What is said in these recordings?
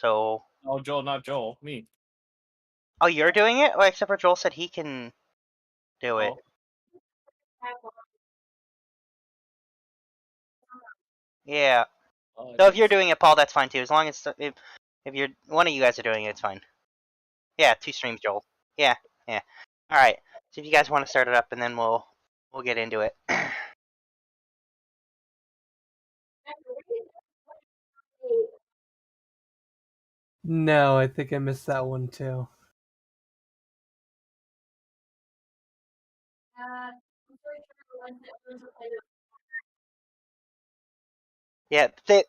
So. Oh, Joel, not Joel. Me. Oh, you're doing it? Well, except for Joel said he can do it. Yeah. So if you're doing it, Paul, that's fine too. As long as if you're one of you guys are doing it, it's fine. Yeah, 2 streams, Joel. Yeah. All right. So if you guys want to start it up, and then we'll get into it. No, I think I missed that one too. Yeah. So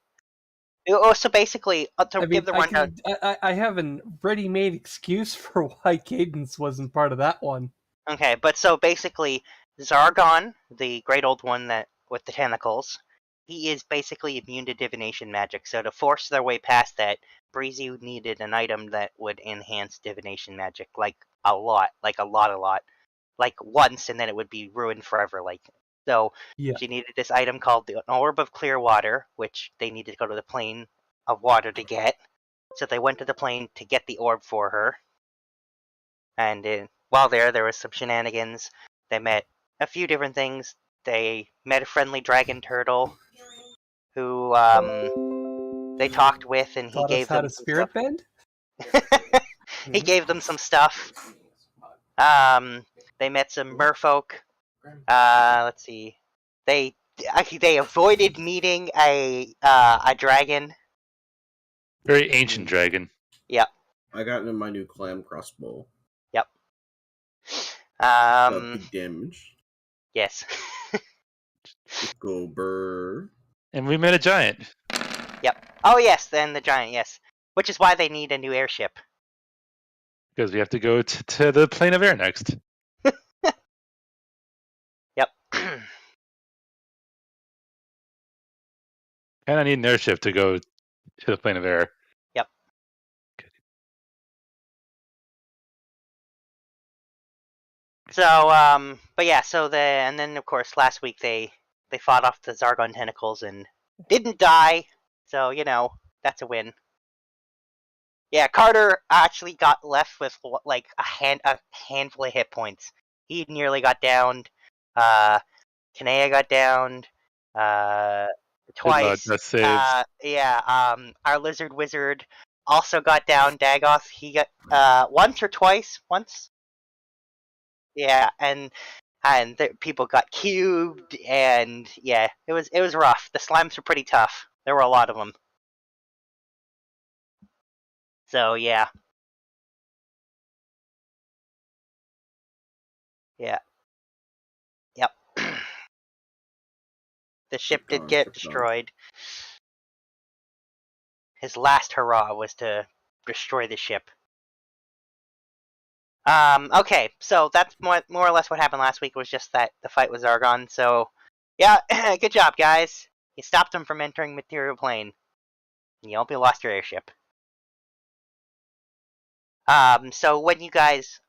basically, to give the rundown. I have a ready-made excuse for why Cadence wasn't part of that one. Okay, but so basically, Zargon, the great old one that with the tentacles, he is basically immune to divination magic. So to force their way past that, Breezy needed an item that would enhance divination magic, like a lot, like once, and then it would be ruined forever. So Yeah. she needed this item called the Orb of Clear Water, which they needed to go to the plane of water to get. So they went to the plane to get the orb for her. And while there was some shenanigans. They met a few different things. They met a friendly dragon turtle who they talked with, and he gave them a spirit bend. He gave them some stuff. They met some merfolk. Let's see. They avoided meeting a dragon. Very ancient dragon. Yep. I got into my new CLAM crossbow. Yep. Big damage. Yes. Go burr. And we met a giant. Yep. Oh yes, then the giant. Yes. Which is why they need a new airship. Because we have to go to the plane of air next. Yep. And I need an airship to go to the plane of air. Yep. So, but yeah, and then of course last week they fought off the Zargon tentacles and didn't die. So, that's a win. Yeah, Carter actually got left with like a handful of hit points. He nearly got downed. Kanea got downed. Twice. Our lizard wizard also got down. Dagoth, he got once or twice. Once. Yeah, and people got cubed, and yeah, it was rough. The slimes were pretty tough. There were a lot of them. So yeah. Yeah. Yep. The ship did get destroyed. His last hurrah was to destroy the ship. Okay, so that's more or less what happened last week. Was just that the fight with Zargon. So, yeah, good job, guys. You stopped him from entering material plane. You hope you lost your airship. So when you guys,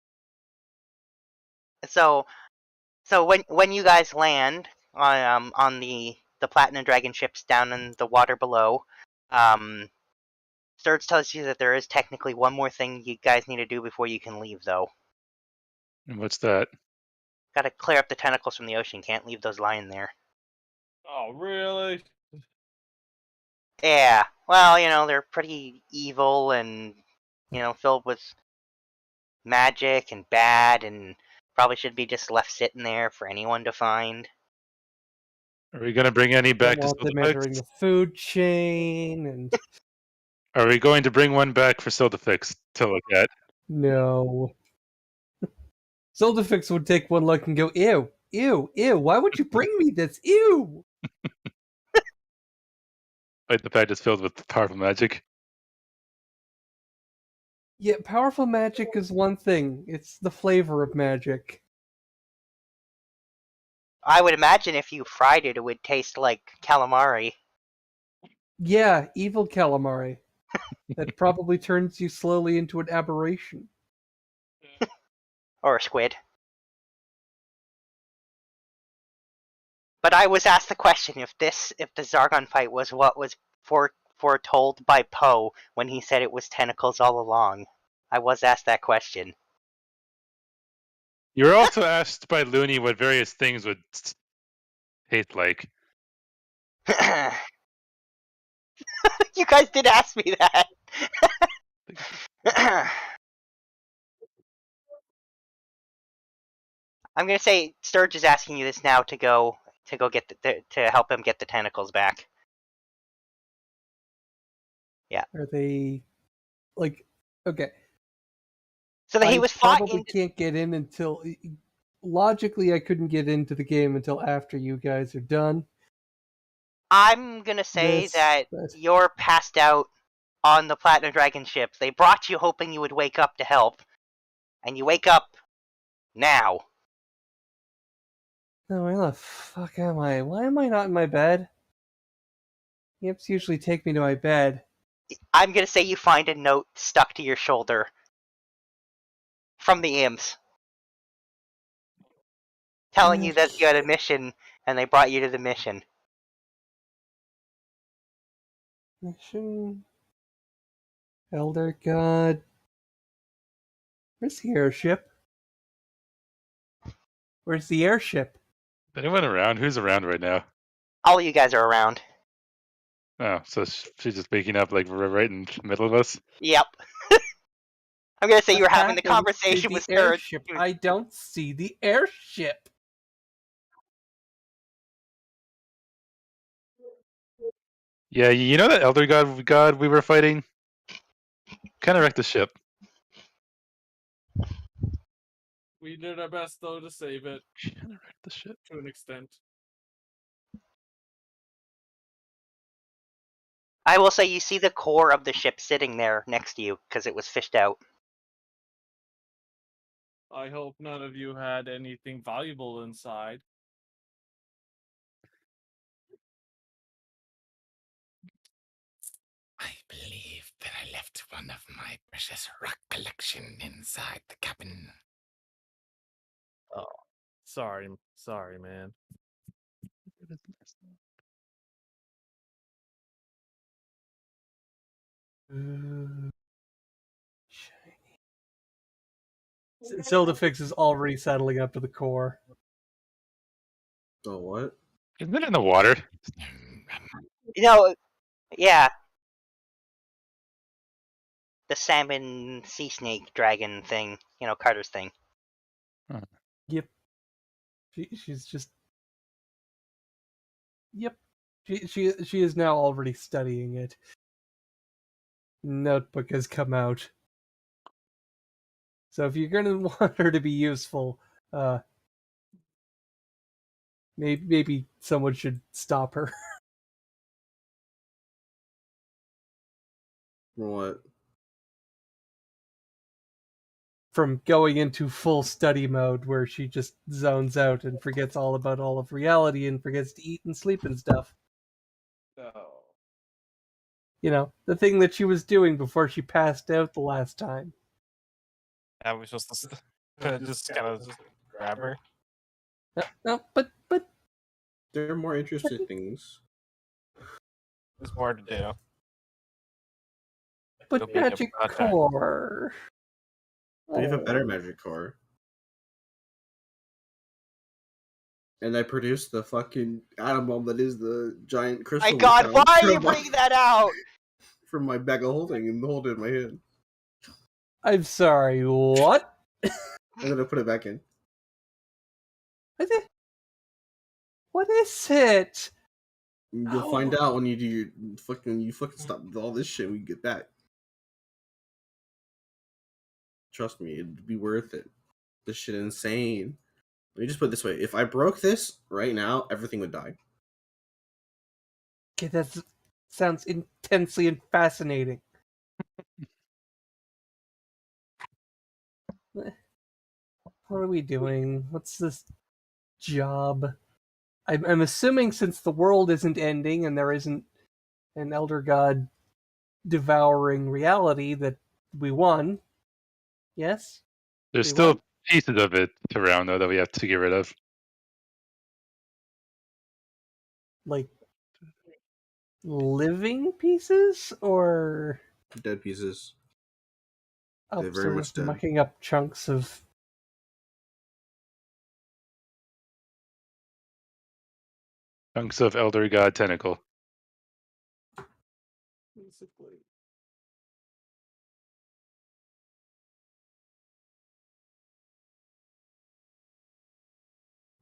when you guys land on the Platinum Dragon ships down in the water below, Sturge tells you that there is technically one more thing you guys need to do before you can leave, though. And what's that? Gotta clear up the tentacles from the ocean. Can't leave those lying there. Oh, really? Yeah. Well, they're pretty evil and, filled with magic and bad, and probably should be just left sitting there for anyone to find. Are we going to bring any back to them entering the food chain and... Are we going to bring one back for Soldafix to look at? No. Soldafix would take one look and go, ew, ew, ew, why would you bring me this? Ew! Like the fact it's filled with powerful magic? Yeah, powerful magic is one thing. It's the flavor of magic. I would imagine if you fried it, it would taste like calamari. Yeah, evil calamari. That probably turns you slowly into an aberration. Or a squid. But I was asked the question, if the Zargon fight was what was foretold by Poe when he said it was tentacles all along? I was asked that question. You were also asked by Looney what various things would taste like. You guys did ask me that. I'm gonna say Sturge is asking you this now to go get to help him get the tentacles back. Are they like okay? So that he I was fought probably into. can't get in until logically I couldn't get into the game until after you guys are done. I'm gonna say This, that but- you're passed out on the Platinum Dragon ship. They brought you hoping you would wake up to help, and you wake up now. No, where the fuck am I? Why am I not in my bed? Yips usually take me to my bed. I'm gonna say you find a note stuck to your shoulder from the imps, telling you that you had a mission and they brought you to the mission. Mission. Elder God. Where's the airship? Where's the airship? Anyone around? Who's around right now? All of you guys are around. Oh, so she's just waking up like right in the middle of us. Yep. I'm gonna say you were What having the happens to conversation the with Sturge. airship. I don't see the airship. Yeah, you know that elder god we were fighting? Kind of wrecked the ship. We did our best though to save it Kind of wrecked the ship. to an extent. I will say you see the core of the ship sitting there next to you because it was fished out. I hope none of you had anything valuable inside. I believe that I left one of my precious rock collection inside the cabin. Oh, sorry, man. Shiny. Sildafix is already settling up to the core. Oh, what? Isn't it in the water? You know, yeah. The salmon sea snake dragon thing. You know, Carter's thing. Yep. She's just. Yep. She is now already studying it. Notebook has come out. So if you're gonna want her to be useful, maybe someone should stop her. What? From going into full study mode where she just zones out and forgets all about all of reality and forgets to eat and sleep and stuff. Oh. You know, the thing that she was doing before she passed out the last time. Yeah, we're supposed to just kind of just grab her. No, but There are more interesting things. There's more to do. but Go magic make a project. core. We have a better Oh. magic core. And I produced the fucking atom bomb that is the giant crystal. My we God, found why are you from my- bringing that out? From my bag of holding and hold it in my hand. I'm sorry, what? I'm gonna put it back in. What is it? You'll find out when you do your fucking stop all this shit when you get back. Trust me, it'd be worth it. This shit insane. Let me just put it this way: if I broke this right now, everything would die. Okay, that sounds intensely and fascinating. What are we doing? What's this job? I'm assuming since the world isn't ending and there isn't an elder god devouring reality that we won. Yes? There's We still won? pieces of it around though that we have to get rid of. Like living pieces, or Dead pieces. oh, They're very so much dead. mucking up chunks of. Chunks of Elder God tentacle. Basically.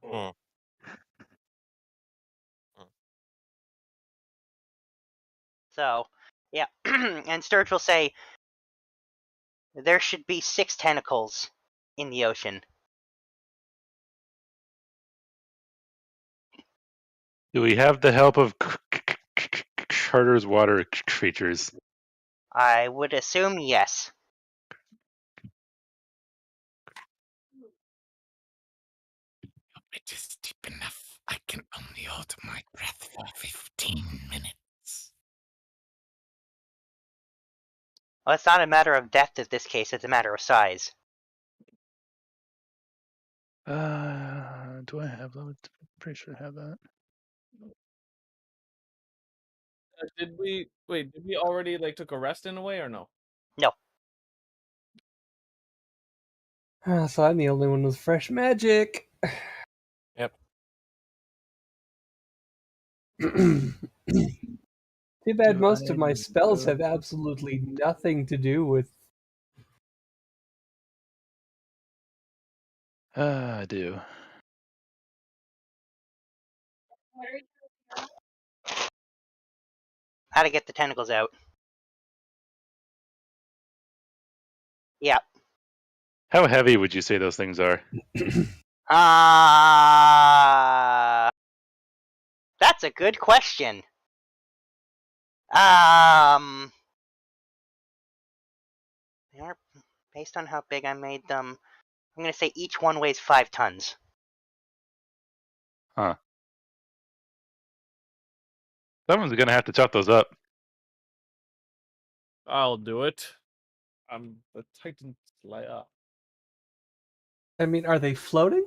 Hmm. So, yeah, and Sturge will say there should be 6 tentacles in the ocean. Do we have the help of Carter's water creatures? I would assume yes. It is deep enough. I can only hold my breath for 15 minutes. Well, it's not a matter of depth in this case, it's a matter of size. Do I have that? I'm pretty sure I have that. Did we already like took a rest in a way or no? No. So I'm the only one with fresh magic. Yep. Too bad Do most I of my need spells to- have absolutely nothing to do with. I do. How to get the tentacles out. Yeah. How heavy would you say those things are? That's a good question. They are, based on how big I made them, I'm going to say each one weighs 5 tons. Someone's gonna have to chop those up. I'll do it. I'm the Titan Slayer. I mean, are they floating?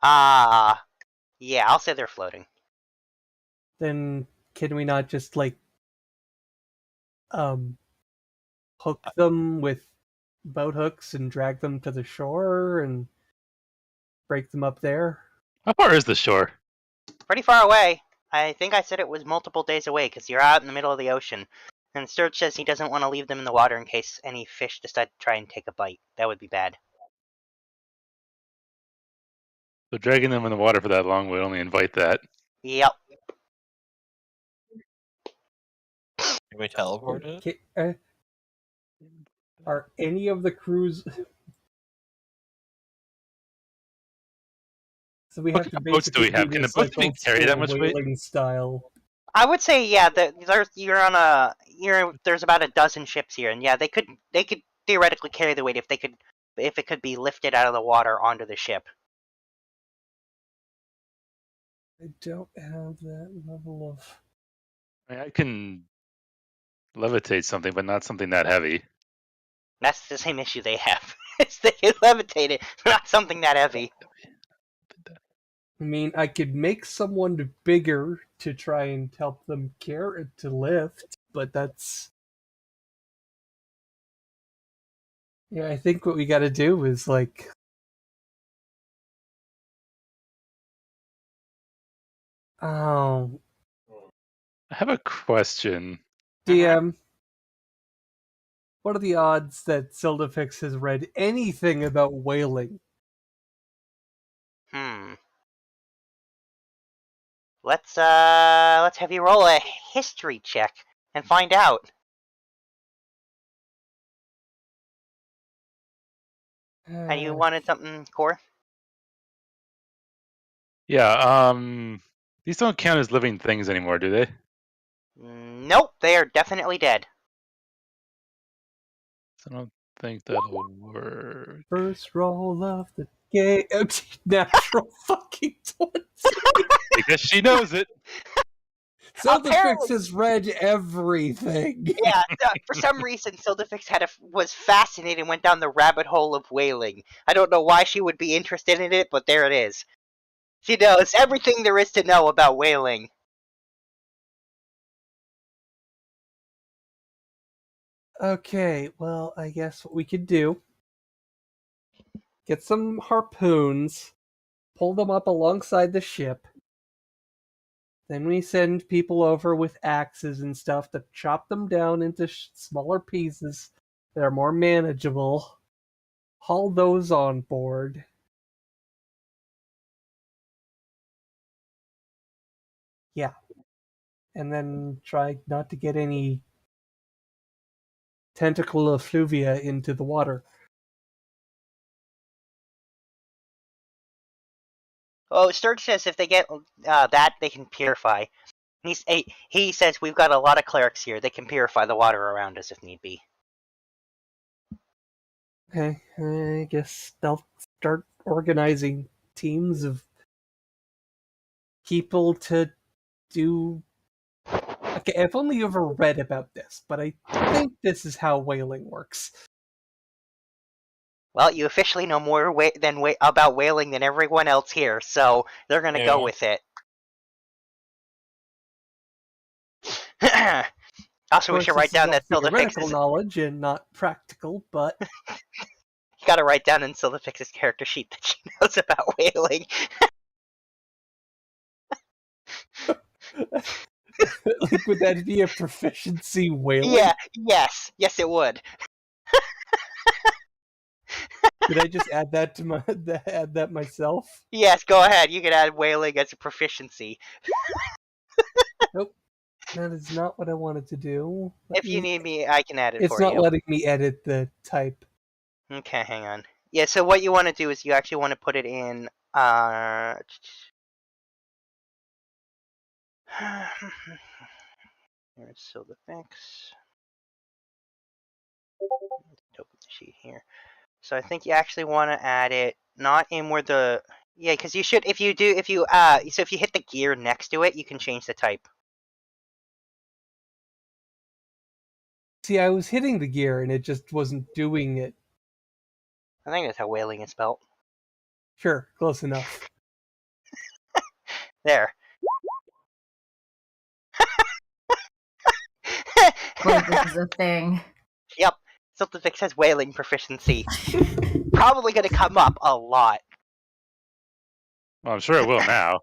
Yeah, I'll say they're floating. Then can we not just like hook them with boat hooks and drag them to the shore and break them up there? How far is the shore? Pretty far away. I think I said it was multiple days away because you're out in the middle of the ocean. And Sturge says he doesn't want to leave them in the water in case any fish decide to try and take a bite. That would be bad. So dragging them in the water for that long would only invite that. Yep. Can we teleport it? Are any of the crews? So we What have kind to of boats do we basically have? do Can the this boats like even old carry that school much weight? whaling style. I would say yeah. There's about a dozen ships here, and yeah, they could theoretically carry the weight if it could be lifted out of the water onto the ship. I don't have that level of. I mean, I can levitate something, but not something that heavy. That's the same issue they have. They can levitate it, but not something that heavy. I mean, I could make someone bigger to try and help them carry to lift, but that's. Yeah, I think what we got to do is like. Oh, I have a question. DM. What are the odds that Sildafix has read anything about whaling? Let's have you roll a history check and find out. And you wanted something, Core? Yeah, these don't count as living things anymore, do they? Nope, they are definitely dead. So I don't think that'll work. First roll of the game. Natural fucking 20. I guess she knows it. Sildafix Apparently- has read everything. Yeah, for some reason, Sildafix was fascinated and went down the rabbit hole of whaling. I don't know why she would be interested in it, but there it is. She knows everything there is to know about whaling. Okay, well, I guess what we could do, get some harpoons, pull them up alongside the ship, then we send people over with axes and stuff to chop them down into smaller pieces that are more manageable, haul those on board. Yeah. And then try not to get any tentacle effluvia into the water. Oh, Sturge says if they get that, they can purify. He says we've got a lot of clerics here. They can purify the water around us if need be. Okay, I guess they'll start organizing teams of people to do. Okay, I've only ever read about this, but I think this is how whaling works. Well, you officially know more about whaling than everyone else here, so they're gonna go with it. Also, we should write down that Silda theoretical knowledge and not practical, but you gotta write down in Silda Fix's character sheet that she knows about whaling. like, would that be a proficiency whaling? Yeah, yes, it would. Did I just add that to add that myself? Yes, go ahead. You can add whaling as a proficiency. Nope. That is not what I wanted to do. If you need me, I can add it for you. It's not letting me edit the type. Okay, hang on. Yeah, so what you want to do is you actually want to put it in... Here's Silda Fix. Open the sheet here. So I think you actually want to add it not in where the... Yeah, because you should... So if you hit the gear next to it, you can change the type. See, I was hitting the gear and it just wasn't doing it. I think that's how whaling is spelled. Sure, close enough. There. Boy, this is a thing. Yep. Silda Fix has whaling proficiency. Probably going to come up a lot. Well, I'm sure it will now.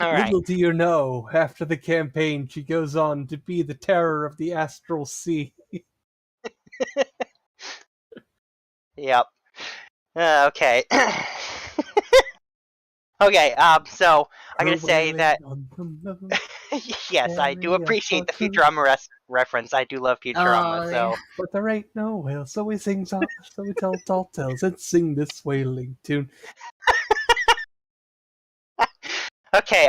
All right. Little do you know, after the campaign, she goes on to be the terror of the astral sea. Yep. Okay. Okay, so I'm going to say that... Yes, I do appreciate the Futurama reference. I do love Futurama, so... But there ain't no whale, so we sing so we tell tall tales and sing this whaling tune. Okay,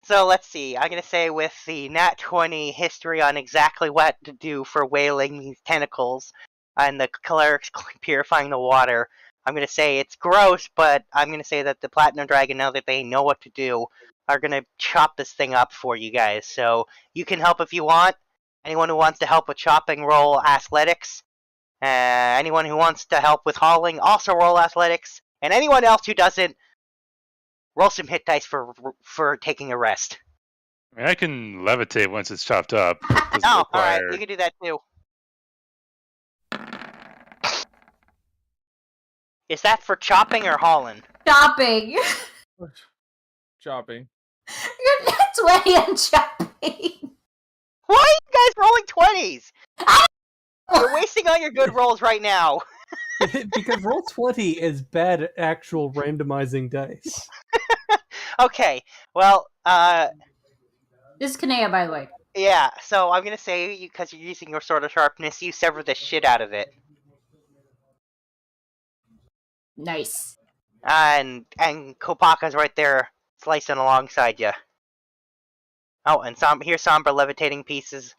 so let's see. I'm going to say with the Nat 20 history on exactly what to do for whaling these tentacles and the clerics purifying the water, I'm going to say it's gross, but I'm going to say that the Platinum Dragon, now that they know what to do, are going to chop this thing up for you guys. So you can help if you want. Anyone who wants to help with chopping, roll athletics. Anyone who wants to help with hauling, also roll athletics. And anyone else who doesn't, roll some hit dice for taking a rest. I mean, I can levitate once it's chopped up. Oh, alright, you can do that too. Is that for chopping or hauling? Chopping. Chopping. You're not 20 on chopping. Why are you guys rolling 20s? You're wasting all your good rolls right now. Because roll 20 is bad at actual randomizing dice. Okay, well, This is Kanea, by the way. yeah, so I'm gonna say, because you're using your sword of sharpness, you sever the shit out of it. Nice. And Kopaka's right there, slicing alongside you. Oh, and here's Sombra levitating pieces,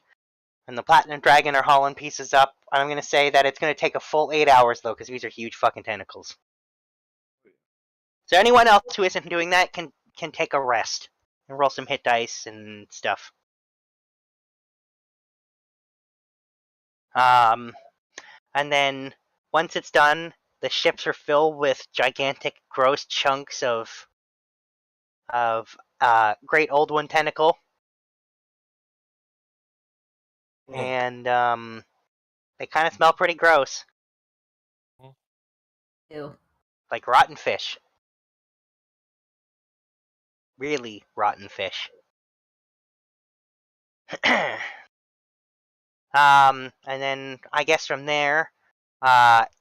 and the Platinum Dragon are hauling pieces up. I'm gonna say that it's gonna take a full 8 hours, though, because these are huge fucking tentacles. So anyone else who isn't doing that can take a rest and roll some hit dice and stuff. And then once it's done, the ships are filled with gigantic, gross chunks of Great Old One tentacle, and they kind of smell pretty gross, Ew. like rotten fish. Really rotten fish. And then I guess from there,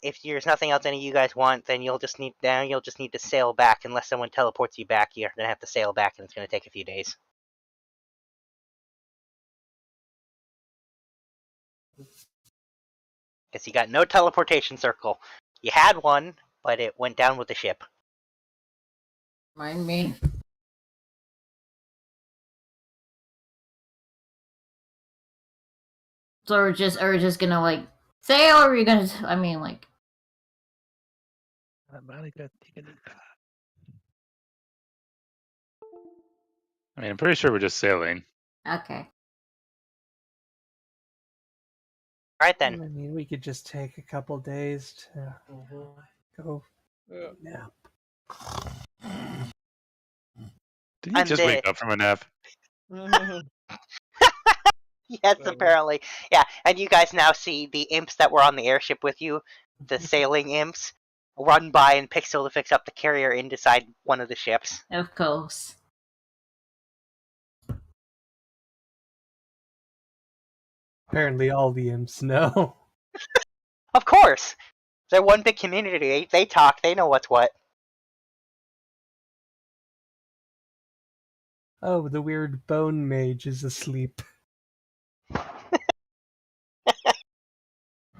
if there's nothing else any of you guys want, then you'll just need to sail back. Unless someone teleports you back, you're gonna have to sail back, and it's gonna take a few days. Because you got no teleportation circle. You had one, but it went down with the ship. Mind me. So are we just gonna like sail, or are we gonna? I mean, like. I mean, I'm pretty sure we're just sailing. Okay. Alright I then. mean, we could just take a couple days to go Yeah. nap. Did you just wake up from a nap? Yes, Whatever. apparently. Yeah, and you guys now see the imps that were on the airship with you, the sailing imps, run by and Pixel to fix up the carrier inside one of the ships. Of course. Apparently, all the imps know. Of course! They're one big community. They talk. They know what's what. Oh, the weird bone mage is asleep.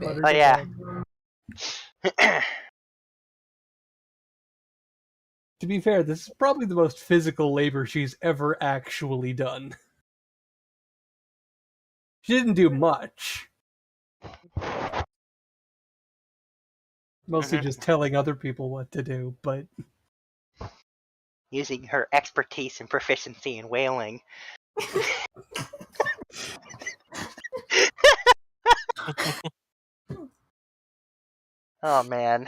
Oh, yeah. To be fair, this is probably the most physical labor she's ever actually done. She didn't do much. Mostly just telling other people what to do, but... Using her expertise and proficiency in whaling. Oh, man.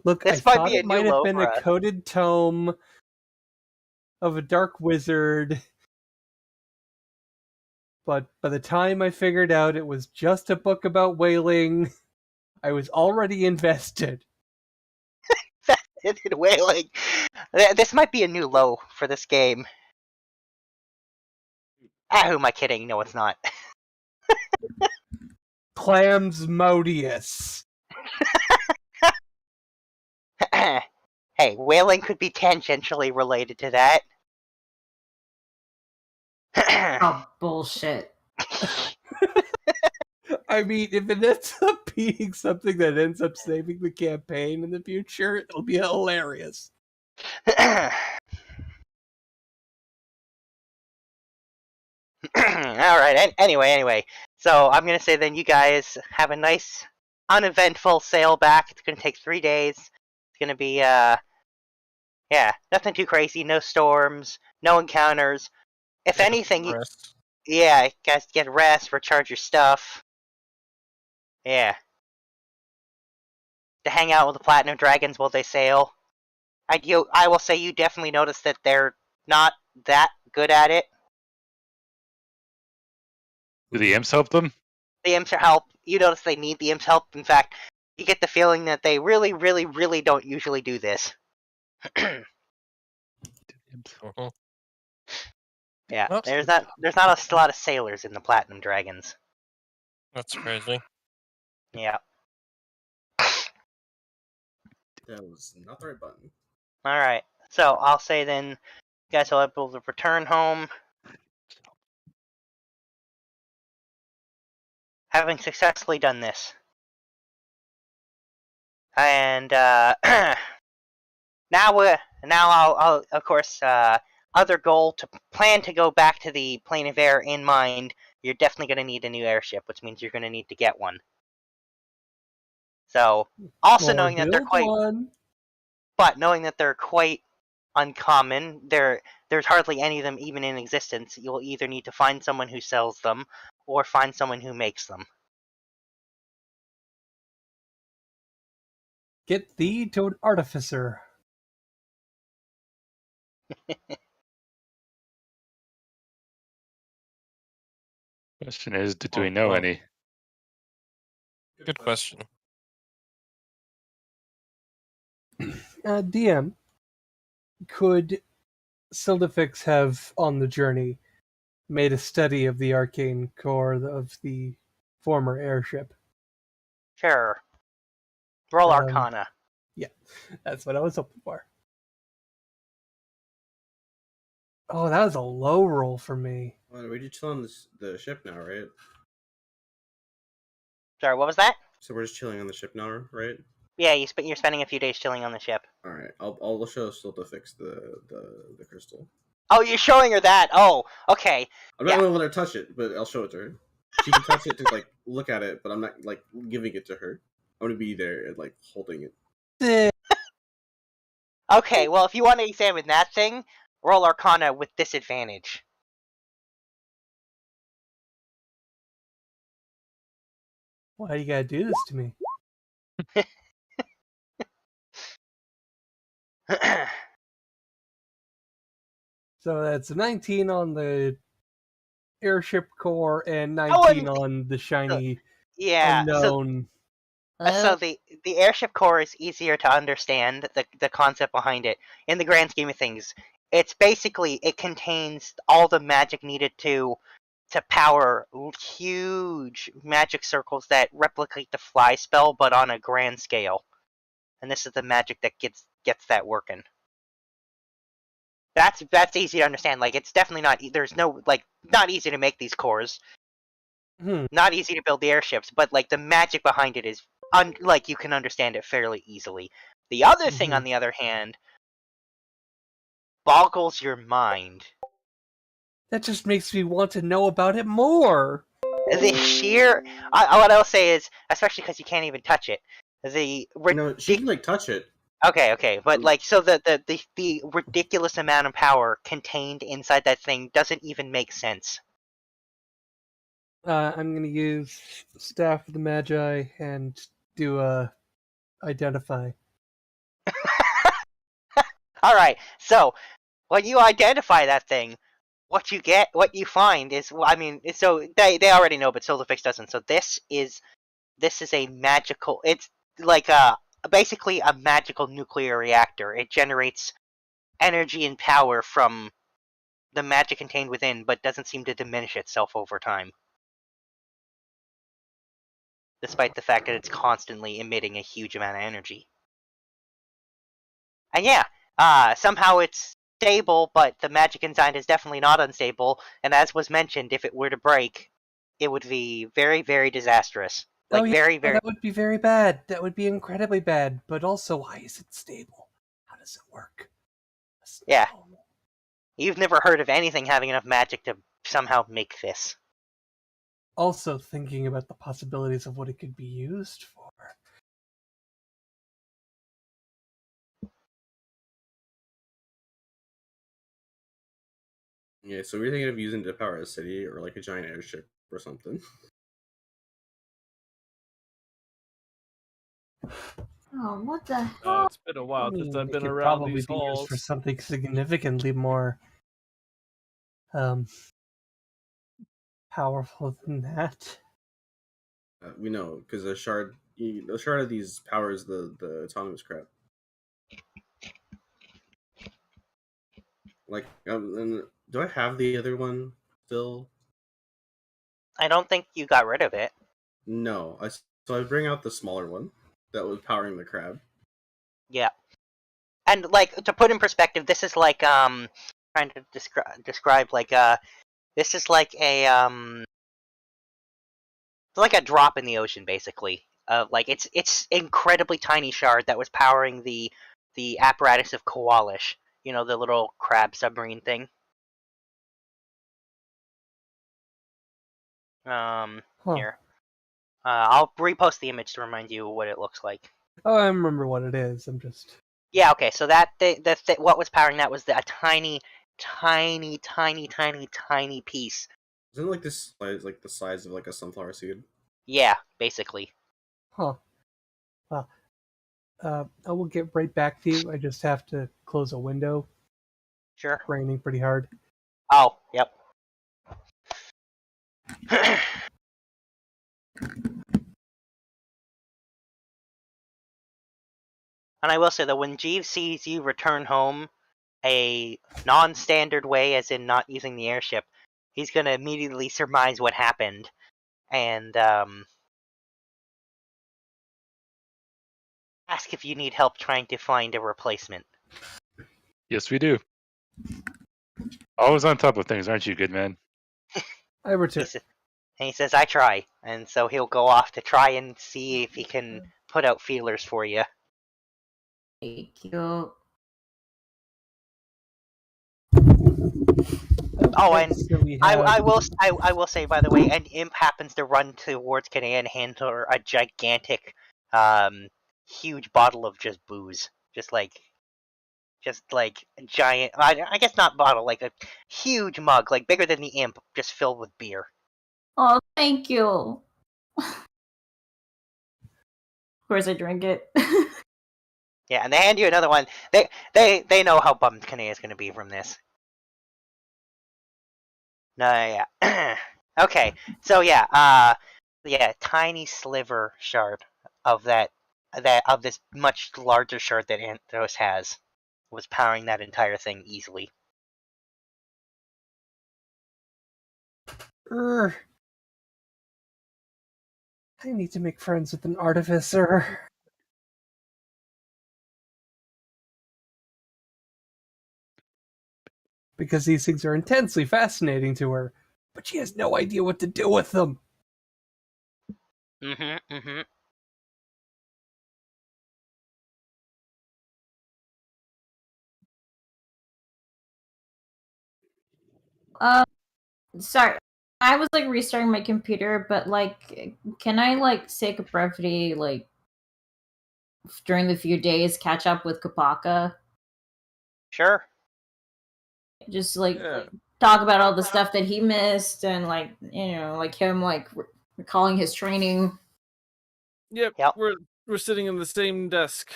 Look, This I might thought be a it new might have low been for a us. coded tome of a dark wizard, but by the time I figured out it was just a book about whaling, I was already invested. In whaling. This might be a new low for this game. Who am I kidding? No, it's not. Clams Modius. Hey, whaling could be tangentially related to that. Oh, bullshit. I mean, if it ends up being something that ends up saving the campaign in the future, it'll be hilarious. Alright, anyway. So, I'm gonna say then you guys have a nice, uneventful sail back. It's gonna take 3 days. It's gonna be, yeah, nothing too crazy. No storms, no encounters. If anything, Rest. yeah, you guys get rest, recharge your stuff. Yeah. To hang out with the Platinum Dragons while they sail. I will say you definitely notice that they're not that good at it. Do the imps help them? The imps help. You notice they need the imps' help. In fact, you get the feeling that they really, really, really don't usually do this. Mhm. Yeah, Well, there's not a lot of sailors in the Platinum Dragons. That's crazy. Yeah. That was not the right button. All right. So I'll say then, you guys will be able to return home, having successfully done this. And now I'll of course other goal to plan to go back to the plane of air in mind. You're definitely going to need a new airship, which means you're going to need to get one. So also Or knowing that they're build one. knowing that they're quite uncommon, there's hardly any of them even in existence. You'll either need to find someone who sells them or find someone who makes them. Get thee to an artificer. Question is, do we know any? Good question. DM, could Sildifix have, on the journey, made a study of the arcane core of the former airship? Sure. Roll Um, Arcana. Yeah, that's what I was hoping for. Oh, that was a low roll for me. Well, we're just chilling on the ship now, right? Sorry, what was that? So we're just chilling on the ship now, right? Yeah, you're spending a few days chilling on the ship. All right. I'll show still to fix the crystal. Oh, you're showing her that. Oh, okay. I'm not gonna let her touch it, but I'll show it to her. She can touch it to like look at it, but I'm not like giving it to her. I'm gonna be there and like holding it. Okay, well, if you want to examine that thing, roll Arcana with disadvantage. Why do you gotta do this to me? So that's 19 on the airship core and 19 on the shiny Yeah, unknown. so the airship core is easier to understand, the concept behind it. In the grand scheme of things, it's basically, it contains all the magic needed to power huge magic circles that replicate the fly spell, but on a grand scale. And this is the magic that gets that working. That's easy to understand. Like, it's definitely not. There's no not easy to make these cores. Not easy to build the airships, but like the magic behind it is you can understand it fairly easily. The other thing, on the other hand, boggles your mind. That just makes me want to know about it more. The sheer, what I'll say is, especially because you can't even touch it. No, she can like touch it. Okay, but like, so the ridiculous amount of power contained inside that thing doesn't even make sense. I'm gonna use Staff of the Magi and do a identify. All right, so when you identify that thing, what you find is, I mean, so they already know, but Solifix doesn't. So this is a magical. It's like basically a magical nuclear reactor. It generates energy and power from the magic contained within, but doesn't seem to diminish itself over time, despite the fact that it's constantly emitting a huge amount of energy. And yeah, somehow it's stable, but the magic inside is definitely not unstable, and as was mentioned, if it were to break, it would be very, very disastrous. Very, very... That would be very bad. That would be incredibly bad. But also, why is it stable? How does it work? Yeah. You've never heard of anything having enough magic to somehow make this. Also thinking about the possibilities of what it could be used for. Yeah, so we're thinking of using it to power a city or like a giant airship or something. Oh, what the hell? It's been a while since I've been It could around probably these be used halls. for something significantly more powerful than that. We know because the shard of these powers the autonomous crap. Like, and do I have the other one still? I don't think you got rid of it. No, so I bring out the smaller one that was powering the crab. Yeah, and like, to put in perspective, this is like trying to describe like this is like a it's like a drop in the ocean, basically. Like, it's incredibly tiny shard that was powering the apparatus of Koalish. You know, the little crab submarine thing. Here. I'll repost the image to remind you what it looks like. Oh, I remember what it is. I'm just... Yeah, okay, so that what was powering that was a tiny, tiny, tiny, tiny, tiny piece. Isn't it like this size, like the size of like a sunflower seed? Yeah, basically. Huh. Well, I will get right back to you. I just have to close a window. Sure. It's raining pretty hard. Oh, yep. And I will say that when Jeeves sees you return home a non-standard way, as in not using the airship, he's going to immediately surmise what happened and ask if you need help trying to find a replacement. Yes, we do. Always on top of things, aren't you, good man? I return. And he says, I try. And so he'll go off to try and see if he can put out feelers for you. Thank you. Oh, and So we have... I will say, by the way, and Imp happens to run towards Kanea and hand her a gigantic, huge bottle of just booze. Just like a giant, I guess not bottle, like a huge mug, like bigger than the Imp, just filled with beer. Oh, thank you. Of course, I drink it. Yeah, and they hand you another one. They know how bummed Kanea is going to be from this. No, yeah. Okay, so yeah, tiny sliver shard of of this much larger shard that Anthros has was powering that entire thing easily. I need to make friends with an artificer. Because these things are intensely fascinating to her, but she has no idea what to do with them. Mm-hmm. Sorry. I was like restarting my computer, but like, can I like sake of brevity, like during the few days, catch up with Kapaka? Sure. Just like Yeah. talk about all the stuff that he missed, and like like him like recalling his training. Yep. Yep. We're sitting in the same desk.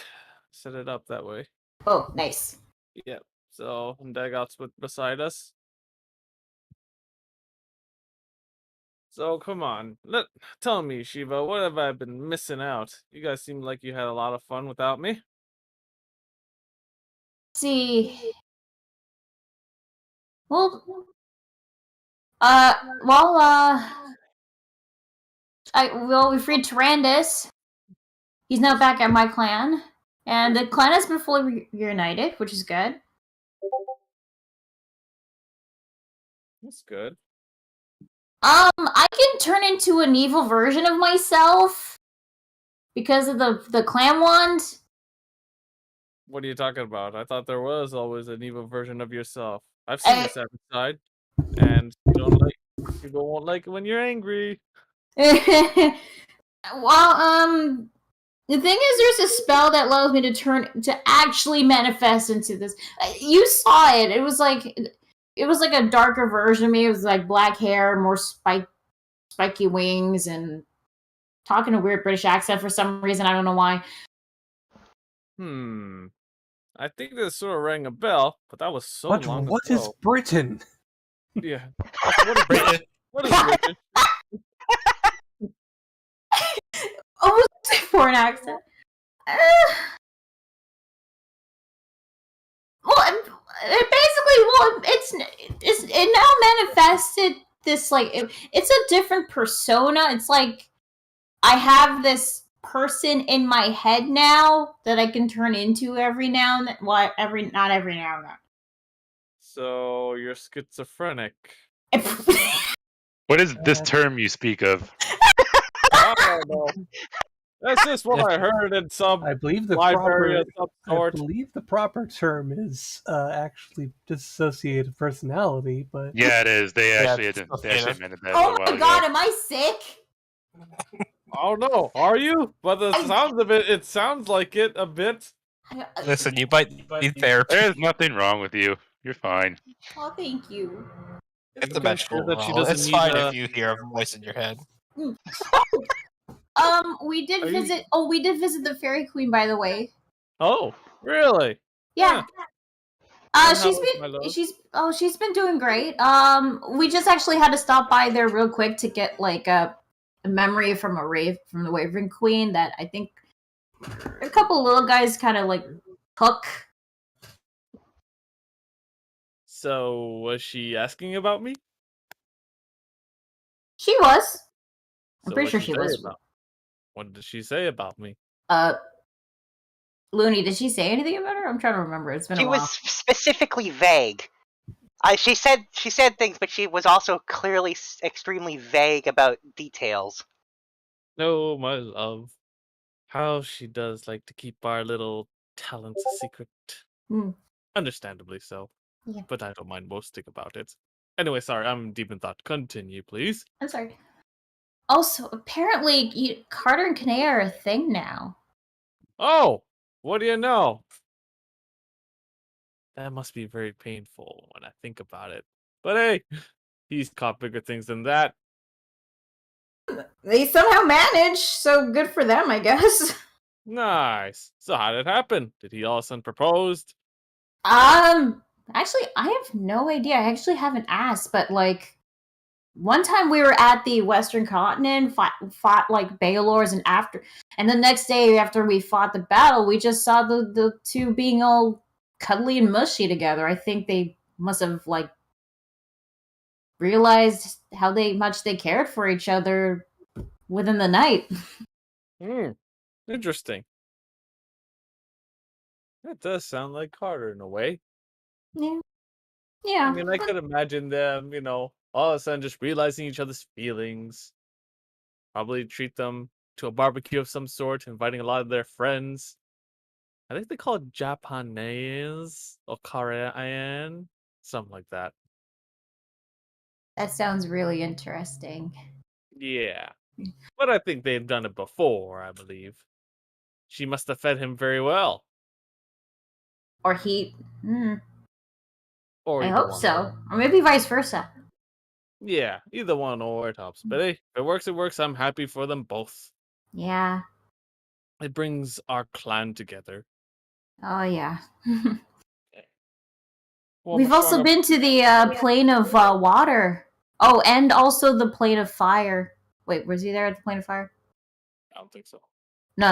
Set it up that way. Oh, nice. Yep. So Dagot's beside us. So come on, tell me, Shiva, what have I been missing out? You guys seem like you had a lot of fun without me. See, well, we freed Tyrannus. He's now back at my clan, and the clan has been fully reunited, which is good. That's good. I can turn into an evil version of myself because of the clam wand. What are you talking about? I thought there was always an evil version of yourself. I've seen your savage side, and people won't like it when you're angry. Well, the thing is, there's a spell that allows me to actually manifest into this. You saw it. It was like a darker version of me. It was like black hair, more spiky wings, and talking a weird British accent for some reason. I don't know why. I think this sort of rang a bell, but that was so But long what ago. is Britain? Yeah. What is Britain? What is Britain? Almost a foreign accent. Well, it now manifested this like it's a different persona. It's like I have this person in my head now that I can turn into every now and then. Well, not every now and then. So you're schizophrenic. What is this term you speak of? I don't know. That's just what I heard in some I believe the library proper. of some I sort. believe the proper term is actually dissociative personality, but Yeah, it is. They Yeah, actually it's invented that a Oh little my while god, ago. am I sick? Oh no, are you? But the sounds of it, it sounds like it a bit. Listen, you might need therapy. There's nothing wrong with you. You're fine. Oh, thank you. If the Okay, vegetable sure that she roll, doesn't it's need fine a- if you hear a voice in your head. We did Are you- visit. Oh, we did visit the Fairy Queen, by the way. Oh, really? Yeah. And how She's is my love? she's been doing great. We just actually had to stop by there real quick to get like a memory from the Raven Queen that I think a couple little guys kind of like took. So, was she asking about me? She was. I'm So pretty what'd sure she say was. about- What did she say about me? Looney, did she say anything about her? I'm trying to remember. It's been She a while. was specifically vague. She said things, but she was also clearly extremely vague about details. No, my love. How she does like to keep our little talents a secret. Hmm. Understandably so. Yeah. But I don't mind boasting about it. Anyway, sorry, I'm deep in thought. Continue, please. I'm sorry. Also, apparently, Carter and Kanea are a thing now. Oh, what do you know? That must be very painful when I think about it. But hey, he's caught bigger things than that. They somehow managed, so good for them, I guess. Nice. So how did it happen? Did he all of a sudden proposed? Actually, I have no idea. I actually haven't asked, but like, one time we were at the Western Continent, fought like Baylors, and the next day after we fought the battle, we just saw the two being all cuddly and mushy together. I think they must have like realized how much they cared for each other within the night. Interesting. That does sound like Carter in a way. Yeah. Yeah. I mean, I could imagine them, all of a sudden just realizing each other's feelings. Probably treat them to a barbecue of some sort, inviting a lot of their friends. I think they call it Japanese or Korean, something like that. That sounds really interesting. Yeah. But I think they've done it before, I believe. She must have fed him very well. Or he. Or I either hope one. so. Or maybe vice versa. Yeah, either one or it helps. But hey, if it works, it works. I'm happy for them both. Yeah. It brings our clan together. Oh, yeah. Well, We've we're also showing been to the plane of water. Oh, and also the plane of fire. Wait, was he there at the plane of fire? I don't think so. No.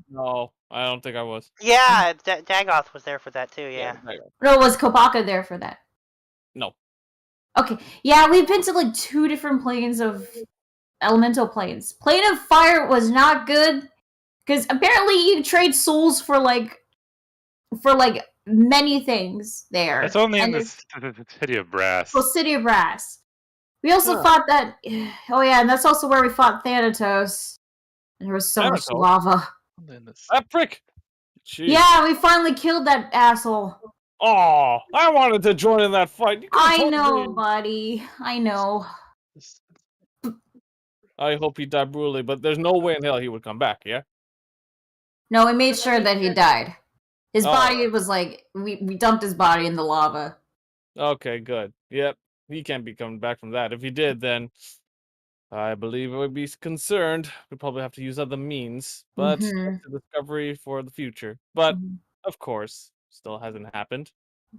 No, I don't think I was. Yeah, Dagoth was there for that too. Yeah. No, was Kopaka there for that? No. Okay. Yeah, we've been to like 2 different planes of elemental planes. Plane of fire was not good because apparently you trade souls for like many things there. That's only in And the city of Brass. well, City of Brass. We also fought that. Oh yeah, and that's also where we fought Thanatos. And there was so much Thanatos? lava. That prick! Jeez. Yeah, we finally killed that asshole. Oh, I wanted to join in that fight. You could've I told know, me. buddy. I know. I hope he died brutally, but there's no way in hell he would come back, yeah? No, we made sure that he died. His Oh. body was like we dumped his body in the lava. Okay, good. Yep. He can't be coming back from that. If he did, then I believe I would be concerned. We'd probably have to use other means, but that's a discovery for the future. But, of course, still hasn't happened.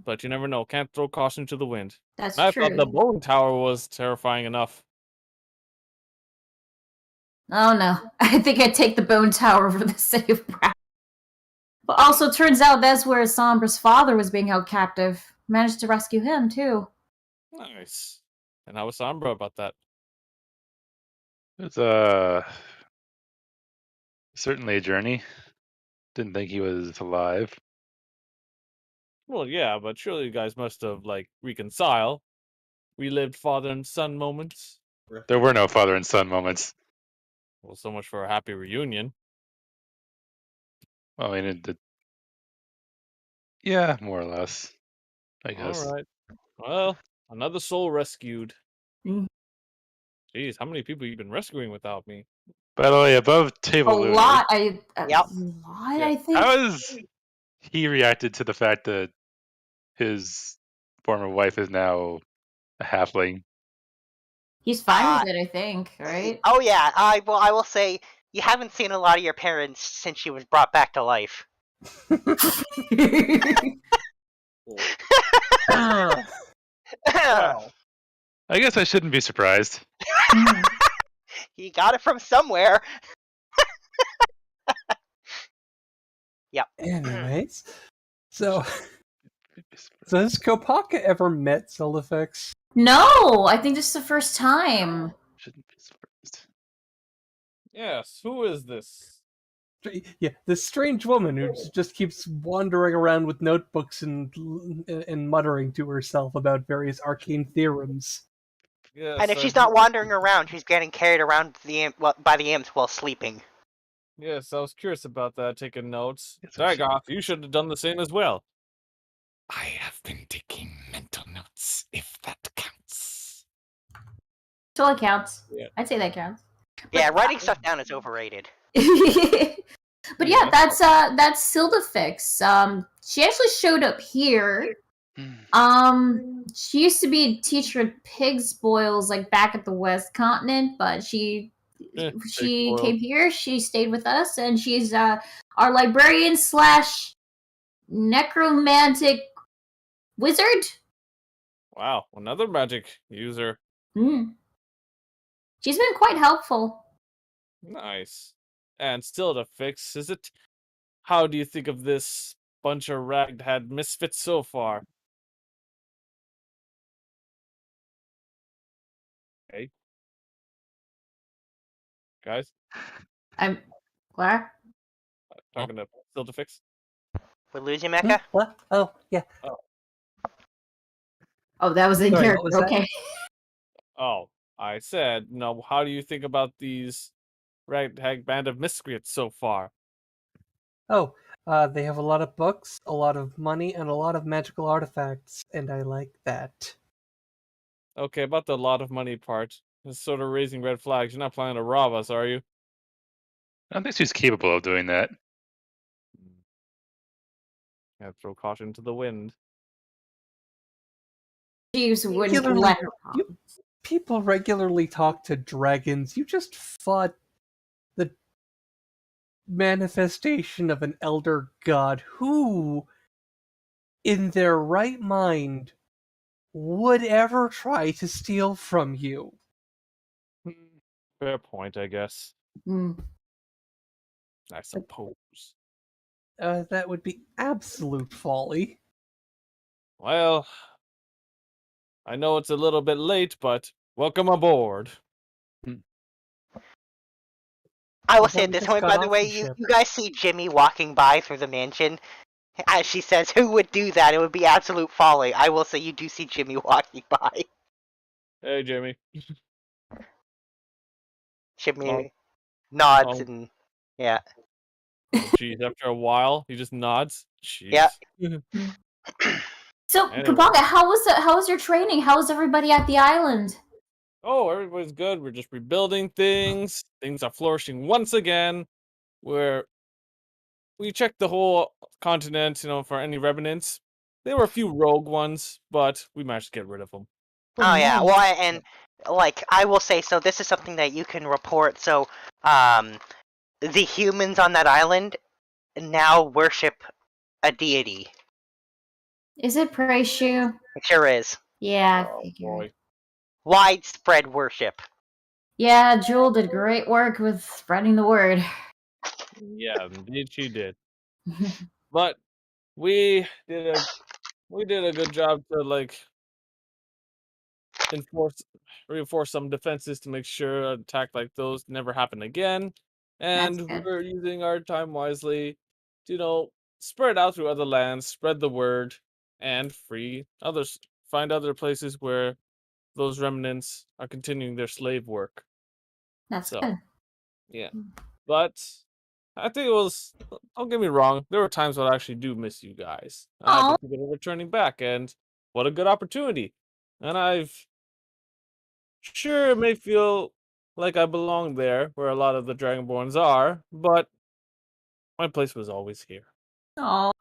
But you never know. Can't throw caution to the wind. That's I true. thought the bone tower was terrifying enough. Oh no. I think I'd take the bone tower over the city of Brass. But also turns out that's where Sombra's father was being held captive. Managed to rescue him too. Nice. And how was Sombra about that? It's certainly a journey. Didn't think he was alive. Well, yeah, but surely you guys must have, reconciled. Relived father and son moments. There were no father and son moments. Well, so much for a happy reunion. Well, I mean, yeah, more or less, I guess. All right. Well, another soul rescued. Mm. Jeez, how many people you been rescuing without me? By the way, above table A Looney, lot, Yep. I think. how has he reacted to the fact that his former wife is now a halfling? He's fine with it, I think, right? Oh yeah. I will say You haven't seen a lot of your parents since she was brought back to life. Wow. I guess I shouldn't be surprised. He got it from somewhere. Yep. Anyways, so has Kopaka ever met Solifex? No, I think this is the first time. Shouldn't be surprised. Yes, who is this? Yeah, this strange woman who just keeps wandering around with notebooks and muttering to herself about various arcane theorems. Yes, And if she's not wandering around, she's getting carried around by the imps while sleeping. Yes, I was curious about that, taking notes. Yes, I should. Dagoth, you should have done the same as well. I have been taking mental notes, if that counts. Totally counts. Yeah. I'd say that counts. Yeah, writing stuff down is overrated. But yeah, that's Sildafix. She actually showed up here. She used to be a teacher at Pig's Boils, like back at the West Continent, but she came here. She stayed with us, and she's our librarian / necromantic wizard. Wow, another magic user. She's been quite helpful. Nice. And still to fix, is it? How do you think of this bunch of ragtag misfits so far? Hey. Guys? I'm Clara? Talking to still to fix? We lose you, Mecca? What? Oh, yeah. Oh, that was in Sorry, character. what was that? Okay. Oh, I said, no, how do you think about these ragtag band of miscreants so far? Oh, they have a lot of books, a lot of money, and a lot of magical artifacts, and I like that. Okay, about the lot of money part. It's sort of raising red flags. You're not planning to rob us, are you? I don't think she's capable of doing that. Yeah, throw caution to the wind. Jeeves wouldn't Regularly- let her pop. People regularly talk to dragons. You just fought the manifestation of an elder god. Who, in their right mind, would ever try to steal from you? Fair point, I guess. Mm. I suppose. That would be absolute folly. Well, I know it's a little bit late, but welcome aboard. I will I say thought at we this just point, got by the off way, the ship. you guys see Jimmy walking by through the mansion. As she says, who would do that? It would be absolute folly. I will say you do see Jimmy walking by. Hey, Jamie. Jimmy Oh. nods Oh. and yeah. Oh, geez, after a while, he just nods. Jeez. Yeah. So, Anyway. Kabanga, how was your training? How was everybody at the island? Oh, everybody's good. We're just rebuilding things. Things are flourishing once again. We checked the whole continent, for any remnants. There were a few rogue ones, but we managed to get rid of them. Oh yeah. nice. Well, and like I will say, so this is something that you can report. So, the humans on that island now worship a deity. Is it Praishu? It sure is. Yeah, I Oh, figured. boy. Widespread worship. Yeah, Jewel did great work with spreading the word. Yeah, indeed she did. But we did a good job to reinforce some defenses to make sure an attack like those never happen again. And good. we're using our time wisely to, spread out through other lands, spread the word, and find other places where those remnants are continuing their slave work. That's So, good. yeah. But I think it was, don't get me wrong, there were times when I actually do miss you guys. I Aw. think people are returning back, and what a good opportunity. And sure, it may feel like I belong there, where a lot of the Dragonborns are, but my place was always here. Oh,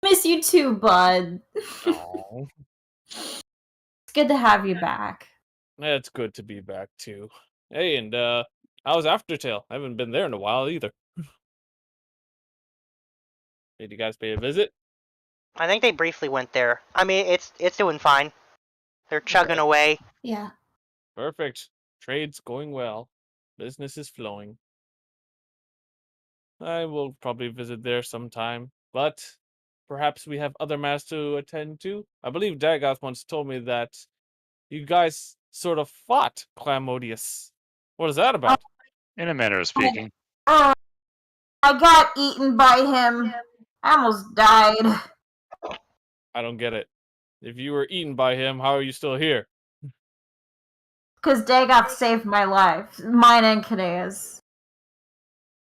miss you too, bud. Aw. It's good to have you back. It's good to be back, too. Hey, and How's Aftertale? I haven't been there in a while either. Did you guys pay a visit? I think they briefly went there. I mean, it's doing fine. They're chugging away. Yeah. Perfect. Trade's going well. Business is flowing. I will probably visit there sometime, but perhaps we have other matters to attend to. I believe Dagoth once told me that you guys sort of fought Clamodius. What is that about? In a manner of speaking. I got eaten by him. I almost died. I don't get it. If you were eaten by him, how are you still here? Because Dagoth saved my life. Mine and Kadea's.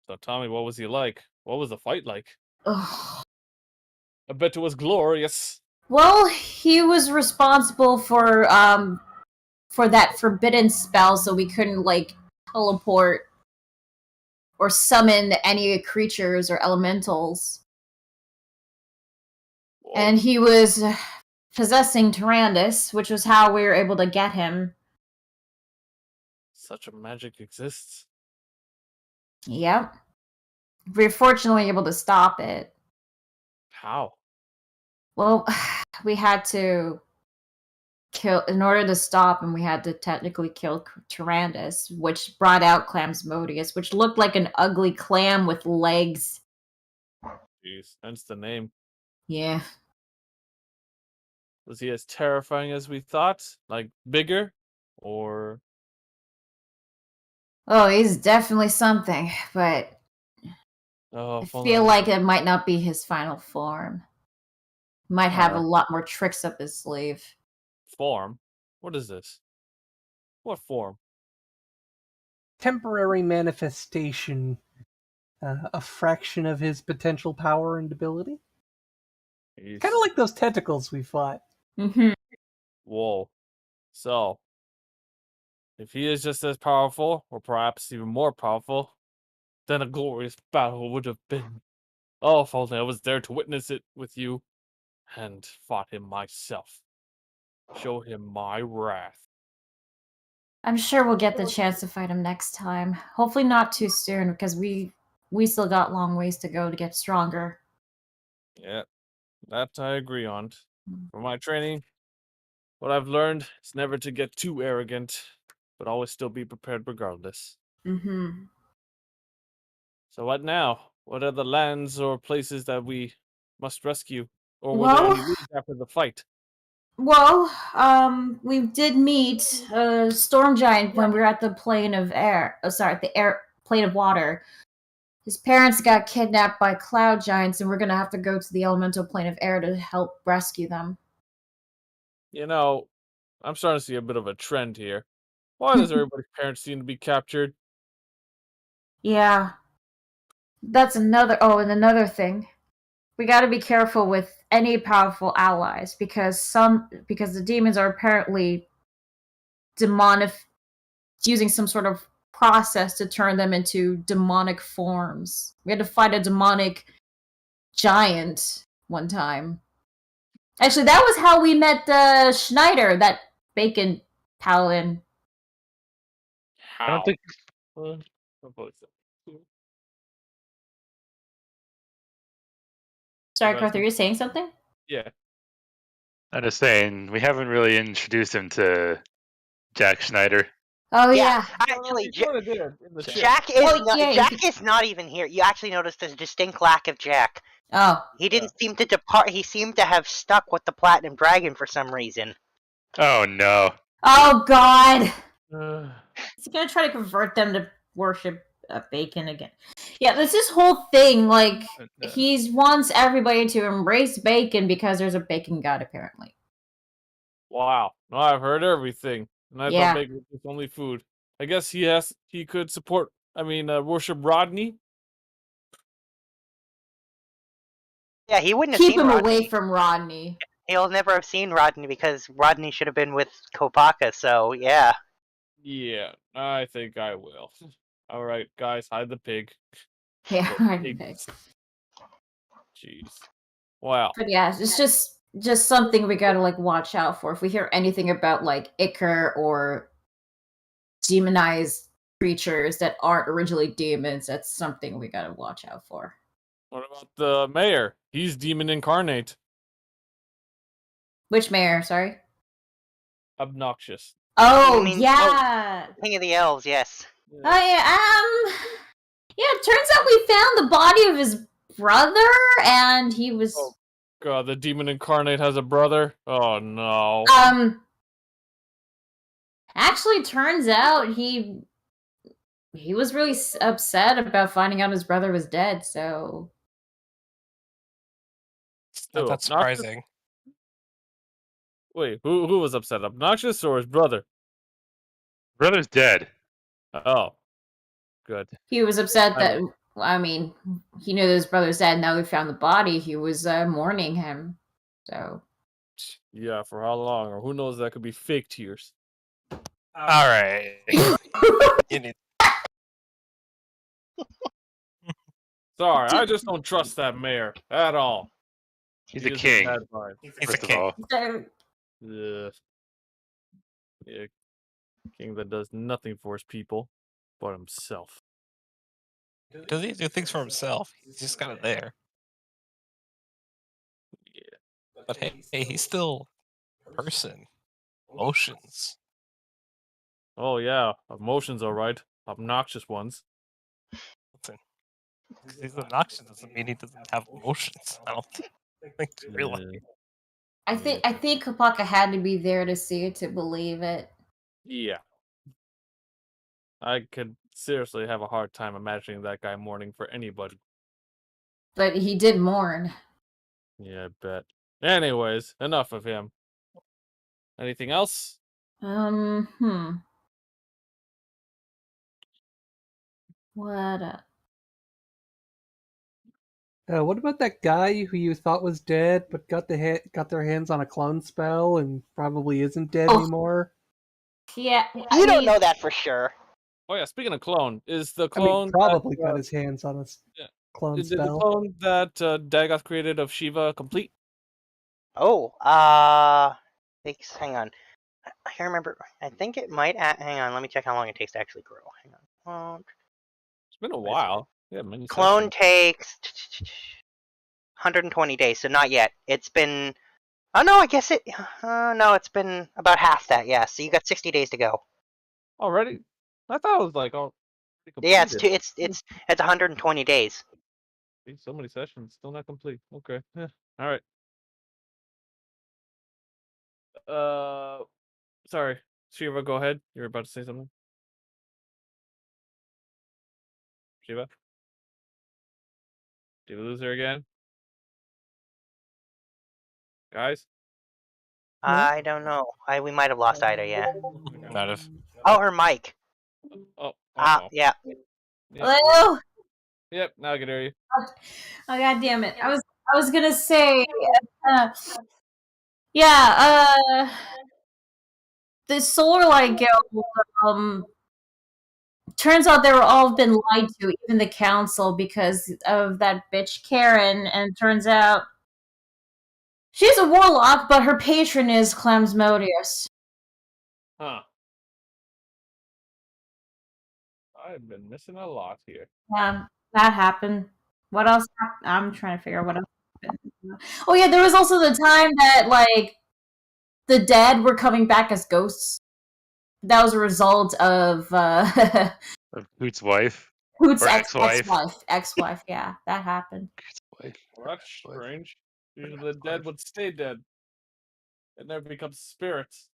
So tell me, what was he like? What was the fight like? Ugh. I bet it was glorious. Well, he was responsible for that forbidden spell, so we couldn't like teleport or summon any creatures or elementals. Whoa. And he was possessing Tyrannus, which was how we were able to get him. Such a magic exists. Yep. We were fortunately able to stop it. How? Well, we had to kill, in order to stop him, we had to technically kill Tyrannus, which brought out Clamsmodius, which looked like an ugly clam with legs. Jeez, hence the name. Yeah. Was he as terrifying as we thought? Like, bigger? Or... Oh, he's definitely something, but Oh, I if only feel I like it might not be his final form. He might have a Uh. lot more tricks up his sleeve. Form? What is this? What form? Temporary manifestation. A fraction of his potential power and ability. He's... Kind of like those tentacles we fought. Mm-hmm. Whoa. So, if he is just as powerful, or perhaps even more powerful, then a glorious battle would have been. Oh, if only I was there to witness it with you, and fought him myself. Show him my wrath. I'm sure we'll get the chance to fight him next time. Hopefully not too soon, because we still got long ways to go to get stronger. Yeah, that I agree on. For my training, what I've learned is never to get too arrogant, but always still be prepared regardless. Mm-hmm. So what now? What are the lands or places that we must rescue? Or were there any Well, leads after the fight? we did meet a storm giant when we were at the plane of air. Oh, sorry, the plane of water. His parents got kidnapped by cloud giants, and we're gonna have to go to the elemental plane of air to help rescue them. You know, I'm starting to see a bit of a trend here. Why does everybody's parents seem to be captured? Yeah. That's another. Oh, and another thing. We got to be careful with any powerful allies because the demons are apparently using some sort of process to turn them into demonic forms. We had to fight a demonic giant one time. Actually, that was how we met Schneider, that bacon paladin. How? I don't think Sorry, Right. Carther, you're saying something? Yeah. I'm just saying we haven't really introduced him to Jack Schneider. Oh yeah. Actually, Sort of did in the ship. Jack is Oh, not, yeah, Jack is not even here. You actually noticed a distinct lack of Jack. Oh. He didn't seem to depart. He seemed to have stuck with the Platinum Dragon for some reason. Oh no. Oh God. Uh, Is he gonna try to convert them to worship bacon again? Yeah, this whole thing, like, he wants everybody to embrace bacon because there's a bacon god, apparently. wow. No, I've heard everything. And I Yeah. thought bacon was only food. I guess he could support, worship Rodney. Yeah, he wouldn't have Keep seen him Rodney. away from Rodney. He'll never have seen Rodney because Rodney should have been with Kopaka. So yeah. Yeah, I think I will. All right, guys, hide the pig. Yeah, Pig. okay. Jeez. Wow. But yeah, it's just something we gotta like watch out for. If we hear anything about like Icar or demonized creatures that aren't originally demons, that's something we gotta watch out for. What about the mayor? He's demon incarnate. Which mayor? Sorry. Obnoxious. Oh, You mean- yeah. King of the Elves, yes. Oh, yeah. Yeah, it turns out we found the body of his brother, and he was. Oh. God, the demon incarnate has a brother? Oh, no. Actually, turns out he was really upset about finding out his brother was dead, so. It's not that Obnoxious? surprising. Wait, who was upset? Obnoxious or his brother? Brother's dead. Oh. Good. He was upset that, I mean, he knew that his brother's dead. Now we found the body. He was mourning him. So. Yeah, for how long? Or who knows, that could be fake tears. All right. You need- Sorry, I just don't trust that mayor at all. He's He a gives king, me bad vibes. He's a first of king. all. Ugh. Yeah, king that does nothing for his people but himself. Does he do things for himself? He's just kind of there. Yeah. But hey, he's still a person. Emotions. Oh yeah, emotions are right. Obnoxious ones. Listen, 'cause he's obnoxious doesn't mean he doesn't have emotions. I don't think you realize. I think Kapaka had to be there to see it to believe it. Yeah. I could seriously have a hard time imagining that guy mourning for anybody. But he did mourn. Yeah, I bet. Anyways, enough of him. Anything else? What? What about that guy who you thought was dead, but got their hands on a clone spell and probably isn't dead anymore? Yeah. You don't know that for sure. Oh yeah, speaking of clone, is the I mean, clone probably that, got his hands on a yeah. clone Is the spell. clone that Dagoth created of Shiva complete? Oh, hang on. I can't remember. I think it might. Hang on, let me check how long it takes to actually grow. Hang on. It's been a while. Yeah, many Clone sessions. takes 120 days, so not yet. It's been. Oh no, I guess it. No, it's been about half that. Yeah, so you got 60 days to go. Already? I thought it was like all Yeah, it's completed. it's 120 days. See, so many sessions, still not complete. Okay. Yeah. All right. Sorry, Shiva, go ahead. You were about to say something. Shiva, did we lose her again? Guys? I don't know. We might have lost Ida. Yeah. Not if. Oh, her mic. Oh. Yeah. Hello. Yep. Now I can hear you. Oh god damn it! I was gonna say, the Solar Light Guild. Turns out they were all been lied to, even the council, because of that bitch Karen. And turns out she's a warlock, but her patron is Clamsmodius. Huh. I've been missing a lot here. Yeah, that happened. What else happened? I'm trying to figure out what else happened. Oh yeah, there was also the time that like the dead were coming back as ghosts. That was a result of Of Hoot's wife. Hoot's Or ex-wife. ex-wife. Yeah, that happened. Wife. Well, that's strange. Usually the dead would stay dead. It never becomes spirits.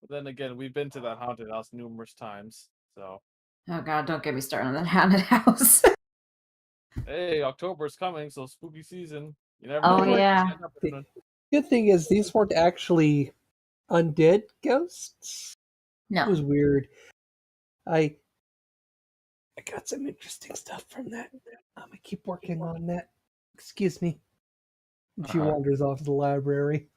But then again, we've been to that haunted house numerous times, so. Oh god, don't get me started on that haunted house. Hey, October's coming, so spooky season. You never Oh, know what yeah. can happen. Good thing is these weren't actually undead ghosts. No. It was weird. I got some interesting stuff from that. I'm gonna keep working on that. Excuse me. And she wanders off to the library.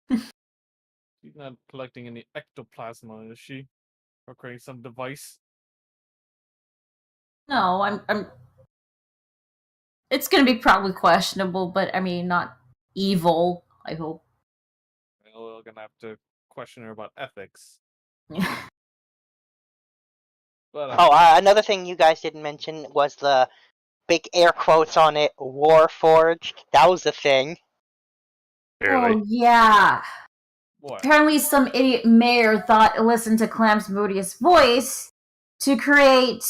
She's not collecting any ectoplasma, is she? Or creating some device? No, I'm it's gonna be probably questionable, but I mean not evil, I hope. Well, we're gonna have to question her about ethics. But Another thing you guys didn't mention was the big air quotes on it, Warforged. That was the thing. Barely. Oh yeah. what? Apparently, some idiot mayor thought it listened to Clam's melodious voice to create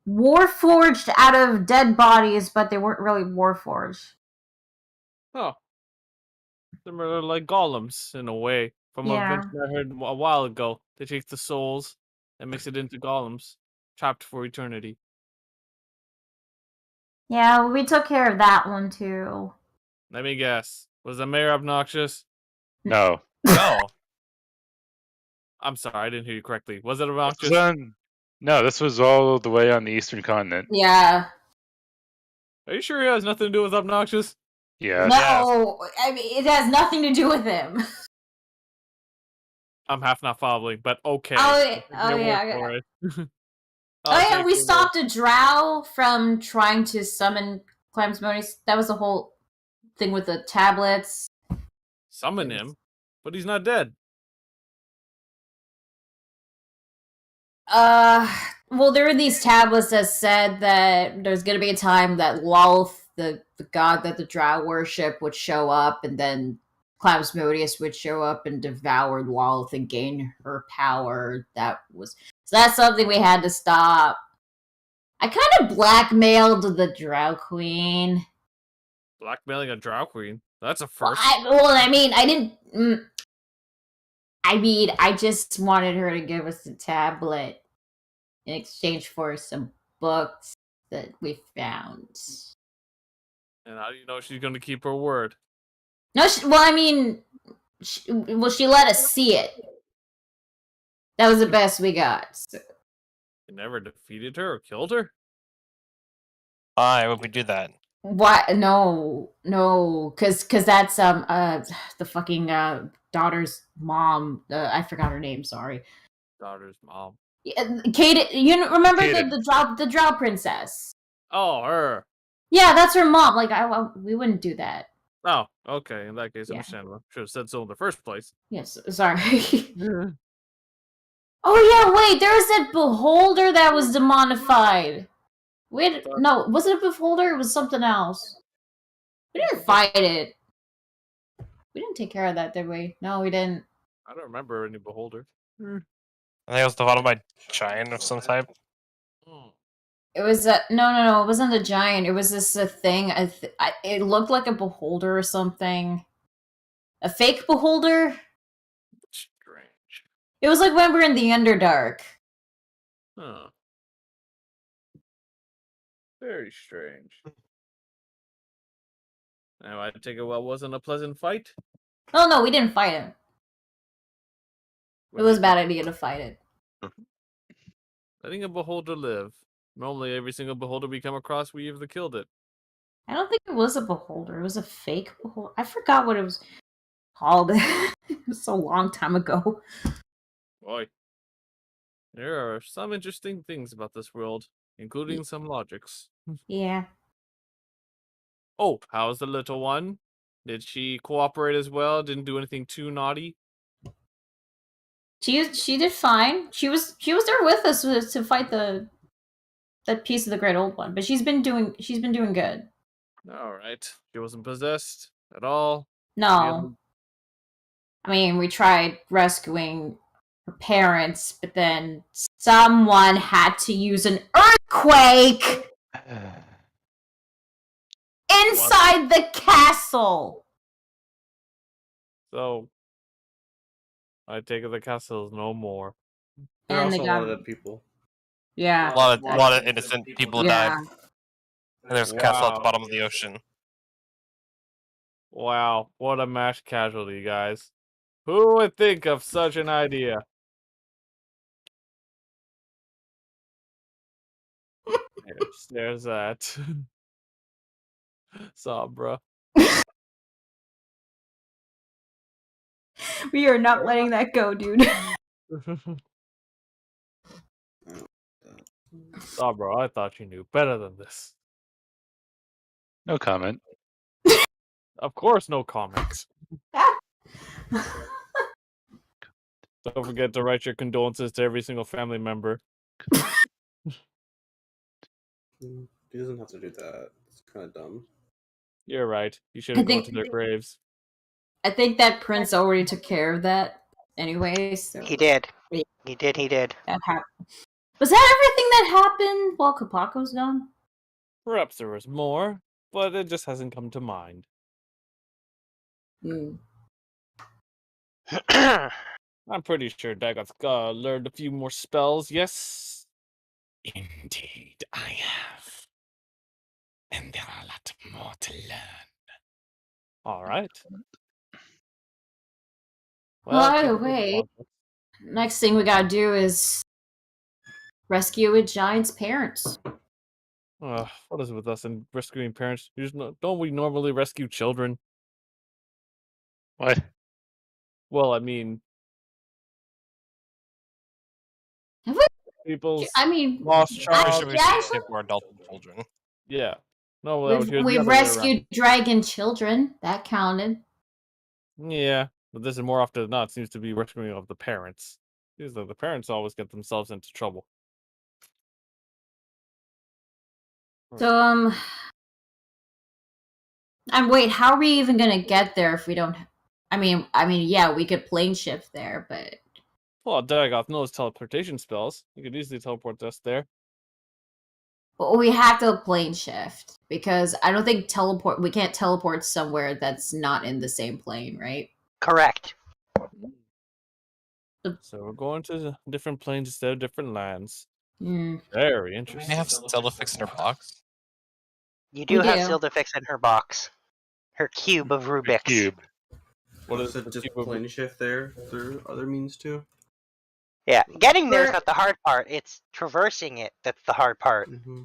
Warforged out of dead bodies, but they weren't really Warforged. Oh, similar like golems in a way. From a Yeah. invention I heard a while ago, they take the souls and mix it into golems, trapped for eternity. Yeah, we took care of that one too. Let me guess. Was the mayor obnoxious? No. No. I'm sorry, I didn't hear you correctly. Was it This obnoxious? was no, this was all the way on the eastern continent. Yeah. Are you sure it has nothing to do with obnoxious? Yes. No, I mean, it has nothing to do with him. I'm half not following, but okay. Oh, I'll take your yeah. word for it. Oh I'll yeah, take we your word. stopped a drow from trying to summon Clam's melodious. That was the whole thing with the tablets. Summon him, but he's not dead. Well, there were these tablets that said that there's gonna be a time that Lolth, the god that the drow worship, would show up, and then Clamsmodius would show up and devour Lolth and gain her power. So that's something we had to stop. I kind of blackmailed the drow queen. Blackmailing a drow queen. That's a Well, first. I mean, I didn't. I just wanted her to give us the tablet in exchange for some books that we found. And how do you know she's going to keep her word? No, she let us see it. That was the best we got. So, You never defeated her or killed her? Why would we do that? why? No, because that's the fucking daughter's mom. I forgot her name. Sorry. Daughter's mom. Kate, you remember Kaden. the drow princess? Oh, her. Yeah, that's her mom. Like we wouldn't do that. Oh, okay. In that case, Yeah. understandable. Should have said so in the first place. Yes, sorry. Oh yeah, wait, there was that beholder that was demonified. No, was it a beholder? It was something else. We didn't fight it. We didn't take care of that, did we? No, we didn't. I don't remember any beholder. I think it was the bottom by giant of some type. It was no, it wasn't a giant. It was this thing. It looked like a beholder or something. A fake beholder. Strange. It was like when we were in the Underdark. Huh. Very strange. Now I take it well wasn't a pleasant fight? Oh no, we didn't fight it. It was a bad idea to fight it. Letting a beholder live. Normally every single beholder we come across, we either killed it. I don't think it was a beholder. It was a fake beholder. I forgot what it was called. It was so long time ago. Boy. There are some interesting things about this world, including some logics. Yeah. Oh, how's the little one? Did she cooperate as well? Didn't do anything too naughty? She did fine. She was there with us to fight that piece of the Great Old One, but she's been doing good. All right. She wasn't possessed at all. No. I mean, we tried rescuing her parents, but then someone had to use an earthquake inside the castle. So, I take it the castle is no more. There are And they also a lot got- of dead people. Yeah. A lot of innocent people Yeah. died. And there's a castle at the Wow. bottom of the ocean. Wow, what a mass casualty, guys. Who would think of such an idea? There's that. Sabra. We are not letting that go, dude. Sabra, I thought you knew better than this. No comment. Of course, no comments. Don't forget to write your condolences to every single family member. He doesn't have to do that. It's kind of dumb. You're right. You should have gone to their graves. I think that prince already took care of that anyway. So He did. He did. that happened. Was that everything that happened while Kapako's gone? Perhaps there was more, but it just hasn't come to mind. Hmm. I'm pretty sure Dagoth's learned a few more spells, yes? Indeed, I have. And there are a lot more to learn. All right. By the continue way, on. next thing we gotta do is rescue a giant's parents. What is it with us and rescuing parents? Don't we normally rescue children? What? Well, I mean, Have we? people's I mean, lost Pretty child. sure we yeah, should save more adult children. Yeah. No, well, here's the we've other way around. rescued dragon children. That counted. Yeah, but this is more often than not seems to be rescuing of the parents. Because the parents always get themselves into trouble. So and wait, how are we even gonna get there if we don't? I mean, yeah, we could plane shift there, but Well, Dagoth knows teleportation spells. You could easily teleport us there. we have to plane shift because I don't think we can't teleport somewhere that's not in the same plane, right? Correct. So we're going to different planes instead of different lands. Mm. Very Do interesting. they have Zelda fix in her box? You do We have do. Zelda fix in her box. Her cube of Rubik's. Cube. What is So the just cube of- plane shift there through other means too? Yeah, getting there is We're- not the hard part. It's traversing it that's the hard part. Mm-hmm.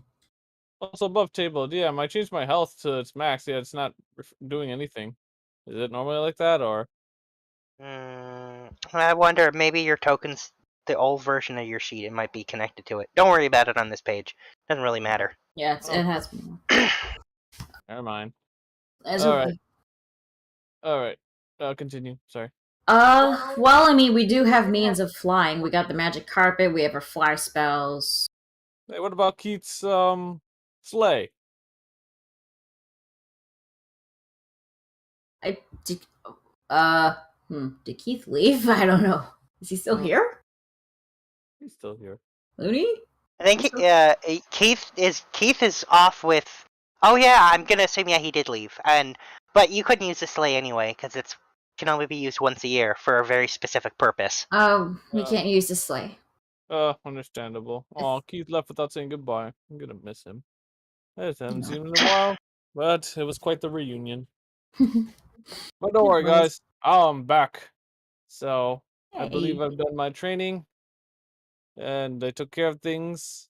Also above table, yeah, I changed my health to its max. Yeah, it's not doing anything. Is it normally like that, or? I wonder, maybe your tokens, the old version of your sheet, it might be connected to it. Don't worry about it on this page. Doesn't really matter. Yeah, it has. Never mind. It's All okay. right. Continue. Sorry. Well, I mean, we do have means of flying. We got the magic carpet. We have our fly spells. Hey, what about Keith's sleigh? Did Keith leave? I don't know. Is he still here? He's still here. Looney? I think Keith is off with. Oh yeah, I'm gonna assume he did leave, but you couldn't use the sleigh anyway because it can only be used once a year for a very specific purpose. Oh, we can't use the sleigh. Understandable. Oh, Keith left without saying goodbye. I'm gonna miss him. I just haven't seen him in a while, but it was quite the reunion. But don't worry, guys. I'm back. So I believe I've done my training, and I took care of things.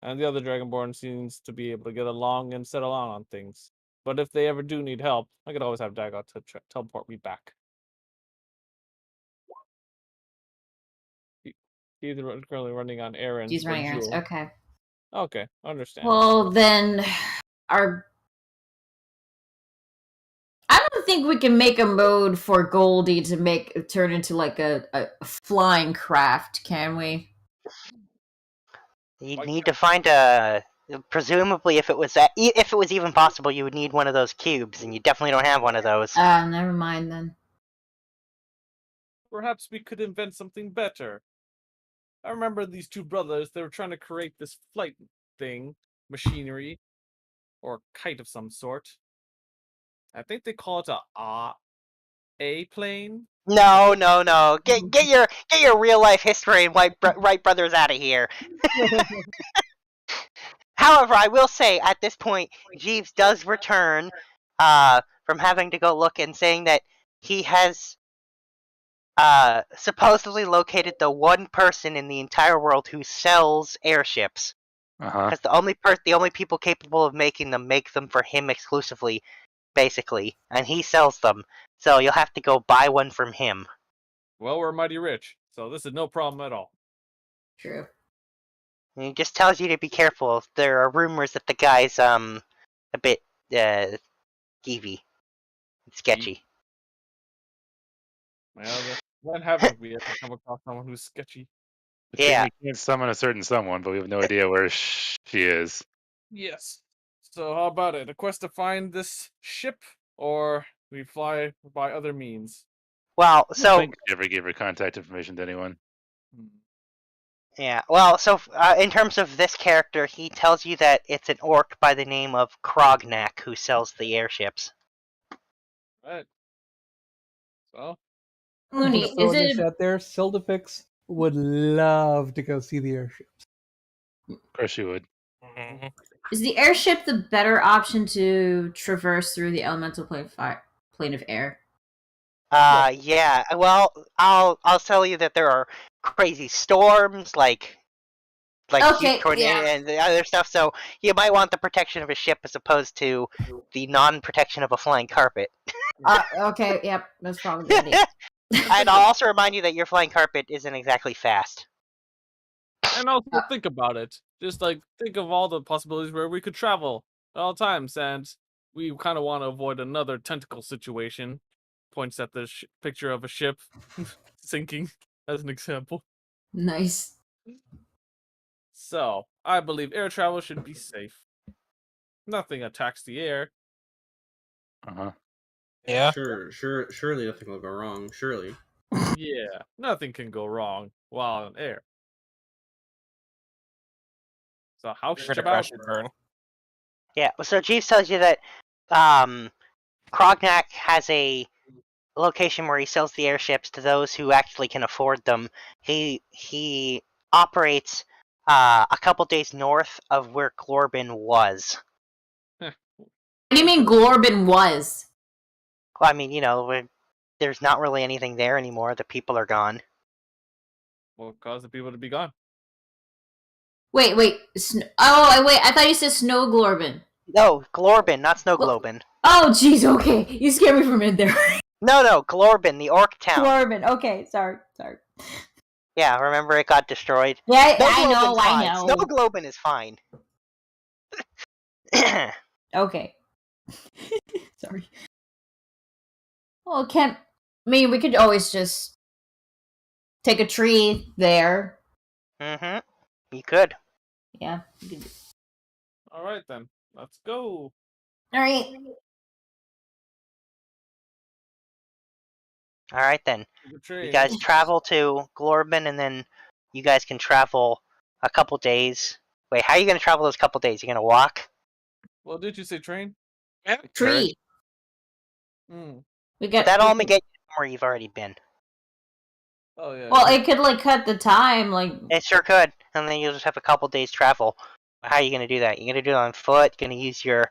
And the other Dragonborn seems to be able to get along and settle on things. But if they ever do need help, I could always have Dagoth to teleport me back. He's currently running on errands. He's for running errands. Jewel. Okay. Okay, understand. Well, then, I don't think we can make a mode for Goldie to turn into like a flying craft, can we? You need to find a. Presumably, if it was even possible, you would need one of those cubes, and you definitely don't have one of those. Never mind then. Perhaps we could invent something better. I remember these two brothers, they were trying to create this flight thing, machinery, or kite of some sort. I think they call it a plane. No. Get your real life history and Wright brothers out of here. However, I will say at this point, Jeeves does return from having to go look and saying that he has supposedly located the one person in the entire world who sells airships. Because the only people capable of making them make them for him exclusively, basically, and he sells them. So you'll have to go buy one from him. Well, we're mighty rich, so this is no problem at all. True. And he just tells you to be careful. There are rumors that the guy's a bit skeevy, sketchy. Well, When haven't we ever come across someone who's sketchy? The thing Yeah. we can't summon a certain someone, but we have no idea where she is. Yes. So how about it? A quest to find this ship, or we fly by other means? Well, I don't so think I ever gave her contact information to anyone. yeah. Well, so in terms of this character, he tells you that it's an orc by the name of Krognak who sells the airships. Right. So Mooney, Just is throwing this it? out there. Sildafix would love to go see the airships. Of course she would. Mhm. Is the airship the better option to traverse through the elemental plane of air? Yeah. Well, I'll tell you that there are crazy storms, like Okay, huge tornado yeah. and the other stuff. So you might want the protection of a ship as opposed to the non-protection of a flying carpet. Okay, yep, that's probably the idea. And I'll also remind you that your flying carpet isn't exactly fast. and also think about it. Just like think of all the possibilities where we could travel at all times, and we kind of want to avoid another tentacle situation. Points at the picture of a ship sinking as an example. Nice. So I believe air travel should be safe. Nothing attacks the air. Uh-huh. Yeah. Surely nothing will go wrong. Surely. Yeah, nothing can go wrong while in air. So how You're gonna about crash and burn. Yeah. So Jeeves tells you that Krognak has a location where he sells the airships to those who actually can afford them. He operates a couple days north of where Glorbin was. What do you mean Glorbin was? Well, I mean, there's not really anything there anymore. The people are gone. Will cause the people to be gone? Wait. Wait, I thought you said Snow Glorbin. No, Glorbin, not Snow Globin. Oh, jeez, okay. You scared me from in there. No, Glorbin, the orc town. Glorbin, okay, sorry. Yeah, remember it got destroyed? Yeah, Snow I Globin's know. fine. Snow Globin is fine. Okay. Sorry. Well, we could always just take a tree there. Mm-hmm. You could. Yeah. All right then, let's go. Alright. All right then. The train. You guys travel to Glorbin, and then you guys can travel a couple days. Wait, how are you going to travel those couple days? You going to walk? Well, did you say train? Yeah. Tree. Mm. We got That'll only get you where you've already been. Oh yeah. Well, it could cut the time, It sure could, and then you'll just have a couple days travel. How are you going to do that? You're going to do it on foot? Going to use your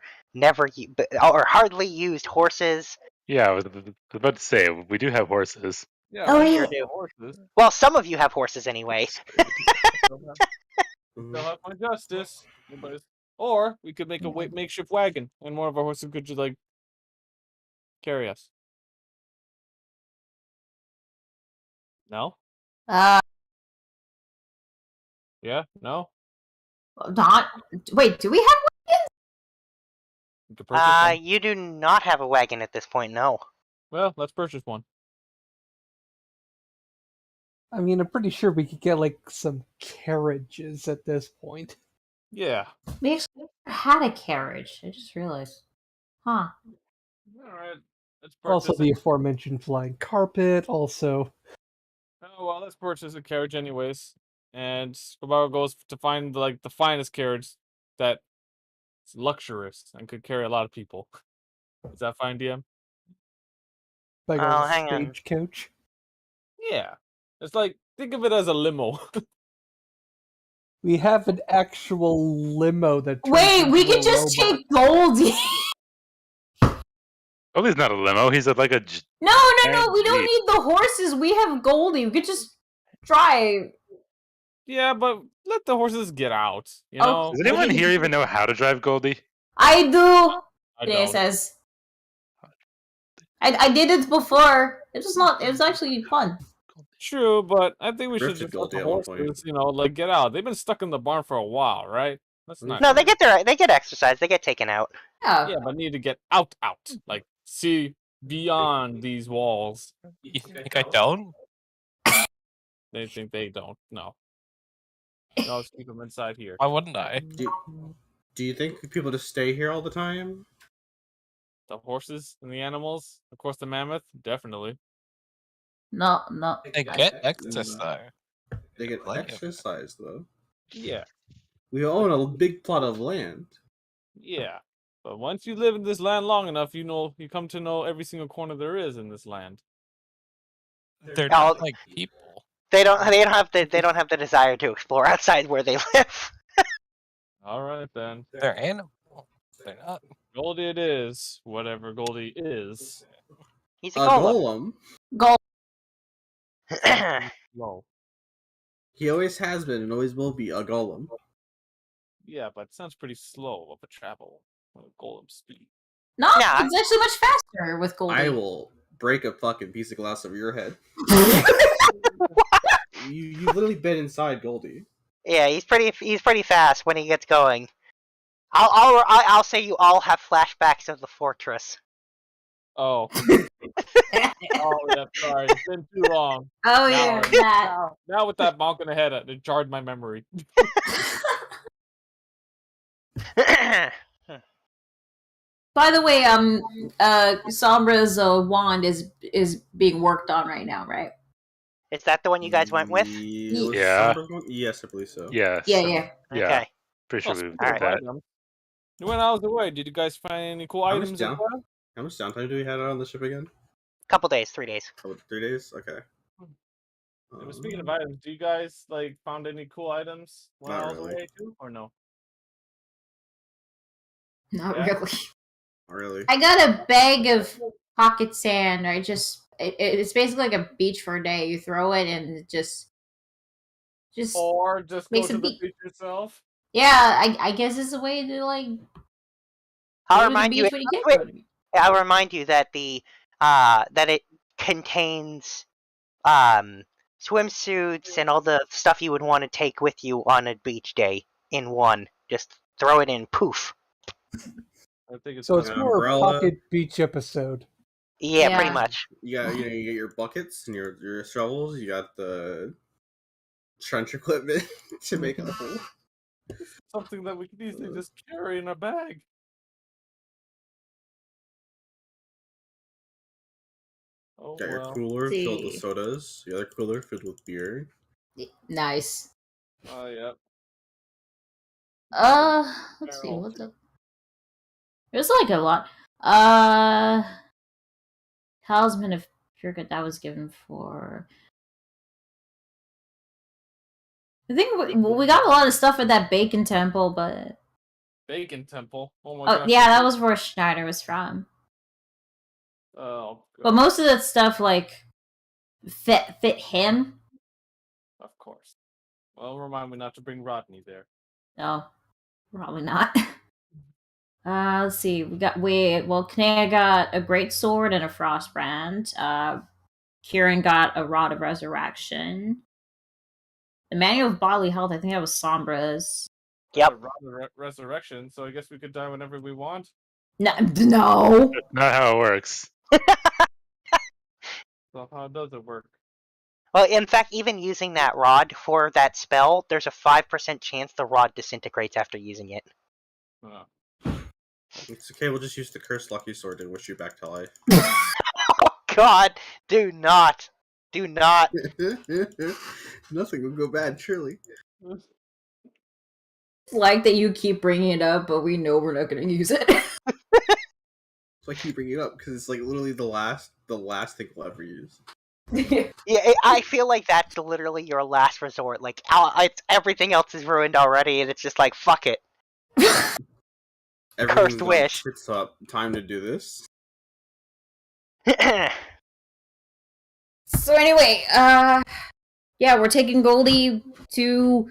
or hardly used horses? Yeah, I was about to say, we do have horses. Yeah. Oh, we yeah. do horses. Well, some of you have horses anyway. They'll have my justice. Or we could make a makeshift wagon, and one of our horses could just carry us. No? Yeah? No? not. Wait, do we have? We could purchase one. You do not have a wagon at this point, no. Well, let's purchase one. I mean, I'm pretty sure we could get some carriages at this point. Yeah. We actually had a carriage. I just realized. Huh. All right. Let's purchase. Also, the aforementioned flying carpet. Also, Oh well, let's purchase a carriage anyways. And Squabaro goes to find the finest carriage that's luxurious and could carry a lot of people. Is that fine, DM? like Oh, a hang on. stagecoach. Yeah. It's think of it as a limo. We have an actual limo that. turns Wait, we into could a just robot. take Goldie. Oh, he's not a limo. He's like a. No, we don't Jeep. need the horses. We have Goldie. We could just drive. Yeah, but let the horses get out. You know. Does anyone here even know how to drive Goldie? I do. I It don't. says. I did it before. It was actually fun. True, but I think we should Drifted just let the Goldie at one point. horses, get out. They've been stuck in the barn for a while, right? That's not. No, they get exercise. They get taken out. Yeah. Yeah, but need to get out. See beyond these walls. You think I don't? They think they don't. No. No, let's keep them inside here. Why wouldn't I? Do you think people just stay here all the time? The horses and the animals, of course, the mammoth, definitely. No. They get exercise. They get Like it. exercise though. Yeah, We own a big plot of land. yeah. But once you live in this land long enough, you come to know every single corner there is in this land. They're I'll- not like people. They don't have the desire to explore outside where they live. All right then. They're animals. They're not. Goldie it is. Whatever Goldie is. He's A a golem. golem. Gold. Low. He always has been and always will be a golem. Yeah, but it sounds pretty slow of a travel. Golem speed. No, Yeah. it's actually much faster with Goldie. I will break a fucking piece of glass over your head. You've literally been inside Goldie. Yeah, he's pretty fast when he gets going. I'll say you all have flashbacks of the fortress. Oh. Oh yeah, sorry. It's been too long. Oh yeah, that. Now with that bonk in the head, it jarred my memory. By the way, Sombra's wand is being worked on right now, right? Is that the one you guys went with? Yeah. Yes, I believe so. Yes. Yeah. Yeah. Okay. Pretty sure Oh, we speaking did of that. items, when I was away, did you guys find any cool How much items? down- as well? How much downtime do we have on the ship again? Couple days, 3 days. Oh, 3 days? Okay. And speaking of items, do you guys found any cool items when Not I was really. away too, or no? Not Yeah. really. Not really. I got a bag of pocket sand. It's basically like a beach for a day. You throw it and it just Or just go Makes to a the beat. beach yourself? yeah. I guess it's a way to like. I'll go to the remind you. beach when you can't Wait, go to the beach. I'll remind you that that it contains swimsuits and all the stuff you would want to take with you on a beach day in one. Just throw it in, poof. I think it's So it's An more a umbrella. pocket beach episode. Yeah, pretty Yeah. much. You get your buckets and your shovels. You got the trench equipment to make a hole. something that we could easily just carry in a bag. Oh Got your well. cooler filled with See. sodas. The other cooler filled with beer. Nice. Oh yeah. Let's see. Barrel. What's up? There's like a lot. Talisman of Pure Good that was given for. I think we got a lot of stuff at that Bacon Temple, but Bacon Temple. Oh my oh gosh. yeah, that was where Schneider was from. Oh, But most of that stuff like fit him. of course. Well, remind me not to bring Rodney there. No, probably not. Let's see. Kanea got a great sword and a frostbrand. Kieran got a rod of resurrection. The manual of bodily health, I think that was Sombra's. Yep. Resurrection. So I guess we could die whenever we want. No. Not how it works. So how does it work? Well, in fact, even using that rod for that spell, there's a 5% chance the rod disintegrates after using it. Oh. It's okay. We'll just use the cursed lucky sword and wish you back to life. Oh God! Do not! Do not! Nothing will go bad, surely. It's like that you keep bringing it up, but we know we're not going to use it. It's like you bring it up because it's like literally the last thing we'll ever use. Yeah, I feel like that's literally your last resort. Like, everything else is ruined already, and it's just like, fuck it. Everyone's Cursed wish. It's up. Time to do this. So anyway, yeah, we're taking Goldie to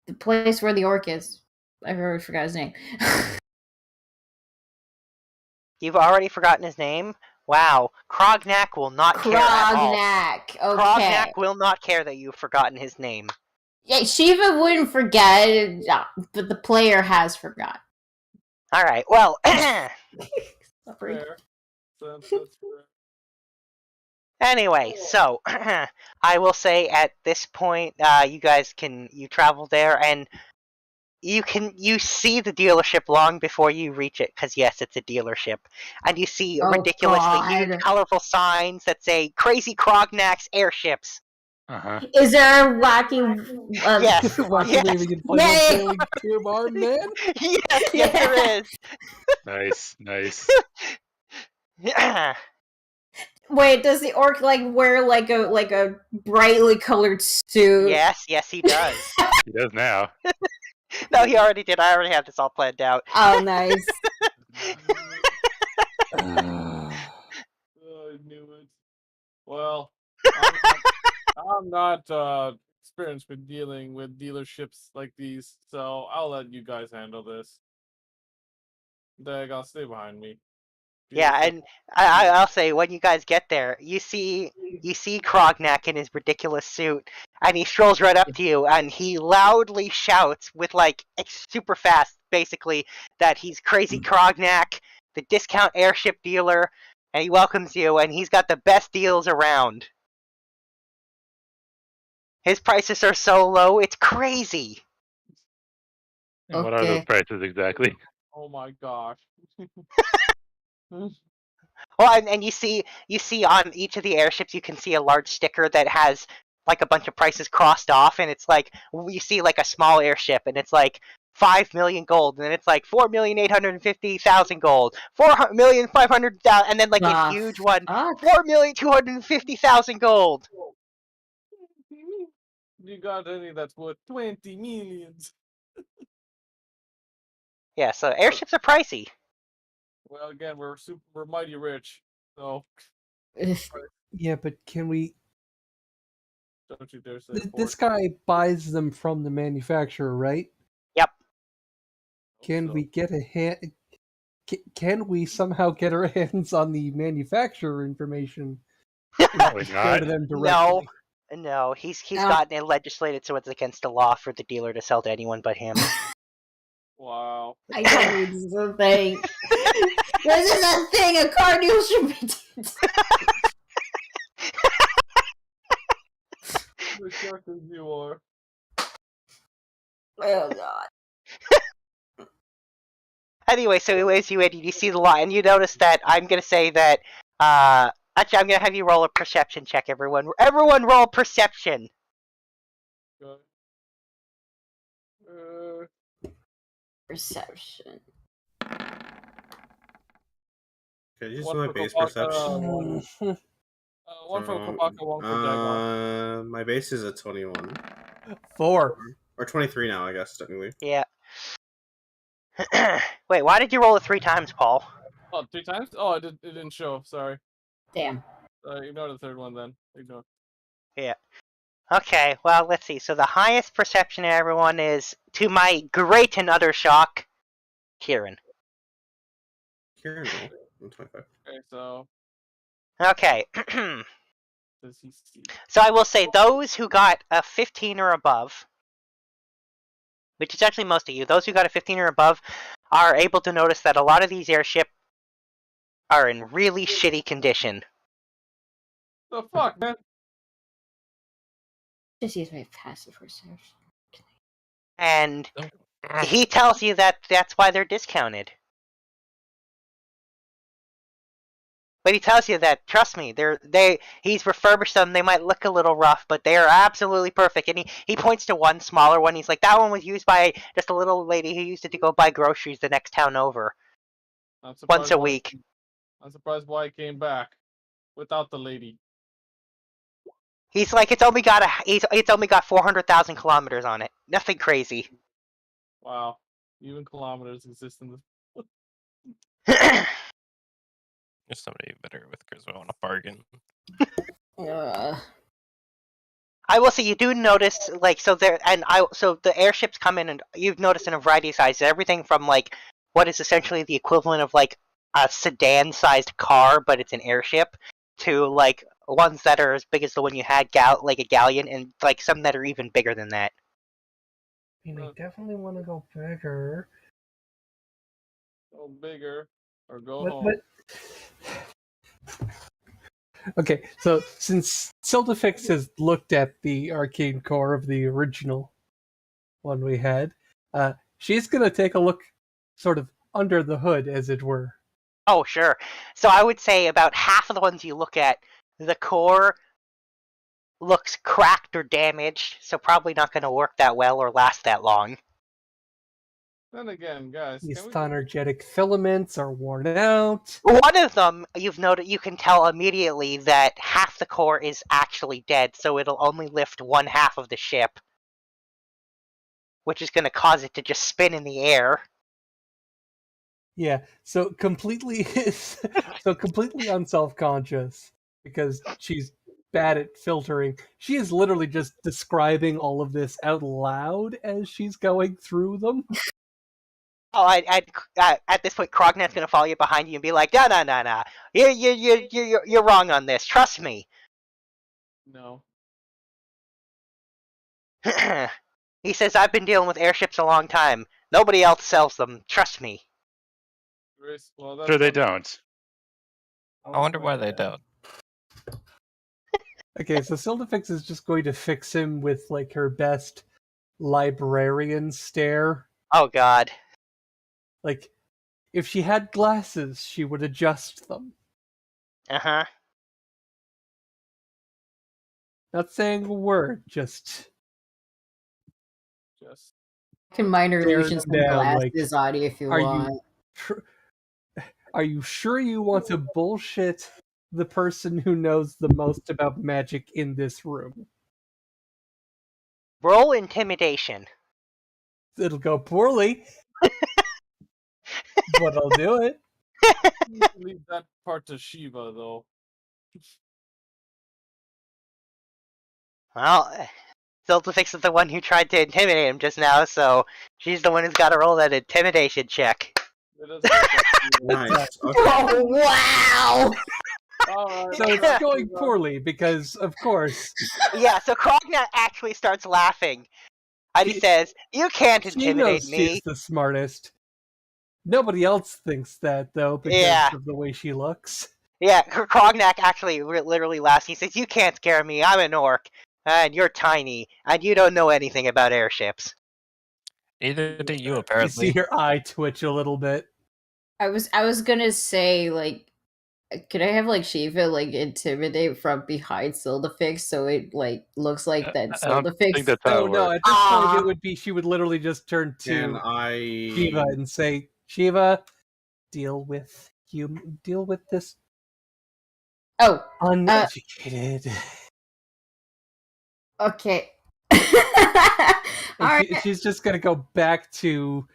the place where the orc is. I already forgot his name. You've already forgotten his name? Wow. Krognak will not care at all. Krognak. Okay. Krognak will not care that you've forgotten his name. Yeah, Shiva wouldn't forget, but the player has forgotten. Alright, well... Sorry. Fair. That's fair. Anyway, so I will say at this point, you guys you travel there and you see the dealership long before you reach it, because yes, it's a dealership, and you see ridiculously huge, colorful signs that say "Crazy Crognac's Airships." Is there a wacky? Yes, wacky yes. waving inflatable sailing tube arm man. Yes, there is. Nice. Wait, does the orc wear like a brightly colored suit? Yes, he does. He does now. No, he already did. I already have this all planned out. Oh, nice. I knew it. Well, I'm not experienced with dealing with dealerships like these, so I'll let you guys handle this. Dag, I'll stay behind me. Yeah, and I'll say when you guys get there, you see Krognak in his ridiculous suit, and he strolls right up to you, and he loudly shouts with super fast, basically, that he's Crazy Krognak, the discount airship dealer, and he welcomes you, and he's got the best deals around. His prices are so low, it's crazy. And what are those prices exactly? Oh my gosh. Well, and you see on each of the airships, you can see a large sticker that has a bunch of prices crossed off, and it's you see a small airship, and it's 5 million gold, and then it's 4,850,000 gold, 4,500,000, and then a huge one, 4,250,000 gold. You got any that's worth 20 millions? Yeah, so airships are pricey. Well, again, we're mighty rich, so. Yeah, but can we? Don't you dare say This guy buys them from the manufacturer, right? Yep. Can we get a hand? Can we somehow get our hands on the manufacturer information? Probably Go not. to them directly. No, he's gotten it legislated so it's against the law for the dealer to sell to anyone but him. Wow. I can't believe this is a thing. This is a thing a car dealership did. The shark as you are. Oh god. Anyway, so he waves you in, and you see the lot, and you notice that I'm gonna say that. Actually, I'm gonna have you roll a perception check, everyone. Everyone, roll perception. Okay. Perception. Can you just One do my for base Kobaka, perception? one for Kobaka, one for Dagon. My base is a 21. 4. Or 23 now, I guess, technically. Yeah. Wait, why did you roll it 3 times, Paul? Oh, 3 times? Oh, it didn't show. Sorry. Damn. Ignore the third one then. Ignore. Yeah. Okay, well, let's see. So the highest perception of everyone is, to my great and utter shock, Kieran. Kieran, 125. Okay, so. Okay. Does he see? So I will say those who got a 15 or above, which is actually most of you, those who got a 15 or above are able to notice that a lot of these airships are in really shitty condition. The fuck, man? Just use my passive perception. And he tells you that that's why they're discounted. But he tells you that, trust me, he's refurbished them. They might look a little rough, but they are absolutely perfect. And he points to one smaller one. He's like, that one was used by just a little lady who used it to go buy groceries the next town over. Once a week. I'm surprised why he came back without the lady. He's like, it's only got 400,000 kilometers on it. Nothing crazy. Wow. Even kilometers exist in this. There's somebody better with Charisma on a bargain. I will say you do notice so the airships come in, and you've noticed in a variety of sizes, everything from what is essentially the equivalent of a sedan-sized car, but it's an airship, to ones that are as big as the one you had, like a galleon, and some that are even bigger than that. I mean, I definitely want to go bigger. Go bigger or go home. Okay, so since Sildafix has looked at the arcane core of the original one we had, she's gonna take a look sort of under the hood, as it were. Oh, sure. So I would say about half of the ones you look at, the core looks cracked or damaged, so probably not going to work that well or last that long. Then again, guys, These can we thonergetic filaments are worn out. One of them, you've noted, you can tell immediately that half the core is actually dead, so it'll only lift one half of the ship, which is going to cause it to just spin in the air. Yeah, so completely unself-conscious because she's bad at filtering. She is literally just describing all of this out loud as she's going through them. Oh, at this point, Krognet's going to follow you behind you and be like, no. You're wrong on this. Trust me. No. He says, I've been dealing with airships a long time. Nobody else sells them. Trust me. Well, that's Sure, they not- don't. I wonder why they don't. Okay, so Sildafix is just going to fix him with like her best librarian stare. Oh, God. Like, if she had glasses, she would adjust them. Uh-huh. Not saying a word, just I can minor Stare illusion them some down, like, glasses on you if you are want. are you sure you want to bullshit the person who knows the most about magic in this room? Roll intimidation. It'll go poorly, but I'll do it. Leave that part to Shiva, though. Well, Ziltafix is the one who tried to intimidate him just now, so she's the one who's got to roll that intimidation check. It doesn't look like Shiva. Nice. Okay. Oh, wow! Alright, So it's going poorly because, of course, Yeah, so Krognak actually starts laughing. And he says, you can't she intimidate knows me. she's the smartest. Nobody else thinks that, though, because Yeah. of the way she looks. Yeah, Krognak actually literally laughs. He says, you can't scare me. I'm an orc. And you're tiny. And you don't know anything about airships. Neither do you, You see apparently. her eye twitch a little bit. I was gonna say, like, could I have, like, Shiva, like, intimidate from behind Sildafix so it, like, looks like that I don't think Sildafix... that's how Oh it no, works. at this point Ah. it would be, she would literally just turn Can to I? Shiva and say, Shiva, deal with this Oh, uneducated. okay. And Alright. she's just gonna go back to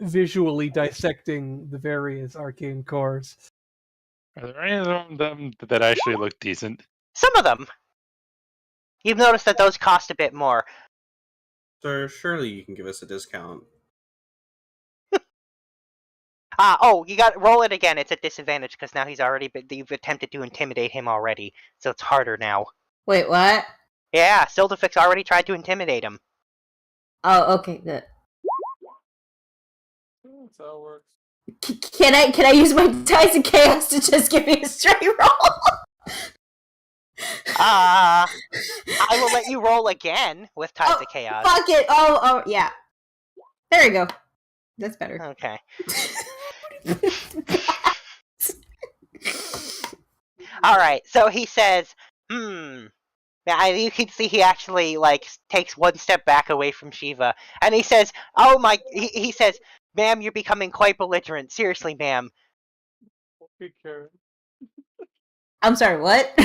visually dissecting the various arcane cores. Are there any of them that actually look decent? Some of them. You've noticed that those cost a bit more. Sir, surely you can give us a discount. You got roll it again. It's at disadvantage because now you've attempted to intimidate him already, so it's harder now. Wait, what? Yeah, Sildafix already tried to intimidate him. Oh, okay, good. That's how it works. Can I use my Ties of Chaos to just give me a straight roll? I will let you roll again with Ties of Chaos. Fuck it! Oh, yeah. There we go. That's better. Okay. Alright, so he says, Now, you can see he actually, takes one step back away from Shiva. And he says, he says, ma'am, you're becoming quite belligerent. Seriously, ma'am. Okay, Karen. I'm sorry, what?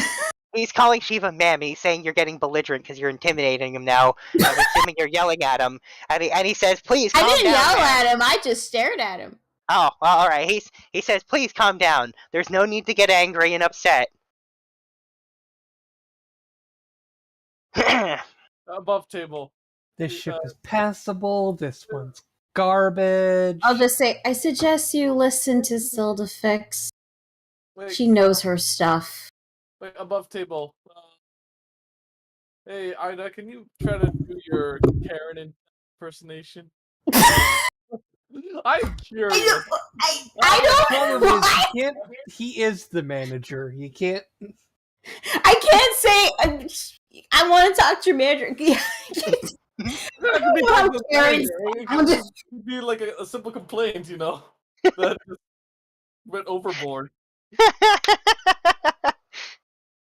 He's calling Shiva ma'am. He's saying you're getting belligerent because you're intimidating him now. I'm assuming you're yelling at him. And he says, please calm I down, didn't yell ma'am. at him, I just stared at him. Oh, well, alright. He says, please calm down. There's no need to get angry and upset. Above table. This ship is passable, this one's garbage. I'll just say, I suggest you listen to Sildafix. Wait, She knows her stuff. wait, above table. Hey, Ida, can you try to do your Karen impersonation? I'm curious. I don't. Problem is, Why? you can't. He is the manager. You can't. I can't say. I want to talk to your manager. That could be Wow, just Karen. it could just be like a simple complaint, that just went overboard.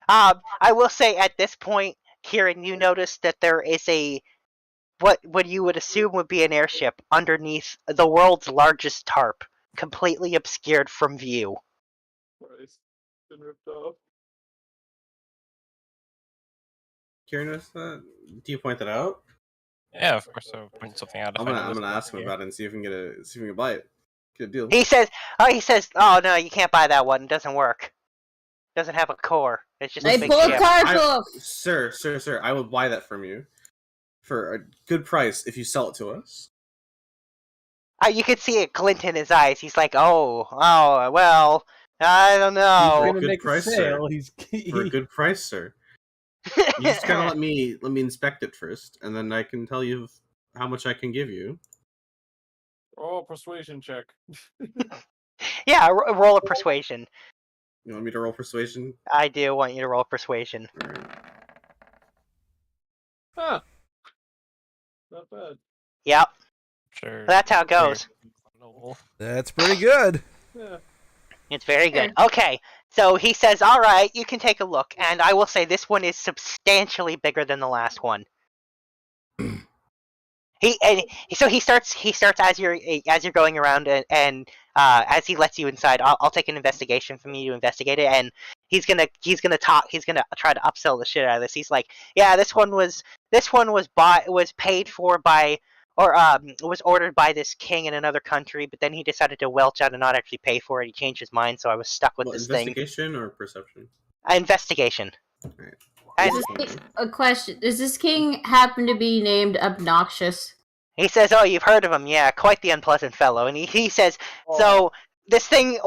I will say at this point, Kieran, you notice that there is what you would assume would be an airship underneath the world's largest tarp, completely obscured from view. Christ. Been ripped off. Curious that? Do you point that out? Yeah, of course. So point something out. I'm gonna ask him about it and see if we can buy it. Get a deal. He says, oh no, you can't buy that one. It doesn't work. It doesn't have a core. It's just I a big pull a ship. card off. Sir, I will buy that from you for a good price if you sell it to us. You could see it glint in his eyes. He's like, oh, well, I don't He's know. gonna good make price, a sir. sale. For a good price, sir. You just gotta let me inspect it first, and then I can tell you how much I can give you. Oh, persuasion check. Yeah, roll a persuasion. You want me to roll persuasion? I do want you to roll persuasion. All right. Huh. Not bad. Yep, Sure. that's how it goes. That's pretty good. Yeah. It's very good. Okay, so he says, all right, you can take a look, and I will say this one is substantially bigger than the last one. So he starts as you're going around, and as he lets you inside, I'll take an investigation from you to investigate it, and he's gonna try to upsell the shit out of this. He's like, yeah, this one was paid for by, or was ordered by this king in another country, but then he decided to welch out and not actually pay for it. He changed his mind, so I was stuck with this thing. Investigation or perception? Investigation. Right. A question: does this king happen to be named Obnoxious? He says, oh, you've heard of him, yeah, quite the unpleasant fellow. And he says, so this thing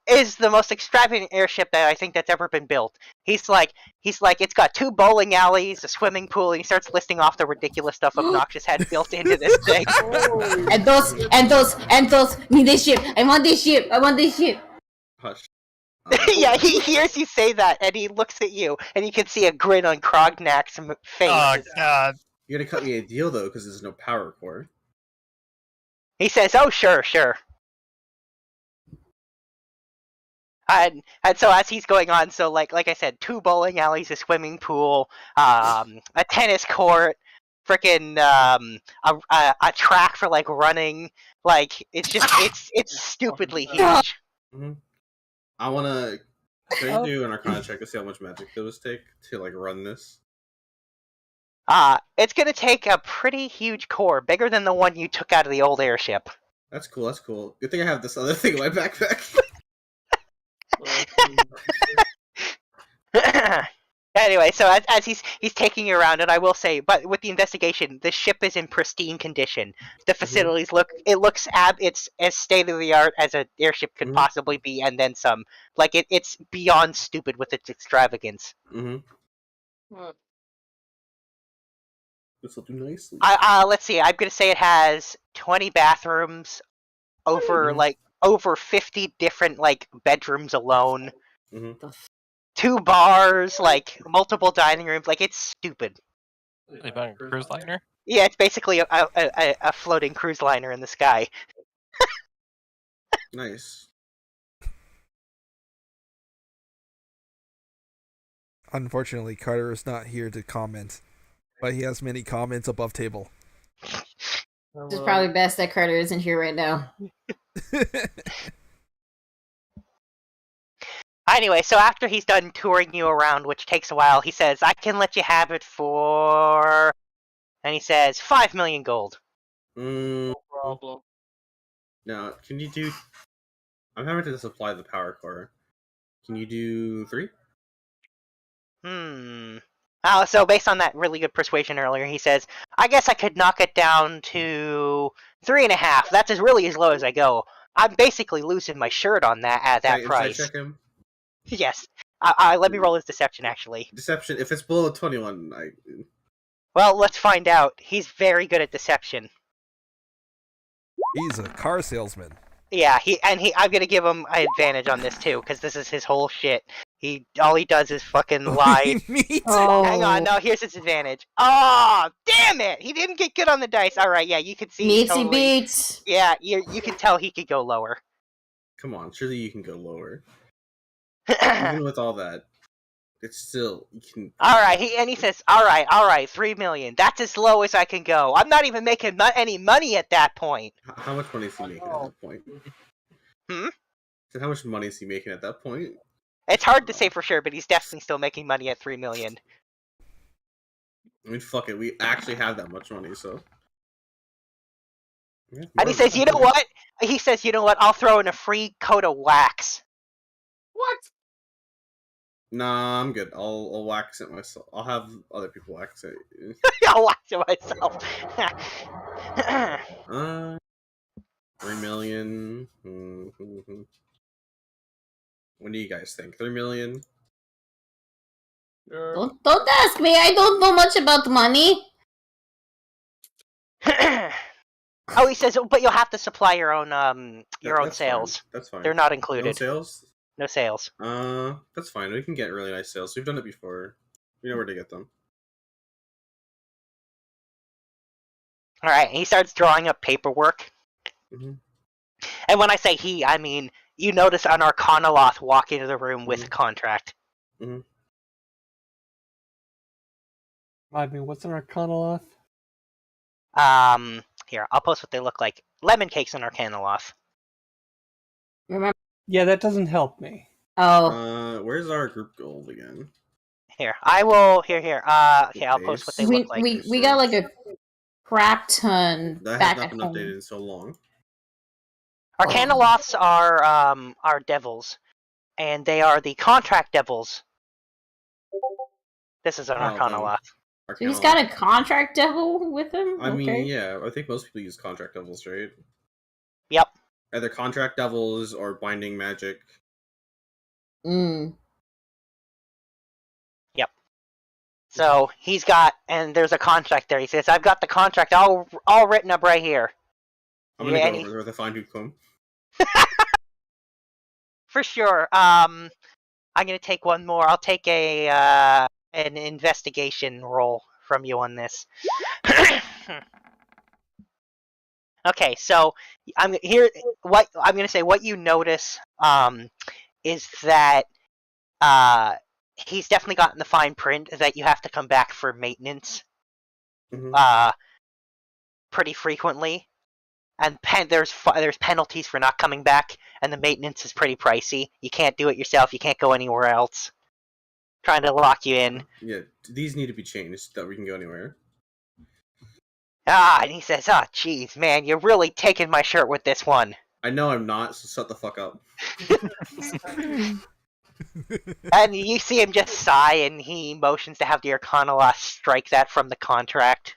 is the most extravagant airship that I think that's ever been built. He's like, it's got 2 bowling alleys, a swimming pool, and he starts listing off the ridiculous stuff Obnoxious had built into this thing. and those need this ship. I want this ship. Hush. Yeah, he hears you say that, and he looks at you, and you can see a grin on Krognak's face. Oh God. You gotta cut me a deal though, because there's no power core. He says, oh, sure. And so as he's going on, so like I said, 2 bowling alleys, a swimming pool, a tennis court, freaking a track for like running, like it's stupidly huge. Mm-hmm. I wanna do an Arcana check to see how much magic those take to like run this. It's gonna take a pretty huge core, bigger than the one you took out of the old airship. That's cool. Good thing I have this other thing in my backpack. Anyway, so as he's taking you around, and I will say, but with the investigation, the ship is in pristine condition. The facilities it's as state of the art as an airship could possibly be, and then some. Like it's beyond stupid with its extravagance. This will do nicely. Let's see. I'm gonna say it has 20 bathrooms, over 50 different like bedrooms alone. 2 bars, like multiple dining rooms. Like it's stupid. Are they buying a cruise liner? Yeah, it's basically a floating cruise liner in the sky. Nice. Unfortunately, Carter is not here to comment, but he has many comments above table. It's probably best that Carter isn't here right now. Anyway, so after he's done touring you around, which takes a while, he says, I can let you have it for... And he says, 5 million gold. No problem. Now, can you do... I'm having to supply the power core. Can you do 3? So based on that really good persuasion earlier, he says, I guess I could knock it down to 3.5. That's really as low as I go. I'm basically losing my shirt on that at that price. Check him? Yes. Let me roll his deception, actually. Deception. If it's below 21, Well, let's find out. He's very good at deception. He's a car salesman. Yeah, I'm gonna give him an advantage on this too, because this is his whole shit. All he does is fucking lie. Meat. Oh. Hang on, no, here's his advantage. Oh, damn it! He didn't get good on the dice. All right, yeah, you can see. Meatsy Totally, beats. yeah, you can tell he could go lower. Come on, surely you can go lower. All Even with all that, it's still you can. right, he says, all right, 3 million. That's as low as I can go. I'm not even making any money at that point. How much money is he making at that point? Hmm? So how much money is he making at that point? It's hard to say for sure, but he's definitely still making money at 3 million. I mean, fuck it, we actually have that much money, so. Yeah, And he says, you know what? He says, you know what? I'll throw in a free coat of wax. What? Nah, I'm good. I'll wax it myself. I'll have other people wax it. I'll wax it myself. 3 million. Mm-hmm. What do you guys think? 3 million? Don't ask me. I don't know much about money. Oh, he says, but you'll have to supply your own That's sales. Fine. That's fine. They're not No included. sales? No sales. That's fine. We can get really nice sales. We've done it before. We know where to get them. All right, and he starts drawing up paperwork. Mhm. And when I say he, I mean you notice an Arcanoloth walk into the room with a contract. Mhm. Remind me, what's an Arcanoloth? Here, I'll post what they look like. Lemon cakes and Arcanoloth. Remember? Yeah, that doesn't help me. Oh. Where's our group gold again? Here, I will. Here. Okay, I'll post what they we look like. we got like a crap ton That back has at not been home. updated in so long. Arcanoloths are devils, and they are the contract devils. This is an Oh, then. Arcanoloth. So he's got a contract devil with him? I mean, Okay. yeah, I think most people use contract devils, right? Yep. Either contract devils or binding magic. Mm. Yep. So he's got, and there's a contract there. He says, "I've got the contract all written up right here." I'm gonna Yeah, go and over with a fine tooth comb. For sure. I'm gonna take one more. I'll take an investigation roll from you on this. Okay, so I'm here. What I'm gonna say, what you notice, is that he's definitely gotten the fine print that you have to come back for maintenance, pretty frequently, and there's penalties for not coming back, and the maintenance is pretty pricey. You can't do it yourself. You can't go anywhere else. Trying to lock you in. Yeah, these need to be changed so that we can go anywhere. And he says, "Oh, jeez, man, you're really taking my shirt with this one." I know I'm not, so shut the fuck up. And you see him just sigh, and he motions to have the Arcanoloth strike that from the contract.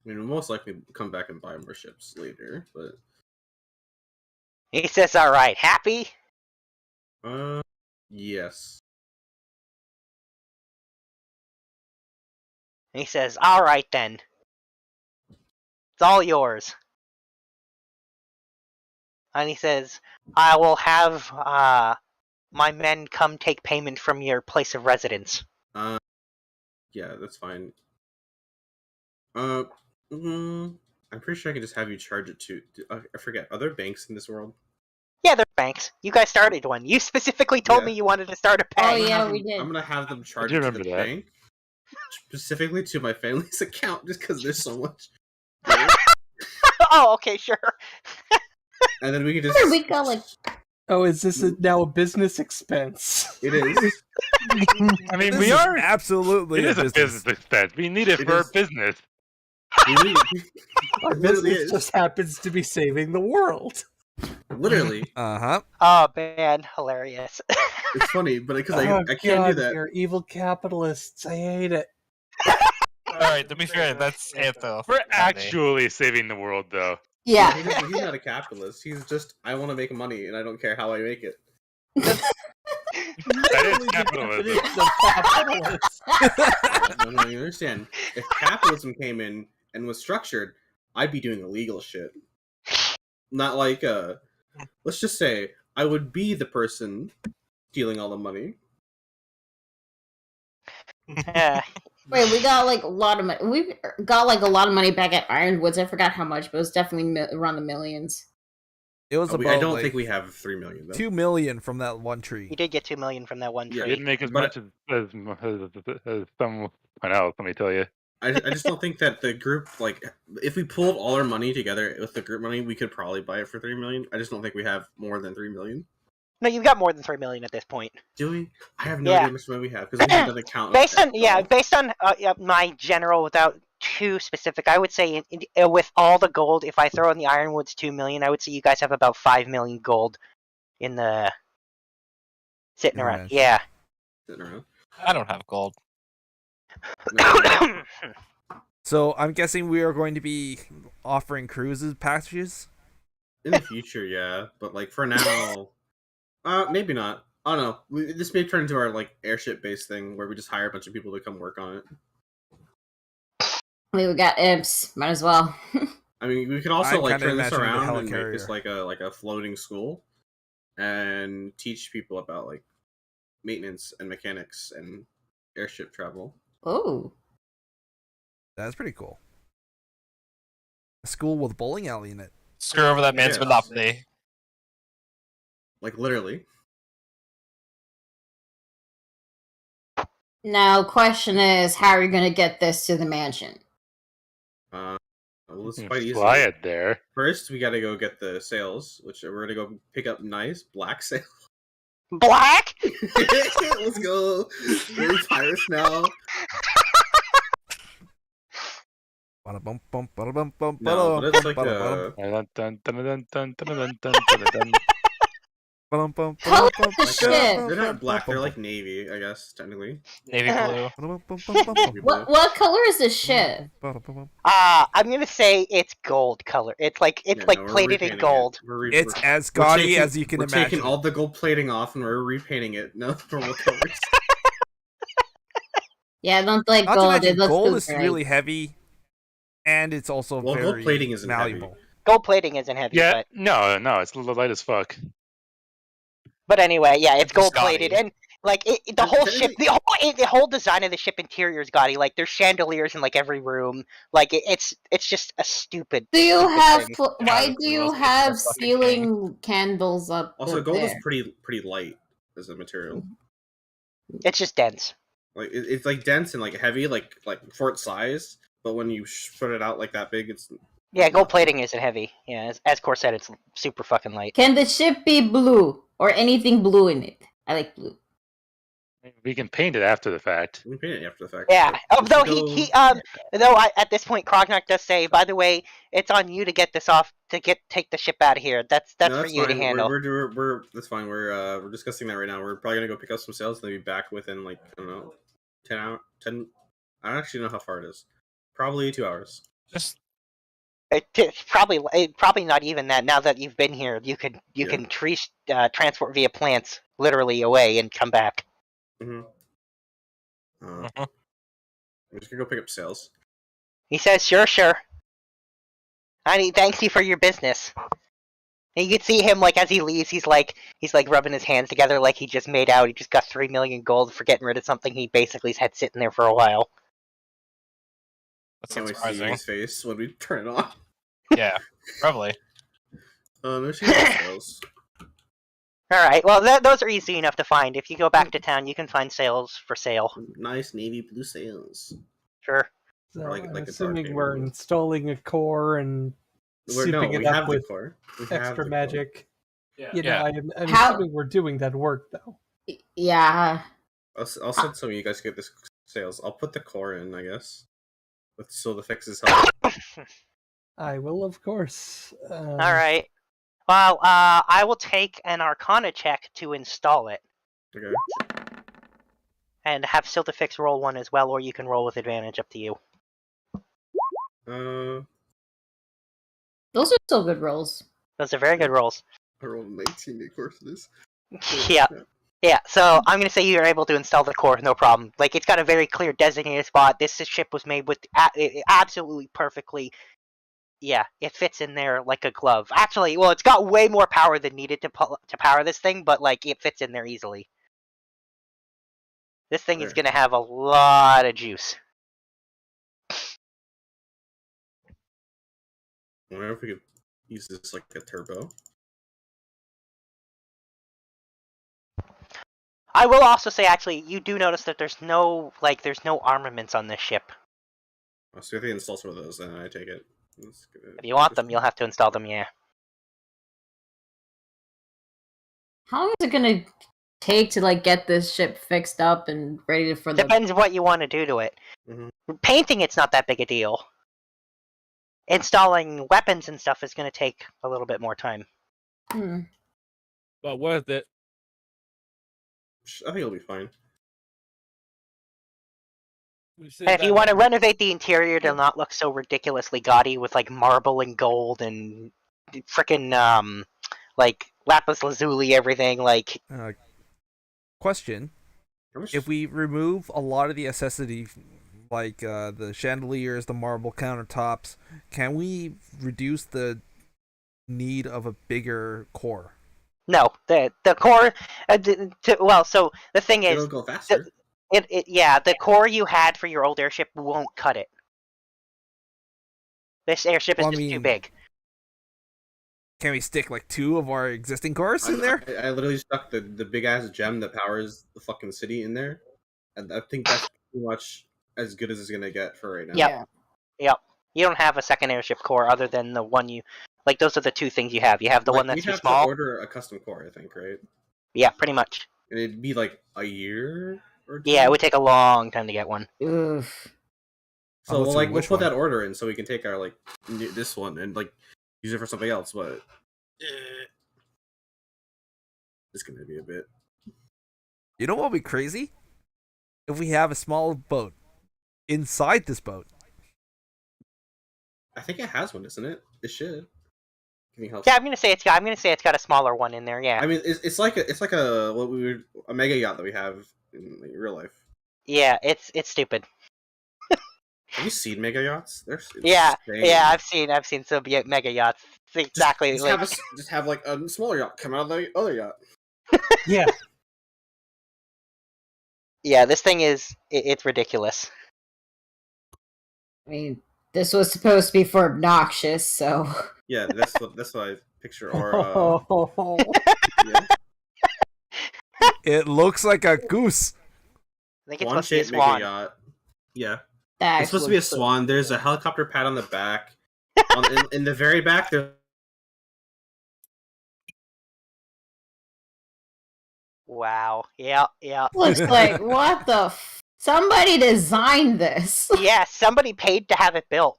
I mean, we'll most likely come back and buy more ships later, but... He says, "All right, happy?" Yes. And he says, "All right, then. It's all yours." And he says, "I will have my men come take payment from your place of residence." Yeah, that's fine. I'm pretty sure I can just have you charge it to... I forget, are there banks in this world? Yeah, they're banks. You guys started one. You specifically told me you wanted to start a bank. Oh, yeah, we did. I'm gonna have them charge do it to remember the that. bank. Specifically to my family's account, just because there's so much. Oh, okay, sure. And then we can just... We got like... Oh, is this now a business expense? It is. I mean, This we is are. absolutely It is a business expense. We need it It for our is. business. Our It literally business is. just happens to be saving the world. Literally. Uh-huh. Oh, man, hilarious. It's funny, but because Oh, I can't do God, that. You're evil capitalists. I hate it. Alright, to be fair, that's Antho. We're actually saving the world, though. Yeah. He's not a capitalist. He's just, I want to make money, and I don't care how I make it. That is capitalism. It's a capitalist. No, you understand. If capitalism came in, and was structured, I'd be doing illegal shit. Not like let's just say I would be the person stealing all the money. Yeah. Wait, we got like a lot of money. We got like a lot of money back at Ironwoods. I forgot how much, but it was definitely around the millions. It was about I don't like think we have 3 million though. 2 million from that one tree. You did get 2 million from that one Yeah, He tree. didn't make as But- much as someone else, let me tell you. I just don't think that the group, like, if we pulled all our money together with the group money, we could probably buy it for 3 million. I just don't think we have more than 3 million. No, you've got more than 3 million at this point. Do we? I have no Yeah. idea how much money we have because we haven't done a count. Based on my general, without too specific, I would say with all the gold, if I throw in the Ironwoods 2 million, I would say you guys have about 5 million gold in the sitting around. Alright. Yeah. Sitting around. I don't have gold. No, So I'm guessing we are going to be offering cruises packages. in the future, yeah, but like for now, maybe not. I don't know. This may turn into our like airship based thing where we just hire a bunch of people to come work on it. I mean, we got imps. Might as well. I mean, we could also I'm like kinda turn this imagining the around and make this helicarrier. like a floating school, and teach people about like maintenance and mechanics and airship travel. Oh. That's pretty cool. A school with a bowling alley in it. Screw over that man's Yeah. monopoly. Like literally. Now, question is, how are you going to get this to the mansion? Well, it's You quite easy. fly it there. First, we got to go get the sails, which we're gonna go pick up nice black sails. Black? Let's go. We're pirates now. Bada bum bum bada bum bum No, but bada it's like bum Dun, dun, dun, dun, dun, dun, dun, dun, dun, dun. bum bum Color bum the bum ship. they're not black. They're like navy, I guess technically. Navy blue. bum bum bum bum Navy blue. What color is the ship? bada bum bum. I'm gonna say it's gold color. It's like Yeah, no, we're plated in repainting gold. it. We're It's we're- as we're gaudy taking- as you can we're imagine. taking all the gold plating off and we're repainting it. No normal colors. Yeah, I don't like Not to gold. mention, It looks gold too is bright. really heavy, and it's also Well, very gold plating isn't heavy. malleable. Gold plating isn't heavy, Yeah, no, it's light as fuck. but anyway, yeah, it's It's gold gaudy. plated, and like the But whole ship, technically- the whole design of the ship interior is gaudy. Like there's chandeliers in like every room. Like it's just a stupid. Do you stupid have? thing. Why that's do the you most have fucking ceiling candles up? Also, up gold is there? pretty light as a material. It's just dense. Like it's like dense and like heavy, like for its size. But when you spread it out like that big, it's Yeah, gold plating isn't heavy. Yeah, as Core said, it's super fucking light. Can the ship be blue or anything blue in it? I like blue. We can paint it after the fact. we paint it after the fact. Yeah. But Although we he go- at this point, Krognak does say, by the way, it's on you to get this off take the ship out of here. That's No, for you fine. to handle. We're that's fine. We're discussing that right now. We're probably gonna go pick up some sales and then be back within like I don't know, 10. I don't actually know how far it is. Probably 2 hours. Just It's probably not even that. Now that you've been here, you can Yeah. transport via plants literally away and come back. Mm-hmm. Mhm. I'm just gonna go pick up sales. He says, "Sure. Honey, thanks you for your business." And you can see him like as he leaves, he's like rubbing his hands together like he just made out. He just got 3 million gold for getting rid of something he basically had sitting there for a while. that's Can't not wait to see surprising. his face when we turn it on. Yeah, probably. No, she has sales. All right, well those are easy enough to find. If you go back to town, you can find sales for sale. Nice navy blue sails. Sure. So Or like I'm a dark assuming navy we're blue. installing a core and souping we it up have the with core. We have extra the core. magic. Yeah. You know, Yeah. I'm How- assuming we're doing that work though. Yeah. I'll send some of you guys to get this sales. I'll put the core in, I guess. So the fixes help. I will, of course. All right. Well, I will take an Arcana check to install it, Okay. and have Siltifix roll one as well, or you can roll with advantage. Up to you. Those are still good rolls. Those are very good rolls. I rolled 19, of course it is. Yeah. Yeah, so I'm gonna say you're able to install the core, no problem. Like, it's got a very clear designated spot. This ship was made with absolutely perfectly. Yeah, it fits in there like a glove. Actually, well, it's got way more power than needed to power this thing, but like it fits in there easily. This thing is gonna have a lot of juice. I wonder if we could use this like a turbo. I will also say, actually, you do notice that there's no armaments on this ship. Oh, so if we install some of those, then I take it. If you want them, you'll have to install them. Yeah. How long is it gonna take to like get this ship fixed up and ready for the? Depends what you want to do to it. Painting it's not that big a deal. Installing weapons and stuff is going to take a little bit more time. But worth it. I think it'll be fine. And if you want to renovate the interior to not look so ridiculously gaudy with like marble and gold and frickin' like lapis lazuli, everything like. Question: if we remove a lot of the accessory, like the chandeliers, the marble countertops, can we reduce the need of a bigger core? No, the core. Well, so the thing is, it'll go faster. The core you had for your old airship won't cut it. This airship is just too big. Can we stick like 2 of our existing cores in there? I literally stuck the big ass gem that powers the fucking city in there, and I think that's pretty much as good as it's gonna get for right now. Yep. You don't have a second airship core other than the one you like. Those are the 2 things you have. You have the one that's too small. To order a custom core, I think, right? Yeah, pretty much. And it'd be like a year or 2? Yeah, it would take a long time to get one. Oof. So we'll put that order in so we can take our like this one and like use it for something else, but it's gonna be a bit. You know what would be crazy? If we have a small boat inside this boat. I think it has one, isn't it? It should. Yeah, I'm gonna say it's got a smaller one in there. Yeah. I mean, it's like a mega yacht that we have in real life. Yeah, it's stupid. Have you seen mega yachts? They're insane. Yeah, I've seen some mega yachts. It's exactly. Just have like a smaller yacht come out of the other yacht. Yeah. Yeah, this thing it's ridiculous. I mean, this was supposed to be for obnoxious, so. Yeah, that's what I picture. Or yeah. It looks like a goose. I think it's supposed to be a swan. Yacht. Yeah. That it's supposed to be a swan. There's a helicopter pad on the back. in the very back, there's. Wow. Yeah. Looks like what the. Somebody designed this. Yeah, somebody paid to have it built.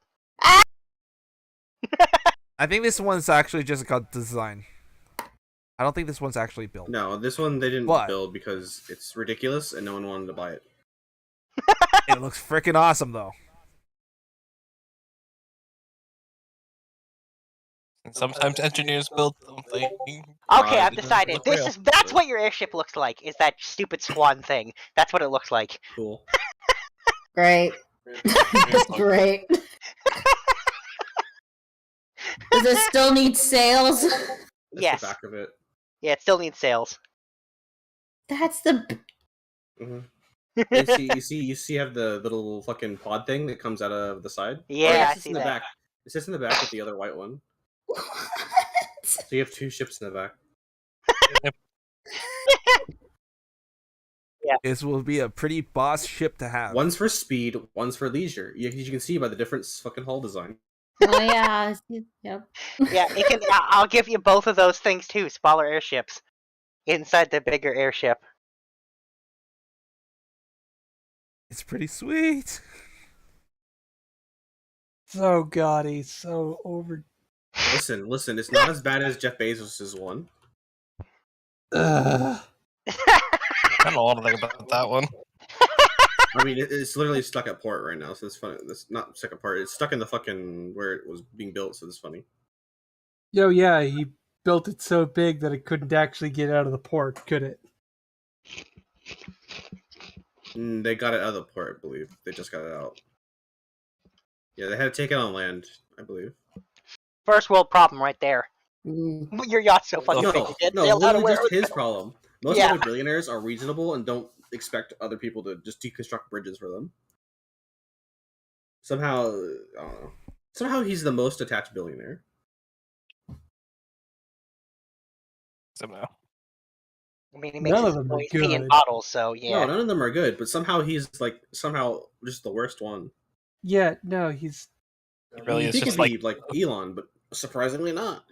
I think this one's actually just got design. I don't think this one's actually built. No, this one they didn't build because it's ridiculous and no one wanted to buy it. It looks freaking awesome, though. And sometimes engineers build something. Okay, I've decided. That's what your airship looks like. Is that stupid swan thing? That's what it looks like. Cool. Great. Great. Does it still need sails? Yes. The back of it. Yeah, it still needs sails. That's the. You see, have the little fucking pod thing that comes out of the side. Yeah, I see that. Back. It sits in the back with the other white one. What? So you have 2 ships in the back. Yeah. This will be a pretty boss ship to have. One's for speed, one's for leisure. You can see by the different fucking hull design. Oh yeah. Yep. Yeah, it can. I'll give you both of those things too. Smaller airships inside the bigger airship. It's pretty sweet. So gaudy, so over. Listen. It's not as bad as Jeff Bezos' one. I don't know what to think about that one. I mean, it's literally stuck at port right now, so it's funny. It's not stuck at port. It's stuck in the fucking where it was being built, so it's funny. Yo, yeah, he built it so big that it couldn't actually get out of the port, could it? They got it out of the port, I believe. They just got it out. Yeah, they had to take it on land, I believe. First world problem right there. Your yacht's so fucking big. No, you can't no, sail out of literally where just his problem. Most Yeah. other billionaires are reasonable and don't expect other people to just deconstruct bridges for them. Somehow, I don't know. Somehow he's the most attached billionaire. Somehow. I mean, he makes None his of them are employees pee in good. bottles, so yeah. No, none of them are good, but somehow he's like just the worst one. Yeah, no, he's It really You'd is think just it'd be like Elon, but surprisingly not.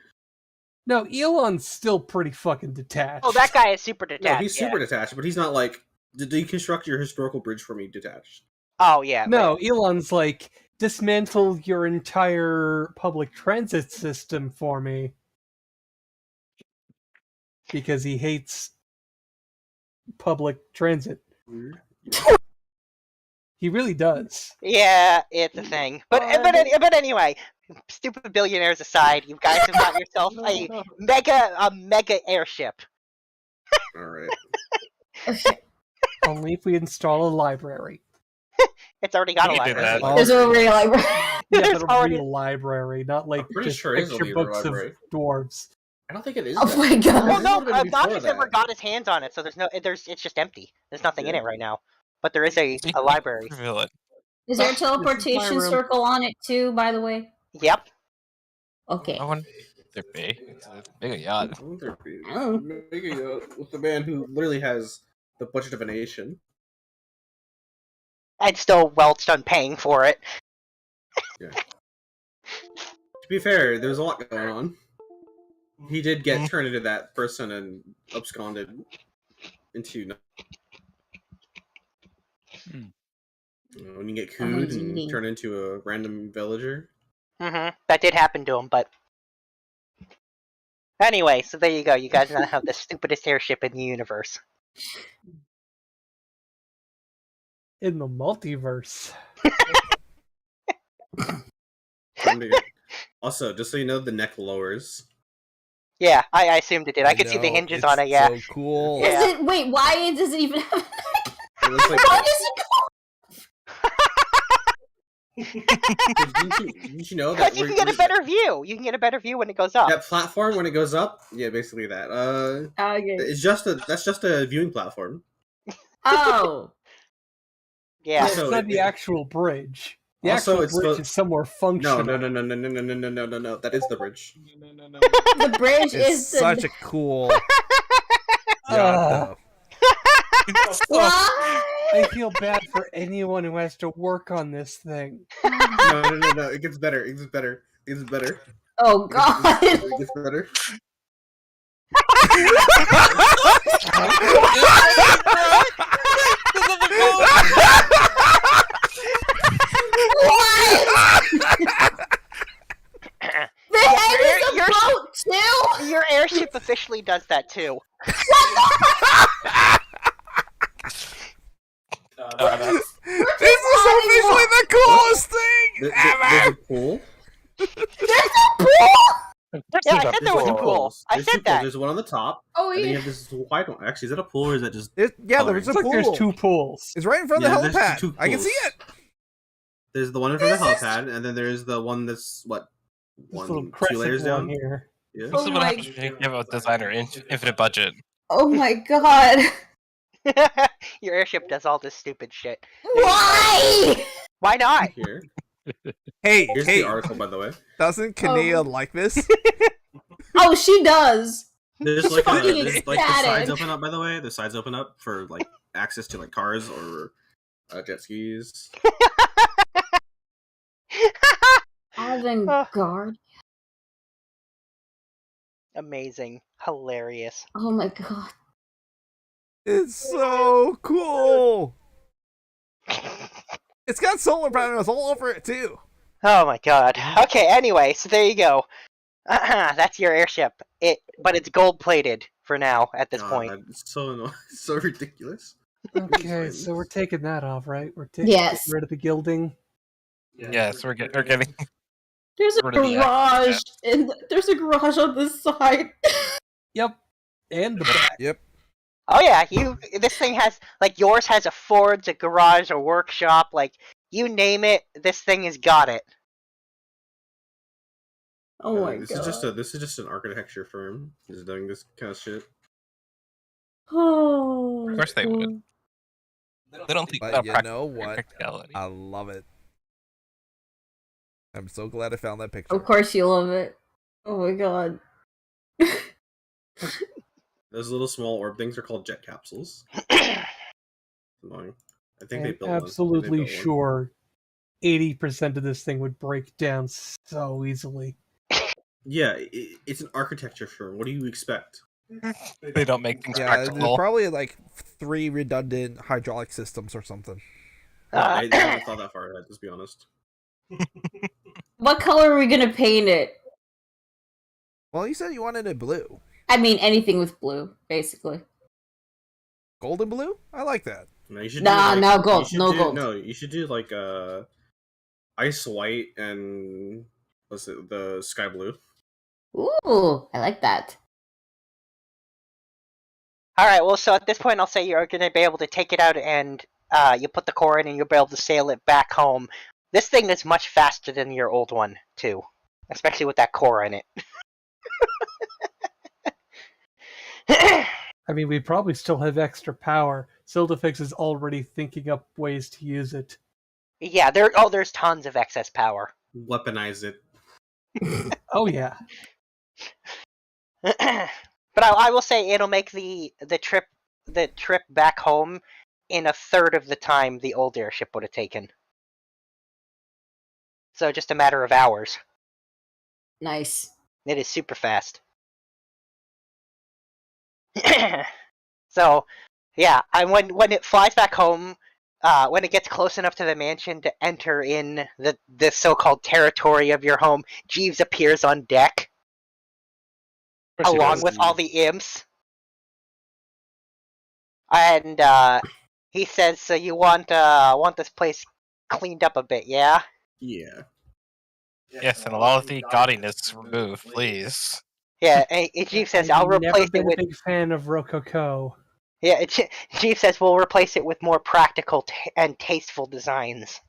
no. Elon's still pretty fucking detached. Oh, that guy is super detached. No, he's yeah. super detached, but he's not like to deconstruct your historical bridge for me detached. Oh, yeah. No, Elon's like dismantle your entire public transit system for me because he hates public transit. Weird. He really does. Yeah, it's a thing. But anyway, stupid billionaires aside, you guys have got yourself a mega airship. All right. Only if we install a library. It's already got a We can do library. that. There's a real library. Yeah, There's but a already- real library, not like I'm pretty just sure it is a picture leader books library. of dwarves. I don't think it is. Oh that. my god. Well, no, It would've been before Notch's never that. got his hands on it, so it's just empty. There's nothing in Yeah. it right now. But there is a library. Reveal it. Is there a This is my teleportation room. circle on it too, by the way? Yep. Okay. I wonder if they're big. It's a big yacht. I wonder if he- Oh. Maybe, with the man who literally has the budget of a nation. And still welched on paying for it. To be fair, there's a lot going on. He did get turned into that person and absconded into. When you get cooed and turn into a random villager. That did happen to him, but... Anyway, so there you go. You guys now have the stupidest airship in the universe. In the multiverse. Also, just so you know, the neck lowers. Yeah, I assumed it did. I could see the know, hinges it's on it, yeah. So cool. Yeah. Is it, wait, why does it even have It looks like why does it didn't you know that Because you can get a better view. You can get a better view when it goes up. that platform when it goes up? Yeah, basically that. Okay. That's just a viewing platform. Oh. Yeah. It's not the actual bridge. The Also, actual it's bridge the- is somewhere No, functional. no. That is the bridge. The bridge It's is the such a cool yacht, though. Why? I feel bad for anyone who has to work on this thing. No. It gets better. It gets better. It gets better. Oh god. It gets better. The head is a boat too? Your airship officially does that too. This is officially the coolest thing There's ever. a pool. Yeah, I said there was a pool. I There's two said pools. that. There's one on the top, Oh and then you yeah. have this wide one. Actually, is that a pool or is that just? Yeah, there's a It's like pool. there's two pools. It's right in front Yeah, of the there's helipad. two I can see pools. it. There's the one in front of the helipad, and then there's the one that's what This little 2 crescent layers one down. here. Yeah. Oh This is what my happens when you give a designer infinite budget. Oh my god. Your airship does all this stupid shit. Why? Why not? Here, Hey, here's hey, the article, by the way. doesn't Kanea like this? Oh, she does. There's like fucking the sides ecstatic. open up. By the way, the sides open up for like access to like cars or jet skis. Avant-garde. Amazing. Hilarious. Oh my god. It's so cool. It's got solar panels all over it too. Oh my god. Okay, anyway, so there you go. That's your airship. But it's gold plated for now at this point. It's so annoying. It's so ridiculous. Okay, so we're taking that off, right? We're taking Yes. rid of the gilding. Yes, we're getting. There's a Rid of the garage and there's a garage on this side. Yep. And the back. Yep. Oh yeah, this thing has like yours has a forge, a garage, a workshop, like you name it, this thing has got it. Oh my This god. is just an architecture firm is doing this kind of shit. Oh. Of course they would. They don't think But about you know what? practicality. I love it. I'm so glad I found that picture. Of course you love it. Oh my god. Those little small orb things are called jet capsules. Annoying. I think they I'm built one. absolutely sure 80% of this thing would break down so easily. Yeah, it's an architecture firm. What do you expect? They don't make things Yeah, practical. there's probably like 3 redundant hydraulic systems or something. No, they haven't thought that far ahead, let's be honest. What color are we gonna paint it? Well, you said you wanted it blue. I mean, anything with blue, basically. Golden blue? I like that. No, you should Nah, do, like, no gold, you should no do, gold. No, you should do like ice white and what's it, the sky blue. Ooh, I like that. Alright, well, so at this point, I'll say you're going to be able to take it out and you put the core in and you'll be able to sail it back home. This thing is much faster than your old one, too. Especially with that core in it. I mean, we probably still have extra power. Sildafix is already thinking up ways to use it. Yeah, there's tons of excess power. Weaponize it. Oh yeah. But I will say it'll make the trip back home in a third of the time the old airship would have taken. So just a matter of hours. Nice. It is super fast. So, yeah, when it flies back home, when it gets close enough to the mansion to enter in the so-called territory of your home, Jeeves appears on deck, along with all the imps. And he says, "So you want this place cleaned up a bit, yeah?" Yeah. Yes, and a lot of the gaudiness removed, please. Yeah, and Jeeves says, "I'll replace it with." I've never been a big fan of Rococo. Yeah, Jeeves says, "We'll replace it with more practical and tasteful designs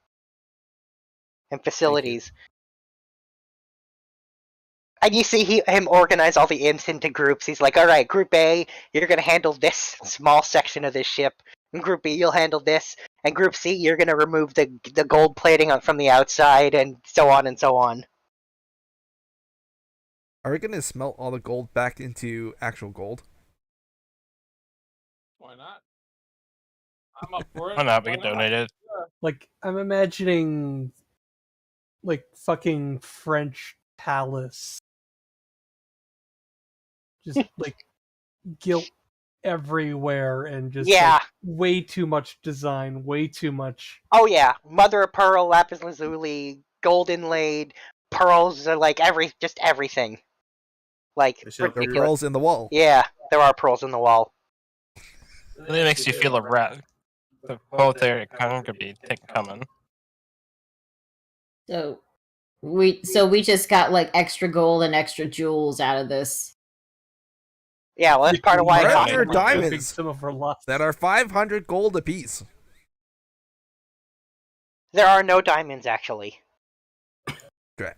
and facilities." And you see him organize all the imps into groups. He's like, "All right, Group A, you're gonna handle this small section of this ship. And Group B, you'll handle this. And Group C, you're gonna remove the gold plating from the outside, and so on and so on." Are we gonna smelt all the gold back into actual gold? Why not? I'm up for it. Why not? We can donate it. Like, I'm imagining, like, fucking French palace. Just, like, gilt everywhere and just, like, way too much design, way too much. Oh yeah, mother of pearl, lapis lazuli, gold inlaid, pearls, like just everything. Like there are pearls in the wall. Yeah, there are pearls in the wall. It really makes you feel a rat. The quote there could be coming. So we just got like extra gold and extra jewels out of this. Yeah, well, that's part of why I got diamonds some of our lost that are 500 gold apiece. There are no diamonds, actually. Okay.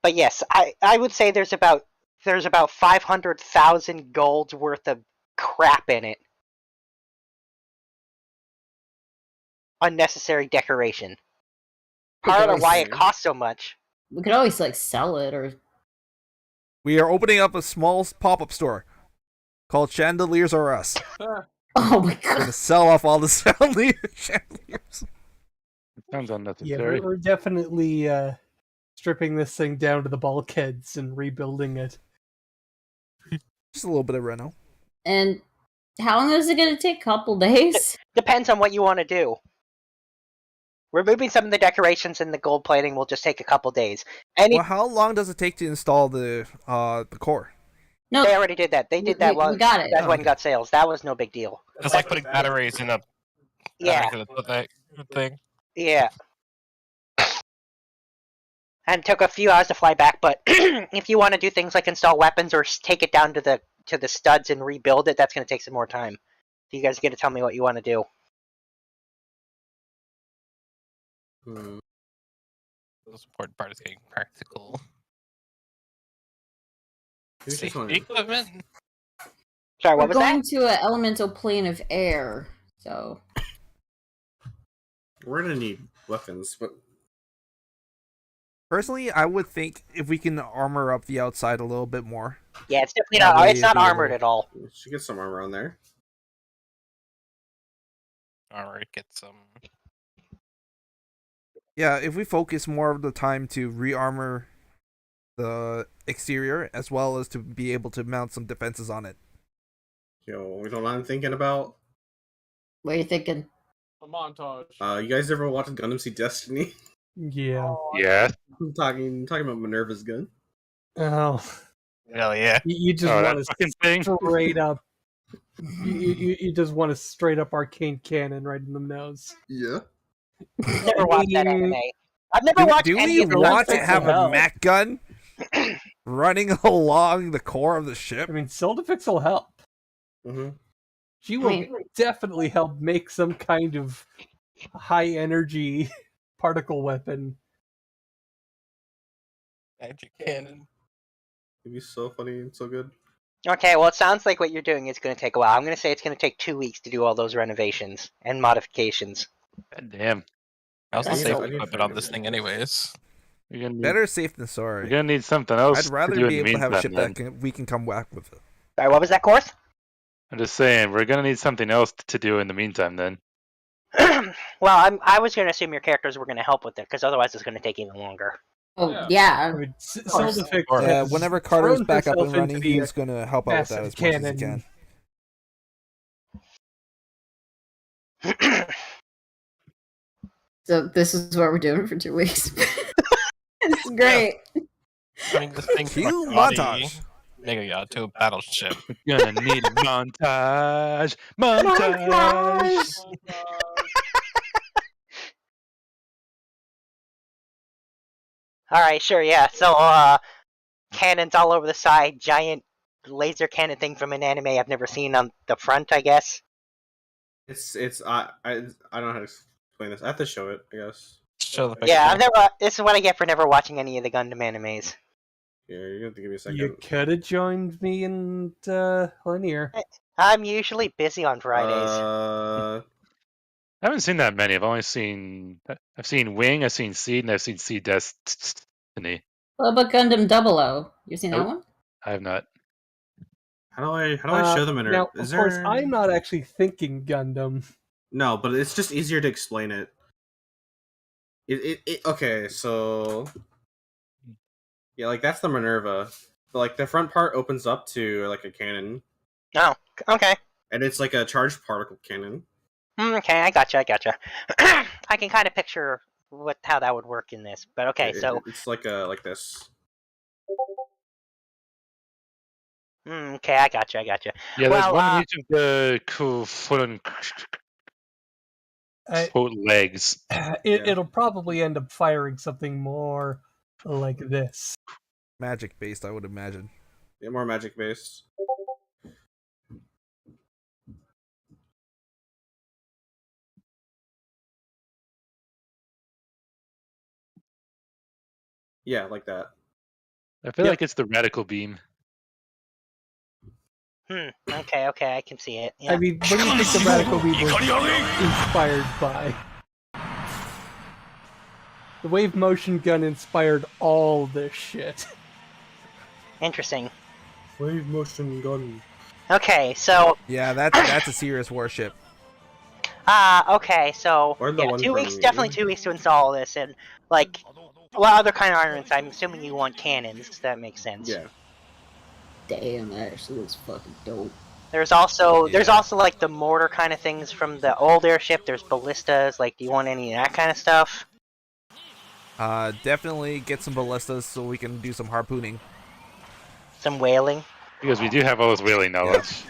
But yes, I would say there's about 500,000 golds worth of crap in it. Unnecessary decoration. Part of why it costs so much. We could always like sell it or. We are opening up a small pop-up store called Chandeliers Are Us. Oh my god! We're gonna sell off all the chandeliers. It sounds Yeah, unnecessary. we're definitely stripping this thing down to the bulkheads and rebuilding it. Just a little bit of reno. And how long is it going to take? Couple days? Depends on what you want to do. Removing some of the decorations and the gold plating will just take a couple days. Well, how long does it take to install the core? No, they already did that. They did that we got it. That one got sales. That was no big deal. It's like putting batteries in a thing. Yeah. And it took a few hours to fly back, but if you want to do things like install weapons or take it down to the to the studs and rebuild it, that's going to take some more time. You guys get to tell me what you want to do. Hmm. The most important part is getting practical Here's just safety one. equipment. Sorry, what We're was going that? to an elemental plane of air, so We're gonna need weapons, but Personally, I would think if we can armor up the outside a little bit more. Yeah, it's definitely That not. way It's it'd not be a armored little- at all. we should get some armor on there. Alright, get some. Yeah, if we focus more of the time to re-armor the exterior as well as to be able to mount some defenses on it. Yo, you know what I'm thinking about? what are you thinking? A montage. You guys ever watched Gundam Seed Destiny? Yeah. Yeah. I'm talking about Minerva's gun. Oh, Hell yeah. you just Oh, want that fucking thing. to straight up. You just want a straight up arcane cannon right in the nose. Yeah. Never watched that anime. I've never watched Do any we of the want to Olympics have in hell. a Mac gun running along the core of the ship? I mean, Soldafix will help. Mm-hmm. She will mean- definitely help make some kind of high energy particle weapon. Magic cannon. It'd be so funny and so good. Okay, well, it sounds like what you're doing is going to take a while. I'm going to say it's going to take 2 weeks to do all those renovations and modifications. God damn. How's the I need safe to- I need to equipment find on this it. thing, anyways? We're gonna need, Better safe than we're sorry. gonna need something else I'd rather to do be in the able to have a meantime, ship then. that we can come back with. Sorry, what was that, Korth? I'm just saying, we're gonna need something else to do in the meantime, then. Well, I was going to assume your characters were going to help with it, because otherwise it's going to take even longer. Oh Yeah. yeah. I mean, course. Soldafix Yeah, has Whenever Carter's thrown back up and herself into running, the he's going to help out with that massive as much as he cannon. can. So this is what we're doing for 2 weeks. It's great. I mean, this thing from Cue a body, montage. Mega yacht to a battleship. We're gonna need a montage. Montage. Alright, sure, yeah. So, cannons all over the side, giant laser cannon thing from an anime I've never seen on the front, I guess. It's I don't know how to explain this. I have to show it, I guess. Show the picture. Yeah, I've never. This is what I get for never watching any of the Gundam animes. Yeah, you're gonna have to give me a second. You could have joined me in linear. I'm usually busy on Fridays. Uh, I haven't seen that many. I've seen Wing, I've seen Seed, and I've seen Seed Destiny. What about Gundam 00? You seen that Nope. one? I have not. how do I show them in Now, Is of course, there... I'm not actually thinking Gundam. No, but it's just easier to explain it. Okay, so yeah, like that's the Minerva. But, like the front part opens up to like a cannon, Oh, okay. and it's like a charged particle cannon. Okay, I gotcha. I can kind of picture how that would work in this, but okay. So, It's like this. okay, I gotcha. Yeah, Well, there's one in each of the foot and quote legs. It'll probably end up firing something more like this. Magic based, I would imagine. Yeah, more magic based. Yeah, like that. I feel Yep. like it's the radical beam. Okay, I can see it. Yeah. I mean, what do you think the Radical Beam was inspired by? The Wave Motion Gun inspired all this shit. Interesting. Wave motion gun. Okay, so Yeah, that's a serious warship. okay, so Or the yeah, one 2 weeks, from- definitely 2 weeks to install this, and like, what other kind of armaments? I'm assuming you want cannons. So that makes sense. Yeah. Damn, that actually looks fucking dope. There's also Yeah. like the mortar kind of things from the old airship. There's ballistas. Like, do you want any of that kind of stuff? Definitely get some ballistas so we can do some harpooning. Some whaling. Because we do have all this whaling knowledge.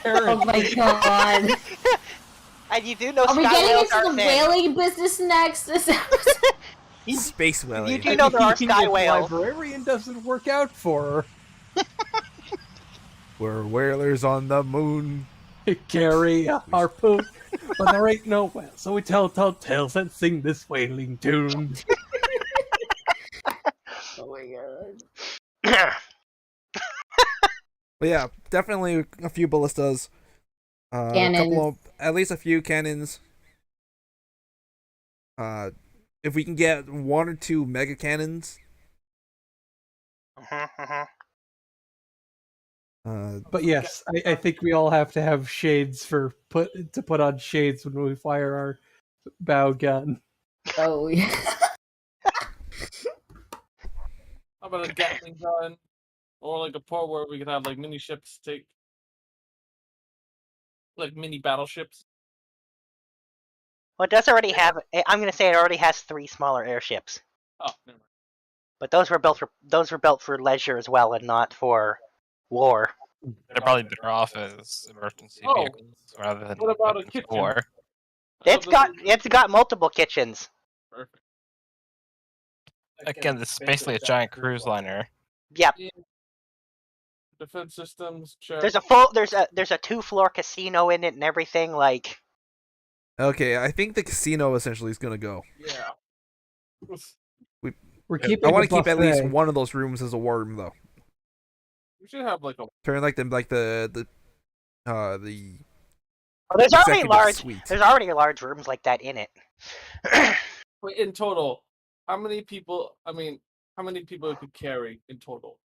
Oh my god. And you do know Are we sky getting whales into are the thin. whaling business next? This episode? Space You whaling. do know there are I mean, sky if whales. Librarian doesn't work out for her. We're whalers on the moon. Carry a harpoon, but there ain't no whale, so we tell tall tales and sing this whaling tune. Oh my god. But yeah, definitely a few ballistas. A couple of, at least a few cannons. If we can get 1 or 2 mega cannons. But yes, I think we all have to have shades to put on shades when we fire our bow gun. Oh yeah. How about a Gatling gun? Or like a port where we could have like mini ships take like mini battleships. Well, it does already have. I'm going to say it already has 3 smaller airships. Oh, never mind. But those were built for leisure as well, and not for war. They're probably better off as emergency vehicles rather than what about a weapons of kitchen? war. It's got multiple kitchens. Perfect. Again, this is basically a giant cruise liner. Yep. Defense systems. Check. There's a 2-floor casino in it and everything. Like. Okay, I think the casino essentially is gonna go. Yeah. We're keeping. I want to keep at least buffet. one of those rooms as a war room, though. We should have like a. Turn the Oh, there's already executive large. suite. There's already large rooms like that in it. Wait, in total, how many people? I mean, how many people it could carry in total?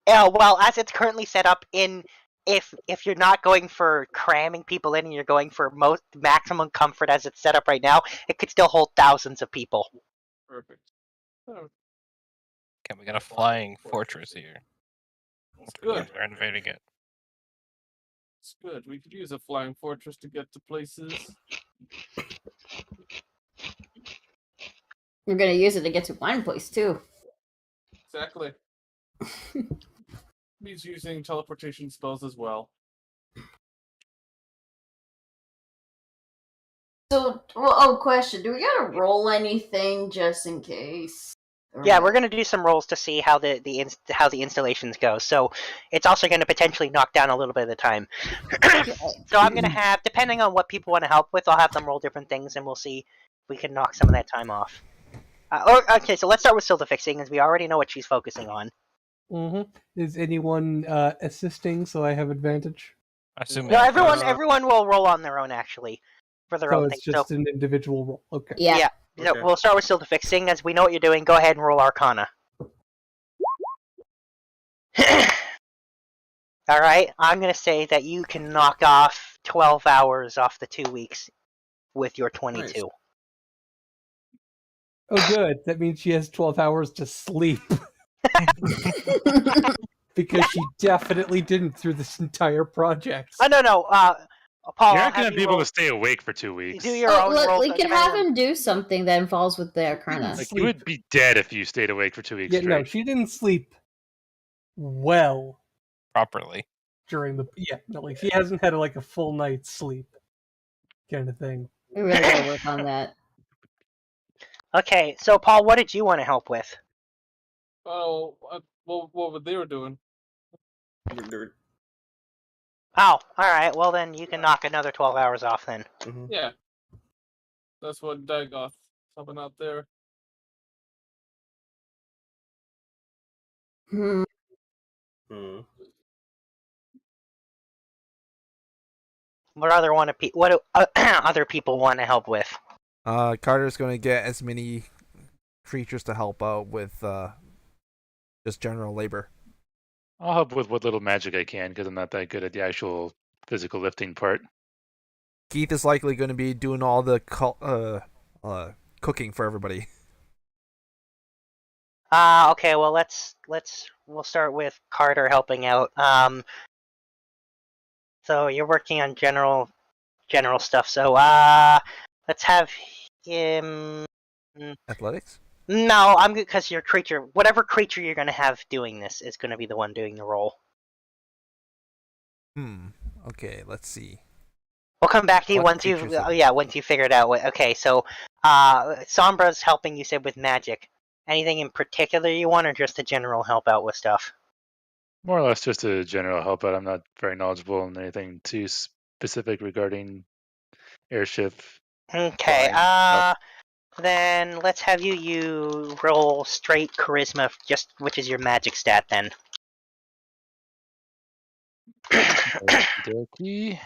Yeah, well, as it's currently set up if you're not going for cramming people in and you're going for maximum comfort as it's set up right now, it could still hold thousands of people. Perfect. Oh, Okay, we got a flying fortress here. that's good. We're renovating it. It's good. We could use a flying fortress to get to places. We're gonna use it to get to one place too. Exactly. He's using teleportation spells as well. So, well, question: do we gotta roll anything just in case? Or Yeah, not? we're going to do some rolls to see how the installations go. So it's also going to potentially knock down a little bit of the time. So I'm going to have, depending on what people want to help with, I'll have them roll different things, and we'll see if we can knock some of that time off. Okay, so let's start with Silda fixing, as we already know what she's focusing on. Mm-hmm. Is anyone assisting so I have advantage? I assume No, everyone will roll on their own, actually, for their So own it's thing. just an individual roll. Okay. Yeah. So Okay. we'll start with Silda fixing, as we know what you're doing. Go ahead and roll Arcana. Alright, I'm going to say that you can knock off 12 hours off the 2 weeks with your 22. Nice. Oh, good. That means she has 12 hours to sleep. Because she definitely didn't through this entire project. Oh, no. Paul, You're I'll not going have to be you able roll- to stay awake for 2 weeks. do your Oh, own look, rolls. we can depending have on- him do something that falls with the Arcana. Like, Sleep. you would be dead if you stayed awake for 2 weeks Yeah, straight. no, she didn't sleep well properly. during the. Yeah, no, like she hasn't had like a full night's sleep, kind of thing. We really gotta work on that. Okay, so Paul, what did you want to help with? Oh, what they were doing? They're- Oh, alright, well then you can knock another 12 hours off then. mhm. Yeah. That's what Dagoth helping out there. Hmm. Hmm. What do other people want to help with? Carter's gonna get as many creatures to help out with just general labor. I'll help with what little magic I can because I'm not that good at the actual physical lifting part. Keith is likely going to be doing all the cooking for everybody. Okay, well we'll start with Carter helping out. So you're working on general stuff. So let's have him. Athletics? No, I'm good because your creature, whatever creature you're gonna have doing this, is gonna be the one doing the roll. Okay, let's see. We'll come back to you What once you creatures are- once you figured out what. Okay, so Sombra's helping you said with magic. Anything in particular you want, or just a general help out with stuff? More or less just a general help out. I'm not very knowledgeable in anything too specific regarding airship. Okay. Flying. Then let's have you roll straight charisma, just which is your magic stat then. Okey-dokey.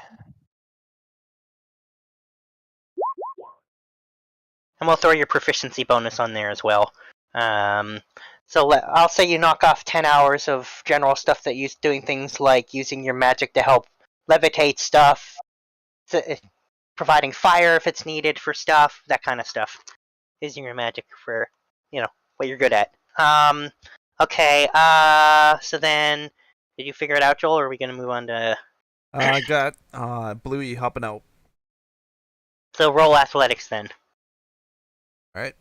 And we'll throw your proficiency bonus on there as well. So I'll say you knock off 10 hours of general stuff that you're doing things like using your magic to help levitate stuff, providing fire if it's needed for stuff, that kind of stuff. Using your magic for, what you're good at. Okay, so then, did you figure it out, Joel, or are we going to move on to... I got Bluey hopping out. So roll athletics then. Alright.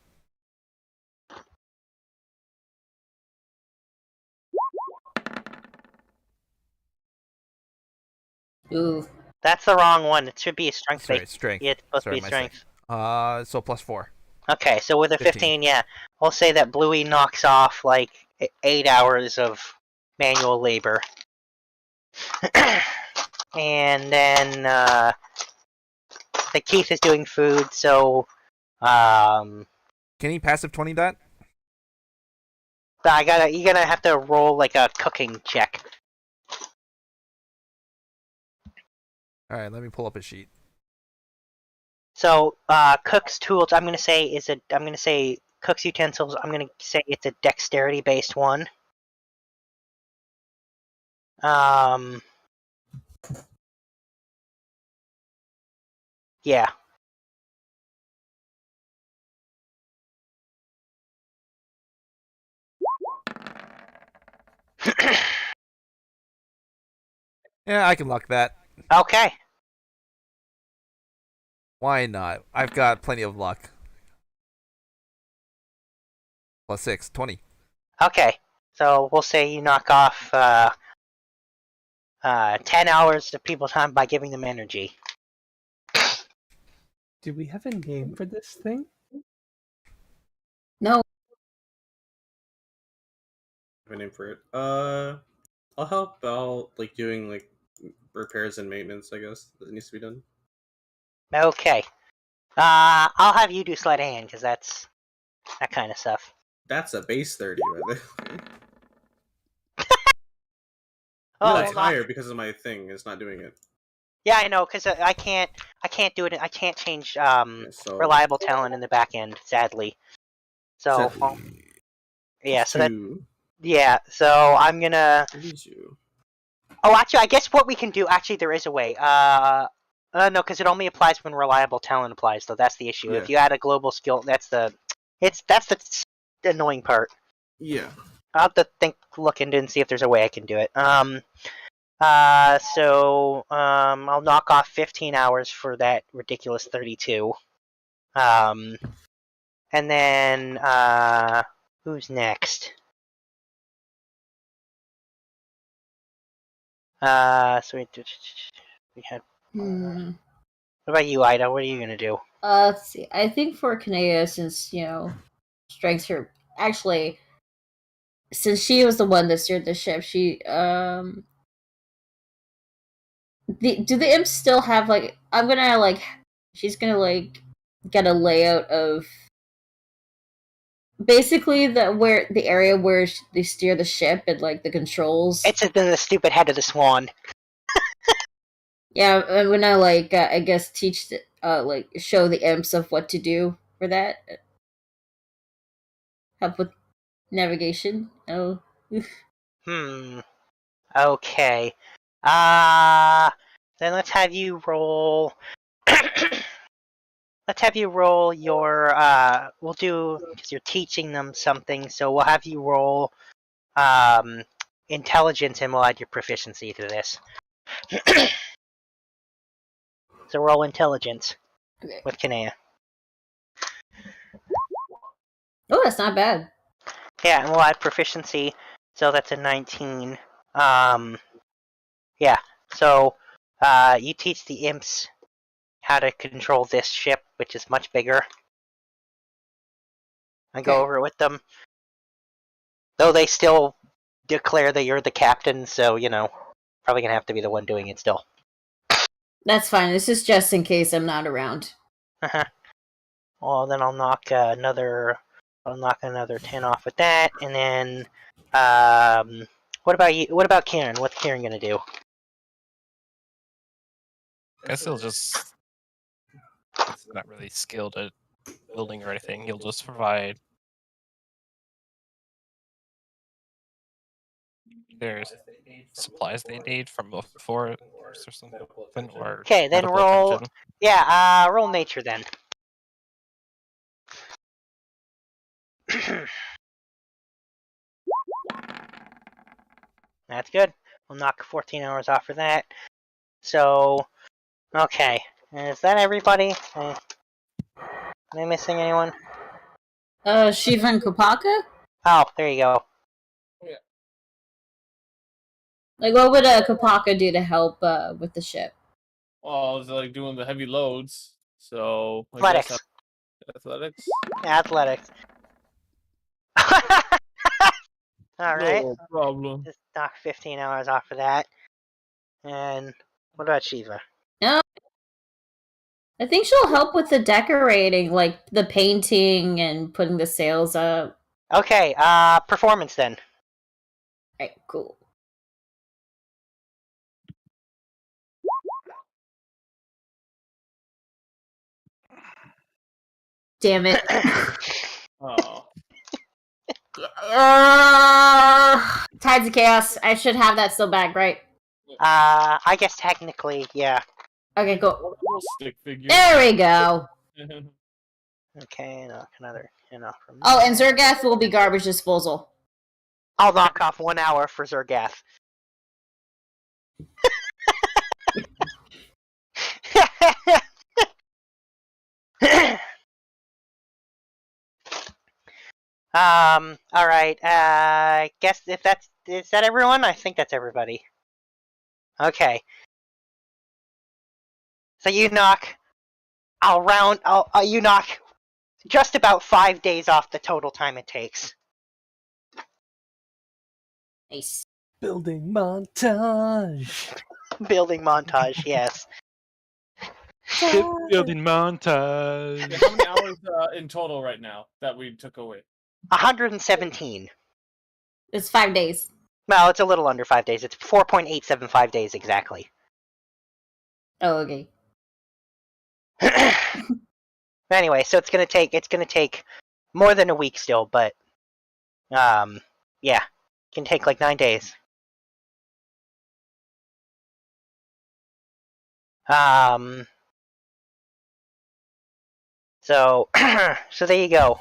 Ooh. That's the wrong one. It should be a strength. Sorry, strength. Yeah, it's supposed Sorry, to be strength. So +4. Okay, so with a 15, yeah. We'll say that Bluey knocks off, 8 hours of manual labor. And then, the Keith is doing food, so, Can he passive 20 that? you're gonna have to roll, a cooking check. Alright, let me pull up a sheet. So, cook's tools, I'm gonna say cook's utensils, I'm gonna say it's a dexterity-based one. Yeah. Yeah, I can luck that. Okay. Why not? I've got plenty of luck. +6, 20. Okay. So we'll say you knock off 10 hours of people's time by giving them energy. Do we have a name for this thing? No. I have a name for it. I'll help out, doing repairs and maintenance. I guess that needs to be done. Okay. I'll have you do sleight of hand because that's that kind of stuff. That's a base 30, right there. Oh, it's higher because of my thing. It's not doing it. Yeah, I know, because I can't do it. I can't change So reliable talent in the back end, sadly. So, yeah, so that, yeah, so I'm gonna. Oh, actually, I guess what we can do. Actually, there is a way. No, because it only applies when reliable talent applies, though. That's the issue. Yeah. If you add a global skill, that's the annoying part. Yeah. I'll have to look into it and see if there's a way I can do it. So I'll knock off 15 hours for that ridiculous 32. And then who's next? So we had. What about you, Ida? What are you gonna do? Let's see. I think for Kanea, since strengths her actually, since she was the one that steered the ship, she do the imps still have I'm gonna she's gonna get a layout of basically the area where they steer the ship and the controls. It's in the stupid head of the swan. Yeah, I'm gonna I guess teach show the imps of what to do for that. Help with navigation. Oh. Okay. Then let's have you roll. Let's have you roll your. We'll do because you're teaching them something, so we'll have you roll intelligence, and we'll add your proficiency to this. So roll intelligence with Kanea. Oh, that's not bad. Yeah, and we'll add proficiency, so that's a 19. Yeah, so you teach the imps how to control this ship, which is much bigger. I go over it with them. Though they still declare that you're the captain, so, probably gonna have to be the one doing it still. That's fine. This is just in case I'm not around. Well, then I'll knock another 10 off with that, and then, what about you? What about Kieran? What's Kieran gonna do? I guess he'll just. He's not really skilled at building or anything. He'll just provide. There's supplies they need from before or something, or Okay, then medical roll. attention. Yeah, roll nature then. That's good. We'll knock 14 hours off for that. So, okay. Is that everybody? Am I missing anyone? Shiva and Kopaka? Oh, there you go. Like, what would Kopaka do to help with the ship? Well, it's like doing the heavy loads. So Athletics. Athletics. Athletics. All right. No problem. Just knock 15 hours off of that. And what about Shiva? No. I think she'll help with the decorating, like the painting and putting the sails up. Okay, performance then. Right, cool. Damn it. Oh. Tides of Chaos. I should have that still back, right? I guess technically, yeah. Okay, cool. Stick figure. There we go. Okay, knock another, from Oh, and Zergath will be garbage disposal. I'll knock off 1 hour for Zergath. All right. Guess is that everyone? I think that's everybody. Okay. So you knock. You knock just about 5 days off the total time it takes. Nice. Building montage. Building montage, yes. Shipbuilding montage. How many hours in total right now that we took away? 117. It's 5 days. Well, it's a little under 5 days. It's 4.875 days exactly. Oh, okay. Anyway, so it's gonna take more than a week still, but yeah, it can take like 9 days. So so there you go.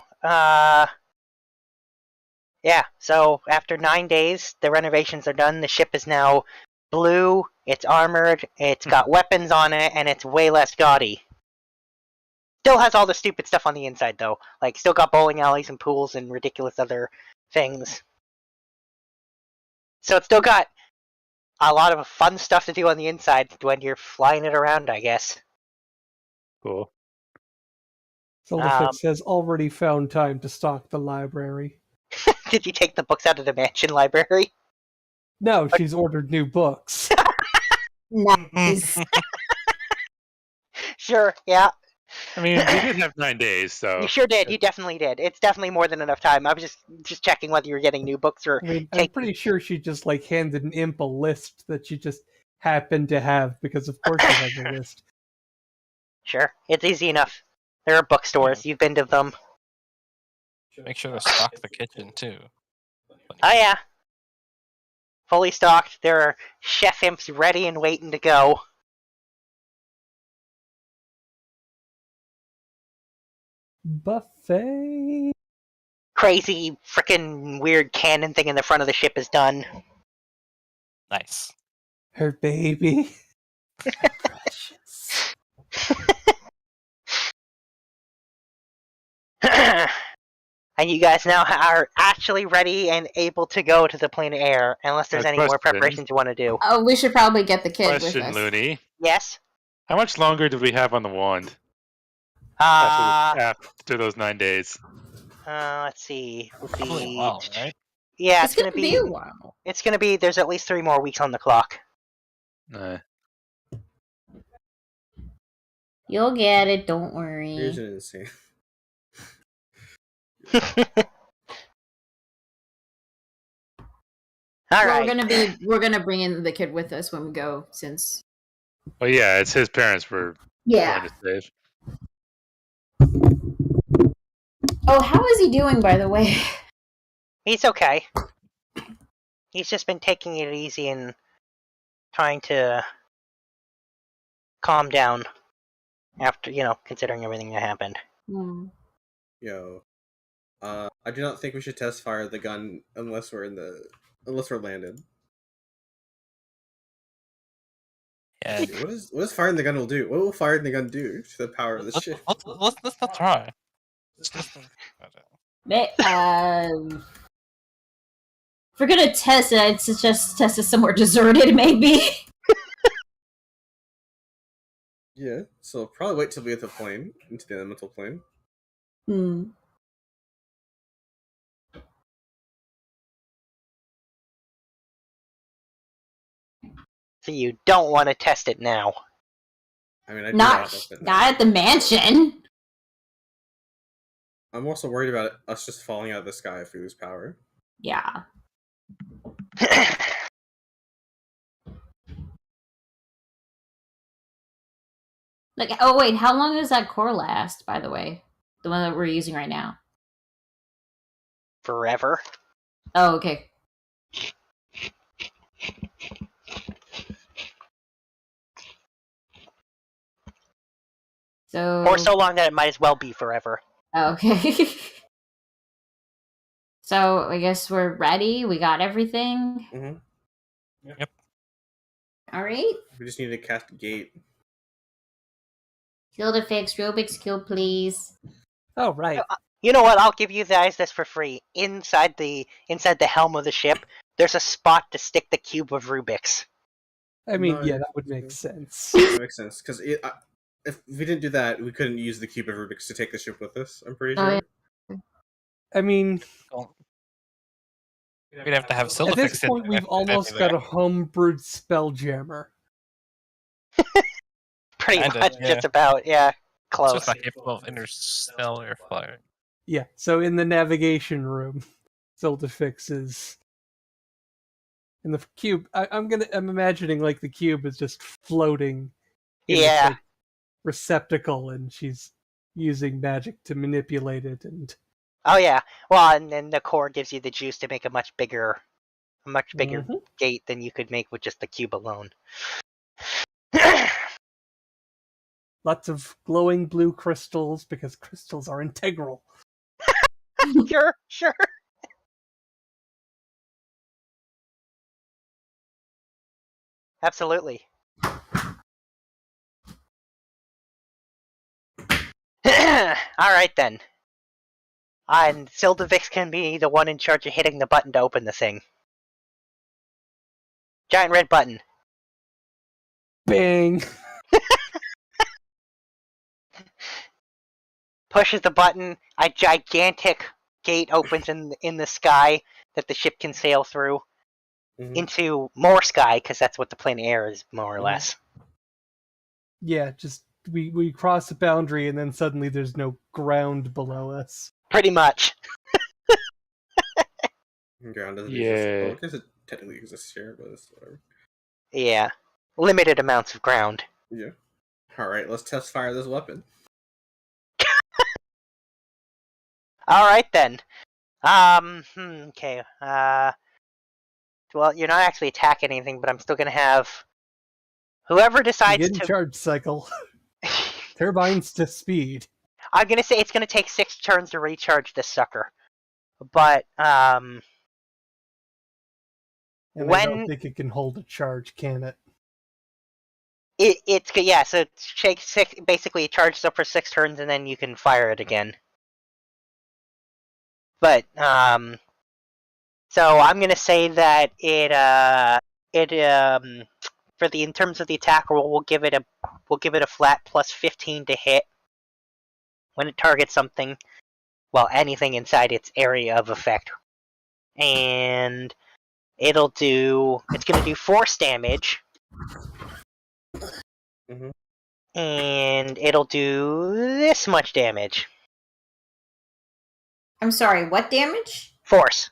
Yeah, so after 9 days, the renovations are done. The ship is now blue, it's armored, it's got weapons on it, and it's way less gaudy. Still has all the stupid stuff on the inside, though. Like, still got bowling alleys and pools and ridiculous other things. So it's still got a lot of fun stuff to do on the inside when you're flying it around, I guess. Cool. Solifix has already found time to stock the library. Did you take the books out of the mansion library? No, she's ordered new books. Nice. Sure, yeah. I mean, we did have 9 days, so. You sure did. You definitely did. It's definitely more than enough time. I was just checking whether you were getting new books or. I mean, I'm pretty sure she just handed an imp a list that she just happened to have because, of course, she has a list. Sure, it's easy enough. There are bookstores. You've been to them. Make sure to stock the kitchen too. Oh yeah, fully stocked. There are chef imps ready and waiting to go. Buffet. Crazy freaking weird cannon thing in the front of the ship is done. Nice. Her baby. Precious. And you guys now are actually ready and able to go to the plane of air, unless there's any more Question. preparations you want to do. Oh, we should probably get the kid with Question, us. Looney. Yes? How much longer do we have on the wand Uh, after those 9 days? let's see. Would Probably be a while, right? Yeah, It's gonna be a while. It's gonna be. There's at least 3 more weeks on the clock. You'll get it. Don't Here's worry. an insane. All Well, right. we're gonna bring in the kid with us when we go, since. Well, yeah, it's his parents we're Yeah. trying to save. Oh, how is he doing, by the way? He's okay. He's just been taking it easy and trying to calm down after, considering everything that happened. Yo, I do not think we should test fire the gun unless we're landed. Yeah. What is firing the gun will do? What will firing the gun do to the power of the ship? Let's not try. If we're gonna test it, I'd suggest test it somewhere deserted, maybe. Yeah, so probably wait till we get the plane, into the elemental plane. So you don't want to test it now. I mean, I do want to test it now. Not at the mansion. I'm also worried about us just falling out of the sky if we lose power. Yeah. Like, oh wait, how long does that core last, by the way? The one that we're using right now. Forever. Oh, okay. Or so long that it might as well be forever. Okay. So, I guess we're ready. We got everything. Mm-hmm. Yep. Alright. We just need to cast a gate. Kill the fix. Rubik's Cube, please. Oh, right. You know what? I'll give you guys this for free. Inside the helm of the ship, there's a spot to stick the cube of Rubik's. I mean, yeah, that would make sense. That makes sense, because if we didn't do that, we couldn't use the cube of Rubik's to take the ship with us, I'm pretty sure. Yeah. I mean, we'd have to have Silda at this point, we've almost got a homebrewed Spelljammer. Pretty much, just about, yeah. Close. It's just not capable of interstellar fire. Yeah, so in the navigation room, Zildafix is in the cube. I'm imagining like the cube is just floating in this, like, receptacle, and she's using magic to manipulate it. And oh yeah, well, and then the core gives you the juice to make a much bigger gate than you could make with just the cube alone. Lots of glowing blue crystals, because crystals are integral. Sure. Absolutely. Alright then. And Sildavix can be the one in charge of hitting the button to open the thing. Giant red button. Bang! Pushes the button, a gigantic gate opens in the sky that the ship can sail through into more sky, because that's what the plane of air is, more or less. Yeah, just we cross the boundary, and then suddenly there's no ground below us. Pretty much. Ground doesn't exist. Well, I guess it technically exists here, but it's whatever. Yeah. Limited amounts of ground. Yeah. Alright, let's test fire this weapon. Alright then. Okay. Well, you're not actually attacking anything, but I'm still gonna have whoever decides Begin charge cycle. Turbines to speed. I'm gonna say it's gonna take 6 turns to recharge this sucker. But and I don't think it can hold a charge, can it? So it shakes 6, basically it charges up for 6 turns, and then you can fire it again. But so I'm gonna say that in terms of the attack roll, we'll give it a flat plus 15 to hit when it targets something, well, anything inside its area of effect. and it's going to do force damage, Mhm. and it'll do this much damage. I'm sorry, what damage? Force.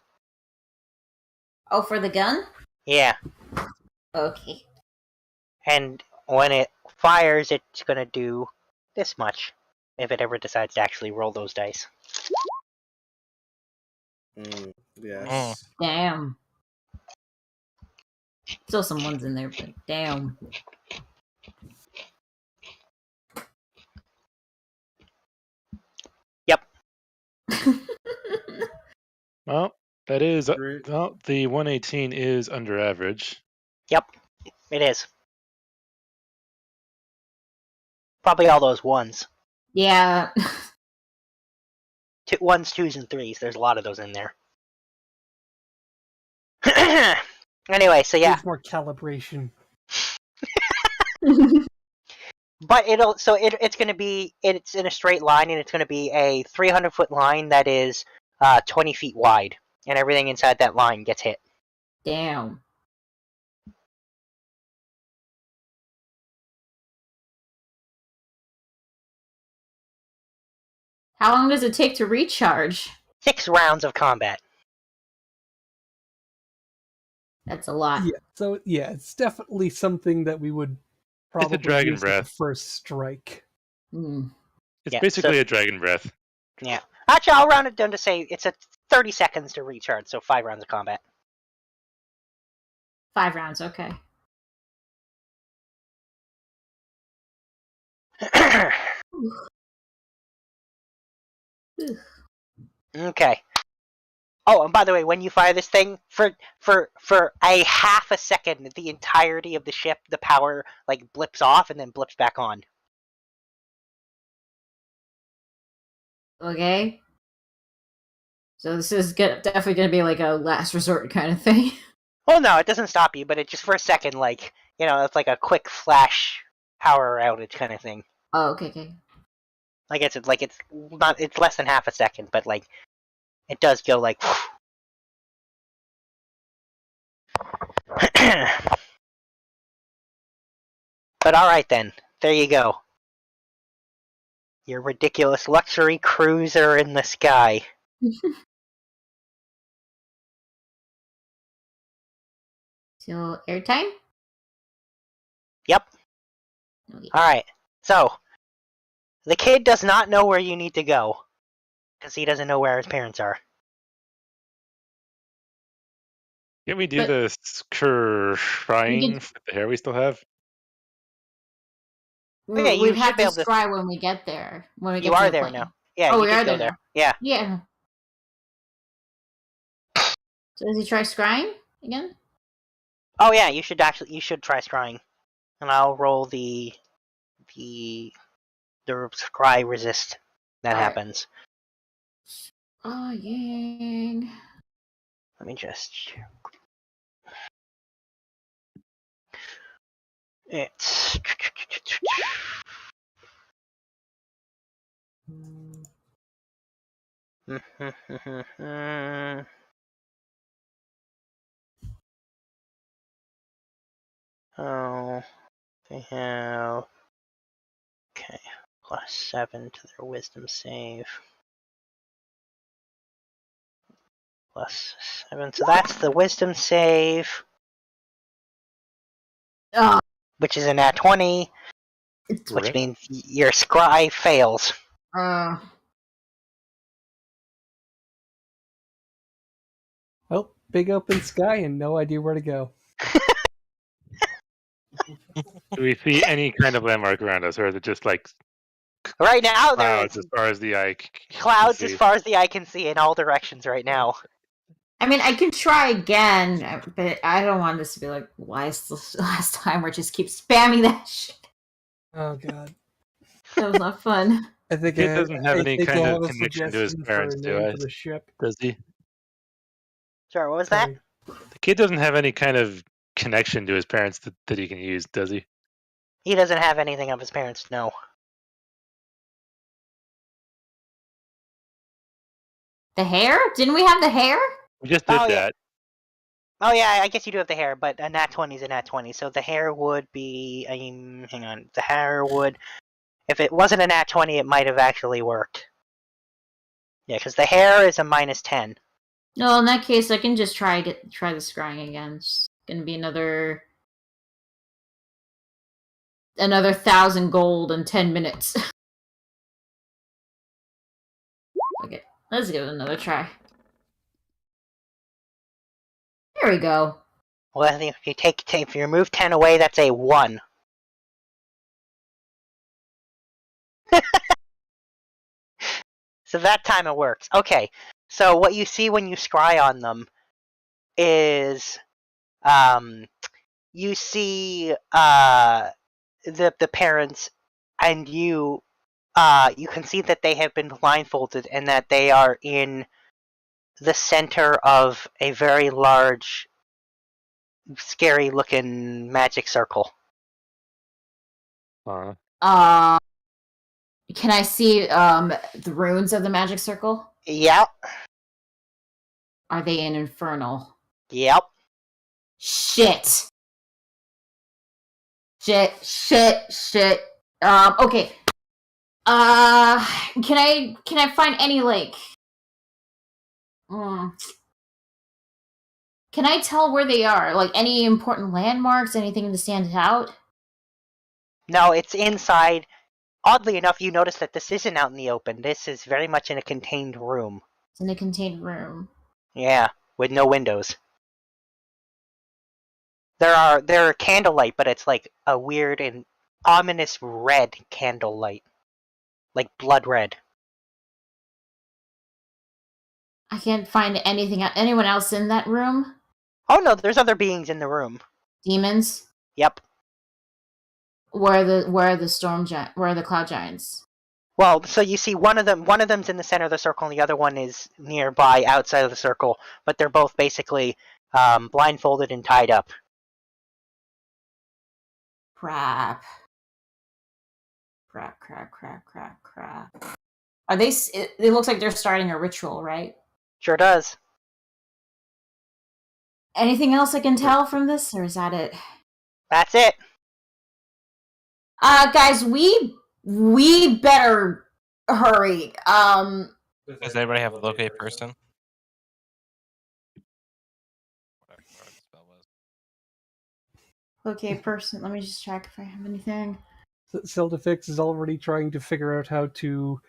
Oh, for the gun? Yeah. Okay. And when it fires, it's going to do this much, if it ever decides to actually roll those dice. Yes. Damn. Still some ones in there, but damn. Yep. Well, that is Great. well, the 118 is under average. Yep, it is. Probably all those ones. Yeah. Ones, twos, and threes. There's a lot of those in there. Anyway, so yeah. Needs more calibration. But it's going to be, it's in a straight line, and it's going to be a 300-foot line that is 20 feet wide, and everything inside that line gets hit. Damn. How long does it take to recharge? 6 rounds of combat. That's a lot. Yeah, so yeah, it's definitely something that we would probably dragon use as breath. a first strike. It's Yeah, basically so- a dragon breath. Yeah. Actually, I'll round it down to say it's a 30 seconds to recharge, so 5 rounds of combat. 5 rounds, okay. Okay. Oh, and by the way, when you fire this thing, for a half a second, the entirety of the ship, the power like blips off and then blips back on. Okay. So this is definitely going to be like a last resort kind of thing. Oh no, it doesn't stop you, but it just for a second, like, you know, it's like a quick flash power outage kind of thing. Oh, okay. It's less than half a second, but like it does go like. But all right then, there you go. Your ridiculous luxury cruiser in the sky. So, airtime? Yep. Okay. Alright, so the kid does not know where you need to go, because he doesn't know where his parents are. Can we do But- the shrine for the hair we still have? Yeah, you We'd have should be to able to- scry when we get there. When we get You to are the there plane. now. Yeah, Oh, you we did are go there there. now. Yeah. Yeah. So does he try scrying again? Oh yeah, you should try scrying, and I'll roll the scry resist that Alright. happens. Oh, yang. Let me just. It's. Oh, they have. Okay, +7 to their wisdom save. +7, so that's the wisdom save, Oh, which is a nat 20, which Rip. means your scry fails. Oh, big open sky and no idea where to go. Do we see any kind of landmark around us, or is it just like Right now, there clouds is as far as the eye can clouds see? as far as the eye can see in all directions right now. I mean, I can try again, but I don't want this to be like, why is this the last time? Or just keep spamming that shit. Oh god. That was not fun. I think Kid doesn't have any think kind I'll of have a connection to his suggestion for parents, a do name I? for the ship. Does he? Sorry, what was that? Sorry. The kid doesn't have any kind of connection to his parents that he can use, does he? He doesn't have anything of his parents, no. The hair? Didn't we have the hair? We just did Oh, yeah. that. Oh yeah, I guess you do have the hair, but a nat 20 is a nat 20, so the hair would be. Hang on, the hair would. If it wasn't a nat 20, it might have actually worked. Yeah, because the hair is a -10. No, in that case, I can just try the scrying again. It's gonna be another 1,000 gold in 10 minutes. Okay, let's give it another try. There we go. Well, if you remove 10 away, that's a 1. So that time it works. Okay, so what you see when you scry on them is, you see the parents, and you can see that they have been blindfolded and that they are in the center of a very large, scary-looking magic circle. Can I see the runes of the magic circle? Yep. Are they in infernal? Yep. Shit. Okay. Can I find any can I tell where they are? Like any important landmarks, anything to stand out? No, it's inside. Oddly enough, you notice that this isn't out in the open. This is very much in a contained room. It's in a contained room. Yeah, with no windows. There are candlelight, but it's like a weird and ominous red candlelight. Like blood red. I can't find anyone else in that room? Oh no, there's other beings in the room. Demons? Yep. Where are the cloud giants? Well, so you see one of them's in the center of the circle and the other one is nearby outside of the circle, but they're both basically blindfolded and tied up. Crap. Are they? It looks like they're starting a ritual, right? Sure does. Anything else I can tell from this, or is that it? That's it. Guys, we better hurry. Does anybody have a locate person? Whatever the spell was. Okay, person. Let me just check if I have anything. Sildafix is already trying to figure out how to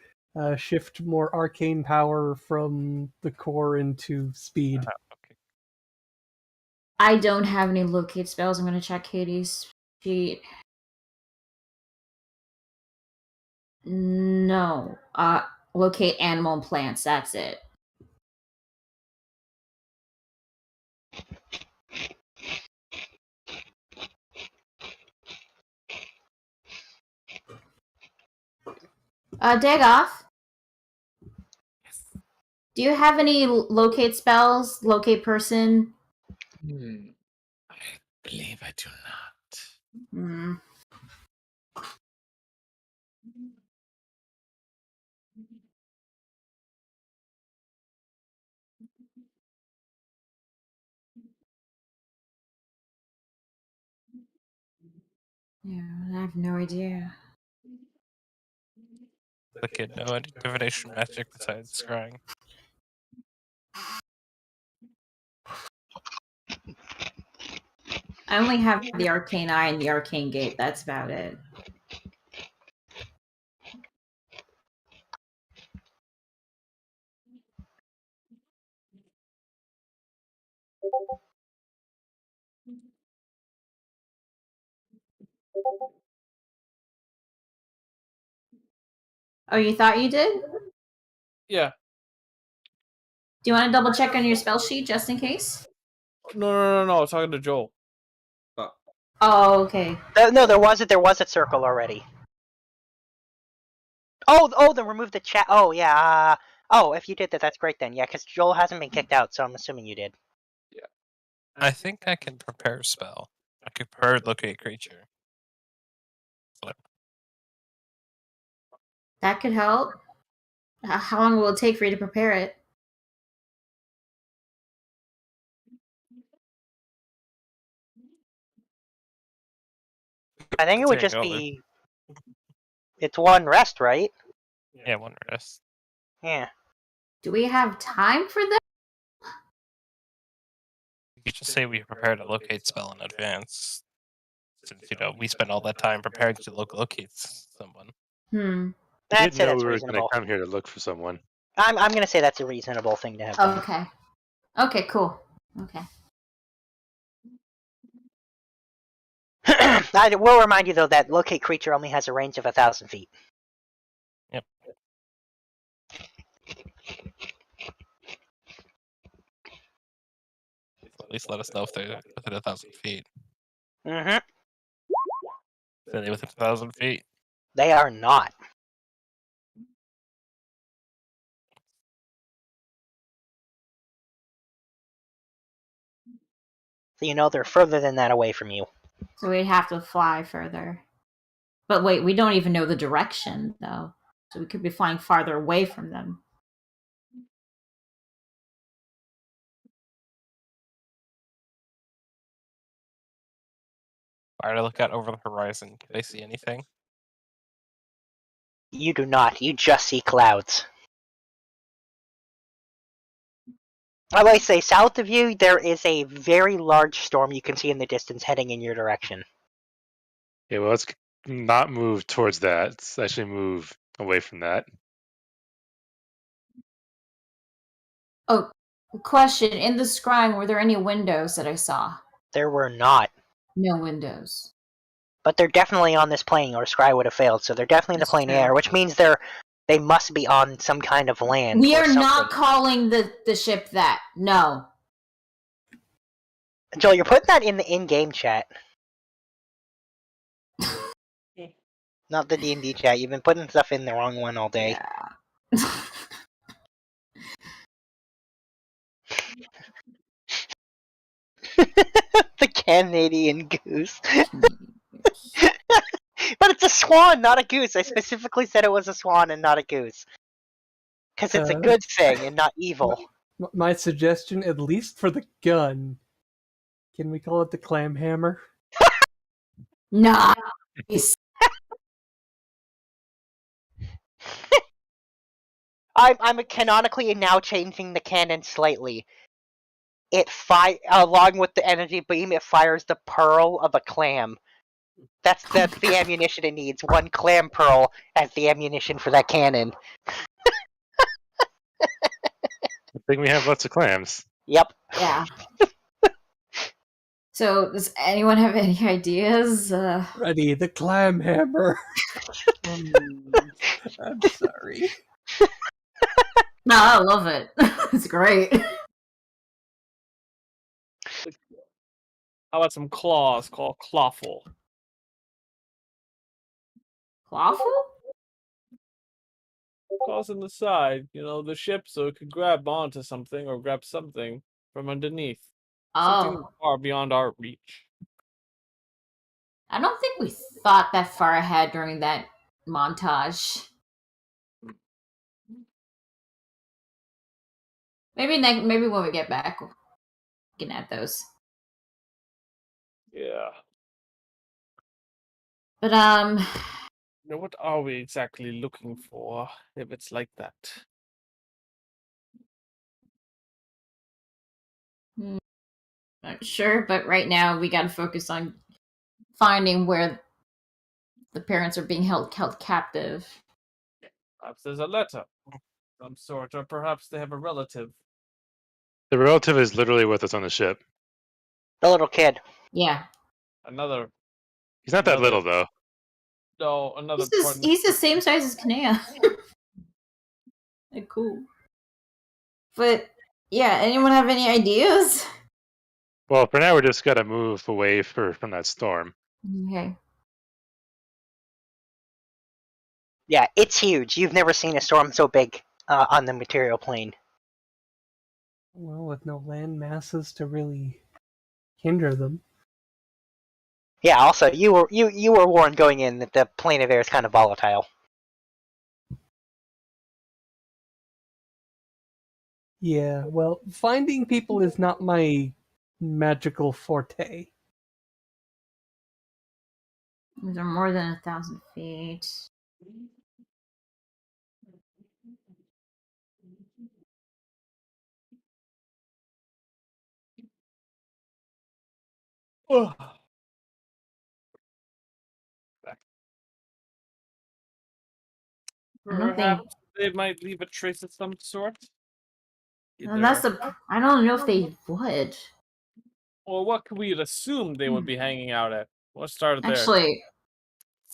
shift more arcane power from the core into speed. Okay. I don't have any locate spells. I'm gonna check Katie's sheet. No. Locate animal and plants. That's it. Dagoff? Yes. Do you have any locate spells? Locate person? I believe I do not. Hmm. Yeah, I have no idea. The kid know any divination magic besides scrying. I only have the arcane eye and the arcane gate. That's about it. Oh, you thought you did? Yeah. Do you want to double check on your spell sheet just in case? No. I was talking to Joel. Oh, okay. No, there was a circle already. Oh, then remove the chat. Oh, yeah. If you did that, that's great then. Yeah, because Joel hasn't been kicked out, so I'm assuming you did. I think I can prepare a spell. I could prepare locate creature. Flip. That could help. How long will it take for you to prepare it? I think it would Take just over. be. It's one rest, right? Yeah, one rest. Yeah. Do we have time for this? You could just say we prepared a locate spell in advance. Since, we spent all that time preparing to locate someone. Hmm. We I'd didn't say know that's we were going to reasonable. come here to look for someone. I'm gonna say that's a reasonable thing to have done. Okay. Okay, cool. Okay. I will remind you though that locate creature only has a range of 1,000 feet. Yep. At least let us know if they're within 1,000 feet. Mm-hmm. Are they within 1,000 feet? They are not. So you know they're further than that away from you. So we'd have to fly further. But wait, we don't even know the direction, though. So we could be flying farther away from them. Fire to look out over the horizon. Can they see anything? You do not. You just see clouds. I might say south of you, there is a very large storm you can see in the distance heading in your direction. Yeah, well, let's not move towards that. Let's actually move away from that. Oh, question. In the scrying, were there any windows that I saw? There were not. No windows. But they're definitely on this plane, or Scry would have failed, so they're definitely in the That's plane true. air, which means they must be on some kind of land. We or are not something. calling the ship that. No. Joel, you're putting that in the in-game chat. Not the D&D chat. You've been putting stuff in the wrong one all day. Yeah. The Canadian goose. But it's a swan, not a goose. I specifically said it was a swan and not a goose. Because it's a good thing and not evil. My suggestion, at least for the gun, can we call it the clam hammer? Nice. I'm canonically now changing the cannon slightly. Along with the energy beam, it fires the pearl of a clam. That's the ammunition it needs. One clam pearl as the ammunition for that cannon. I think we have lots of clams. Yep. Yeah. So, does anyone have any ideas? Ready, the clam hammer. I'm sorry. No, I love it. It's great. How about some claws called clawful? Clawful? Claws on the side, the ship, so it could grab onto something or grab something from underneath. Something Oh. far beyond our reach. I don't think we thought that far ahead during that montage. Maybe when we get back, we can add those. Yeah. But What are we exactly looking for if it's like that? not sure. But right now, we got to focus on finding where the parents are being held captive. Perhaps there's a letter, of some sort, or perhaps they have a relative. The relative is literally with us on the ship. The little kid. Yeah. Another. He's not that little, though. No, another. He's the same size as Kanea. Like, cool. But yeah, anyone have any ideas? Well, for now, we're just gotta move away from that storm. Okay. Yeah, it's huge. You've never seen a storm so big on the material plane. Well, with no land masses to really hinder them. Yeah. Also, you were warned going in that the plane of air is kind of volatile. Yeah, well, finding people is not my magical forte. They're more than 1,000 feet. I don't think Perhaps they might leave a trace of some sort. that's the. I don't know if they would. Or what could we assume they would be hanging out at? Let's start there.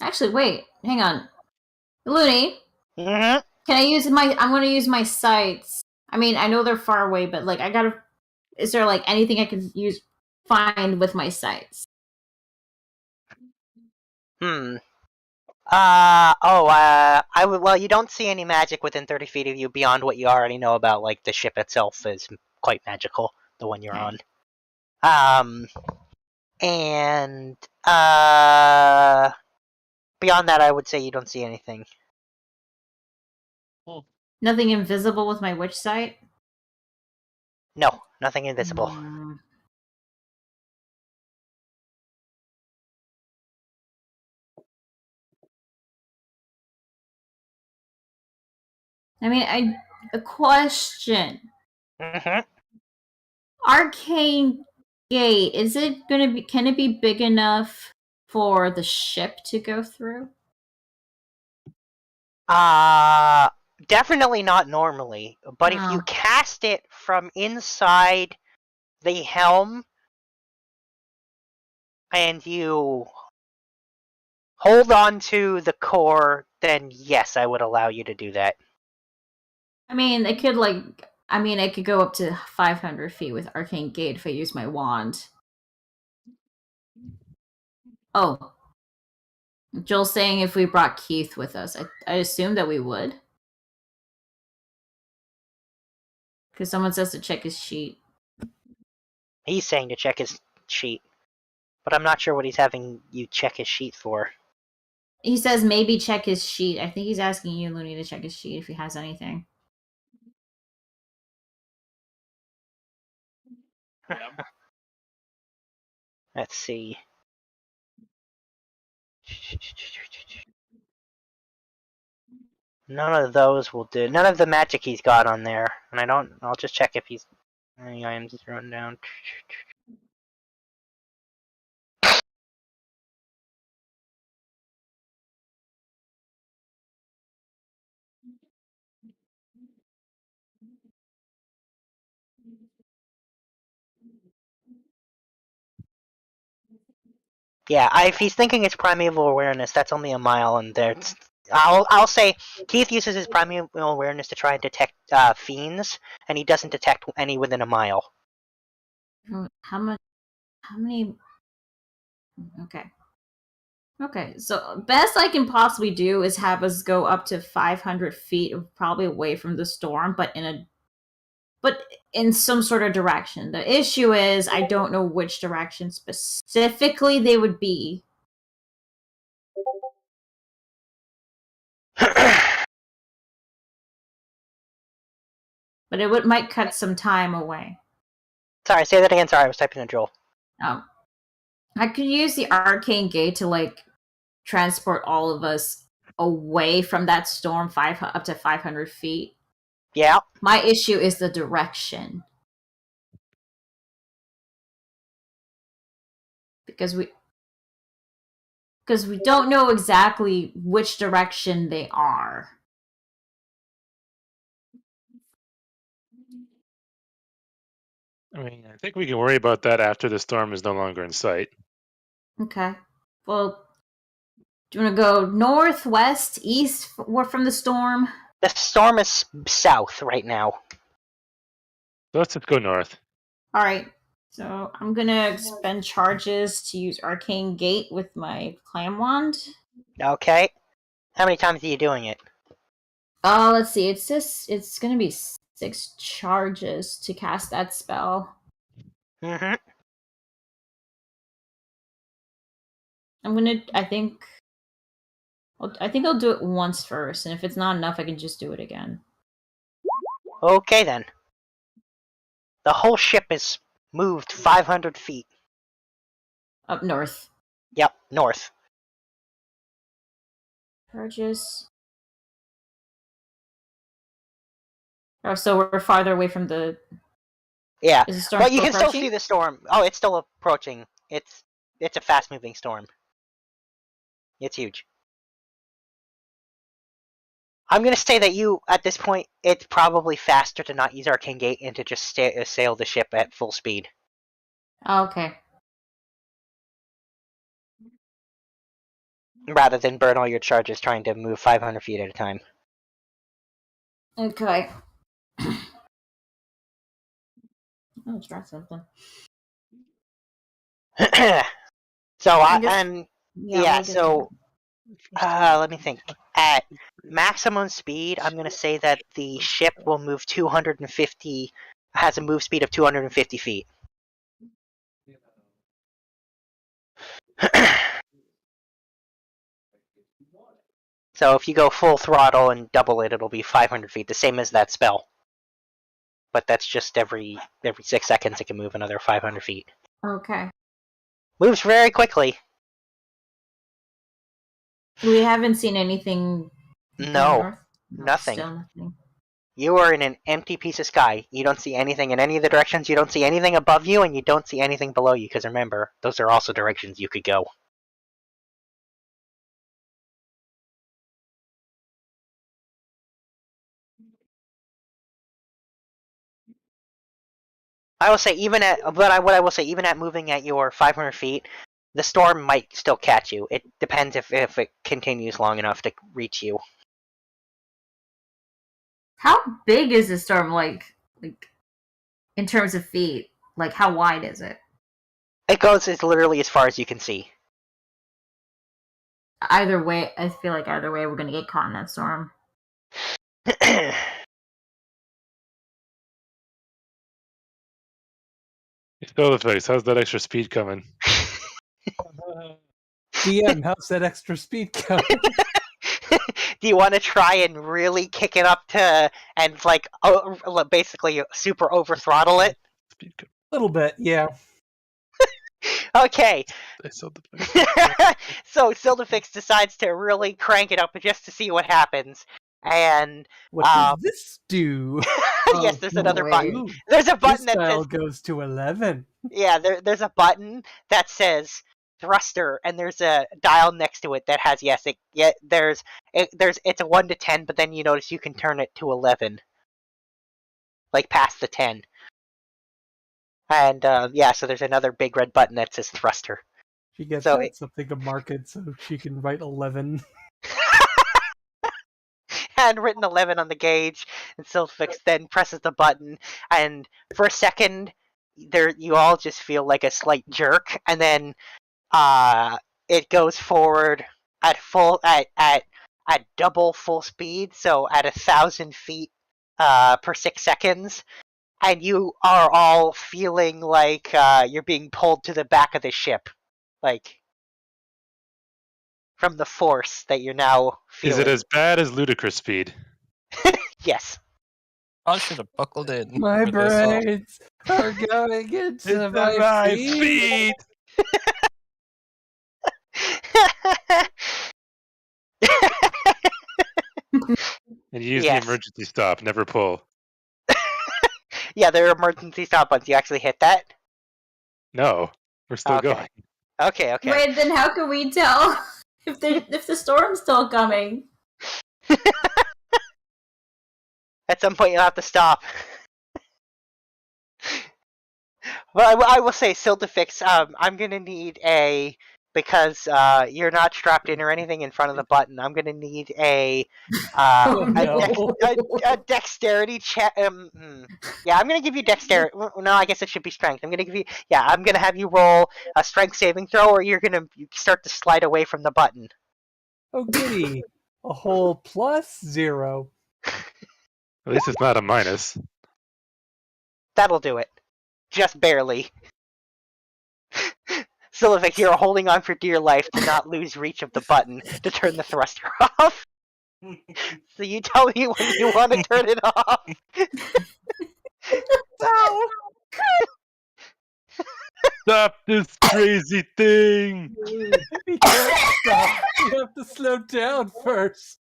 Actually, wait. Hang on, Looney. Mm-hmm. Can I use my? I'm going to use my sights. I mean, I know they're far away, but like, I gotta. Is there like anything I can find with my sights? Well, you don't see any magic within 30 feet of you beyond what you already know about, like, the ship itself is quite magical, the one you're on. And, beyond that, I would say you don't see anything. Nothing invisible with my witch sight? No, nothing invisible. I mean, a question. Mm-hmm. Arcane Gate, is it gonna be? Can it be big enough for the ship to go through? Definitely not normally. But if you cast it from inside the helm and you hold on to the core, then yes, I would allow you to do that. I mean, it could I could go up to 500 feet with Arcane Gate if I use my wand. Oh. Joel's saying if we brought Keith with us. I assume that we would. Because someone says to check his sheet. He's saying to check his sheet. But I'm not sure what he's having you check his sheet for. He says maybe check his sheet. I think he's asking you, Looney, to check his sheet if he has anything. Let's see. None of those will do. None of the magic he's got on there. And I'll just check if he's... Any items he's run down. Yeah, if he's thinking it's primeval awareness, that's only a mile, and there's... I'll say Keith uses his primeval awareness to try and detect fiends, and he doesn't detect any within a mile. How many... Okay, so best I can possibly do is have us go up to 500 feet, probably away from the storm, but in some sort of direction. The issue is I don't know which direction specifically they would be. But it might cut some time away. Sorry, say that again. Sorry, I was typing in Joel. Oh. I could use the Arcane Gate to, like, transport all of us away from that storm up to 500 feet. Yeah. My issue is the direction. Because we don't know exactly which direction they are. I mean, I think we can worry about that after the storm is no longer in sight. Okay. Well, do you want to go north, west, east from the storm? The storm is south right now. Let's just go north. All right. So I'm going to expend charges to use Arcane Gate with my CLAM wand. Okay. How many times are you doing it? Let's see. It's going to be 6 charges to cast that spell. Mm-hmm. I think I'll do it once first, and if it's not enough, I can just do it again. Okay, then. The whole ship is moved 500 feet. Up north. Yep, north. Charges. Oh, so we're farther away from the. Yeah, Is the storm but you can still approaching? see the storm. Oh, it's still approaching. It's a fast-moving storm. It's huge. I'm gonna say that at this point, it's probably faster to not use Arcane Gate and to just sail the ship at full speed. Oh, okay. Rather than burn all your charges trying to move 500 feet at a time. Okay. Oh, try something. So let me think. At maximum speed, I'm gonna say that the ship will move 250. Has a move speed of 250 feet. So if you go full throttle and double it, it'll be 500 feet, the same as that spell. But that's just every 6 seconds it can move another 500 feet. Okay. Moves very quickly. We haven't seen anything. No, North? nothing. Still nothing. You are in an empty piece of sky. You don't see anything in any of the directions. You don't see anything above you, and you don't see anything below you. Because remember, those are also directions you could go. I will say even at moving at your 500 feet, the storm might still catch you. It depends if it continues long enough to reach you. How big is the storm? Like in terms of feet? Like how wide is it? It goes as literally as far as you can see. Either way, I feel like either way we're gonna get caught in that storm. Still the face. How's that extra speed coming? DM, how's that extra speed coming? Do you want to try and really kick it up to and basically super over throttle it? Speed coming. A little bit, yeah. Okay. So Sildafix decides to really crank it up just to see what happens. And what does this do? yes, there's another button. There's a button this that says goes to 11. Yeah, there's a button that says thruster, and there's a dial next to it that has it's a 1 to 10, but then you notice you can turn it to 11, like past the 10. And so there's another big red button that says thruster. She gets something to mark it so she can write 11. Handwritten 11 on the gauge, and Sildafix then presses the button, and for a second, you all just feel like a slight jerk, and then it goes forward at double full speed, so at 1,000 feet per 6 seconds, and you are all feeling like you're being pulled to the back of the ship, like from the force that you're now feeling. Is it as bad as ludicrous speed? Yes. I should have buckled in. My for this. brains are going into my feet. And you use the emergency stop, never pull. Yeah, there are emergency stop buttons. You actually hit that? No, we're still going. Okay. Wait, then how can we tell if the storm's still coming? At some point, you'll have to stop. But I will say, Sildafix, I'm gonna need because you're not strapped in or anything in front of the button. I'm gonna need a dexterity check. Yeah, I'm gonna give you dexterity. No, I guess it should be strength. I'm gonna have you roll a strength saving throw, or you're gonna start to slide away from the button. Oh, goody! A whole +0. At least it's not a minus. That'll do it. Just barely. Sildafix, you're holding on for dear life to not lose reach of the button to turn the thruster off. So you tell me when you want to turn it off. Stop this crazy thing! You can't stop. You have to slow down first.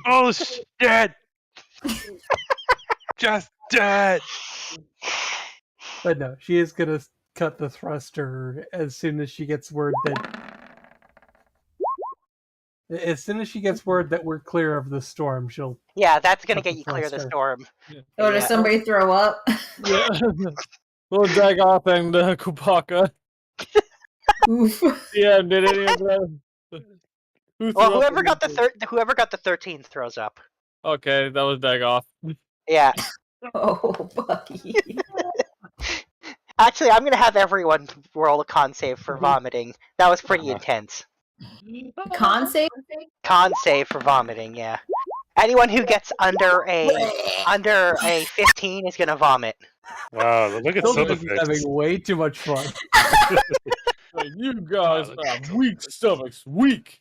Oh shit! Just dead. But no, she is gonna cut the thruster as soon as she gets word that. As soon as she gets word that we're clear of the storm, she'll. Yeah, that's gonna cut get the you clear of the thruster. storm. Or does somebody throw up? Yeah. We'll Dagoth and Kupaka. Oof. Yeah, did any of that? Who Well, threw up whoever in got the- whoever got the 13th throws up. Okay, that was Dagoth. Yeah. Oh, Bucky. Actually, I'm gonna have everyone roll a con save for vomiting. That was pretty intense. Con save? Con save for vomiting, yeah. Anyone who gets under a 15 is gonna vomit. Wow, look at some Sylvanas is effects. having way too much fun. You guys have weak stomachs. Weak.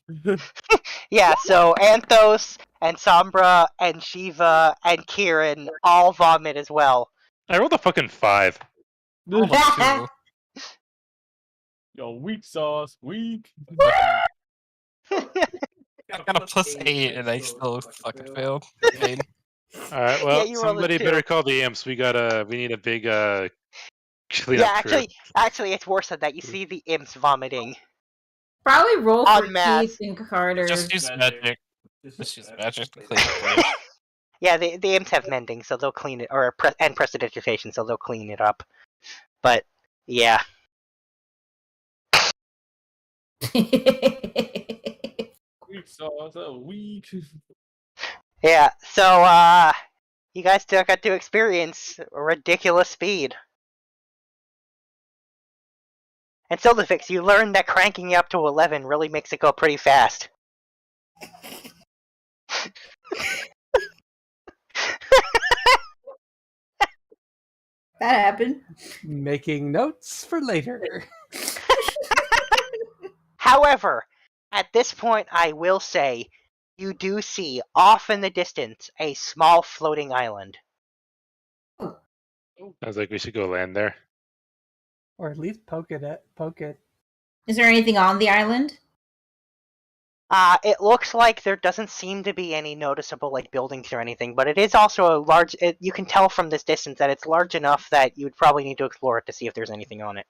Yeah, so Anthos and Sombra and Shiva and Kieran all vomit as well. I rolled a fucking 5. Almost 2. Yo, weak sauce. Weak. I got a +8 and I still fucking failed. Pain. All right, well, you rolled a somebody 2. better call the imps. We need a big cleanup Yeah, crew. actually, it's worse than that. You see the imps vomiting. Probably roll for En masse. Keith and Carter. Just use magic. Just use magic to clean it. Yeah, the imps have mending, so they'll clean it, and prestidigitation, so they'll clean it up. But yeah, Weak sauce. Oh, weak. yeah. So you guys still got to experience ridiculous speed. And Silverfix, you learned that cranking you up to 11 really makes it go pretty fast. That happened. Making notes for later. However, at this point, I will say you do see off in the distance a small floating island. Sounds like we should go land there. Or at least poke it. Is there anything on the island? It looks like there doesn't seem to be any noticeable buildings or anything, but it is also a large. You can tell from this distance that it's large enough that you would probably need to explore it to see if there's anything on it.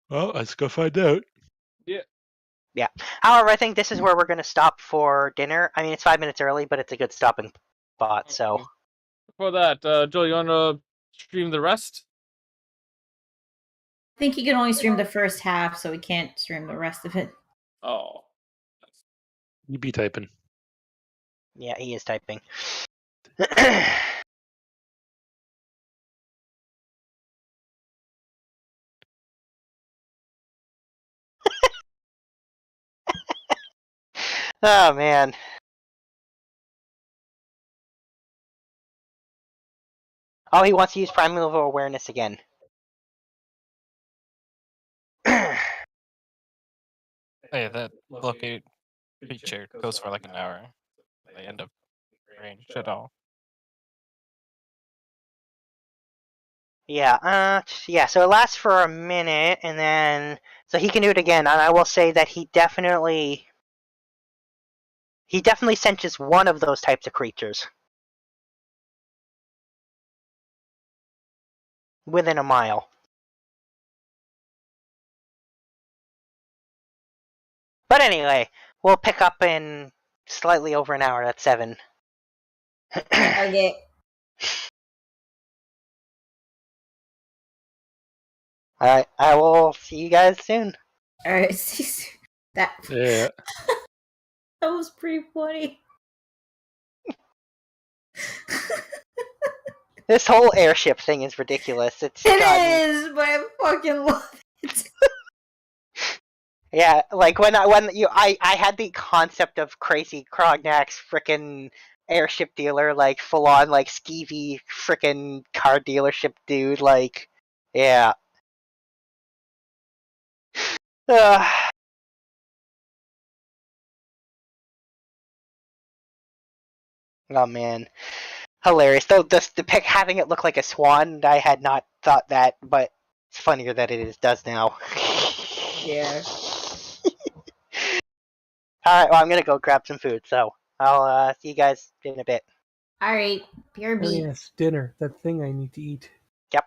Well, let's go find out. Yeah. However, I think this is where we're going to stop for dinner. I mean, it's 5 minutes early, but it's a good stopping spot. So Before that, Joel, you want to stream the rest? I think he can only stream the first half, so we can't stream the rest of it. Oh. You be typing. yeah, he is typing. Oh man. Oh, he wants to use primeval awareness again. Hey, that locate creature goes for like an hour. They end up range at all. Yeah, so it lasts for a minute, and then so he can do it again, and I will say that he definitely senses one of those types of creatures within a mile. But anyway, we'll pick up in slightly over an hour. That's 7. Okay. Alright, I will see you guys soon. Alright, that Yeah. that was pretty funny. This whole airship thing is ridiculous. It's It gotten- is, but I fucking love it. Yeah, like when I had the concept of crazy Krognak's frickin' airship dealer, like full on like skeevy frickin' car dealership dude, like yeah. Oh man, hilarious. Though the pic having it look like a swan, I had not thought that, but it's funnier that it does now. dear. All right, well, I'm gonna go grab some food, so I'll see you guys in a bit. All right, BRB. Oh yes, dinner. That thing I need to eat. Yep.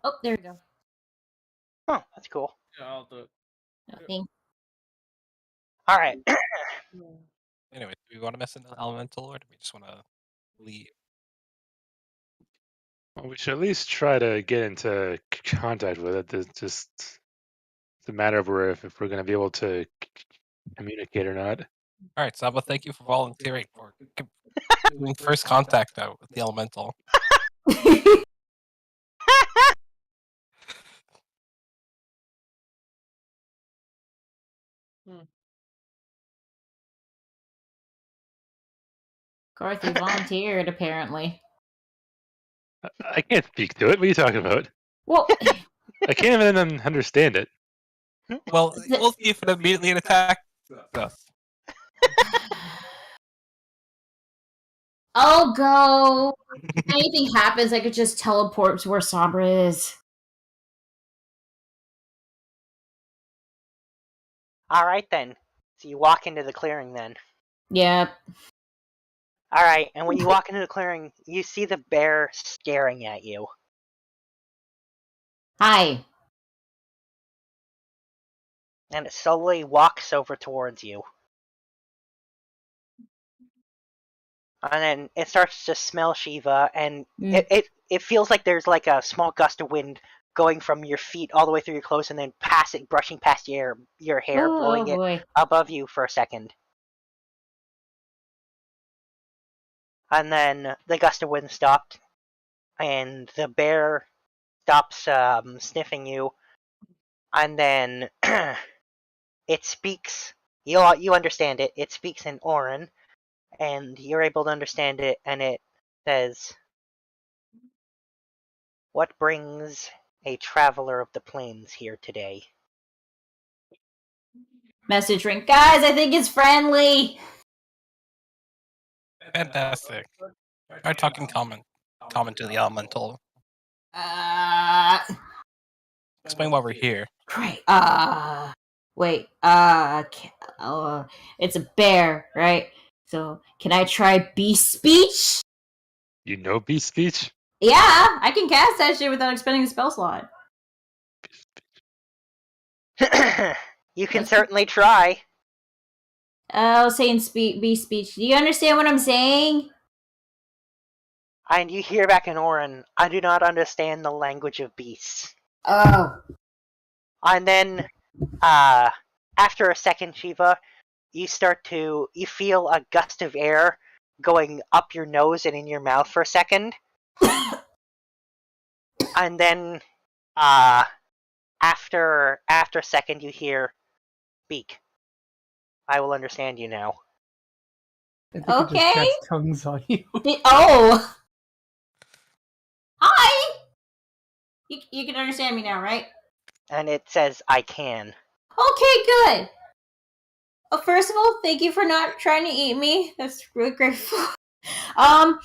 Oh, there we go. Oh, that's cool. Yeah, I'll do it. Nothing. All right. Anyway, do we want to mess in the elemental, or do we just want to leave? Well, we should at least try to get into contact with it. It's just it's a matter of if we're going to be able to communicate or not. All right, Saba, thank you for volunteering for doing first contact out with the elemental. Dorothy volunteered, apparently. I can't speak to it. What are you talking about? Well, I can't even understand it. Well, we'll see if it immediately attacks us. I'll go. If anything happens, I could just teleport to where Sabra is. All right then. So you walk into the clearing then. Yep. All right, and when you walk into the clearing, you see the bear staring at you. Hi. And it slowly walks over towards you. And then it starts to smell Shiva, and it feels like there's like a small gust of wind going from your feet all the way through your clothes, and then brushing past your hair, blowing it above you for a second. And then the gust of wind stopped, and the bear stops sniffing you, and then it speaks. You understand it. It speaks in Orin, and you're able to understand it, and it says, "What brings a traveler of the plains here today?" Message ring. Guys, I think it's friendly. Fantastic. Try talking common to the elemental. Explain why we're here. Great. Wait. It's a bear, right? So, can I try beast speech? You know beast speech? Yeah, I can cast that shit without expending a spell slot. You can certainly try. Oh, saying beast speech. Do you understand what I'm saying? And you hear back in Orin, "I do not understand the language of beasts." Oh. And then, after a second, Shiva, you feel a gust of air going up your nose and in your mouth for a second. And then, after a second, you hear, "Speak. I will understand you now." I think it just cast tongues on you. Oh! Hi! You can understand me now, right? And it says, "I can." Okay, good. Well, first of all, thank you for not trying to eat me. That's really grateful. I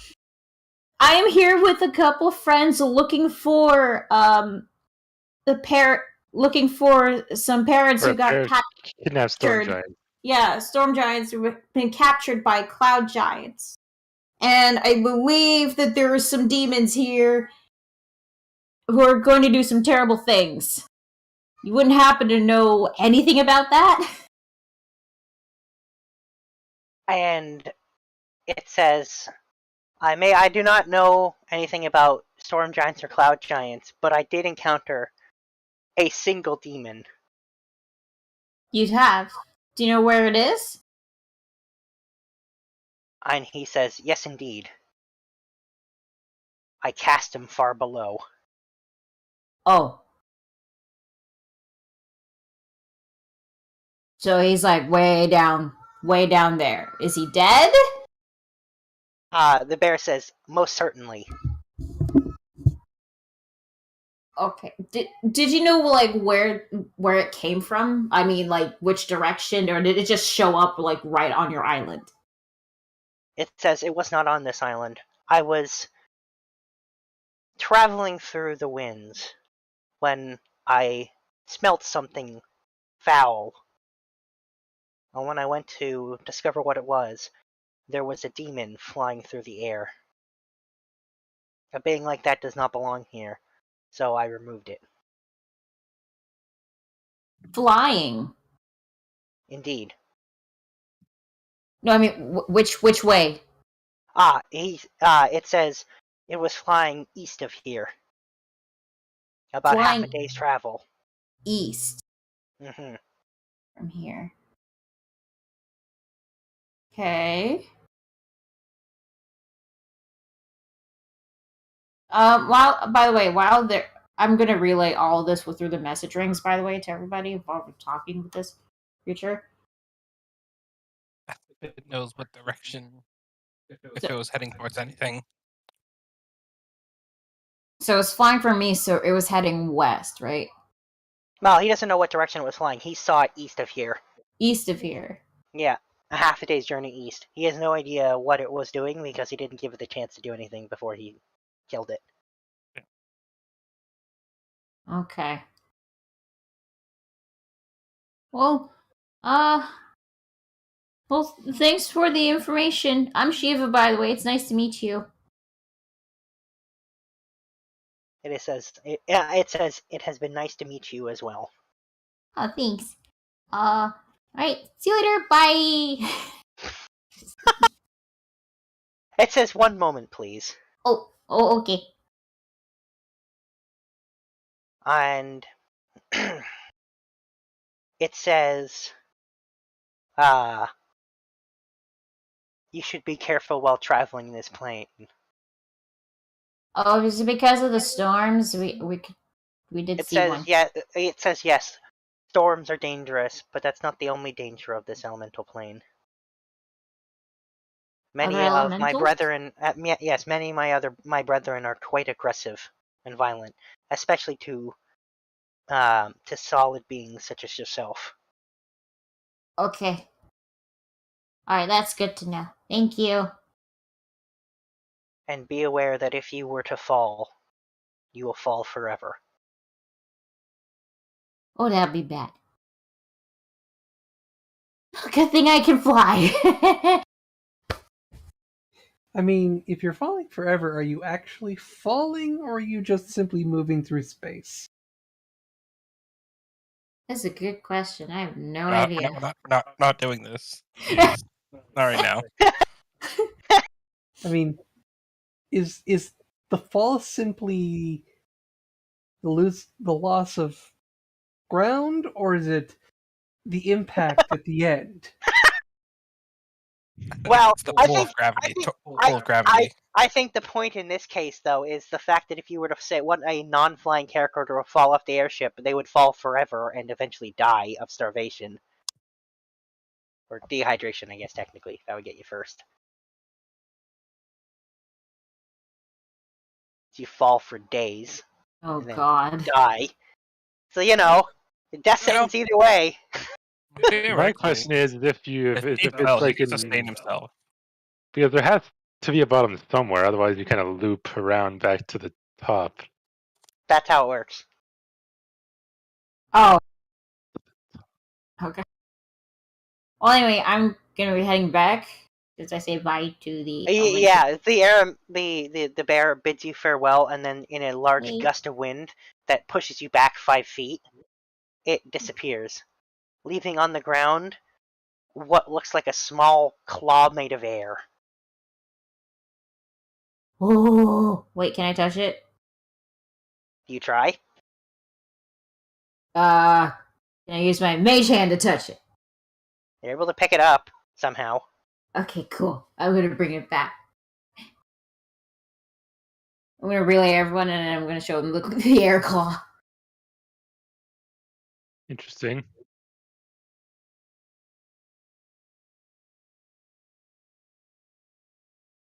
am here with a couple of friends looking for looking for some parents who got kidnapped storm giants. Yeah, storm giants who have been captured by cloud giants. And I believe that there are some demons here who are going to do some terrible things. You wouldn't happen to know anything about that? And it says, I do not know anything about storm giants or cloud giants, but I did encounter a single demon." You'd have. Do you know where it is? And he says, "Yes, indeed. I cast him far below." Oh. So he's like way down there. Is he dead? The bear says, "Most certainly." Okay. Did you know like where it came from? I mean, like which direction, or did it just show up like right on your island? It says, "It was not on this island. I was traveling through the winds when I smelt something foul. And when I went to discover what it was, there was a demon flying through the air. A being like that does not belong here. so I removed it. Flying. Indeed. No, I mean which way? It says it was flying east of here. About half a Flying day's travel. east Mm-hmm. from here. Okay. By the way, while there, I'm gonna relay all of this through the message rings. By the way, to everybody while we're talking with this creature. It knows what direction, if it was heading towards anything. So it's flying from me, so it was heading west, right? Well, he doesn't know what direction it was flying. He saw it east of here. East of here. Yeah, a half a day's journey east. He has no idea what it was doing because he didn't give it the chance to do anything before he killed it. Okay. Well, thanks for the information. I'm Shiva, by the way. It's nice to meet you. It says it has been nice to meet you as well. Oh, thanks. Alright, see you later. Bye. It says 1 moment, please. Oh, okay. And it says, you should be careful while traveling this plane. Oh, is it because of the storms? We did It see says, one. yeah, it says yes. Storms are dangerous, but that's not the only danger of this elemental plane. Many Other of my elementals? brethren, yes, many of my brethren are quite aggressive and violent, especially to solid beings such as yourself. Okay. Alright, that's good to know. Thank you. And be aware that if you were to fall, you will fall forever. Oh, that'd be bad. Good thing I can fly. I mean, if you're falling forever, are you actually falling, or are you just simply moving through space? That's a good question. I have no We're idea. We're not doing this. Not right now. I mean, is the fall simply the loss of ground, or is it the impact at the end? Well, It's the pull of gravity. Pull of gravity. I think the point in this case, though, is the fact that if you were to say want a non-flying character to fall off the airship, they would fall forever and eventually die of starvation. Or dehydration, I guess, technically. That would get you first. You fall for days. Oh, and then God. Die. So, death sentence either way. My question is if it's like he sustain himself. Because there has to be a bottom somewhere, otherwise you kind of loop around back to the top. That's how it works. Oh. Okay. Well, anyway, I'm gonna be heading back. As I say bye to the Yeah, the bear bids you farewell, and then in a large gust of wind that pushes you back 5 feet, it disappears, leaving on the ground what looks like a small claw made of air. Oh, wait, can I touch it? You try? Can I use my mage hand to touch it? You're able to pick it up somehow. Okay, cool. I'm gonna bring it back. I'm gonna relay everyone, and then I'm gonna show them the air claw. Interesting.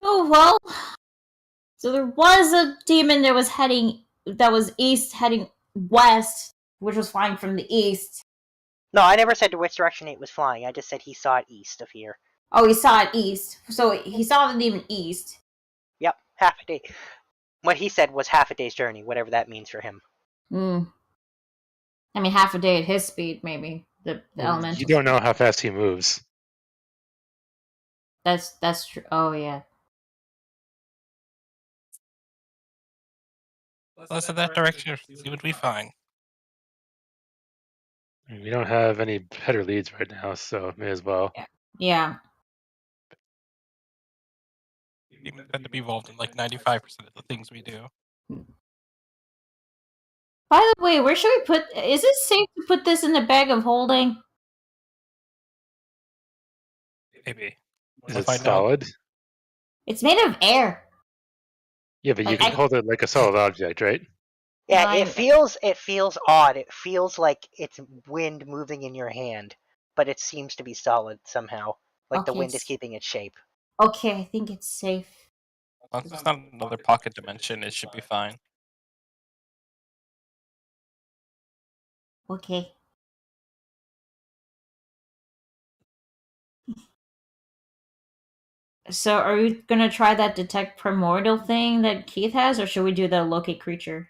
Oh well. So there was a demon that was east heading west, which was flying from the east. No, I never said to which direction it was flying. I just said he saw it east of here. Oh, he saw it east. So he saw the demon east. Yep, half a day. What he said was half a day's journey, whatever that means for him. I mean, half a day at his speed, maybe. The elemental. You don't know how fast he moves. That's true. Oh yeah. Let's in that direction. See what we find. We don't have any better leads right now, so may as well. Yeah. We tend to be involved in like 95% of the things we do. By the way, where should we put? Is it safe to put this in the bag of holding? Maybe. Is We'll it find out. solid? It's made of air. Yeah, but you Like, can hold it like a solid object, right? Yeah, Mine- it feels odd. It feels like it's wind moving in your hand, but it seems to be solid somehow. Like the Okay, wind is keeping its shape. Okay, I think it's safe. As long as it's not another pocket dimension, it should be fine. Okay. So, are we gonna try that detect primordial thing that Keith has, or should we do the locate creature?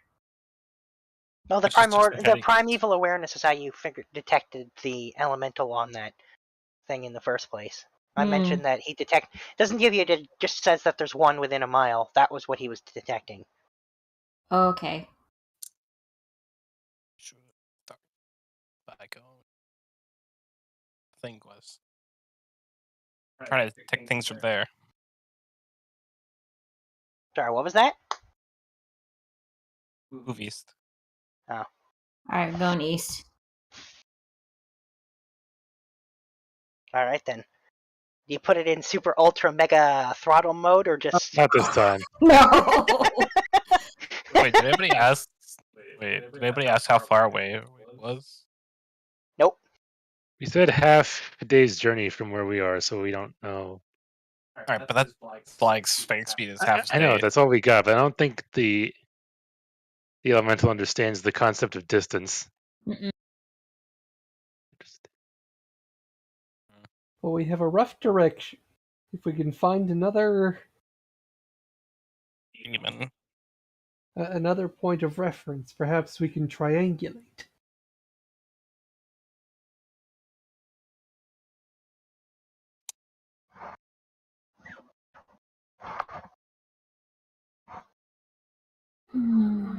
No, the It's just the heavy. primeval awareness is how you detected the elemental on that thing in the first place. I mentioned that he doesn't give you just says that there's one within a mile. That was what he was detecting. Okay. Thing was trying to detect things from there. Sorry, what was that? Move east. Oh. Alright, going east. Alright then. Do you put it in super ultra mega throttle mode or just Not this time. No! Wait, did anybody ask? Wait, did anybody ask how far away it was? Nope. We said half a day's journey from where we are, so we don't know. Alright, but that's flying fang speed is half a I know, day. that's all we got, but I don't think the elemental understands the concept of distance. Mm-mm. Well, we have a rough direction. If we can find another Demon. another point of reference, perhaps we can triangulate. Hmm.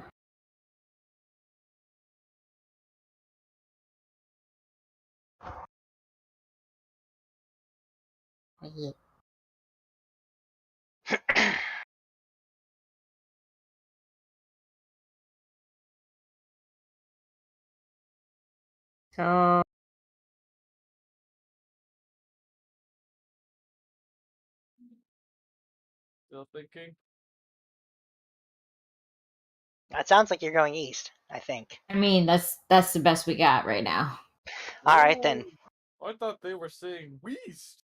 So, Still thinking. It sounds like you're going east, I think. I mean, that's the best we got right now. Alright then. I thought they were saying west.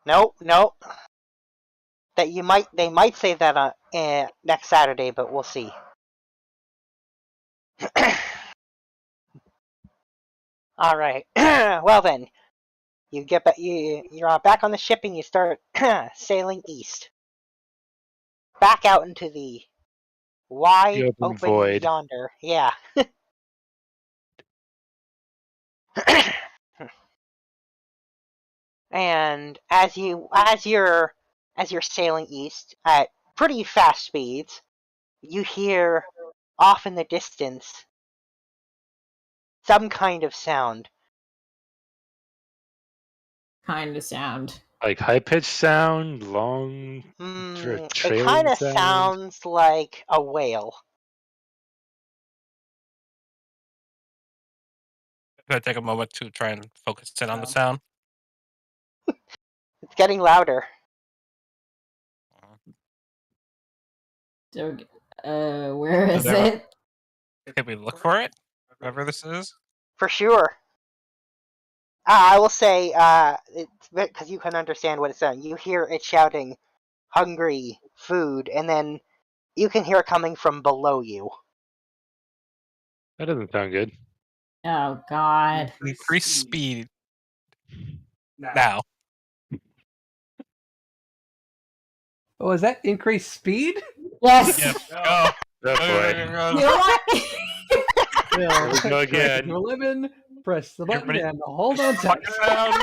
Nope. That they might say that next Saturday, but we'll see. Alright. Well then. You get back you're back on the ship and you start sailing east. Back out into the wide The open open void. yonder. Yeah. And as you're sailing east at pretty fast speeds, you hear off in the distance some kind of sound. Kind of sound. Like high pitched sound, long It trailing kind of sound. sounds like a whale. I'm gonna take a moment to try and focus in on the sound. It's getting louder. So, where is there- it? Can we look for it? Whatever this is. For sure. I will say, because you can understand what it's saying. You hear it shouting, "Hungry, food," and then you can hear it coming from below you. That doesn't sound good. Oh God. Increase speed. Now. Oh, is that increased speed? Yes. Go. Oh boy. You know what? Well, we go again. 11, press the button Everybody- and hold on tight. Fuck it down.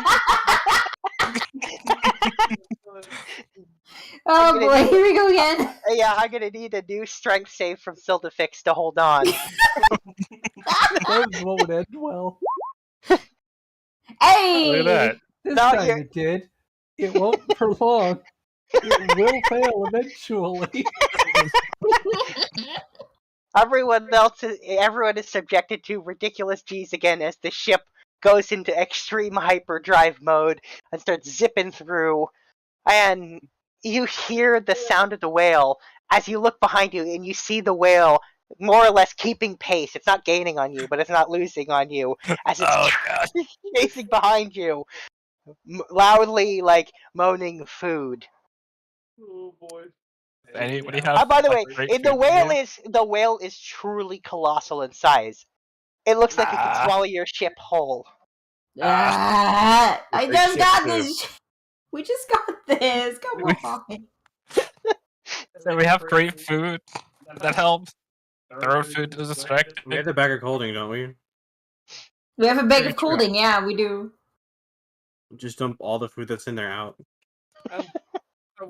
Oh boy, here we go again. Yeah, I'm gonna need a new strength save from Sildafix to hold on. That won't end well. Hey! Look at that. This No, time you're- it did. It won't for long. It will fail eventually. Everyone is subjected to ridiculous G's again as the ship goes into extreme hyperdrive mode and starts zipping through. And you hear the sound of the whale as you look behind you, and you see the whale more or less keeping pace. It's not gaining on you, but it's not losing on you as it's Oh god. chasing behind you, loudly like moaning food. Oh boy. Anybody have? By the like, way, great the food whale is truly colossal in size. It looks like it could Ah. swallow your ship whole. I Big just ship got too. this. We just got this. Come We- on. So we have great food. That helps. Throw food to distract. We have the bag of holding, don't we? We have a bag Very of true. cooling. Yeah, we do. Just dump all the food that's in there out.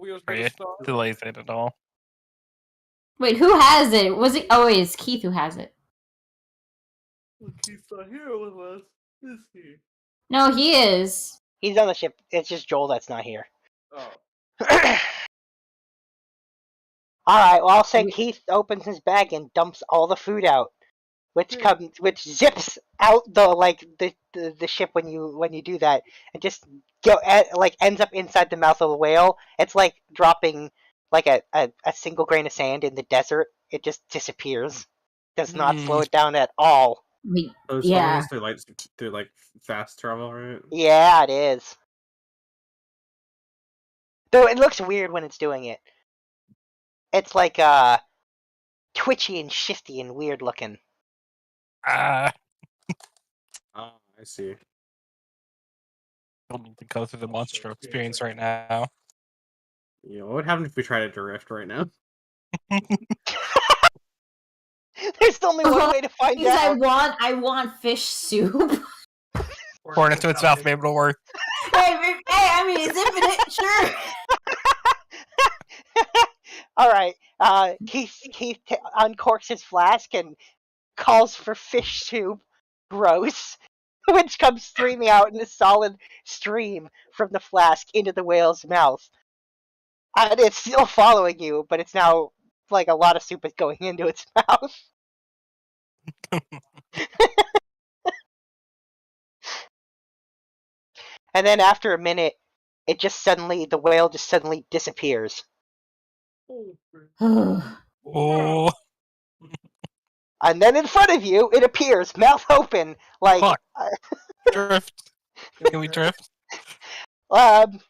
We was Are gonna you start. delays it at all? Wait, who has it? Was it? Oh, it's Keith who has it. He's not here with us, is he? No, he is. He's on the ship. It's just Joel that's not here. Oh. Alright, well I'll say Keith opens his bag and dumps all the food out. Which zips out the ship when you do that, and just ends up inside the mouth of the whale. It's like dropping like a single grain of sand in the desert. It just disappears. Does not slow it down at all. So it's Yeah. almost through like fast travel, right? Yeah, it is. Though it looks weird when it's doing it. It's like twitchy and shifty and weird looking. Ah. Oh, I see. You'll need to go through the monster experience right now. Yeah, what would happen if we tried to drift right now? There's only one way to find Because out. I want fish soup. Pour it into its mouth, maybe it'll work. hey, I mean it's infinite, sure. Alright, Keith uncorks his flask and calls for fish soup. Gross. Which comes streaming out in a solid stream from the flask into the whale's mouth. And it's still following you, but it's now like a lot of soup is going into its mouth. And then after a minute, the whale just suddenly disappears. Oh. And then in front of you, it appears, mouth open, like... Fuck. Drift. Can we drift?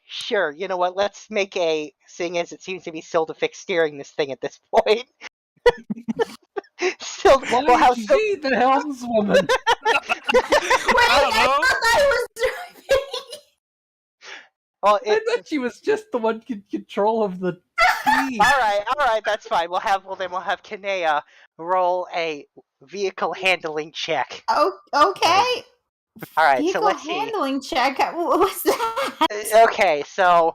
Sure, you know what, let's make seeing as it seems to be Sildafix steering this thing at this point. Why is she the helmswoman? Wait, I thought I was driving. Well, I thought she was just the one in control of the sea. Alright, that's fine. We'll have Kinea roll a vehicle handling check. Oh, okay. Alright, so Vehicle let's see. handling check. What's that? Okay, so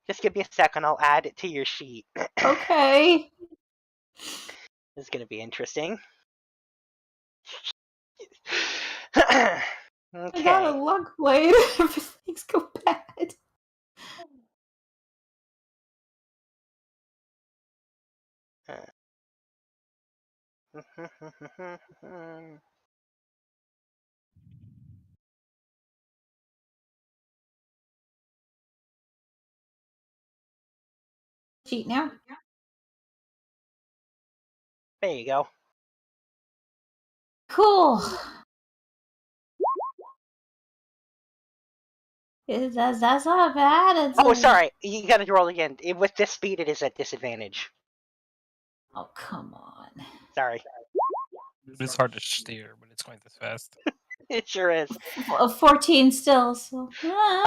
just give me a second, I'll add it to your sheet. Okay. This is gonna be interesting. I got a luck blade. If things go bad. Cheat now. There you go. Cool. That's not bad. It's Sorry, you gotta roll again. With this speed, it is at disadvantage. Oh, come on. Sorry. It's hard to steer when it's going this fast. It sure is. 14 still, so...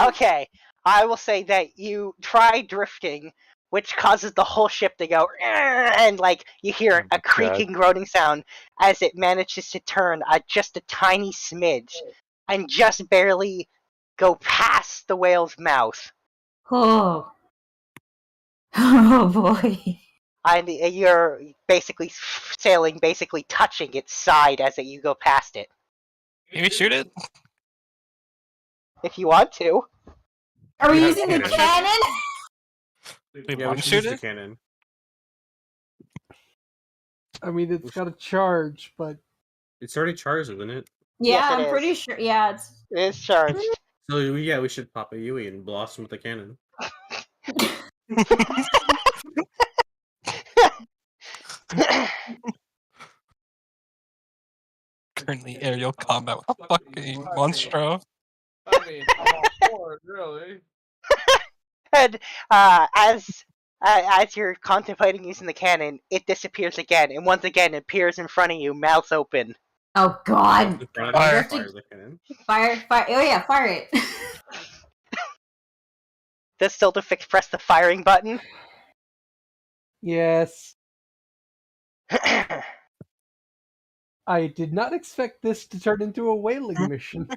Okay, I will say that you try drifting, which causes the whole ship to go, and like you hear a creaking, groaning sound as it manages to turn just a tiny smidge and just barely go past the whale's mouth. Oh. Oh boy. And you're basically sailing, basically touching its side as you go past it. Maybe shoot it? If you want to. Are we Yeah, using the cannon. cannon? We Yeah, we want to should shoot use the it? cannon. I mean, it's got a charge, but It's already charged, isn't it? Yeah, Yes, it I'm pretty is. sure. Yeah, it's. It is charged. So yeah, we should pop a Yui and blossom with the cannon. Currently aerial combat with a fucking monstro. I mean, I'm all for it, really. And as you're contemplating using the cannon, it disappears again, and once again it appears in front of you, mouth open. Oh god. In front of Fire. us, fires the cannon. Fire. Oh yeah, fire it. Does Silderfix press the firing button? yes, I did not expect this to turn into a whaling mission.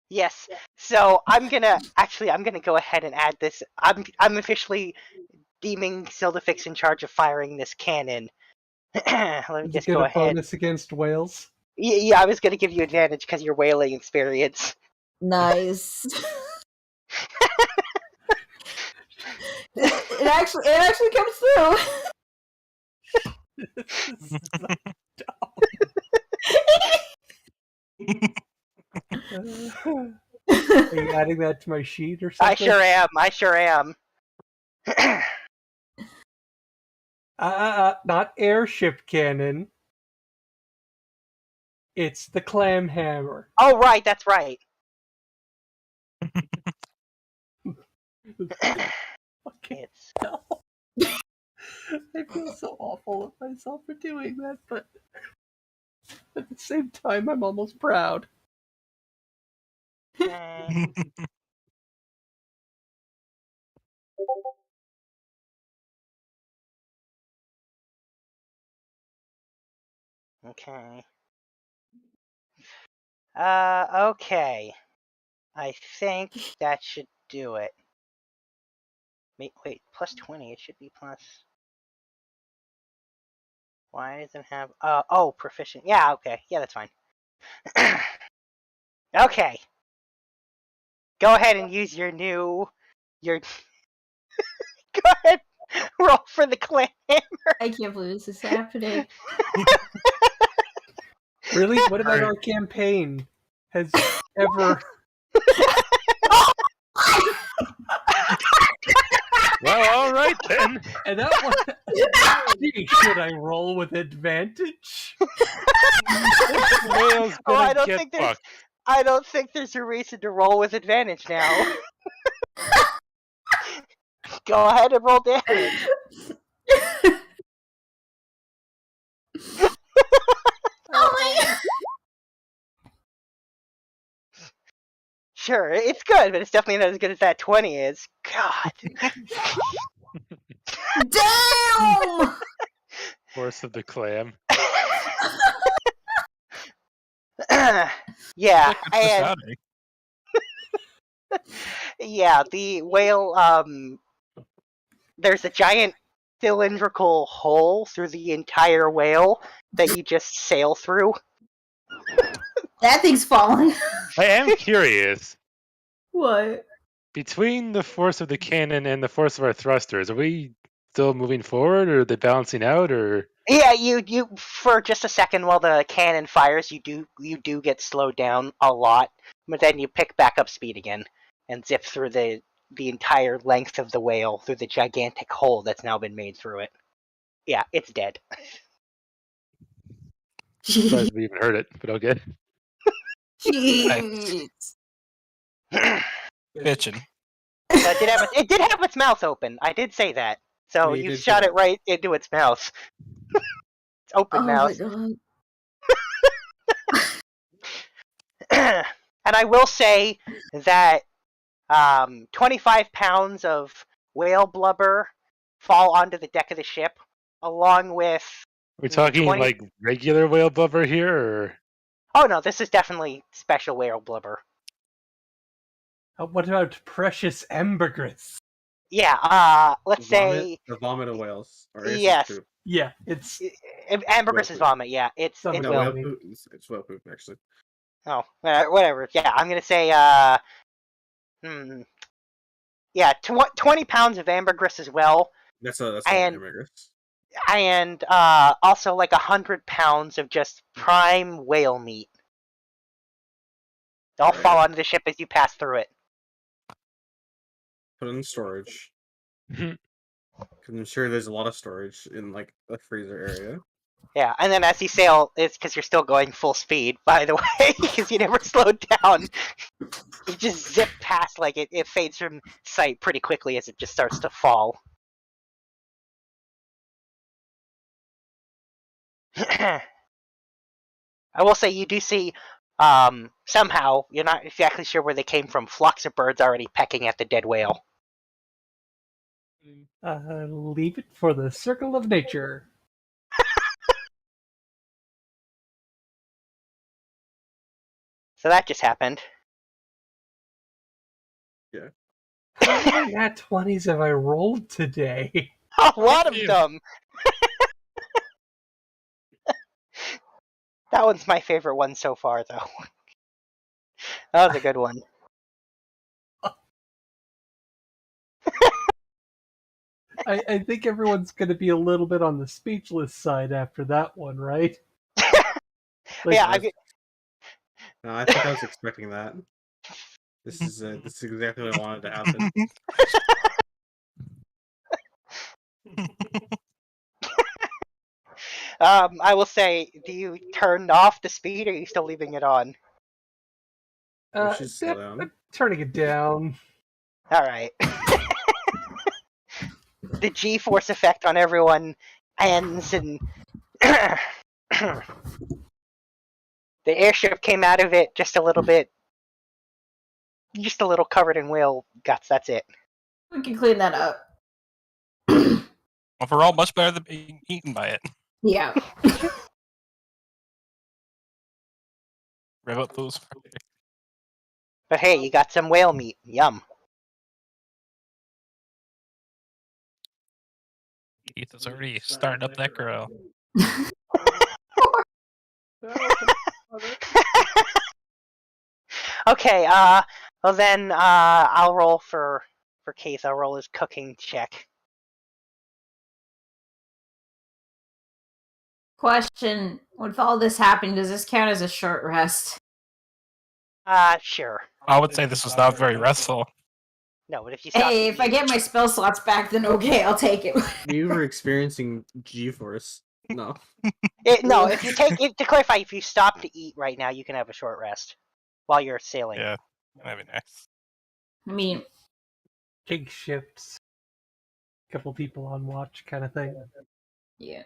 Yes. So I'm gonna go ahead and add this. I'm officially deeming Silderfix in charge of firing this cannon. Let me Does it just get go a ahead. bonus against whales? Yeah, I was gonna give you advantage because you're whaling experience. Nice. it actually comes through. Are you adding that to my sheet or something? I sure am. Not airship cannon. It's the clam hammer. Oh, right, that's right. Okay. It's No. I feel so awful of myself for doing that, but at the same time, I'm almost proud. okay. Okay. I think that should do it. Wait, plus 20. It should be plus. Why does it have? Oh, proficient. Yeah, okay. Yeah, that's fine. Okay. Go ahead and use your. Go ahead. Roll for the clan. I can't believe this is happening. Really? What about our campaign? Has ever... Well, all right then. And that one... Should I roll with advantage? Whale's Oh, gonna I don't get think there's. fucked. I don't think there's a reason to roll with advantage now. Go ahead and roll damage. Oh my god. Sure, it's good, but it's definitely not as good as that 20 is. God. Damn! Force of the clam. Yeah, Look at and this outing. yeah, the whale. There's a giant cylindrical hole through the entire whale that you just sail through. That thing's falling. I am curious. What? Between the force of the cannon and the force of our thrusters, are we still moving forward, or are they balancing out, or? Yeah, you for just a second while the cannon fires, you do get slowed down a lot, but then you pick back up speed again and zip through the entire length of the whale through the gigantic hole that's now been made through it. Yeah, it's dead. Surprised we even heard it, but okay. Jeez. Bitchin'. It did have its mouth open. I did say that. So You you did shot say it right into its mouth. It's open Oh my mouth. god. And I will say that 25 pounds of whale blubber fall onto the deck of the ship, along with. We're talking 20 like regular whale blubber here, or? Oh no, this is definitely special whale blubber. What about precious ambergris? Yeah, let's say The vomit of whales. Or yes. poop. Yeah, it's ambergris vomit. Yeah, it's Some No, whale whale meat. poop. It's whale poop, actually. Oh, whatever. Yeah, I'm gonna say yeah, 20 pounds of ambergris as well. That's a lot of ambergris. And also like 100 pounds of just prime whale meat. They'll fall onto the ship as you pass through it. Put it in storage. Because I'm sure there's a lot of storage in like the freezer area. Yeah, and then as you sail, it's because you're still going full speed, by the way, because you never slowed down. You just zip past, like it fades from sight pretty quickly as it just starts to fall. I will say you do see, somehow, you're not exactly sure where they came from, flocks of birds already pecking at the dead whale. Leave it for the circle of nature. So that just happened. Yeah. How many nat 20s have I rolled today? A lot of them! That one's my favorite one so far, though. That was a good one. I think everyone's going to be a little bit on the speechless side after that one, right? Yeah, No, I think I was expecting that. This is exactly what I wanted to happen. I will say, do you turn off the speed, or are you still leaving it on? I'm turning it down. Alright. The G-force effect on everyone ends, and the airship came out of it just a little covered in whale guts, that's it. We can clean that up. Overall, much better than being eaten by it. Yeah. Rev up those. But hey, you got some whale meat. Yum. Ethan's already starting up that grill. Okay, well then, I'll roll for Keith. I'll roll his cooking check. Question: with all this happening, does this count as a short rest? Sure. I would say this was not very restful. No, but if you stop Hey, if I get my spell slots back, then okay, I'll take it. You were experiencing G-force. No. No, if you to clarify, if you stop to eat right now, you can have a short rest while you're sailing. Yeah, that'd be nice. I mean, big ships, couple people on watch, kind of thing. Yeah.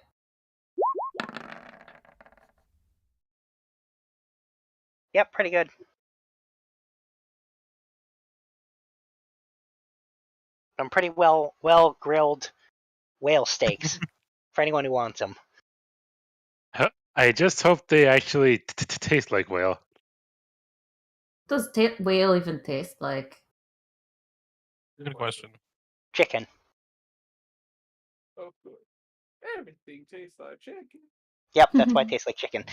Yep, pretty good. Some pretty well grilled whale steaks for anyone who wants them. I just hope they actually taste like whale. Does whale even taste like? Good question. Chicken. Oh, good. Everything tastes like chicken. Yep, that's why it tastes like chicken.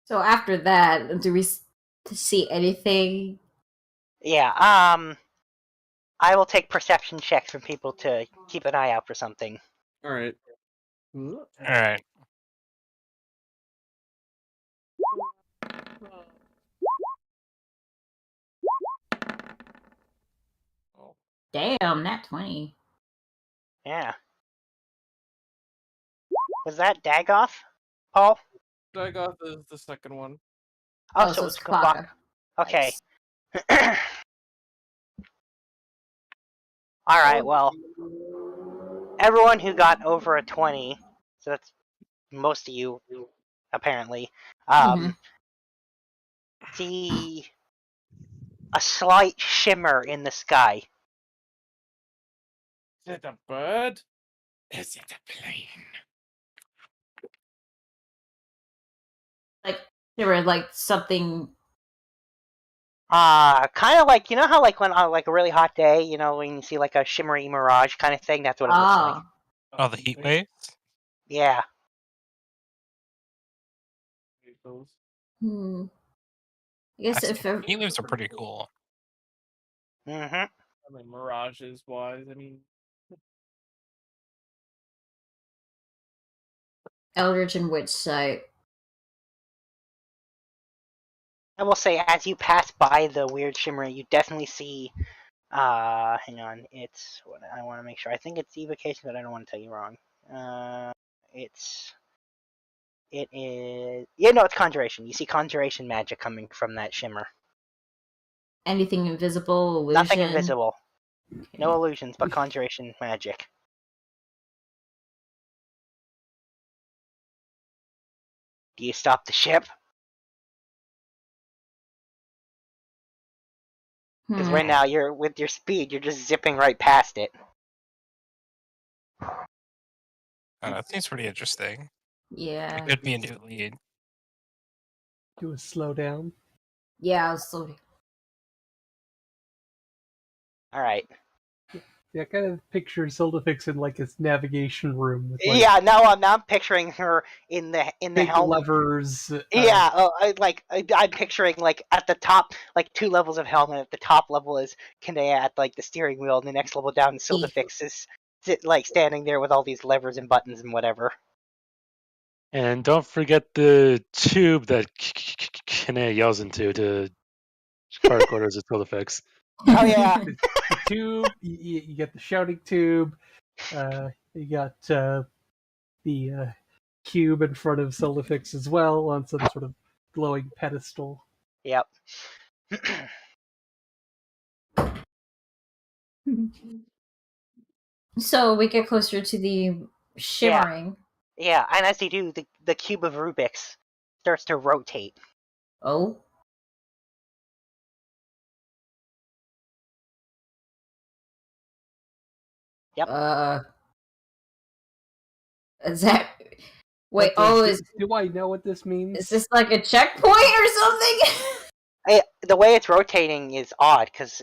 So after that, do we see anything? Yeah, I will take perception checks from people to keep an eye out for something. Alright. Alright. Damn, nat 20. Yeah. Was that Dagoth, Paul? Dagoth is the second one. Oh, so it's Kabaka. Okay. Alright, well, everyone who got over a 20, so that's most of you, apparently, see a slight shimmer in the sky. Is it a bird? Is it a plane? Like They were like something. Kind of like, you know how like when on like a really hot day, you know, when you see like a shimmery mirage kind of thing, that's what it looks like. Oh, the heat waves? Yeah. I guess Actually, heat waves are pretty cool. Mm-hmm. I mean, mirages wise, I mean, Eldritch and Witch Sight. I will say, as you pass by the weird shimmer, you definitely see. Hang on. It's what I want to make sure. I think it's evocation, but I don't want to tell you wrong. It is. Yeah, no, it's conjuration. You see conjuration magic coming from that shimmer. Anything invisible, illusion? Nothing invisible. Okay. No illusions, but conjuration magic. Do you stop the ship? Because right now, you're with your speed, you're just zipping right past it. That seems pretty interesting. Yeah. It could be a new lead. Do a slow down. Yeah, I'll slow down. Alright. Yeah, I kind of picture Sildafix in like his navigation room. With, like, yeah, now I'm picturing her in the big helm. levers. Yeah, I'm picturing like at the top, like 2 levels of helmet. At the top level is Kanea at like the steering wheel, and the next level down, Sildafix is like standing there with all these levers and buttons and whatever. And don't forget the tube that Kine yells into to park orders of Tiltifix. Oh yeah, the tube. You get the shouting tube. You got the cube in front of Sildafix as well on some sort of glowing pedestal. Yep. So we get closer to the shimmering. Yeah, and as you do, the cube of Rubik's starts to rotate. Oh. Yep. Is that... Wait, do I know what this means? Is this like a checkpoint or something? The way it's rotating is odd, because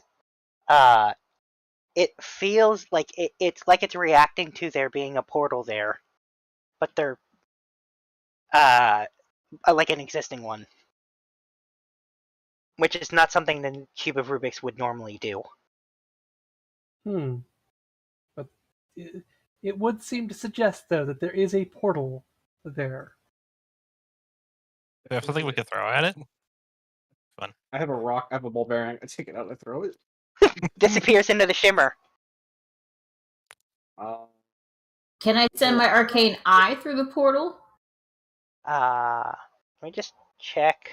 it feels like it's like it's reacting to there being a portal there, but they're like an existing one, which is not something the cube of Rubik's would normally do. But it would seem to suggest, though, that there is a portal there. Do we have something we could throw at it? Fun. I have a rock. I have a ball bearing. I take it out. I throw it. Disappears into the shimmer. Can I send my arcane eye through the portal? Let me just check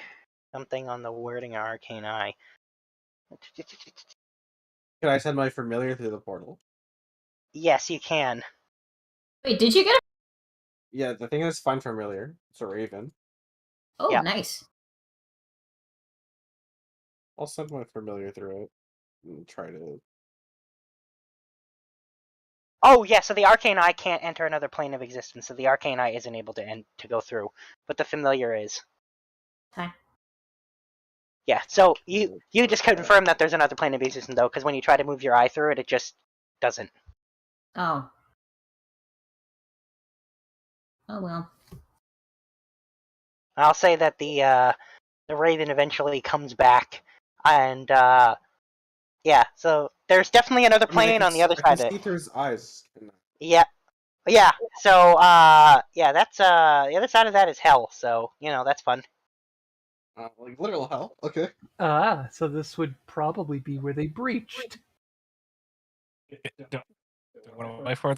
something on the wording of arcane eye. Can I send my familiar through the portal? Yes, you can. Wait, did you get it? Yeah, the thing is find familiar. It's a raven. Oh, yeah. Nice. I'll send my familiar through it and try to... Oh, yeah, so the arcane eye can't enter another plane of existence, so the arcane eye isn't able to go through, but the familiar is. Okay. Yeah, so you just confirm that there's another plane of existence, though, because when you try to move your eye through it, it just doesn't. Oh. Oh, well. I'll say that the Raven eventually comes back, and yeah, so there's definitely another plane on the other side of it. Ether's eyes. Yeah, so yeah, that's the other side of that is hell, so that's fun. Like literal hell. Okay. So this would probably be where they breached. Wait for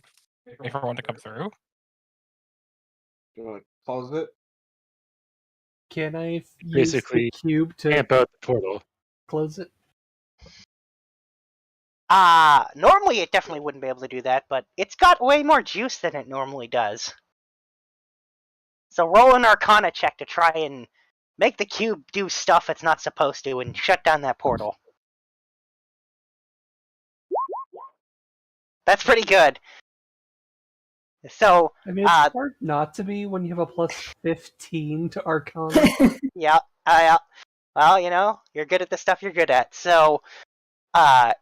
one to come through. Do you want to close it? Can I use Basically, the cube to camp out the portal? Close it? Normally it definitely wouldn't be able to do that, but it's got way more juice than it normally does. So roll an Arcana check to try and make the cube do stuff it's not supposed to and shut down that portal. That's pretty good. So, I mean, it's hard not to be when you have a plus 15 to Arcana. yeah, well, you're good at the stuff you're good at. So, the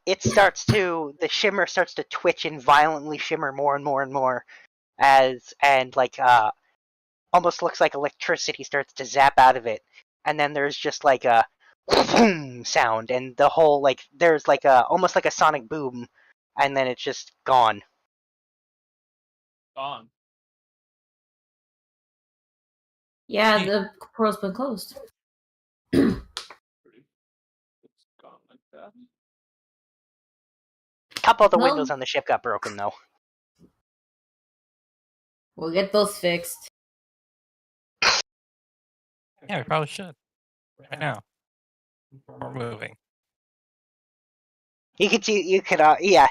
shimmer starts to twitch and violently shimmer more and more and more, almost looks like electricity starts to zap out of it, and then there's just like a boom sound, and the whole there's almost like a sonic boom, and then it's just gone. Gone. Yeah, the portal's been closed. It's gone like that. A couple of the Well- windows on the ship got broken though. We'll get those fixed. Yeah, we probably should. Right now. We're moving. You could yeah.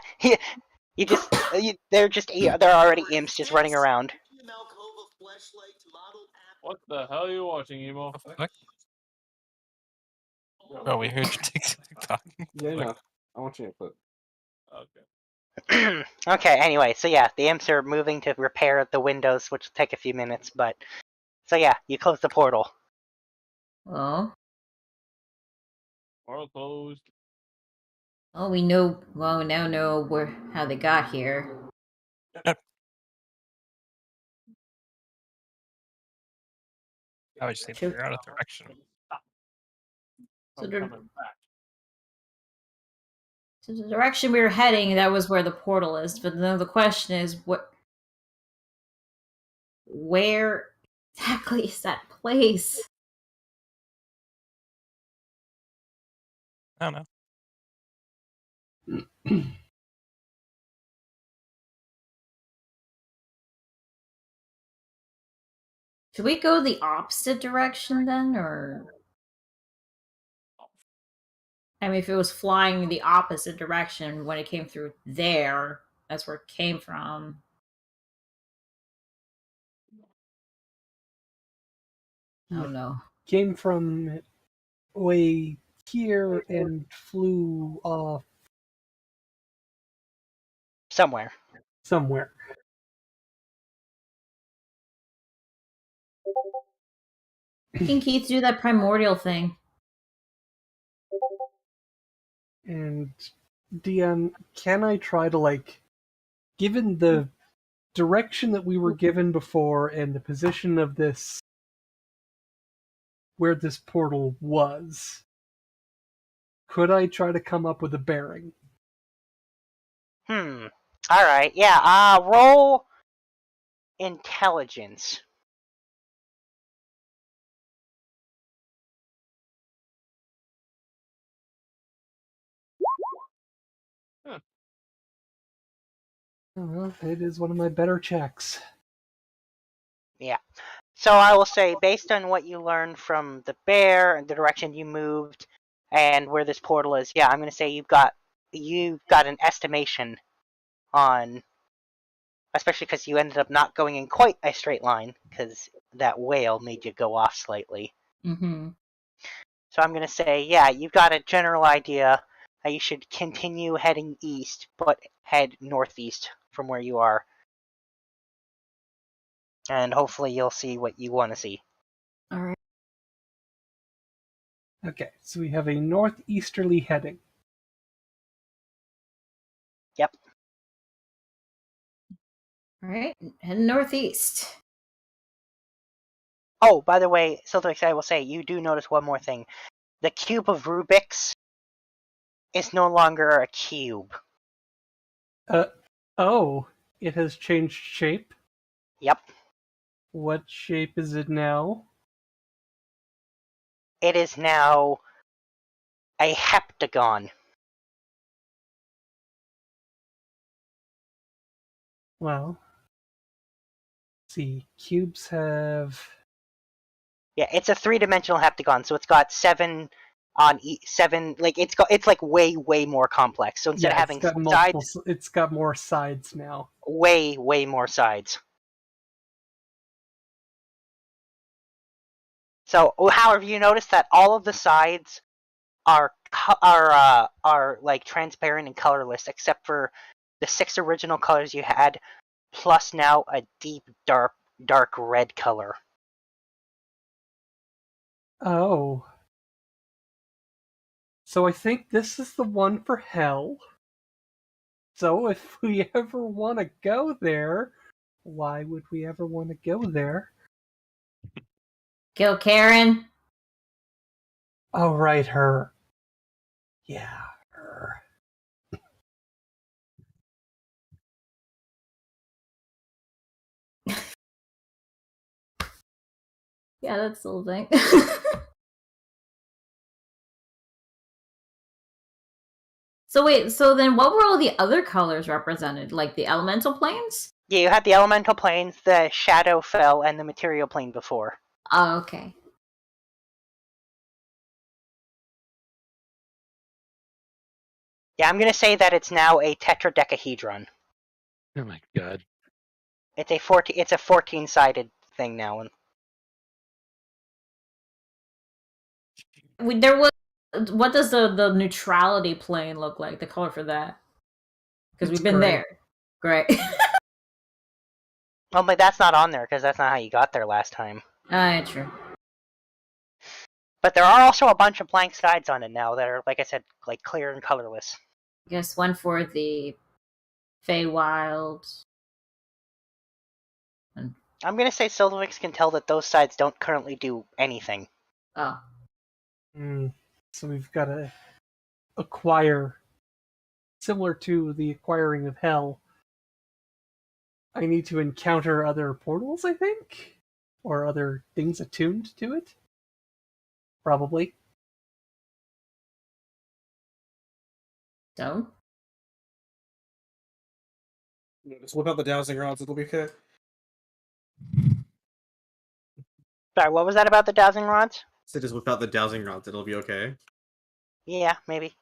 They're already imps just running around. What the hell are you watching, Emo? What? Oh, we heard you TikTok. Yeah, no. I want you to put. Okay. Okay, anyway, so yeah, the imps are moving to repair the windows, which will take a few minutes, but... So yeah, you close the portal. Well, Portal closed. we now know how they got here. I would just need to figure out a direction. So I'm the- coming back. So the direction we were heading, that was where the portal is. But then the question is, where exactly is that place? I don't know. Should we go the opposite direction then, or? I mean, if it was flying the opposite direction when it came through there, that's where it came from. I don't know. Came from way here and flew off Somewhere. somewhere. Can Keith do that primordial thing? And Dion, can I try to given the direction that we were given before and the position of where this portal was, could I try to come up with a bearing? Alright, yeah, roll intelligence. Well, it is one of my better checks. Yeah. So I will say, based on what you learned from the bear and the direction you moved and where this portal is, yeah, I'm going to say you've got an estimation on, especially because you ended up not going in quite a straight line because that whale made you go off slightly. Mm-hmm. So I'm going to say, yeah, you've got a general idea that you should continue heading east, but head northeast from where you are. And hopefully you'll see what you want to see. All right. Okay, so we have a northeasterly heading. Yep. All right. Head northeast. Oh, by the way, Siltrix, I will say, you do notice one more thing. The cube of Rubik's is no longer a cube. Oh, it has changed shape? Yep. What shape is it now? It is now a heptagon. Well, let's see, cubes have... Yeah, it's a three-dimensional heptagon, so it's got 7 on each 7. It's like way more complex. So instead of having sides, it's got more sides now. way more sides. So, however, you notice that all of the sides are like transparent and colorless, except for the 6 original colors you had, plus now a deep, dark red color. Oh. So I think this is the one for hell. So if we ever want to go there, why would we ever want to go there? Kill Karen. Oh, right, her. Yeah, her. Yeah, that's the whole thing. So wait, so then what were all the other colors represented? Like the elemental planes? Yeah, you had the elemental planes, the shadow fell, and the material plane before. Oh, okay. Yeah, I'm gonna say that it's now a tetradecahedron. Oh my god. It's a 14-sided thing now. There was. What does the neutrality plane look like? The color for that? Because we've been gray. there. Great. Well, but that's not on there because that's not how you got there last time. True. But there are also a bunch of blank sides on it now that are, like I said, like clear and colorless. I guess one for the Feywild. I'm gonna say Silverwix can tell that those sides don't currently do anything. Oh. So we've got to acquire, similar to the acquiring of hell. I need to encounter other portals, I think? Or other things attuned to it? Probably. So? Just whip out the dowsing rods, it'll be okay. Sorry, what was that about the dowsing rods? So just whip out the dowsing rods, it'll be okay. Yeah, maybe.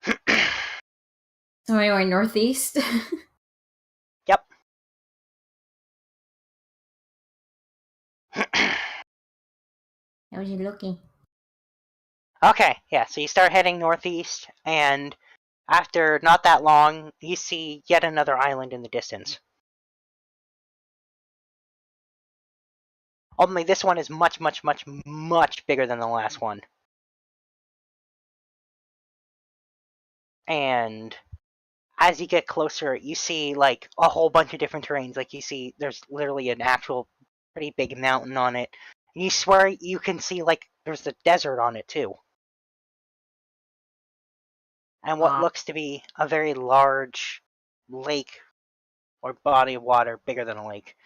So are you going northeast? Yep. How was you looking? Okay, yeah, so you start heading northeast, and after not that long, you see yet another island in the distance. Only this one is much, much, much, much bigger than the last one. And as you get closer, you see like a whole bunch of different terrains. Like you see there's literally an actual pretty big mountain on it. And you swear you can see like there's a desert on it too. And what looks to be a very large lake or body of water bigger than a lake.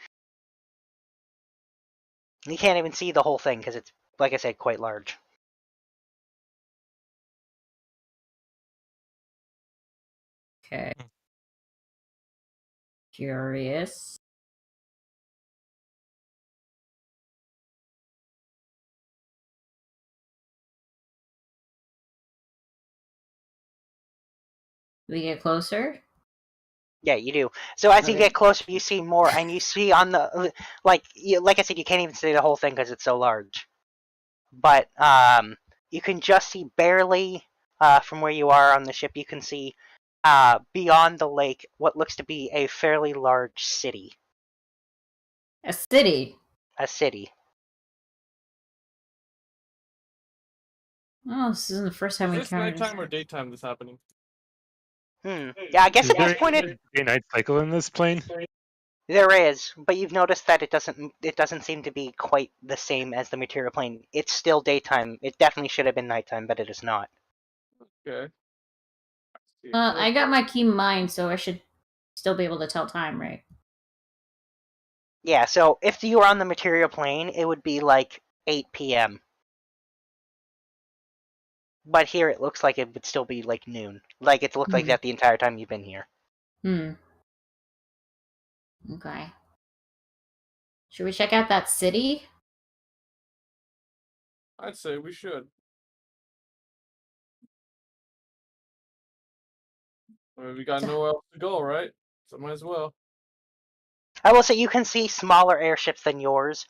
You can't even see the whole thing because it's, like I said, quite large. Okay. Curious. We get closer? Yeah, you do. So as you Okay. get closer, you see more, and you see on the like I said, you can't even see the whole thing because it's so large. But you can just see barely from where you are on the ship. You can see beyond the lake what looks to be a fairly large city. A city? A city. Oh, this isn't the first time we Is this encountered this. nighttime or daytime this happening? Yeah, I guess Is at this there point a day-night cycle in this plane? there is, but you've noticed that it doesn't seem to be quite the same as the material plane. It's still daytime. It definitely should have been nighttime, but it is not. Okay. I got my keen mind, so I should still be able to tell time, right? Yeah, so if you were on the material plane, it would be like 8 p.m. But here it looks like it would still be like noon. Like it's looked like that the entire time you've been here. Okay. Should we check out that city? I'd say we should. I mean, we got nowhere else to go, right? So might as well. I will say you can see smaller airships than yours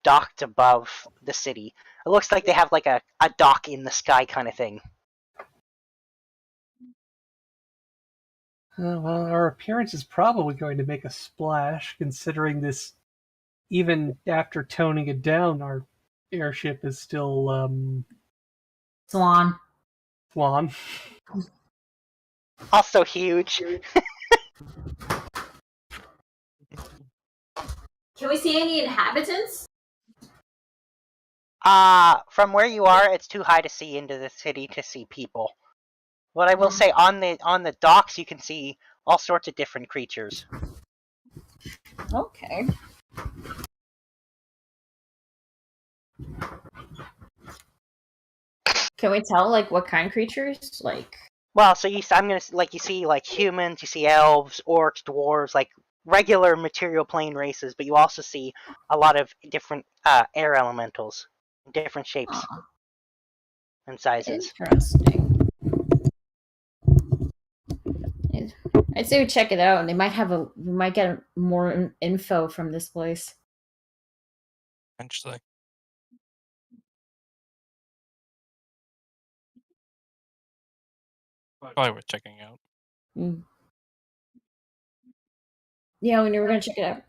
docked above the city. It looks like they have like a dock in the sky kind of thing. Well, our appearance is probably going to make a splash, considering this. Even after toning it down, our airship is still Swan. Swan. Also huge. Can we see any inhabitants? From where you are, it's too high to see into the city to see people. What I will say, on the docks, you can see all sorts of different creatures. Okay. Can we tell like what kind of creatures? Like Well, so you see like humans, you see elves, orcs, dwarves, like regular material plane races, but you also see a lot of different air elementals, different shapes and sizes. interesting. I'd say we check it out, and we might get more info from this place. Eventually. Probably worth checking out. Mm. Yeah, we were gonna check it out.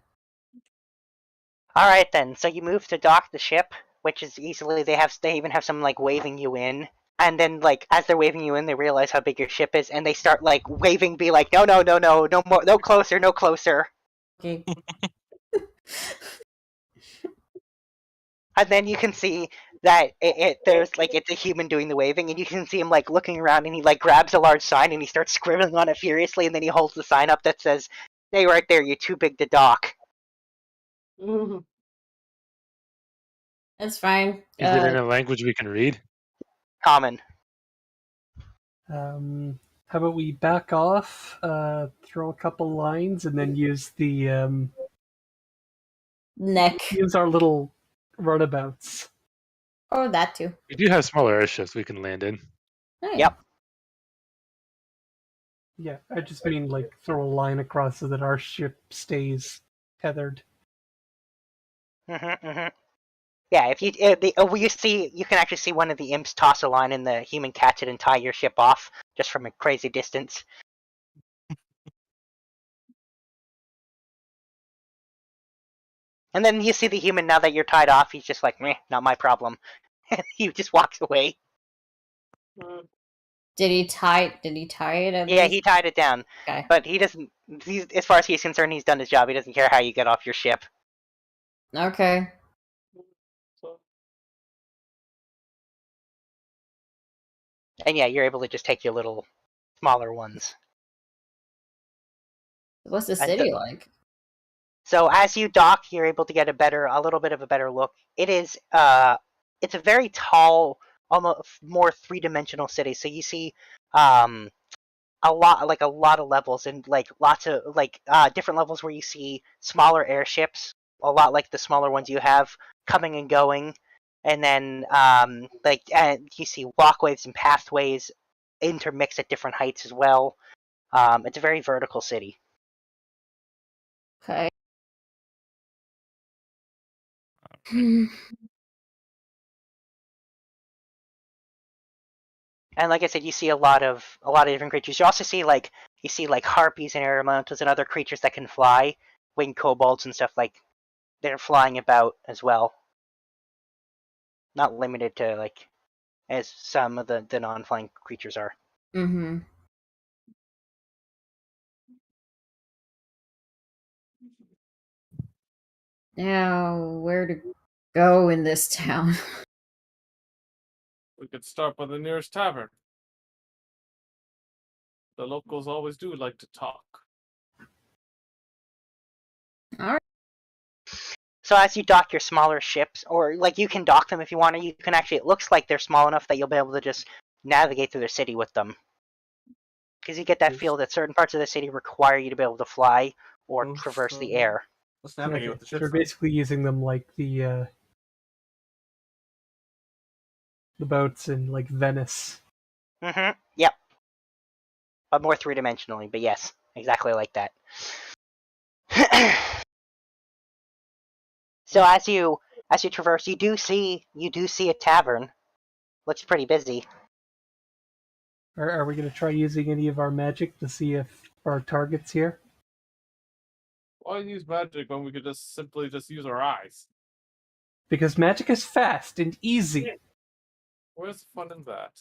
Alright then, so you move to dock the ship, which is easily, they even have some like waving you in. And then, like, as they're waving you in, they realize how big your ship is, and they start, like, waving, be like, no more, no closer, no closer. Okay. And then you can see that there's, like, it's a human doing the waving, and you can see him, like, looking around, and he, like, grabs a large sign, and he starts scribbling on it furiously, and then he holds the sign up that says, stay right there, you're too big to dock. That's fine. Is it in a language we can read? Common. How about we back off, throw a couple lines, and then use the neck. Use our little runabouts. Oh, that too. We do have smaller airships we can land in. Hey. Yep. Yeah, I just mean like throw a line across so that our ship stays tethered. Yeah, if you you can actually see one of the imps toss a line and the human catch it and tie your ship off just from a crazy distance. And then you see the human, now that you're tied off, he's just like, meh, not my problem. He just walks away. Did he tie it at Yeah, least? he tied it down. Okay. But he doesn't, as far as he's concerned, he's done his job. He doesn't care how you get off your ship. Okay. And yeah, you're able to just take your little smaller ones. What's the city like? So as you dock, you're able to get a little bit of a better look. It's a very tall, almost more three-dimensional city. So you see, a lot of levels and like lots of different levels where you see smaller airships, a lot like the smaller ones you have coming and going, and then you see walkways and pathways intermix at different heights as well. It's a very vertical city. Okay. And like I said, you see a lot of different creatures. You also see like harpies and air elementals and other creatures that can fly, winged kobolds and stuff, like they're flying about as well. Not limited to like as some of the non-flying creatures are. Mm-hmm. Now, where to go in this town? We could start by the nearest tavern. The locals always do like to talk. Alright. So as you dock your smaller ships, or like you can dock them if you want to, you can actually, it looks like they're small enough that you'll be able to just navigate through the city with them. Because you get that feel that certain parts of the city require you to be able to fly or traverse the air. Let's navigate with the ship. We're basically using them like the boats in like Venice. Yep. But more three-dimensionally, but yes, exactly like that. So as you traverse, you do see a tavern. Looks pretty busy. Are we going to try using any of our magic to see if our targets here? Why use magic when we could just simply use our eyes? Because magic is fast and easy. Where's the fun in that?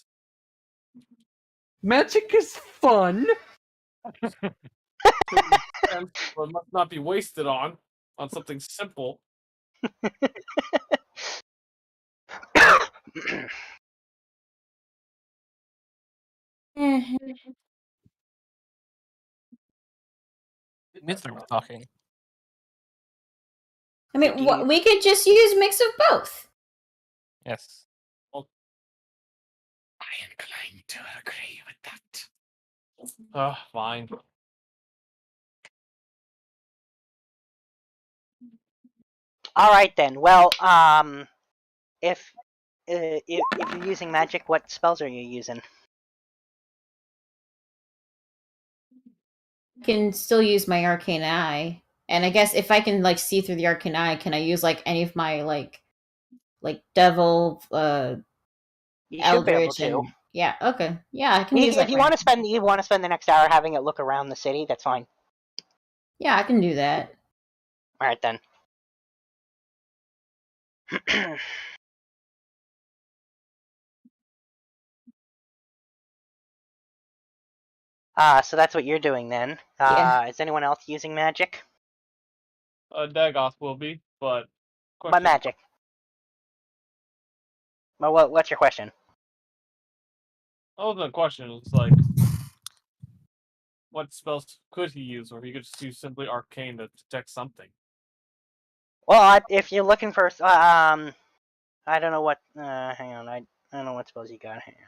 Magic is fun. But it must not be wasted on something simple. Means they're talking. I mean, we could just use mix of both. Yes. I am inclined to agree with that. Fine. All right then. Well, if you're using magic, what spells are you using? Can still use my arcane eye, and I guess if I can like see through the arcane eye, can I use like any of my like devil, You should be able eldritch, to. and yeah, okay, yeah, I can use. If you want to spend the next hour having it look around the city, that's fine. Yeah, I can do that. All right then. So that's what you're doing then. Yeah. Is anyone else using magic? Dagoth will be, but What magic? Well, what's your question? Oh, the question is like, what spells could he use, or he could just use simply arcane to detect something. Well, if you're looking for, I don't know what. Hang on, I don't know what spells you got. Hang on.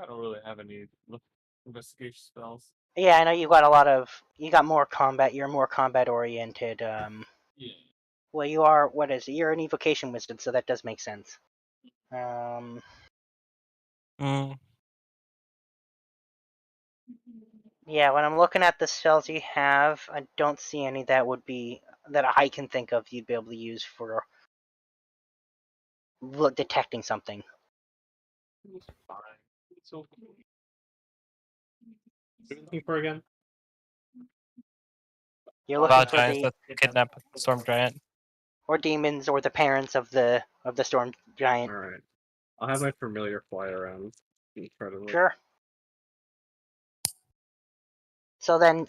I don't really have any investigation spells. Yeah, I know you got more combat. You're more combat oriented. Yeah. Well, you are. What is it? You're an evocation wizard, so that does make sense. Yeah, when I'm looking at the spells you have, I don't see any that I can think of you'd be able to use for detecting something. It's fine. It's okay. What are you looking for again? You're looking for Giants that kidnap the storm giant. or demons, or the parents of the storm giant. All right, I'll have my familiar fly around. Incredible. Sure. So then,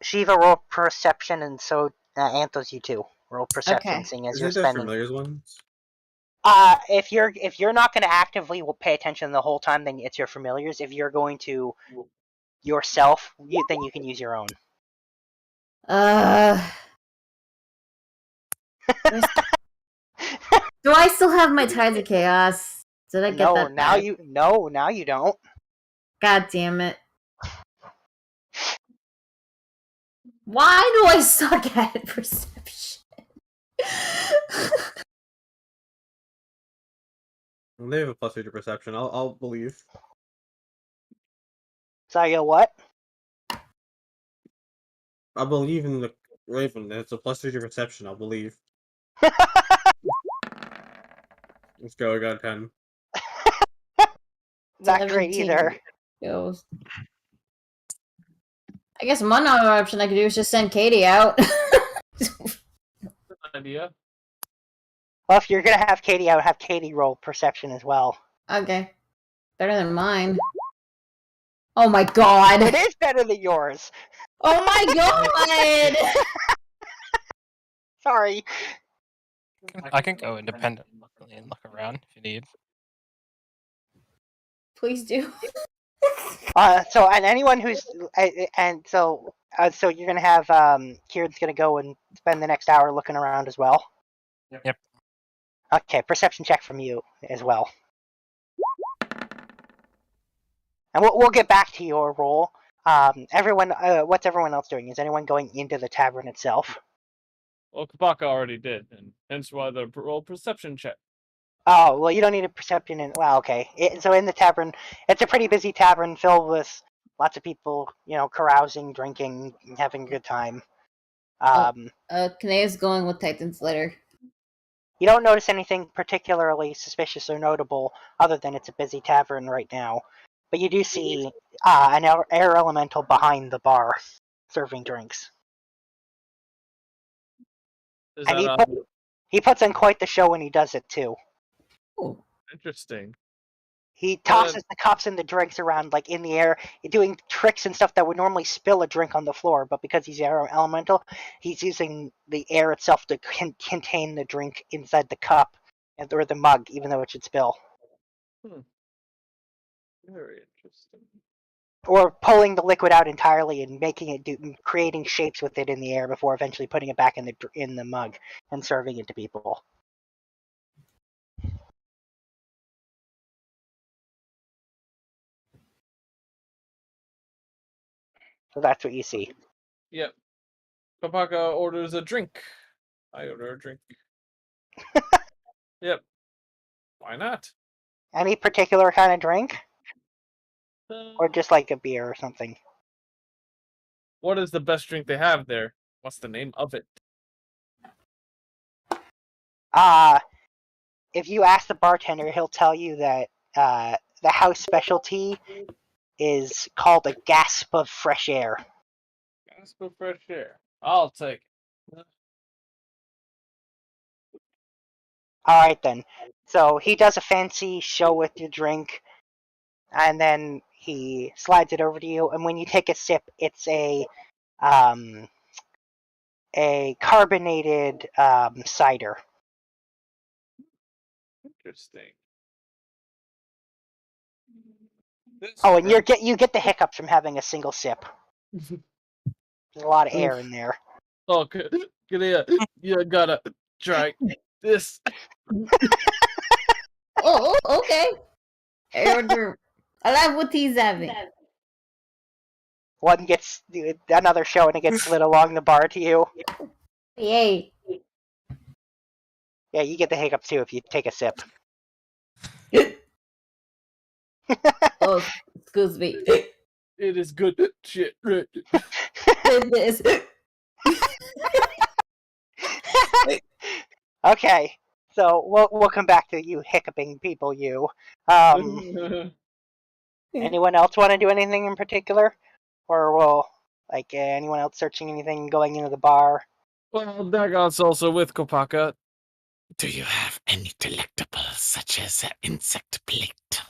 Shiva, roll perception, and so Anthos, you too roll perception, Okay. seeing as Is you're it the spending. familiars ones? If you're not going to actively pay attention the whole time, then it's your familiars. If you're going to yourself, then you can use your own. Do I still have my Tides of Chaos? Did I get that? Now back? now you don't. God damn it! Why do I suck at perception? They have a +2 to perception. I'll believe. Sorry, what? I believe in the Raven. It's a +2 to perception. I'll believe. Let's go. I got 10. Not great either. Goes. I guess one other option I could do is just send Katie out. Idea. Well, if you're gonna have Katie out, have Katie roll perception as well. Okay. Better than mine. Oh my god! It is better than yours. Oh my god! Sorry. I can go independently and look around if you need. Please do. So and anyone who's so you're gonna have Kieran's gonna go and spend the next hour looking around as well. Yep. Okay, perception check from you as well. And we'll get back to your roll. Everyone, what's everyone else doing? Is anyone going into the tavern itself? Well, Kabaka already did, and hence why the roll perception check. Oh, well, you don't need a perception in. Well, okay. So in the tavern, it's a pretty busy tavern filled with lots of people, carousing, drinking, having a good time. Kanae's going with Titan's letter. You don't notice anything particularly suspicious or notable, other than it's a busy tavern right now. But you do see an air elemental behind the bar serving drinks. Is And that he puts in quite the show when he does it too. Oh. interesting? He tosses the cups and the drinks around like in the air, doing tricks and stuff that would normally spill a drink on the floor. But because he's air elemental, he's using the air itself to contain the drink inside the cup or the mug, even though it should spill. Very interesting. Or pulling the liquid out entirely and making it creating shapes with it in the air before eventually putting it back in the mug and serving it to people. So that's what you see. Yep. Kopaka orders a drink. I order a drink. Yep. Why not? Any particular kind of drink? Or just like a beer or something? What is the best drink they have there? What's the name of it? If you ask the bartender, he'll tell you that the house specialty is called a gasp of fresh air. Gasp of fresh air. I'll take it. Alright then. So he does a fancy show with your drink, and then he slides it over to you, and when you take a sip, it's a carbonated cider. Interesting. Oh, and you get the hiccups from having a single sip. There's a lot of air in there. Oh, good. You gotta try this. Oh, okay. I order. I'll have what he's having. One gets another show and it gets slid along the bar to you. Yay. Yeah, you get the hiccups too if you take a sip. Oh, excuse me. It is good shit. Right? It is. Okay, so we'll come back to you hiccuping people. You. Anyone else want to do anything in particular, or will anyone else searching anything going into the bar? Well, Dagon's also with Kopaka. Do you have any delectables such as an insect plate?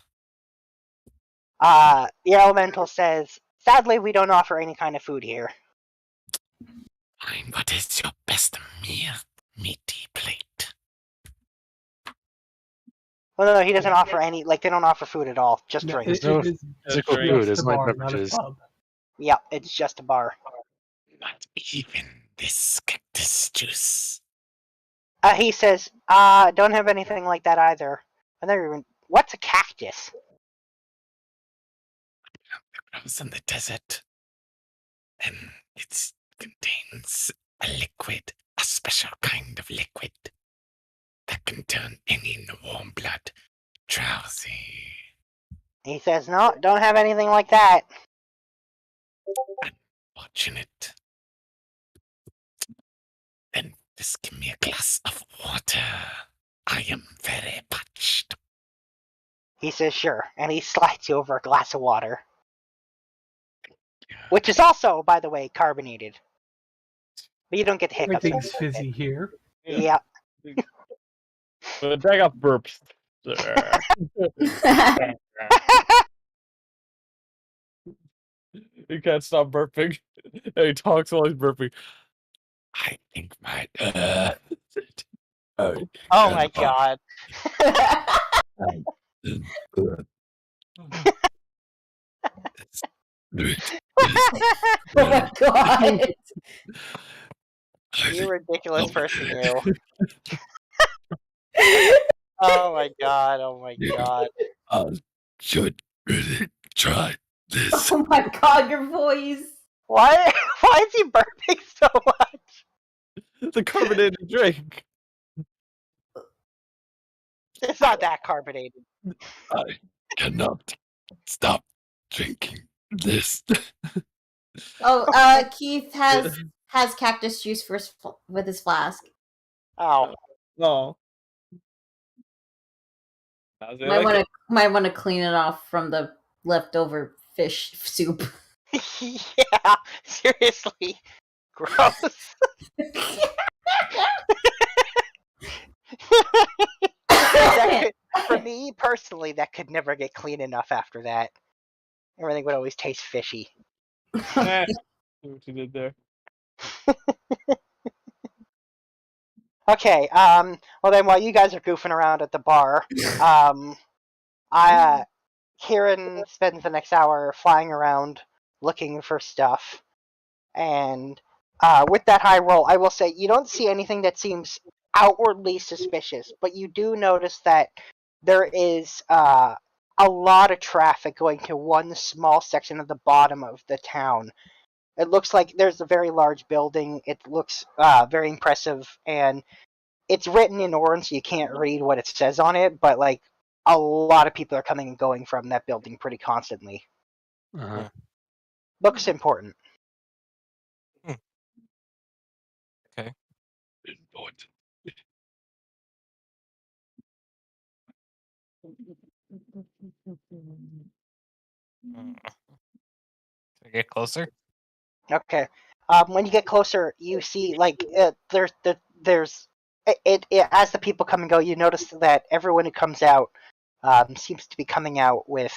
The elemental says, sadly, we don't offer any kind of food here. Fine, what is your best meaty plate? Well, no, he doesn't offer any. They don't offer food at all. Just drinks. There's no physical food. It's like bar, not a beverages. pub. Yeah, it's just a bar. Not even this cactus juice. He says, don't have anything like that either. I never even. What's a cactus? It grows in the desert, and it contains a liquid, a special kind of liquid that can turn any warm blood drowsy. He says, no, don't have anything like that. Unfortunate. Then just give me a glass of water. I am very parched. He says, sure, and he slides you over a glass of water. Which is also, by the way, carbonated. But you don't get the hiccups. Everything's fizzy here. Yeah. But Dagon burps. He can't stop burping. And he talks while he's burping. I think my oh my god. Oh my god. You ridiculous person, you. Oh my god, oh my god. I should really try this. Oh my god, your voice. Why is he burping so much? The carbonated drink. It's not that carbonated. I cannot stop drinking this. Oh, Keith has cactus juice with his flask. Oh. No. Might want to clean it off from the leftover fish soup. Yeah, seriously. Gross. For me, personally, that could never get clean enough after that. Everything would always taste fishy. See what you did there. Okay, well then while you guys are goofing around at the bar, Kieran spends the next hour flying around looking for stuff. And with that high roll, I will say you don't see anything that seems outwardly suspicious, but you do notice that there is a lot of traffic going to one small section of the bottom of the town. It looks like there's a very large building. It looks very impressive, and it's written in orange, so you can't read what it says on it, but like a lot of people are coming and going from that building pretty constantly. Uh-huh. Looks important. Okay. Important. Can I get closer? Okay. When you get closer, you see like there's as the people come and go, you notice that everyone who comes out seems to be coming out with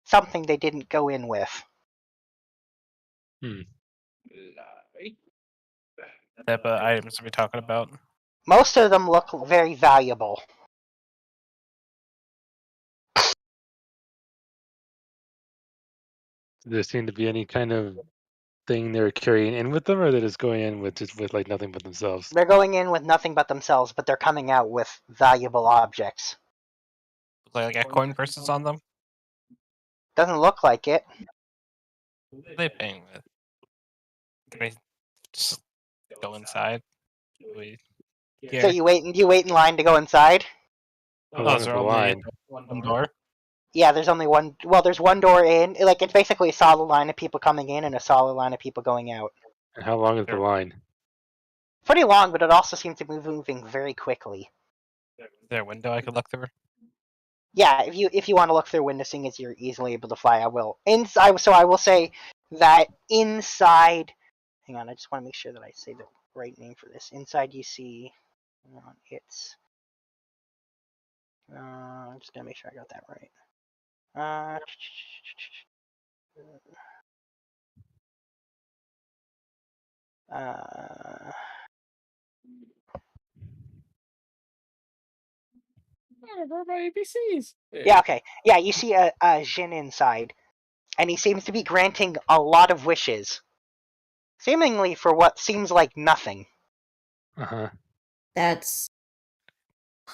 something they didn't go in with. What type of items are we talking about? Most of them look very valuable. Does there seem to be any kind of thing they're carrying in with them, or they're just going in with just with like nothing but themselves? They're going in with nothing but themselves, but they're coming out with valuable objects. Look like coin purses on them? Doesn't look like it. What are they paying with? Can we just go inside? So you wait in line to go inside? How long is there the only line? one door? Yeah, there's only one. Well, there's one door in. Like it's basically a solid line of people coming in and a solid line of people going out. And how long is the line? Pretty long, but it also seems to be moving very quickly. Is there a window I could look through? Yeah, if you want to look through window, seeing as you're easily able to fly, I will. Inside, so I will say that inside. Hang on, I just want to make sure that I say the right name for this. Inside, you see, it's. I'm just gonna make sure I got that right. My ABCs. Yeah, okay. Yeah, you see a Jin inside, and he seems to be granting a lot of wishes, seemingly for what seems like nothing. Uh-huh. That's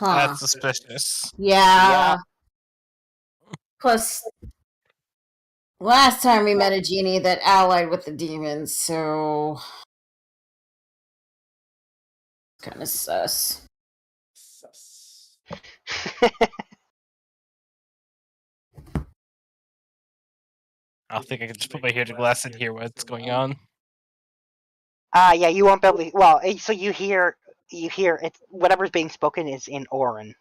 That's suspicious. Yeah. Plus, last time we met a genie that allied with the demons, so kind of sus. I think I can just put my hearing glass in here. What's going on? Yeah, you won't be able to. Well, so you hear it. Whatever's being spoken is in Orin.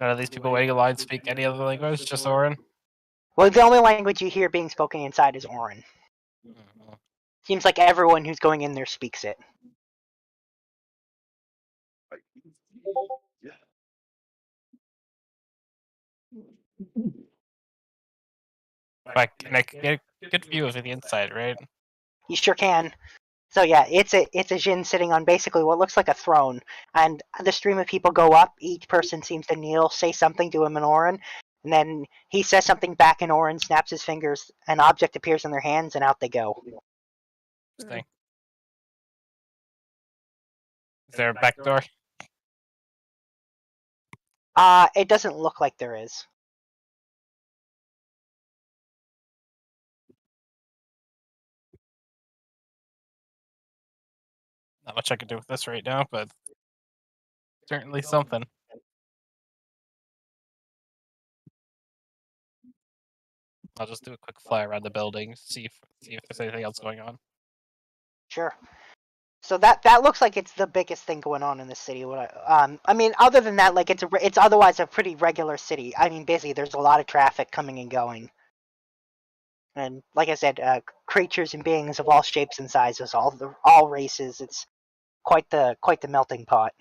None of these people waiting in line speak any other language, just Orin? Well, the only language you hear being spoken inside is Orin. Seems like everyone who's going in there speaks it. But can I get a good view of the inside, right? You sure can. So yeah, it's a Jin sitting on basically what looks like a throne, and the stream of people go up. Each person seems to kneel, say something to him in Orin, and then he says something back in Orin, snaps his fingers, an object appears in their hands, and out they go. Interesting. Is there a back door? It doesn't look like there is. Not much I can do with this right now, but certainly something. I'll just do a quick fly around the building, see if there's anything else going on. Sure. So that looks like it's the biggest thing going on in the city. I mean, other than that, like it's otherwise a pretty regular city. I mean, basically, there's a lot of traffic coming and going, and like I said, creatures and beings of all shapes and sizes, all races. It's quite the melting pot.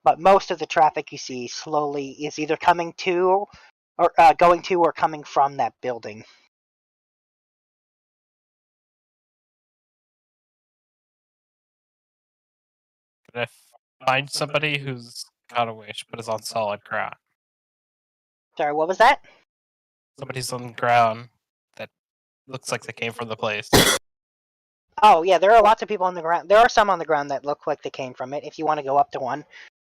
But most of the traffic you see slowly is either coming to, or going to, or coming from that building. Could I find somebody who's got a wish but is on solid ground? Sorry, what was that? Somebody's on the ground that looks like they came from the place. Oh yeah, there are lots of people on the ground. There are some on the ground that look like they came from it. If you want to go up to one,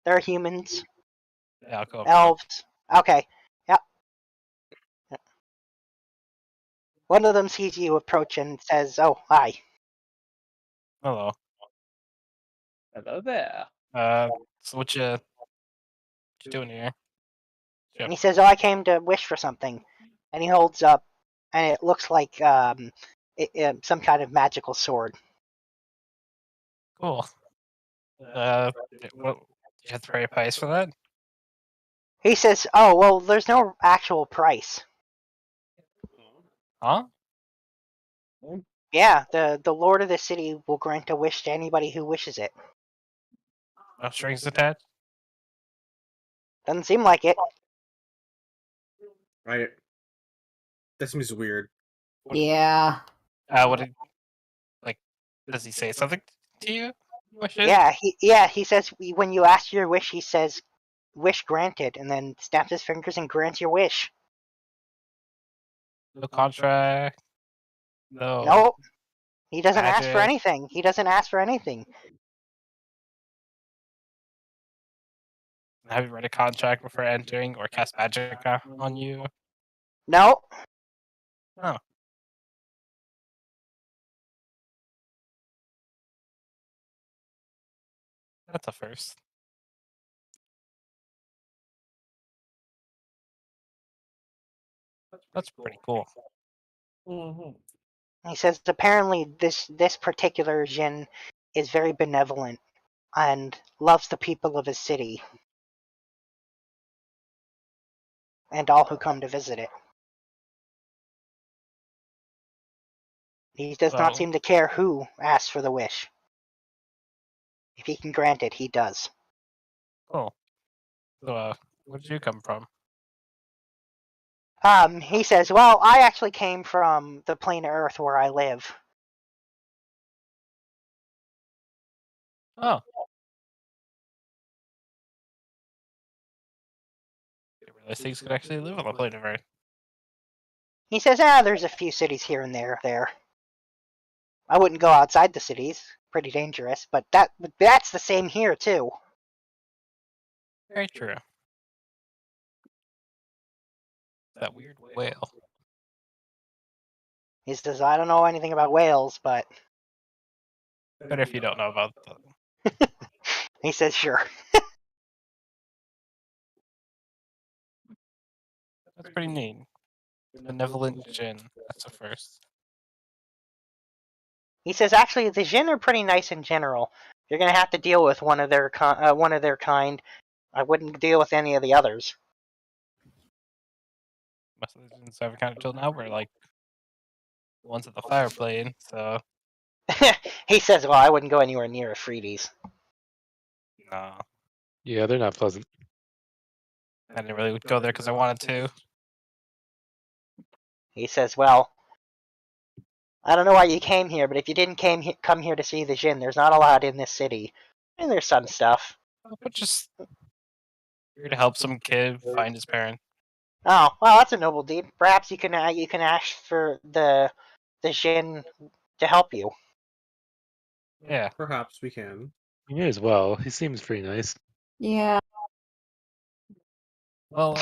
there are humans, Yeah, I'll go up. elves. Okay, yep. One of them sees you approach and says, "Oh, hi." Hello. Hello there. So what you doing here? Yep. And he says, "Oh, I came to wish for something." And he holds up, and it looks like some kind of magical sword. Cool. What? You have to pay a price for that? He says, "Oh, well, there's no actual price." Huh? Yeah, the lord of the city will grant a wish to anybody who wishes it. No strings attached? Doesn't seem like it. Right. That seems weird. Yeah. What did, like, does he say something to you? Wishes? Yeah, he says when you ask your wish, he says, "Wish granted," and then snaps his fingers and grants your wish. No contract? No. No, he doesn't ask for Magic. anything. He doesn't ask for anything. Have you read a contract before entering or cast magic on you? No, Oh. That's a first. That's pretty cool. he says apparently this particular Jin is very benevolent and loves the people of his city and all who come to visit it. He does not Well- seem to care who asks for the wish. If he can grant it, he does. Cool. So, where did you come from? He says, "Well, I actually came from the plane of Earth where I live." Oh. I didn't realize things could actually live on the planet of Earth. He says, there's a few cities here and there. I wouldn't go outside the cities. Pretty dangerous, but that's the same here, too. Very true. That weird whale. He says, "I don't know anything about whales, but..." Better if you don't know about them. He says, "Sure." That's pretty neat. Benevolent Jin. That's a first. He says, "Actually, the Jin are pretty nice in general. You're gonna have to deal with one of their kind. I wouldn't deal with any of the others." Most of the Jins I've encountered till now were like the ones at the fire plane, so He says, "Well, I wouldn't go anywhere near a Freedies." no. Yeah, they're not pleasant. I didn't really go there because I wanted to. He says, "Well, I don't know why you came here, but if you didn't come here to see the Jin, there's not a lot in this city. And there's some stuff." But just here to help some kid find his parent. Oh, well, that's a noble deed. Perhaps you can ask for the Jin to help you. Yeah. Perhaps we can. You may as well. He seems pretty nice. Yeah. Well,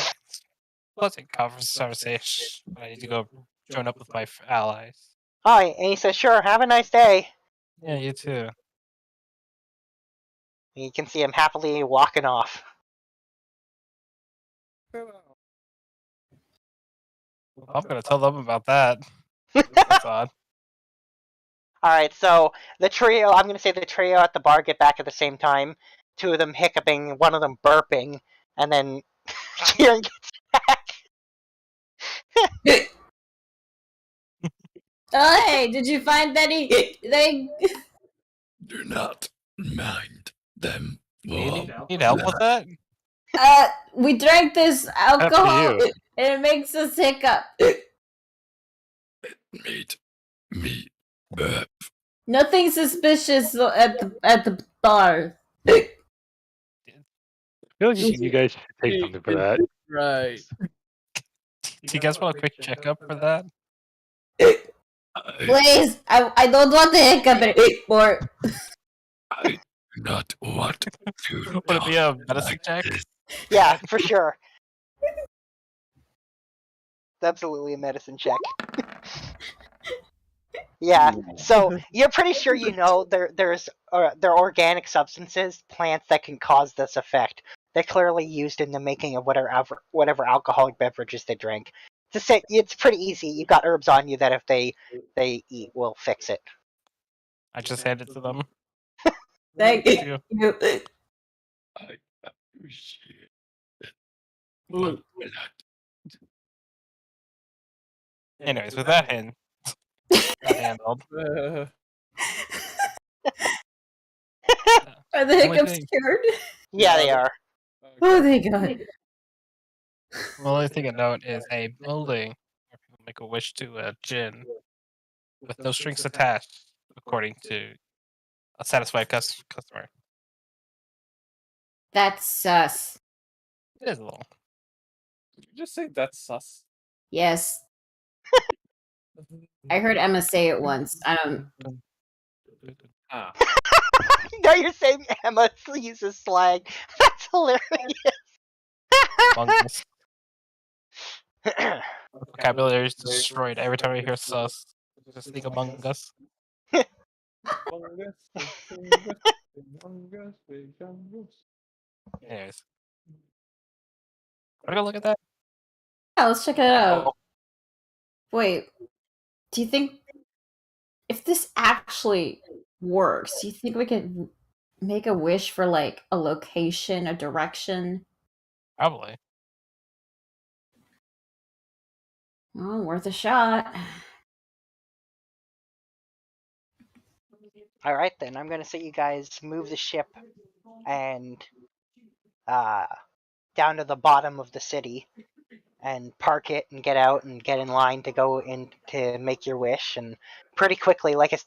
pleasant conversation. I need to go join up with my allies. Oh, and he says, "Sure, have a nice day." Yeah, you too. You can see him happily walking off. I'm gonna tell them about that. That's odd. All right, so the trio, I'm going to say the trio at the bar get back at the same time. Two of them hiccuping, one of them burping, and then Kieran gets back. Oh, hey, did you find anything? Do not mind them. Need help with that? We drank this alcohol, you. and it makes us hiccup. Made me burp. Nothing suspicious at the bar. I feel like you guys should take something for that. Right. Do you guys want a quick checkup for that? Please, I don't want to hiccup anymore. I do not want to. Would it be a medicine check? Yeah, for sure. It's absolutely a medicine check. Yeah, so you're pretty sure you know there are organic substances, plants that can cause this effect. They're clearly used in the making of whatever alcoholic beverages they drink. To say it's pretty easy. You got herbs on you that if they eat will fix it. I just hand it to them. Thank you. I appreciate it. Ooh. Anyways, with that handled. Are the Only hiccups thing- cured? Yeah, they are. Oh, thank God. The only thing to note is a building where people make a wish to a gin with no strings attached, according to a satisfied customer. That's sus. It is a little. Did you just say that's sus? Yes. I heard Emma say it once. I don't. Ah. No, you're saying Emma uses slang. That's hilarious. Fungus. Vocabulary is destroyed every time I hear sus. Just think Among Us. Anyways. Wanna go look at that? Yeah, let's check it out. Oh. Wait, do you think if this actually works, do you think we could make a wish for like a location, a direction? Probably. Oh, worth a shot. All right, then I'm gonna say you guys move the ship and down to the bottom of the city and park it and get out and get in line to go in to make your wish. And pretty quickly, like it's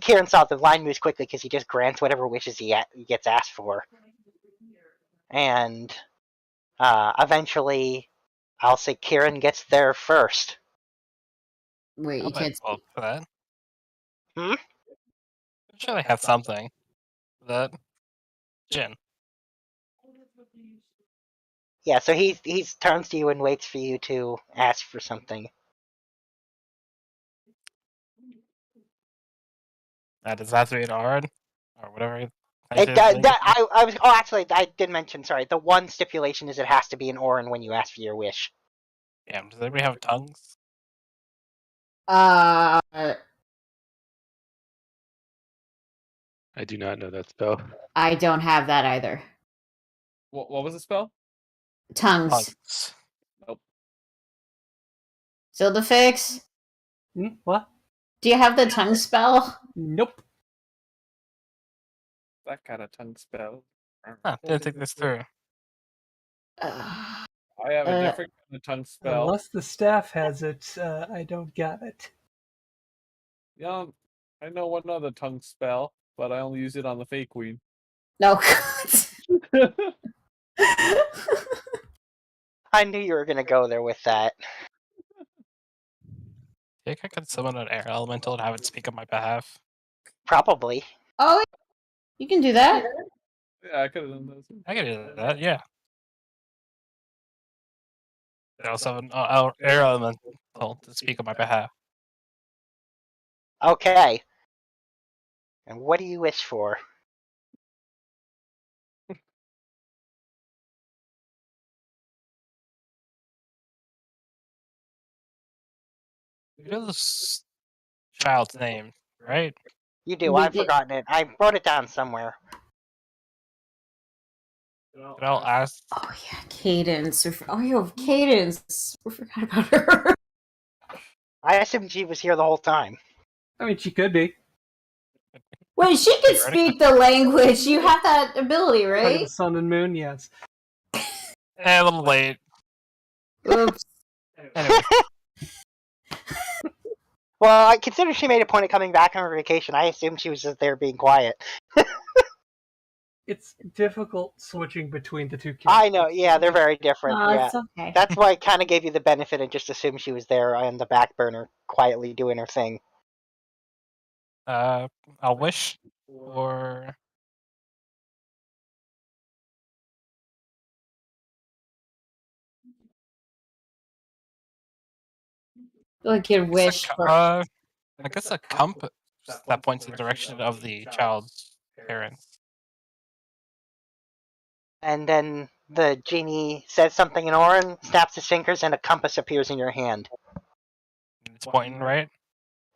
Kieran saw the line moves quickly because he just grants whatever wishes he gets asked for. And eventually, I'll say Kieran gets there first. Wait, you I'll can't. vote for that. Hmm? I'm sure they have something. That gin. Yeah, so he turns to you and waits for you to ask for something. Does that have to be an RN? Or whatever. I did mention, sorry, the one stipulation is it has to be an Orin when you ask for your wish. Damn, does anybody have tongues? I do not know that spell. I don't have that either. What was the spell? Tongues. Tongues. Nope. Still the fix? What? Do you have the tongue spell? Nope. That kind of tongue spell. Huh, didn't think this through. I have a different kind of tongue spell. Unless the staff has it, I don't got it. Yeah, I know one other tongue spell, but I only use it on the fake queen. No. I knew you were gonna go there with that. I think I could summon an air elemental and have it speak on my behalf. Probably. Oh, you can do that. Yeah, I could have done those. I could do that, yeah. I'll summon air elemental to speak on my behalf. Okay. And what do you wish for? You know this child's name right? You do. We I've did. forgotten it. I wrote it down somewhere. But I'll ask. Oh yeah, Cadence. Oh, yo, Cadence. We forgot about her. I assumed she was here the whole time. I mean, she could be. Wait, she can speak the language. You have that ability, Part of right? the sun and moon, yes. A little late. Oops. Anyway, Well, I consider she made a point of coming back on her vacation. I assumed she was just there being quiet. It's difficult switching between the two characters. I know. Yeah, they're very different. Oh, yeah. it's okay. That's why I kind of gave you the benefit and just assumed she was there on the back burner, quietly doing her thing. I'll wish for. Like your wish for. I guess a compass that points in the direction of the child's parents. And then the genie says something in Orin, snaps his fingers, and a compass appears in your hand. It's pointing right.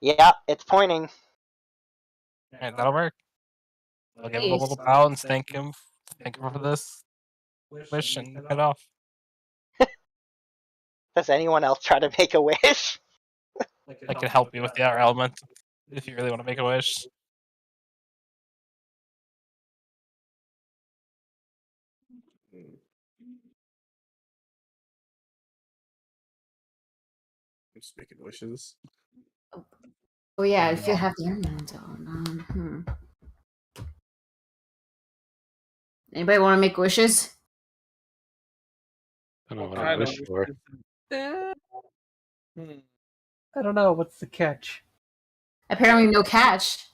Yeah, it's pointing. Alright, that'll work. I'll give him a little bow and thank him for this wish and head off. Does anyone else try to make a wish? I can help you with the outer element if you really want to make a wish. I'm just making wishes. Oh yeah, if you have the element on. Anybody want to make wishes? I don't know what I I wish don't for. I don't know. What's the catch? Apparently, no catch.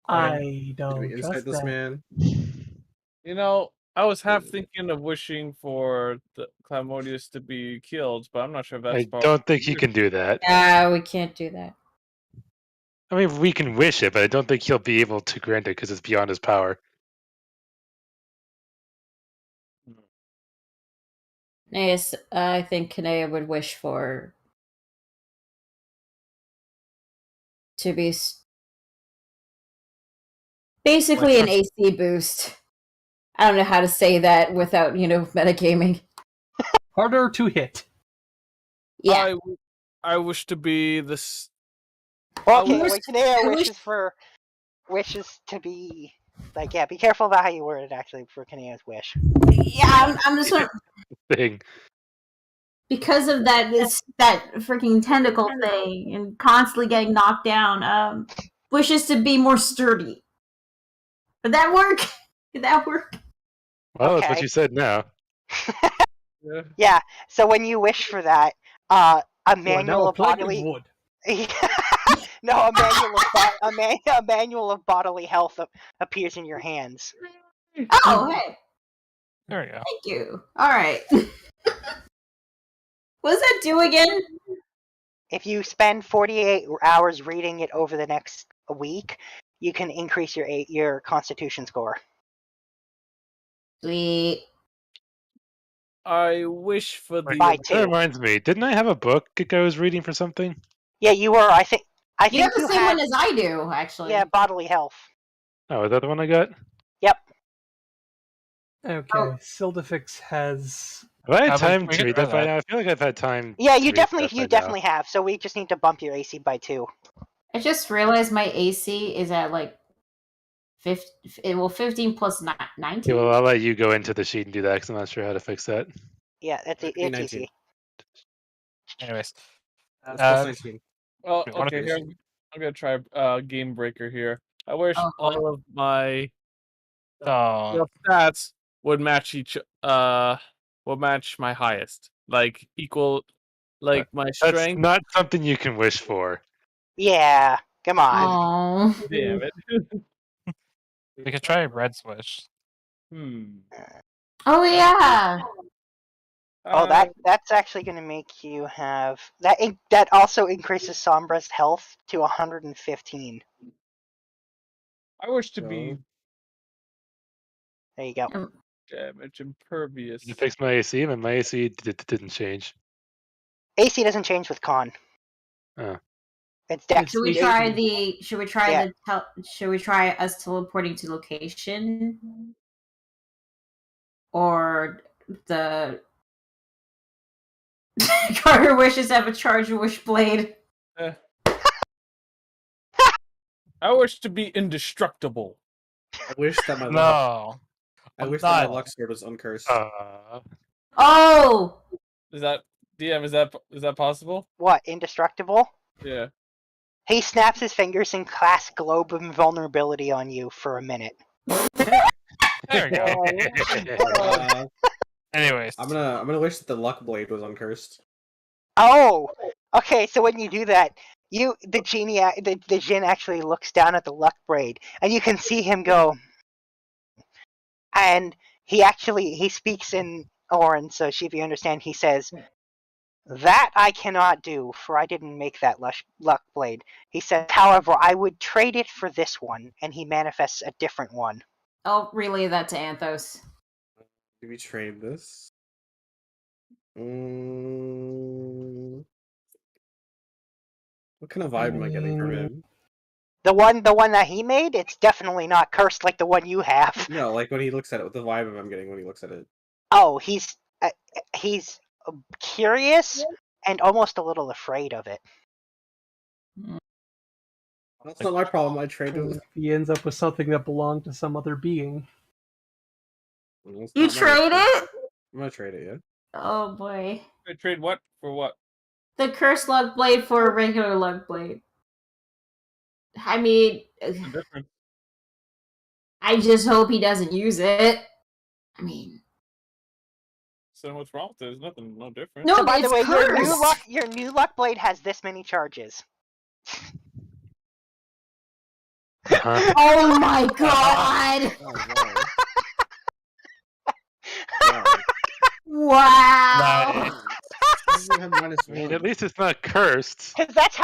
I Did don't we trust insight this that. man? You know, I was half thinking of wishing for the Clamodius to be killed, but I'm not sure if that's I don't think he can do that. We can't do that. I mean, we can wish it, but I don't think he'll be able to grant it because it's beyond his power. Yes, I think Kanea would wish for to be basically an AC boost. I don't know how to say that without, metagaming. Harder to hit. Yeah. I wish to be this. Okay, wait, Kanea wishes to be be careful about how you word it actually for Kanea's wish. Yeah, I'm just sort of Thing. because of that freaking tentacle thing and constantly getting knocked down. Wishes to be more sturdy. Would that work? Did that work? Well, that's what you said now. Yeah. So when you wish for that, a manual of bodily wood. no, a manual of bodily health appears in your hands. Oh, hey. There we go. Thank you. All right. What does that do again? If you spend 48 hours reading it over the next week, you can increase your Constitution score. Sweet. I wish for the. By 2. That reminds me. Didn't I have a book I was reading for something? Yeah, you were. I think you have the same one as I do, actually. Yeah, bodily health. Oh, is that the one I got? Yep. Okay, Sildifix has. Have I had time to read that by now? I feel like I've had time. Yeah, you definitely have. So we just need to bump your AC by 2. I just realized my AC is at 15 plus 19. Yeah, well, I'll let you go into the sheet and do that because I'm not sure how to fix that. Yeah, it's easy. Anyways, plus 19. Well, okay, here I'm gonna try Game Breaker here. I wish all of my stats would match would match my highest, equal, my strength. That's not something you can wish for. Yeah, come on. Oh, damn it. We could try Red's wish. Oh yeah. Oh, that's actually going to make you have that. That also increases Sombra's health to 115. I wish to be. There you go. Damage impervious. Did you fix my AC? And my AC didn't change. AC doesn't change with con. Oh. It's Dex. Should we It's try 80. the? Should we try Yeah. the? Should we try us teleporting to location, or the? Carter wishes to have a charge wish blade. I wish to be indestructible. I wish that my luck. No. I wish not. that my luck sword was uncursed. Oh, Is that DM? Is that possible? What, indestructible? Yeah. He snaps his fingers and casts Globe of Invulnerability on you for a minute. There we go. Anyways, I'm gonna wish that the luck blade was uncursed. Oh, okay. So when you do that, the Jinn actually looks down at the luck braid, and you can see him go. And he speaks in Orin, so if you understand, he says, "That I cannot do, for I didn't make that luck blade." He says, "However, I would trade it for this one," and he manifests a different one. I'll relay that to Anthos. Do we trade this? What kind of vibe am I getting from him? The one that he made, it's definitely not cursed like the one you have. No, like when he looks at it, the vibe I'm getting when he looks at it. Oh, he's curious and almost a little afraid of it. That's not my problem. I trade it. He ends up with something that belonged to some other being. You trade it? I'm gonna trade it, yeah. Oh boy. I trade what for what? The cursed lug blade for a regular lug blade. I mean, Different. I just hope he doesn't use it. I mean, So what's wrong with it? There's nothing, no different. no, So by it's the way, cursed. your new luck blade has this many charges. Oh my god! Wow! I mean, at least it's not cursed. Because that's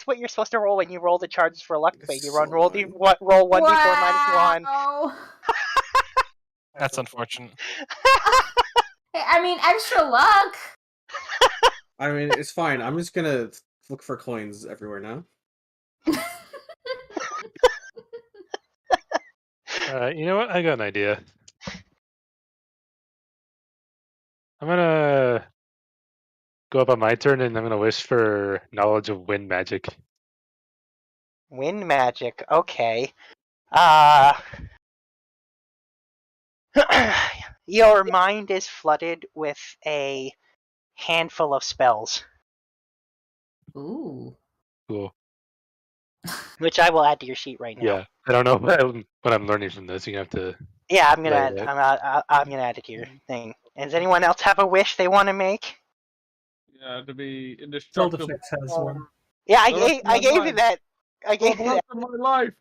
what you're supposed to roll when you roll the charges for luck blade. You roll 1d4 minus 1. That's unfortunate. I mean, extra luck. I mean, it's fine. I'm just gonna look for coins everywhere now. You know what? I got an idea. I'm gonna go up on my turn, and I'm gonna wish for knowledge of wind magic. Wind magic. Okay. Your mind is flooded with a handful of spells. Ooh. Cool. Which I will add to your sheet right now. Yeah, I don't know what I'm learning from this. You have to. Yeah, I'm gonna Right, add. I'm gonna add it to your thing. Does anyone else have a wish they want to make? Yeah, to be indestructible. Zildafix has one. Yeah, I The rest gave of my you life. that. I gave For the you that. rest of my life.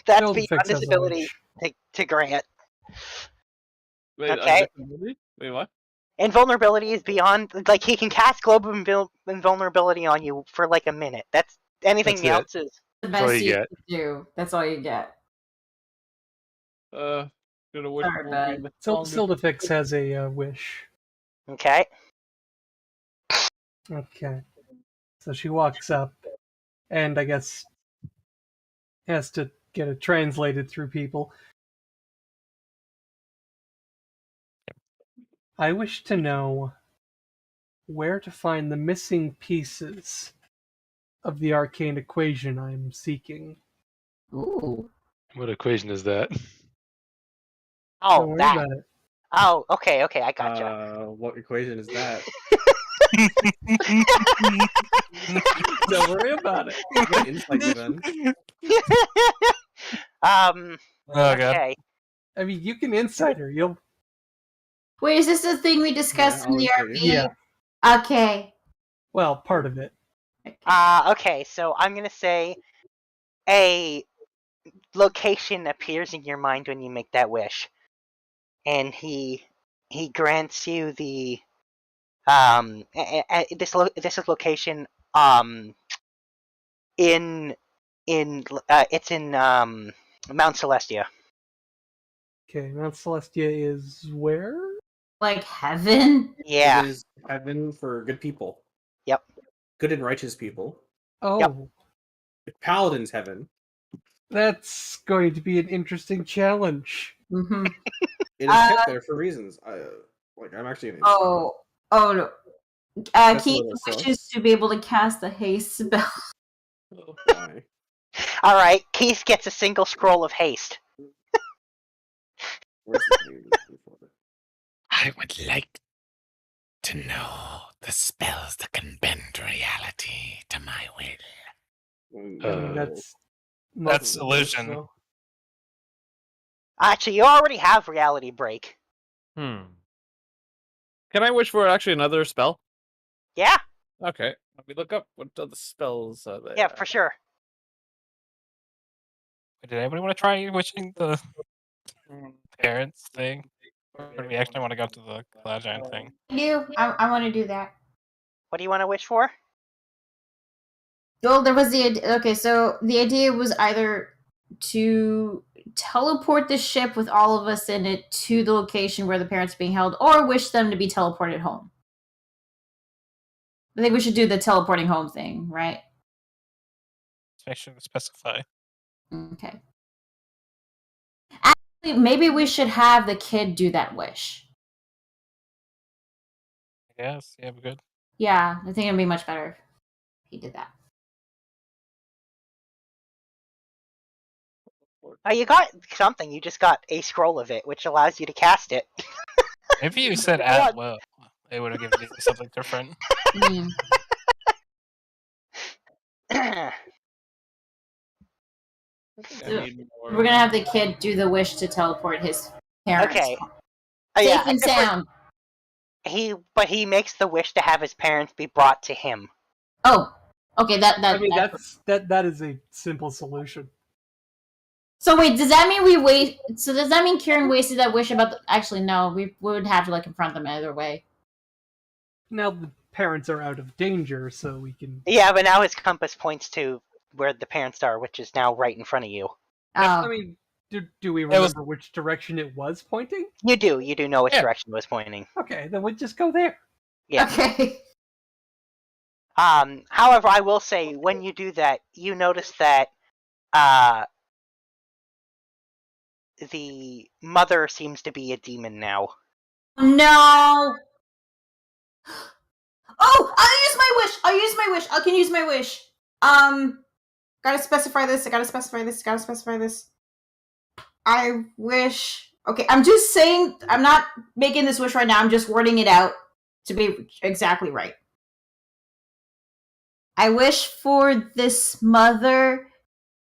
That's Zildafix beyond his has a ability wish. to grant. Wait, Okay. Wait, what? Invulnerability is beyond. Like he can cast global invulnerability on you for like a minute. That's anything That's it. else is. The That's all best you you get. can do. That's all you get. Gonna wish Sorry, for bud. the longest- Zildafix has a wish. Okay. Okay. So she walks up, and I guess has to get it translated through people. I wish to know where to find the missing pieces of the arcane equation I'm seeking. Ooh. What equation is that? Don't Oh, worry that. about it. Oh, okay, I gotcha. What equation is that? Don't worry about it. What insight you then? Oh, God. Okay. I mean, you can insight her. You'll. Wait, is this the thing we discussed Yeah, in the I'll insight RP? you. Yeah. Okay. Well, part of it. Okay, so I'm gonna say a location appears in your mind when you make that wish, and he grants you the this is location in it's in Mount Celestia. Okay, Mount Celestia is where? Like heaven? Yeah. It is heaven for good people. Yep. Good and righteous people. Oh, Yep. Paladin's heaven. that's going to be an interesting challenge. Mm-hmm. It is kept there for reasons. I'm actually gonna. Oh no. That's Keith a little wishes to be able to cast a haste spell. Why? All right, Keith gets a single scroll of haste. Where's the name for it? I would like to know the spells that can bend reality to my will. I mean, that's That's illusion. so. Actually, you already have reality break. Can I wish for actually another spell? Yeah, Okay. Let me look up what other spells are there. yeah, for sure. Did anybody want to try wishing the parents thing? Or do we actually want to go to the Cloud Giant thing? I want to do that. What do you want to wish for? Well, there was so the idea was either to teleport the ship with all of us in it to the location where the parents are being held, or wish them to be teleported home. I think we should do the teleporting home thing, right? Let's make sure to specify. Okay. Actually, maybe we should have the kid do that wish. Yes, yeah, we're good. Yeah, I think it'd be much better if he did that. Oh, you got something. You just got a scroll of it, which allows you to cast it. If you said at will, they would have given you something different. Mm. We're gonna have the kid do the wish to teleport his parents. Okay. Safe Yeah, and sound. But he makes the wish to have his parents be brought to him. Oh, okay. That is a simple solution. So wait, does that mean we wait? So does that mean Kieran wasted that wish about? Actually, no. We would have to confront them either way. Now the parents are out of danger, so we can. Yeah, but now his compass points to where the parents are, which is now right in front of you. Oh. I mean, do we remember which direction it was pointing? You do know which direction it was pointing. Okay, then we'll just go there. Yeah. Okay. However, I will say when you do that, you notice that the mother seems to be a demon now. No. Oh, I'll use my wish. I can use my wish. Gotta specify this. I wish. Okay, I'm just saying. I'm not making this wish right now. I'm just wording it out to be exactly right. I wish for this mother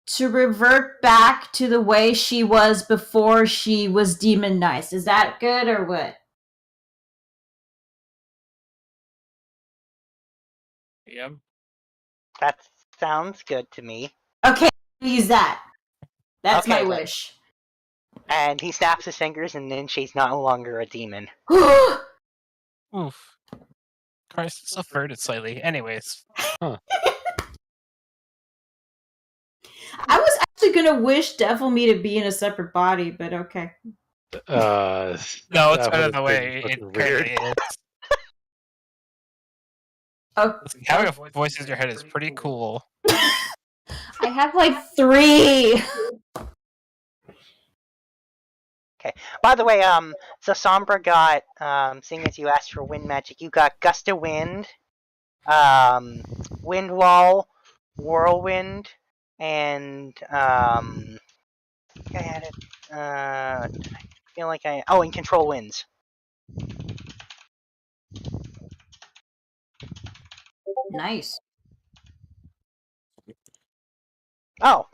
to revert back to the way she was before she was demonized. Is that good or what? Yeah. That sounds good to me. Okay, use that. That's Okay, my then. wish. And he snaps his fingers, and then she's no longer a demon. Oof. Christ, it's subverted slightly. Anyways. Huh. I was actually gonna wish Devil Me to be in a separate body, but okay. No, it's better the way it currently is. Oh, having a voice in your head is pretty cool. I have 3. Okay. By the way, so Sombra got, seeing as you asked for wind magic, you got Gust of Wind, Wind Wall, Whirlwind, and I had it. I feel like and Control Winds. Nice. Oh.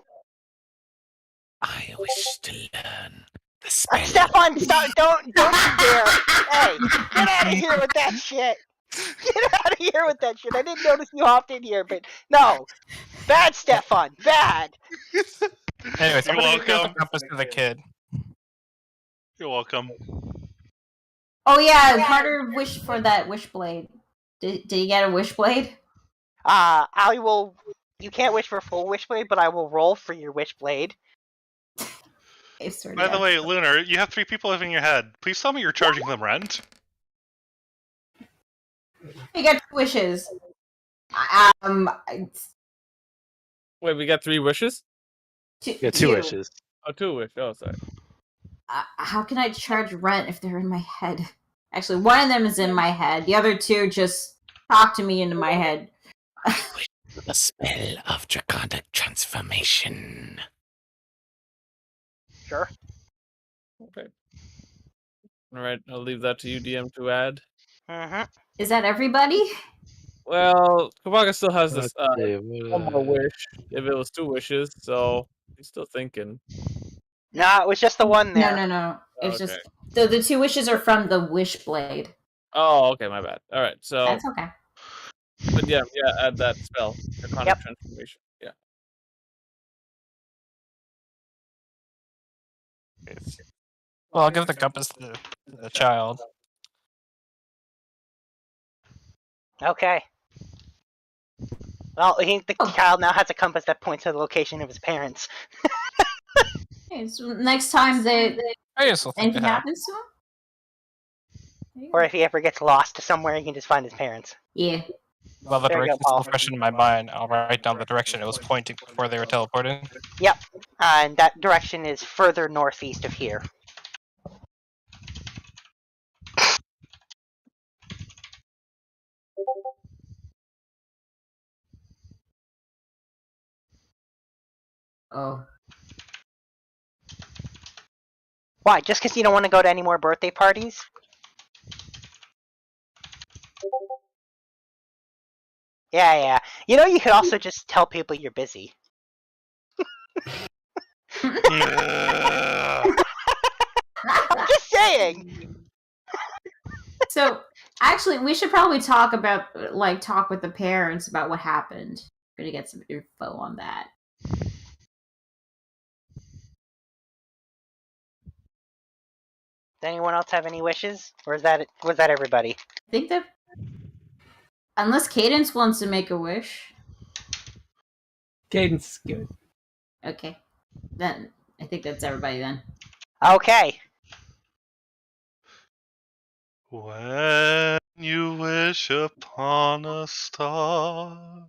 I wish to learn the spell. Stefan, stop! Don't you dare! Hey, get out of here with that shit! Get out of here with that shit! I didn't notice you hopped in here, but no, bad, Stefan, bad. Anyways, I'm You're gonna give the welcome. compass to the kid. You're welcome. Oh yeah, Carter wished for that wishblade. Did you get a wishblade? I will. You can't wish for a full wishblade, but I will roll for your wishblade. By the way, Lunar, you have 3 people living in your head. Please tell me you're charging them rent. You got 2 wishes. Wait, we got 3 wishes? Yeah, 2 wishes. Oh, 2 wishes. Oh, sorry. How can I charge rent if they're in my head? Actually, one of them is in my head. The other 2 just talk to me into my head. The spell of draconic transformation. Sure. Okay. All right, I'll leave that to you, DM, to add. Mm-hmm. Is that everybody? Well, Kabaka still has this Let's see, one more wish. If it was 2 wishes, so he's still thinking. Nah, it was just the one there. No. It's Okay. just the 2 wishes are from the Wishblade. Oh, okay, my bad. All right, so. That's okay. But yeah, add that spell, draconic transformation. Yeah. Well, I'll give the compass to the child. Okay. Well, I think the child now has a compass that points to the location of his parents. Okay, so next time anything happens to him? Or if he ever gets lost somewhere, he can just find his parents. Yeah. While the There you go, direction's Paul. still fresh in my mind, I'll write down the direction it was pointing before they were teleporting. Yep. And that direction is further northeast of here. Oh. Why? Just because you don't want to go to any more birthday parties? Yeah. You know, you could also just tell people you're busy. I'm just saying. So, actually, we should probably talk with the parents about what happened. We're gonna get some info on that. Does anyone else have any wishes? Or was that everybody? I think that unless Cadence wants to make a wish. Cadence is good. Okay. Then I think that's everybody then. Okay. When you wish upon a star,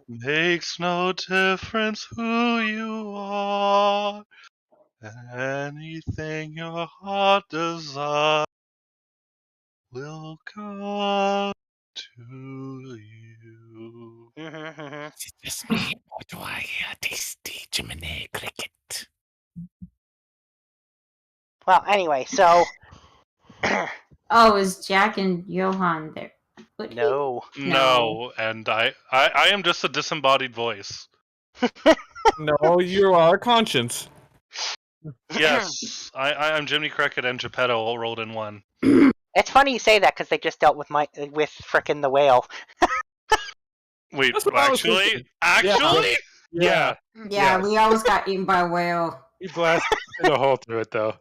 makes no difference who you are. Anything your heart desires will come to you. Is it just me, or do I hear a tasty chimney cricket? Well, anyway, so... Oh, is Jack and Johan there? No. No, and I am just a disembodied voice. No, you are conscience. Yes, I'm Jiminy Cricket and Geppetto all rolled in one. It's funny you say that because they just dealt with frickin' the whale. Wait, That's what I was actually? thinking. Actually? Yeah. Yeah, Yes. we almost got eaten by a whale. He blasted a hole through it, though.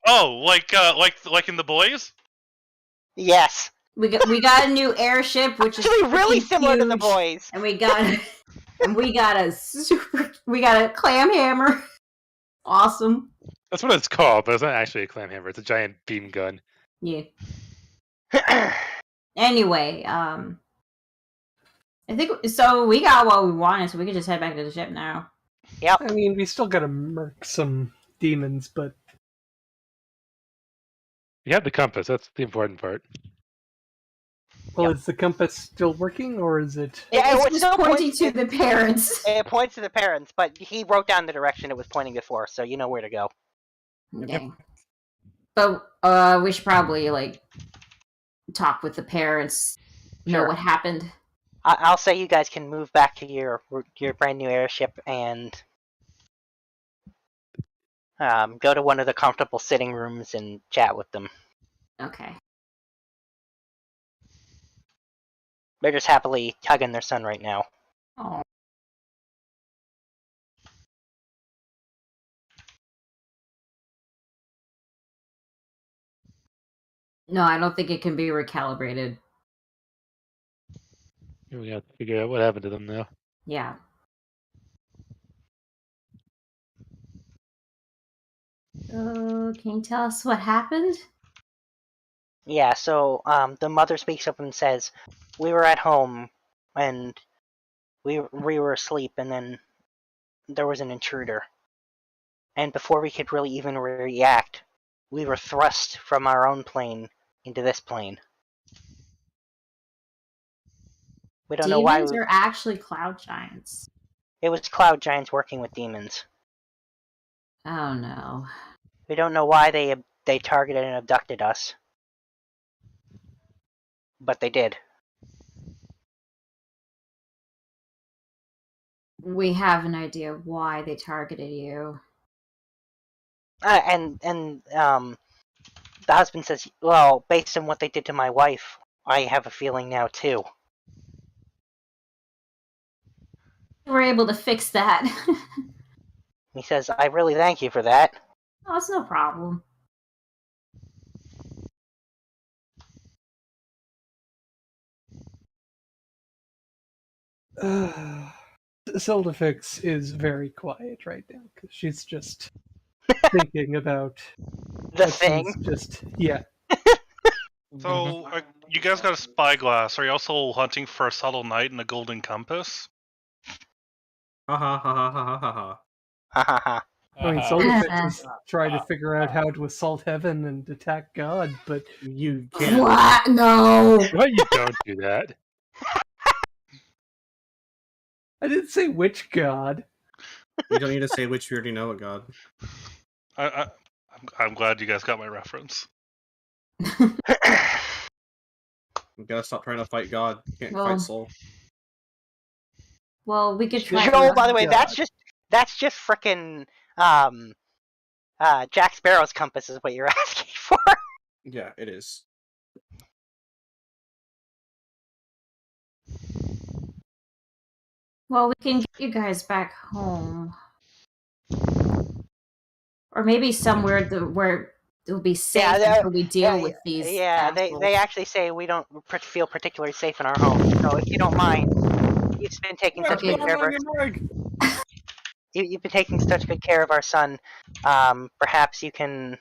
Oh, like in The Boys? Yes. We got a new airship, which Actually, is really freaking similar to The huge, Boys. and we got a clam hammer. Awesome. That's what it's called, but it's not actually a clam hammer. It's a giant beam gun. Yeah. Anyway, I think so. We got what we wanted, so we can just head back to the ship now. Yep. I mean, we still gotta murk some demons, but You have the compass. That's the important part. well, is the compass still working, or is it? Yeah, It's was just still pointing to the parents. It points to the parents, but he wrote down the direction it was pointing before, so you know where to go. Okay. But we should probably talk with the parents, know Sure. what happened. I'll say you guys can move back to your brand new airship and go to one of the comfortable sitting rooms and chat with them. Okay. They're just happily hugging their son right now. Oh. No, I don't think it can be recalibrated. We have to figure out what happened to them now. Yeah. Can you tell us what happened? Yeah, so the mother speaks up and says, "We were at home, and We were asleep, and then there was an intruder. And before we could really even react, we were thrust from our own plane into this plane. We don't know why. Demons are actually cloud giants. It was cloud giants working with demons. Oh no. We don't know why they targeted and abducted us. But they did. We have an idea why they targeted you. And the husband says, well, based on what they did to my wife, I have a feeling now too. We're able to fix that. He says, I really thank you for that. Oh, it's no problem. Sildafix is very quiet right now because she's just thinking about the what thing. she's just yeah. So, you guys got a spyglass. Are you also hunting for a subtle night and a golden compass? Ha ha ha ha ha ha ha. Ha ha ha. I mean, Sildafix is trying to figure out how to assault heaven and attack God, but You can't. What? No. Well, you don't do that. I didn't say which God. You don't need to say which. You already know it, God. I'm glad you guys got my reference. You gotta stop trying to fight God. You can't Well, fight Soul. Well, we could try. Joel, by the way, God. that's just frickin' Jack Sparrow's compass is what you're asking for. Yeah, it is. Well, we can get you guys back home, or maybe somewhere where it'll be safe until we deal with these. Yeah, assholes. they actually say we don't feel particularly safe in our home. So if you don't mind, you've been taking such good care of our. You've been taking such good care of our son. Perhaps you can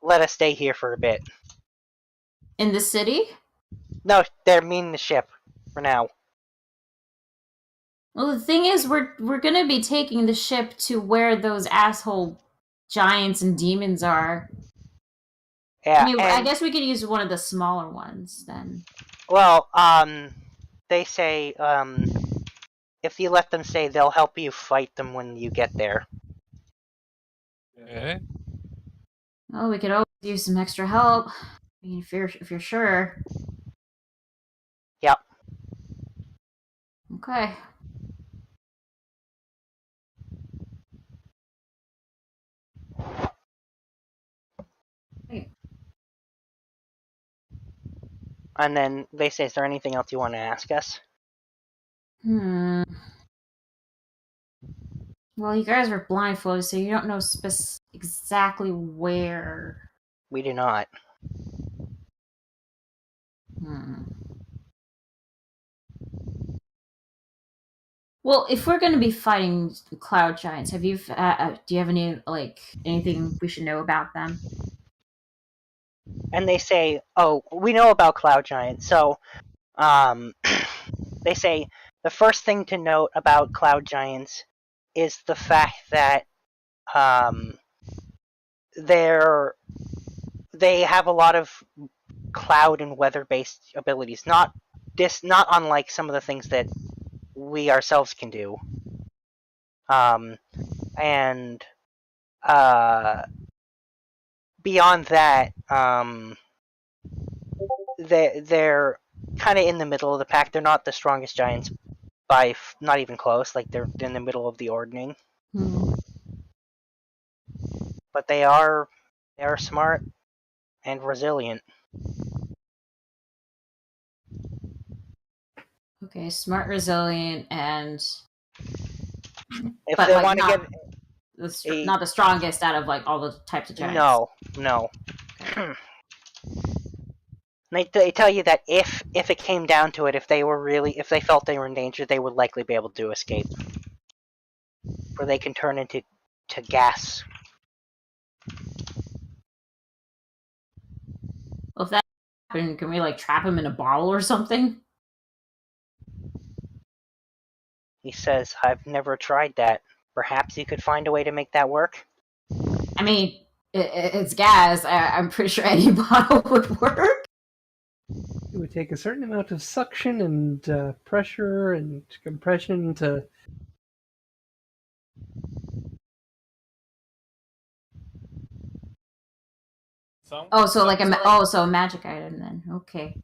let us stay here for a bit. In the city? No, they're meaning the ship for now. Well, the thing is, we're gonna be taking the ship to where those asshole giants and demons are. Yeah, I mean, I guess we could use one of the smaller ones then. Well, they say if you let them stay, they'll help you fight them when you get there. Okay. Oh, we could always use some extra help. I mean, if you're sure. Yep. Okay. And then they say, is there anything else you want to ask us? Well, you guys were blindfolded, so you don't know exactly where. We do not. Well, if we're going to be fighting cloud giants, have you? Do you have any anything we should know about them? And they say, oh, we know about cloud giants. So, they say the first thing to note about cloud giants is the fact that they have a lot of cloud and weather based abilities. Not unlike some of the things that we ourselves can do. And beyond that, they're kind of in the middle of the pack. They're not the strongest giants by not even close. Like they're in the middle of the ordering. But they are smart and resilient. Okay, smart, resilient, and if they want to get not the strongest out of all the types of giants. No. They tell you that if it came down to it, if they felt they were in danger, they would likely be able to escape, or they can turn into gas. Well, if that happened, can we trap him in a bottle or something? He says, I've never tried that. Perhaps you could find a way to make that work? I mean, it's gas. I'm pretty sure any bottle would work. It would take a certain amount of suction and pressure and compression to. Oh, so like a magic item then. Okay.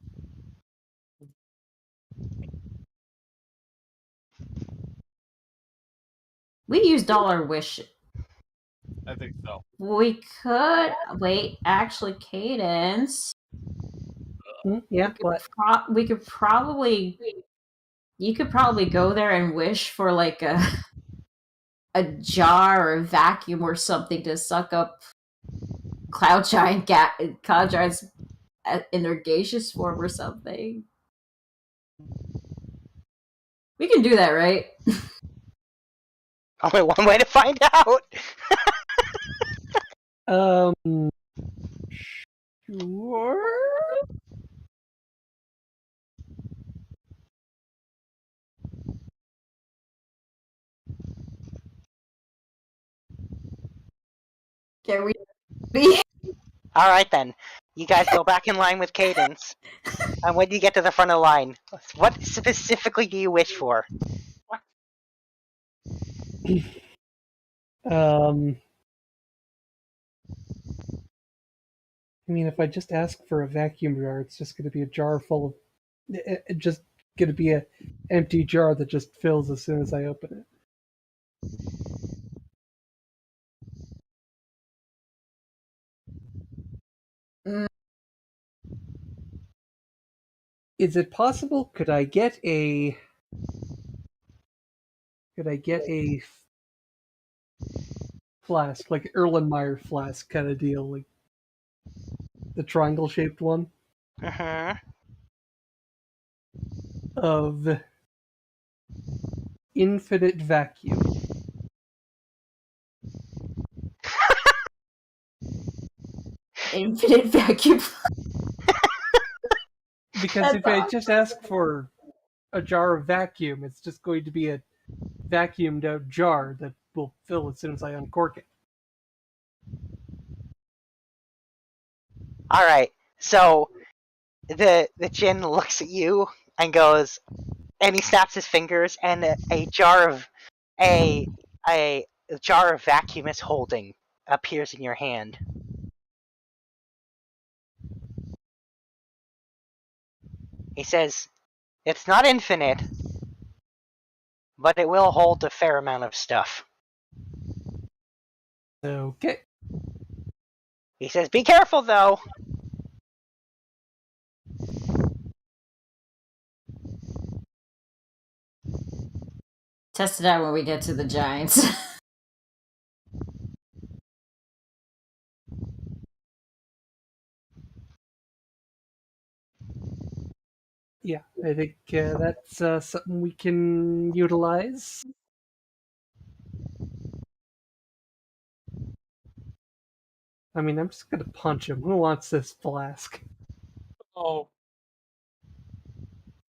We use dollar wish. I think so. We could wait. Actually, Cadence. Yeah, what? We could probably. You could probably go there and wish for like a jar or a vacuum or something to suck up cloud giants in their gaseous form or something. We can do that, right? Only one way to find out. Sure. Can we? All right then. You guys go back in line with Cadence. And when you get to the front of the line, what specifically do you wish for? I mean, if I just ask for a vacuum jar, it's just going to be a jar full of. It's just going to be an empty jar that just fills as soon as I open it. Mm. Is it possible? Could I get a flask, like Erlenmeyer flask kind of deal, like the triangle-shaped one? Of infinite vacuum. Infinite vacuum. Because if I just ask for a jar of vacuum, it's just going to be a vacuumed out jar that will fill as soon as I uncork it. All right. So the djinn looks at you and goes, and he snaps his fingers, and a jar of vacuum is holding appears in your hand. He says, it's not infinite, but it will hold a fair amount of stuff. Okay. He says, be careful though. Test it out when we get to the giants. Yeah, I think that's something we can utilize. I mean, I'm just gonna punch him. Who wants this flask? Oh.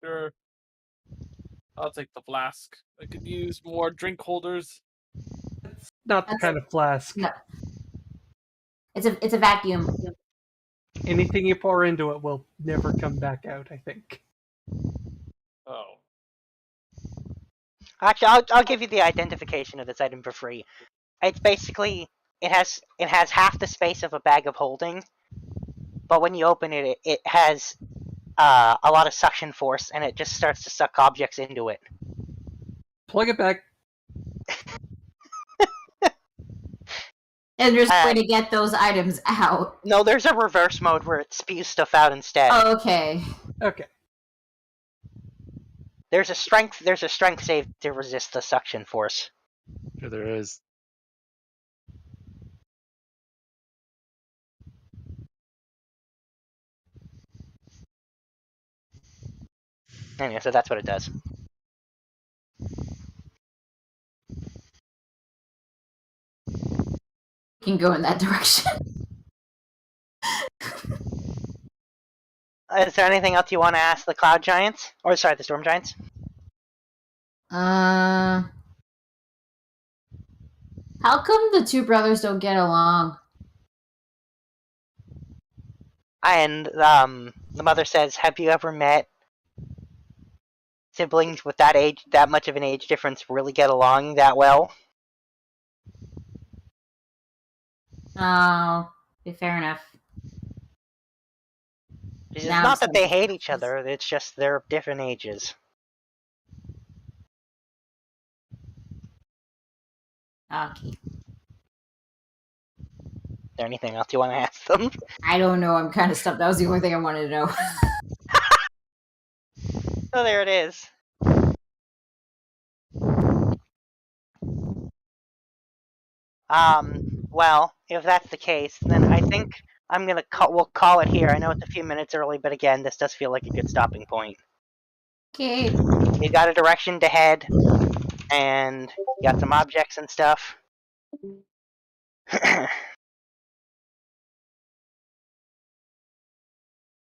Sure. I'll take the flask. I could use more drink holders. It's not the kind of flask. No. It's a vacuum. Anything you pour into it will never come back out, I think. Oh. Actually, I'll give you the identification of this item for free. It's basically it has half the space of a bag of holding, but when you open it, it has a lot of suction force, and it just starts to suck objects into it. Plug it back. And there's a way to get those items out. No, there's a reverse mode where it spews stuff out instead. Oh, okay. Okay. There's a strength save to resist the suction force. Sure there is. Anyway, so that's what it does. Can go in that direction. Is there anything else you want to ask the cloud giants? Or sorry, the storm giants? How come the two brothers don't get along? And the mother says, "Have you ever met siblings with that much of an age difference really get along that well?" Oh, fair enough. It's Now not that they something hate makes each sense. other, it's just they're different ages. Okay. Is there anything else you want to ask them? I don't know. I'm kind of stumped. That was the only thing I wanted to know. Oh, there it is. Well, if that's the case, then I think we'll call it here. I know it's a few minutes early, but again, this does feel like a good stopping point. Okay. You got a direction to head, and you got some objects and stuff.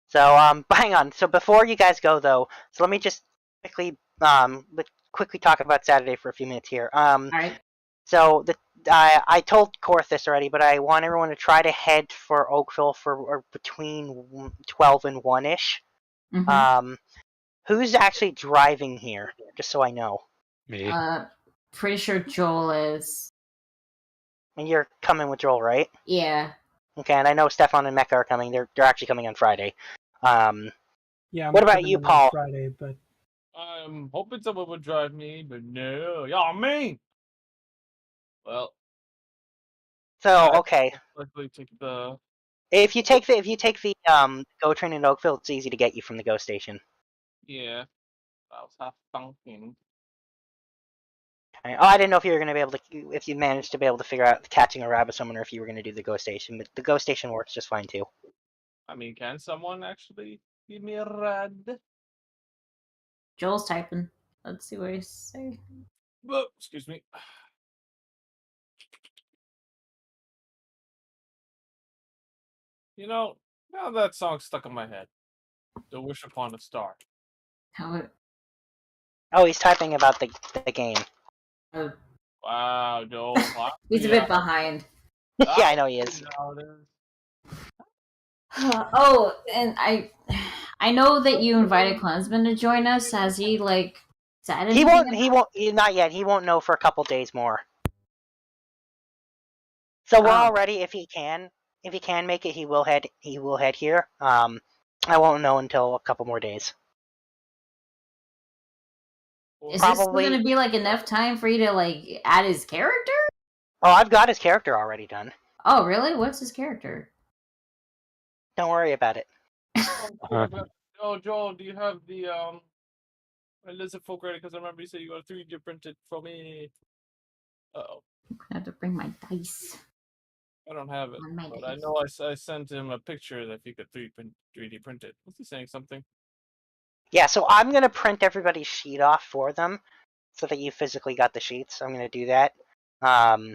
So, hang on. So before you guys go, though, so let me just quickly talk about Saturday for a few minutes here. All right. So I told Korth this already, but I want everyone to try to head for Oakville for between 12 and 1-ish. Mm-hmm. Who's actually driving here? Just so I know. Me. Pretty sure Joel is. And you're coming with Joel, right? Yeah. Okay, and I know Stefan and Mecca are coming. They're actually coming on Friday. Yeah, I'm what about coming you, in on Paul? Friday, but I'm hoping someone would drive me, but no. Y'all mean. Well. So okay. Likely take the. If you take the GO train in Oakville, it's easy to get you from the GO station. Yeah. I was half thinking. Okay. Oh, I didn't know if you were going to be able to, if you managed to be able to figure out catching a rabbit summoner, if you were going to do the GO station, but the GO station works just fine too. I mean, can someone actually give me a ride? Joel's typing. Let's see what he say. Oh, excuse me. You know, now that song's stuck in my head. The Wish Upon a Star. Oh, he's typing about the game. Wow, Joel. He's a bit behind. Yeah, I know he is. Oh, and I know that you invited Klansman to join us. Has he said anything? He won't. Not yet. He won't know for a couple days more. So we're all ready. If he can make it, he will head here. I won't know until a couple more days. Is this going to be enough time for you to add his character? Oh, I've got his character already done. Oh, really? What's his character? Don't worry about it. Oh, Joel, do you have the lizard folk ready? Because I remember you said you got 3D printed for me. Uh-oh. I have to bring my dice. I don't have it, but I know I sent him a picture that he could 3D print it. Was he saying something? Yeah, so I'm gonna print everybody's sheet off for them, so that you physically got the sheets. I'm gonna do that. I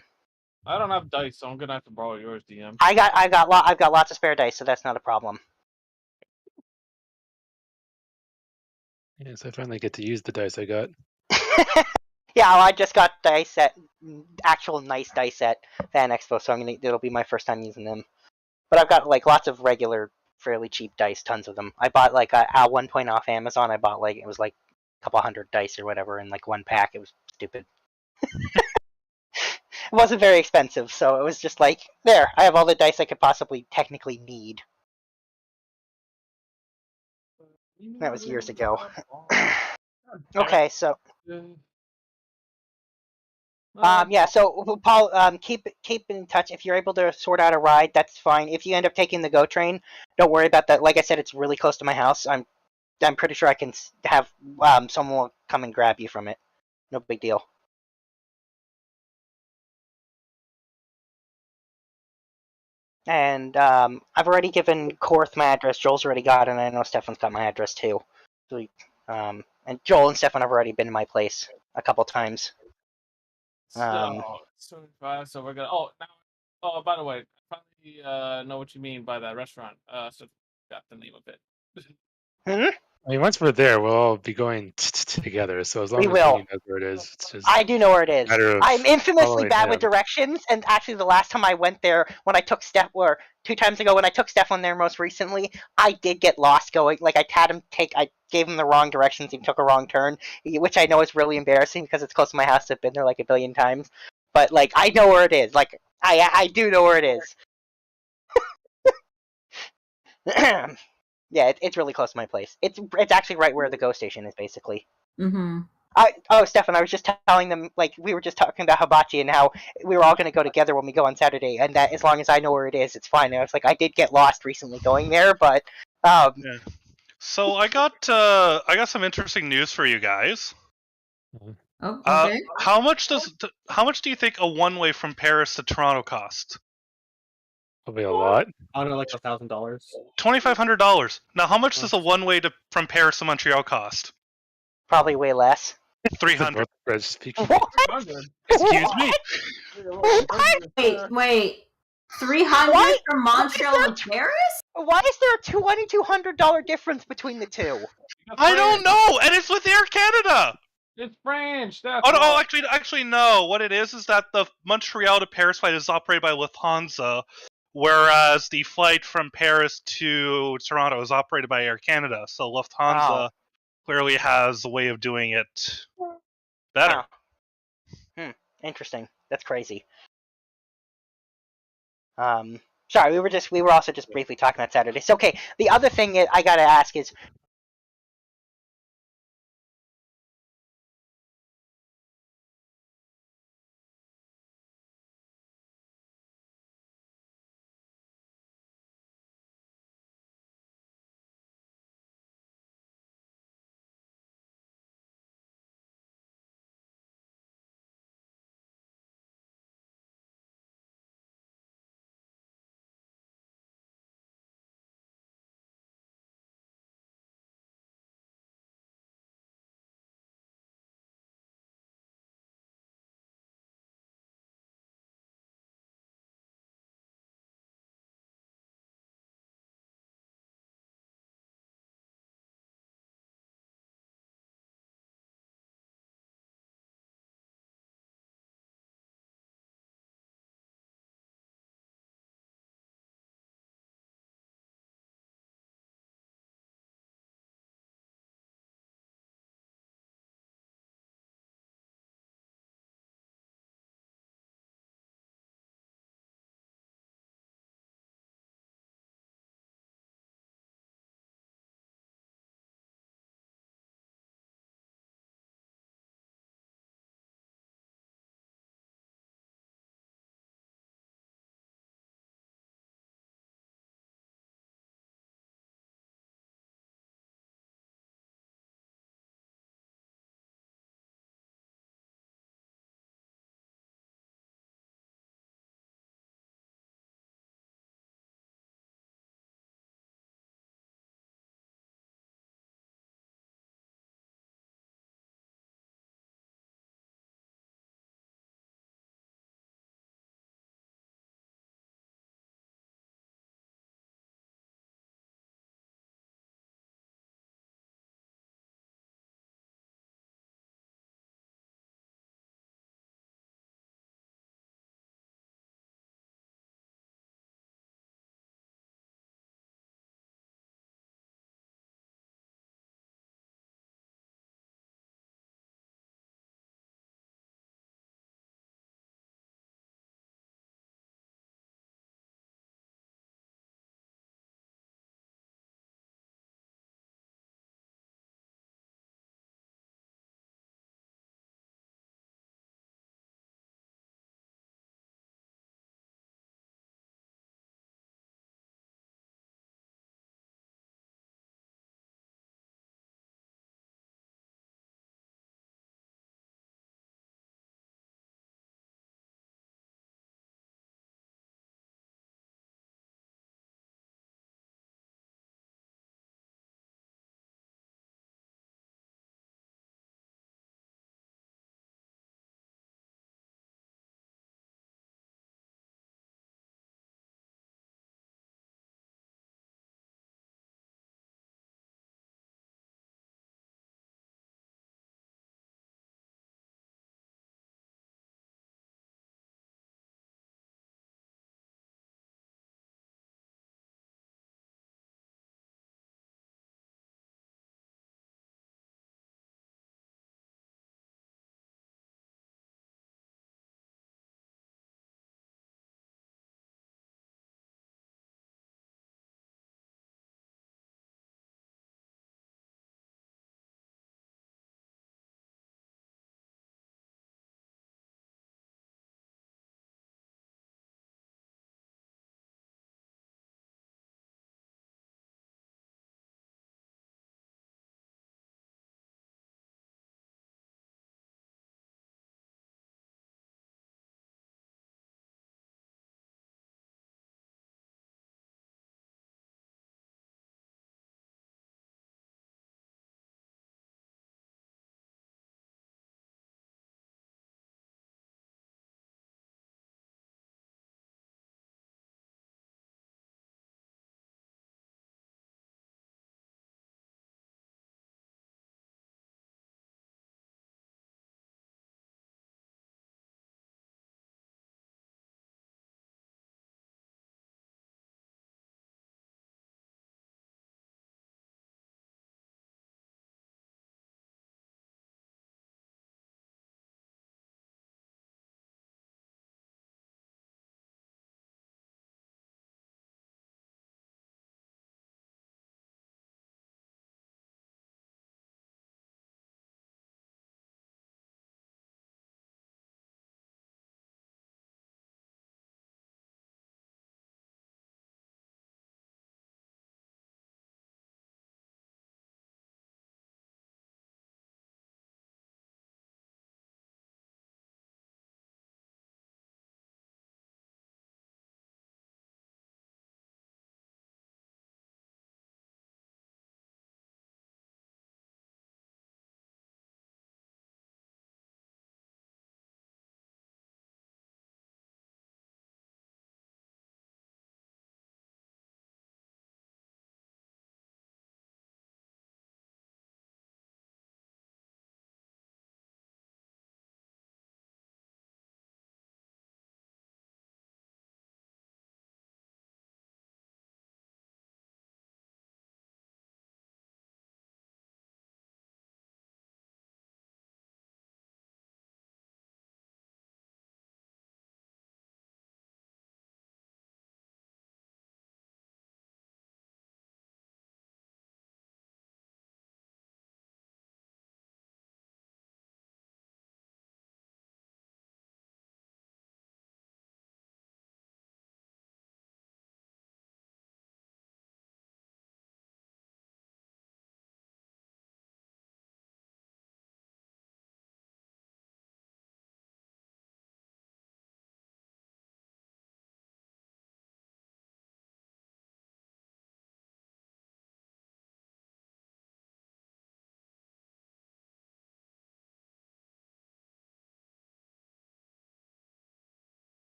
don't have dice, so I'm gonna have to borrow yours, DM. I've got lots of spare dice, so that's not a problem. Yes, I finally get to use the dice I got. Yeah, well, I just got dice set, actual nice dice set Fan Expo, so it'll be my first time using them. But I've got lots of regular, fairly cheap dice, tons of them. I bought at one point off Amazon. I bought it was a couple hundred dice or whatever in one pack. It was stupid. It wasn't very expensive, so it was just there. I have all the dice I could possibly technically need. That was years ago. Okay, so. Yeah, so Paul, keep in touch. If you're able to sort out a ride, that's fine. If you end up taking the GO train, don't worry about that. Like I said, it's really close to my house. I'm pretty sure I can have someone come and grab you from it. No big deal. And I've already given Korth my address. Joel's already got it, and I know Stefan's got my address too. So, and Joel and Stefan have already been to my place a couple times. So we're gonna. Oh, now. Oh, by the way, I finally know what you mean by that restaurant. So got the name of it. I mean, once we're there, we'll all be going together. So as long We as will. Vinny knows where it is, it's just I do know where it is. a matter of I'm infamously following bad with him. directions, and actually, the last time I went there, when I took Steph, or 2 times ago, when I took Stefan there most recently, I did get lost going. Like I gave him the wrong directions. He took a wrong turn, which I know is really embarrassing because it's close to my house. I've been there like a billion times, but like I know where it is. Like I do know where it is. Yeah, it's really close to my place. It's actually right where the GO station is, basically. Mm-hmm. Stefan, I was just telling them, like, we were just talking about Hibachi and how we were all going to go together when we go on Saturday, and that as long as I know where it is, it's fine. And I was like, I did get lost recently going there, but Yeah. So I got some interesting news for you guys. Oh, okay. How much do you think a one-way from Paris to Toronto cost? Probably a lot. I don't know, like $1,000. $2,500. Now, how much does a one-way from Paris to Montreal cost? probably way less. 300. What? Excuse me. Wait. 300 from Montreal to Paris? Why is there a $2,200 difference between the two? I don't know, and it's with Air Canada. It's French. That's Oh, no, why. actually, no. What it is that the Montreal to Paris flight is operated by Lufthansa, whereas the flight from Paris to Toronto is operated by Air Canada. So Lufthansa clearly has a way of doing it better. Interesting. That's crazy. Sorry, we were also just briefly talking about Saturday. So, okay, the other thing I gotta ask is,